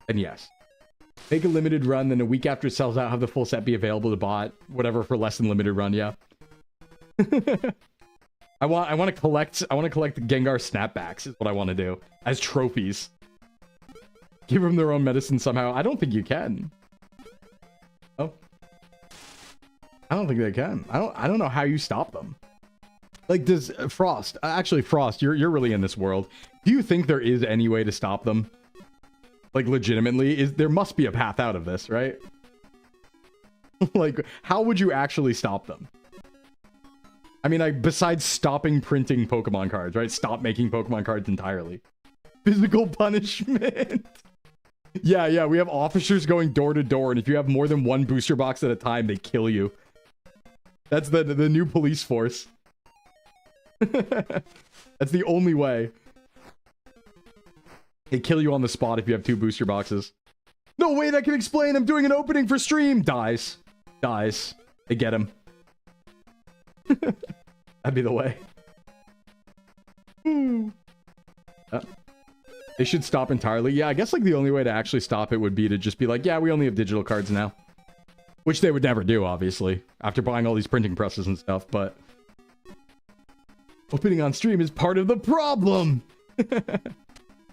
Then yes. Make a limited run, then a week after it sells out, have the full set be available to bot. Whatever for less than limited run, yeah. I want to collect Gengar snapbacks is what I want to do as trophies. Give them their own medicine somehow. I don't think you can. Oh. I don't think they can. I don't know how you stop them. Like, does Frost, actually Frost, you're really in this world. Do you think there is any way to stop them? Like, legitimately, there must be a path out of this, right? Like, how would you actually stop them? I mean, like, besides stopping printing Pokemon cards, right? Stop making Pokemon cards entirely. Physical punishment. Yeah, we have officers going door to door, and if you have more than one booster box at a time, they kill you. That's the new police force. That's the only way. They kill you on the spot if you have 2 booster boxes. No, wait, I can explain. I'm doing an opening for stream. Dies. They get him. That'd be the way. They should stop entirely. Yeah, I guess like the only way to actually stop it would be to just be like, yeah, we only have digital cards now. Which they would never do, obviously, after buying all these printing presses and stuff, but... Opening on stream is part of the problem!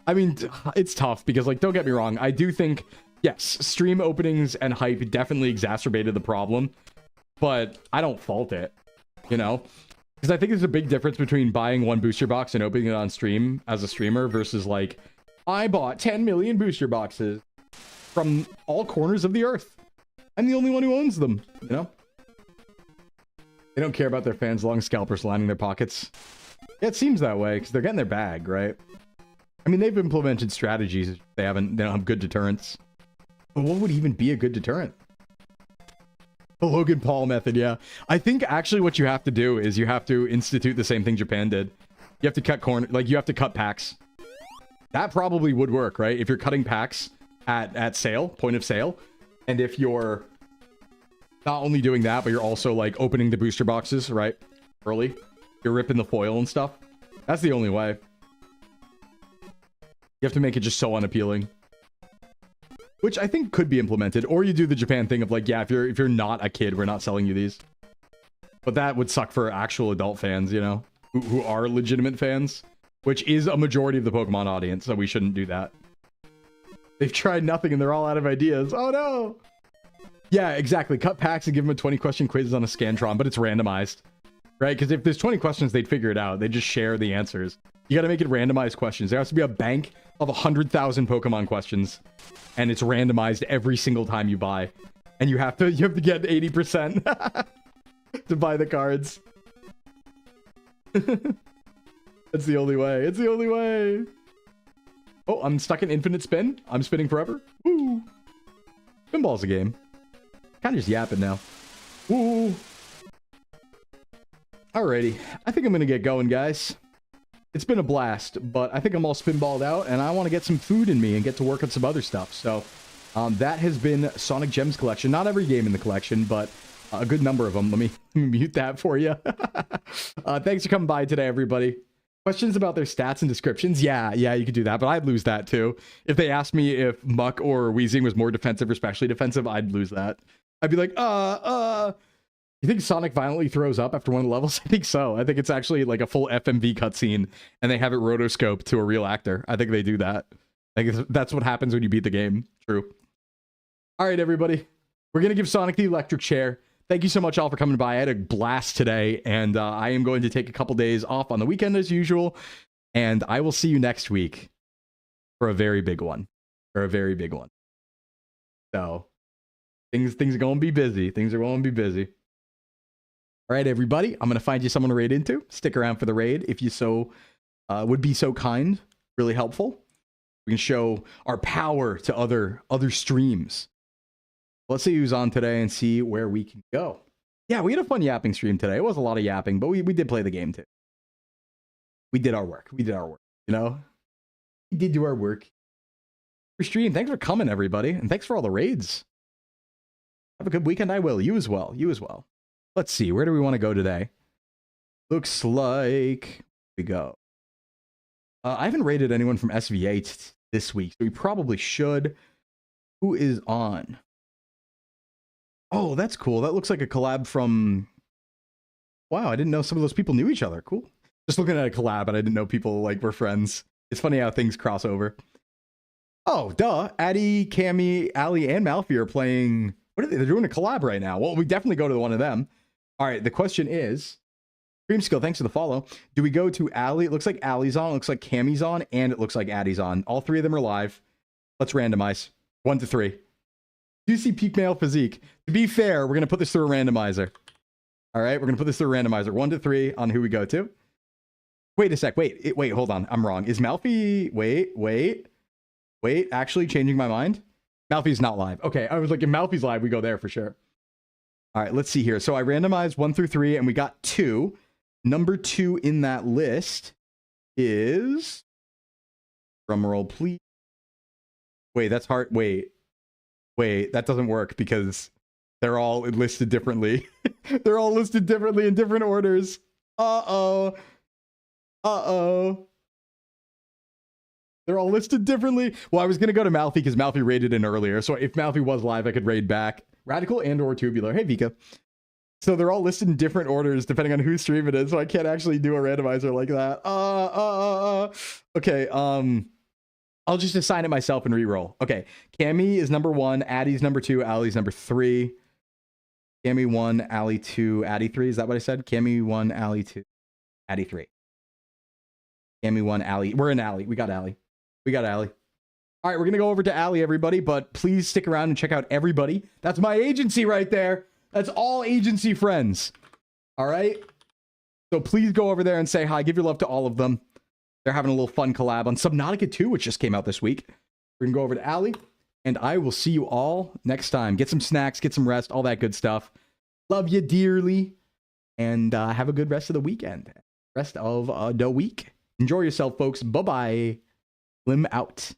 I mean, it's tough, because, like, don't get me wrong, I do think, yes, stream openings and hype definitely exacerbated the problem, but I don't fault it, you know? Because I think there's a big difference between buying one booster box and opening it on stream as a streamer versus, like, I bought 10 million booster boxes from all corners of the earth. I'm the only one who owns them, you know? They don't care about their fans' long scalpers lining their pockets. Yeah, it seems that way, because they're getting their bag, right? I mean, they've implemented strategies. They don't have good deterrents. But what would even be a good deterrent? The Logan Paul method, yeah. I think actually what you have to do is you have to institute the same thing Japan did. You have to cut you have to cut packs. That probably would work, right? If you're cutting packs at sale, point of sale, and if you're not only doing that, but you're also like opening the booster boxes, right? Early. You're ripping the foil and stuff. That's the only way. You have to make it just so unappealing. Which I think could be implemented. Or you do the Japan thing of like, yeah, if you're not a kid, we're not selling you these. But that would suck for actual adult fans, you know? Who are legitimate fans. Which is a majority of the Pokemon audience, so we shouldn't do that. They've tried nothing and they're all out of ideas. Oh no! Yeah, exactly. Cut packs and give them a 20-question quiz on a Scantron, but it's randomized. Right? Because if there's 20 questions, they'd figure it out. They just share the answers. You gotta make it randomized questions. There has to be a bank of 100,000 Pokemon questions. And it's randomized every single time you buy. And you have to get 80% to buy the cards. That's the only way. It's the only way. Oh, I'm stuck in infinite spin. I'm spinning forever. Woo. Pinball's a game. Kind of just yapping now. Woo. Alrighty. I think I'm going to get going, guys. It's been a blast, but I think I'm all spinballed out, and I want to get some food in me and get to work on some other stuff. So that has been Sonic Gems Collection. Not every game in the collection, but a good number of them. Let me mute that for you. Thanks for coming by today, everybody. Questions about their stats and descriptions? Yeah, you could do that, but I'd lose that too. If they asked me if Muck or Weezing was more defensive or specially defensive, I'd lose that. I'd be like, you think Sonic violently throws up after one of the levels? I think so. I think it's actually like a full FMV cutscene, and they have it rotoscoped to a real actor. I think they do that. I think that's what happens when you beat the game. True. All right, everybody. We're going to give Sonic the electric chair. Thank you so much all for coming by. I had a blast today, and I am going to take a couple days off on the weekend as usual, and I will see you next week for a very big one. So... Things are going to be busy. Things are going to be busy. All right, everybody. I'm going to find you someone to raid into. Stick around for the raid if you so would be so kind. Really helpful. We can show our power to other streams. Let's see who's on today and see where we can go. Yeah, we had a fun yapping stream today. It was a lot of yapping, but we did play the game too. We did our work. We did our work, you know? We did do our work. For stream, thanks for coming, everybody. And thanks for all the raids. Have a good weekend. I will. You as well. You as well. Let's see. Where do we want to go today? Looks like we go. I haven't rated anyone from SV8 this week, so we probably should. Who is on? Oh, that's cool. That looks like a collab from... Wow, I didn't know some of those people knew each other. Cool. Just looking at a collab, and I didn't know people like were friends. It's funny how things cross over. Oh, duh. Addy, Cammy, Ali, and Malfi are playing... What are they? They're doing a collab right now. Well, we definitely go to one of them. All right, the question is... Dream Skill, thanks for the follow. Do we go to Ali? It looks like Ali's on, it looks like Cammy's on, and it looks like Addy's on. All three of them are live. Let's randomize. 1 to 3. Do you see peak male physique? To be fair, we're going to put this through a randomizer. All right, we're going to put this through a randomizer. 1 to 3 on who we go to. Wait a sec. Wait, hold on. I'm wrong. Is Malfi... Wait. Actually changing my mind. Malfi's not live. Okay, I was like, if Malfi's live, we go there for sure. All right, let's see here. So I randomized 1 through 3, and we got 2. Number 2 in that list is... Drum roll, please. Wait, that's hard. Wait, that doesn't work because they're all listed differently. They're all listed differently in different orders. Uh-oh. They're all listed differently. Well, I was going to go to Malfi because Malfi raided in earlier. So if Malfi was live, I could raid back. Radical and or Tubular. Hey, Vika. So they're all listed in different orders depending on whose stream it is. So I can't actually do a randomizer like that. Okay. I'll just assign it myself and re-roll. Okay. Cammy is number 1. Addy's number 2. Ali's number 3. Cammy 1, Ali 2, Addy 3. Is that what I said? Cammy 1, Ali 2, Addy 3. Cammy 1, Ali. We're in Ali. We got Ali. All right, we're going to go over to Ali, everybody, but please stick around and check out everybody. That's my agency right there. That's all agency friends. All right? So please go over there and say hi. Give your love to all of them. They're having a little fun collab on Subnautica 2, which just came out this week. We're going to go over to Ali, and I will see you all next time. Get some snacks, get some rest, all that good stuff. Love you dearly, and have a good rest of the weekend. Rest of the week. Enjoy yourself, folks. Bye-bye. Slim out.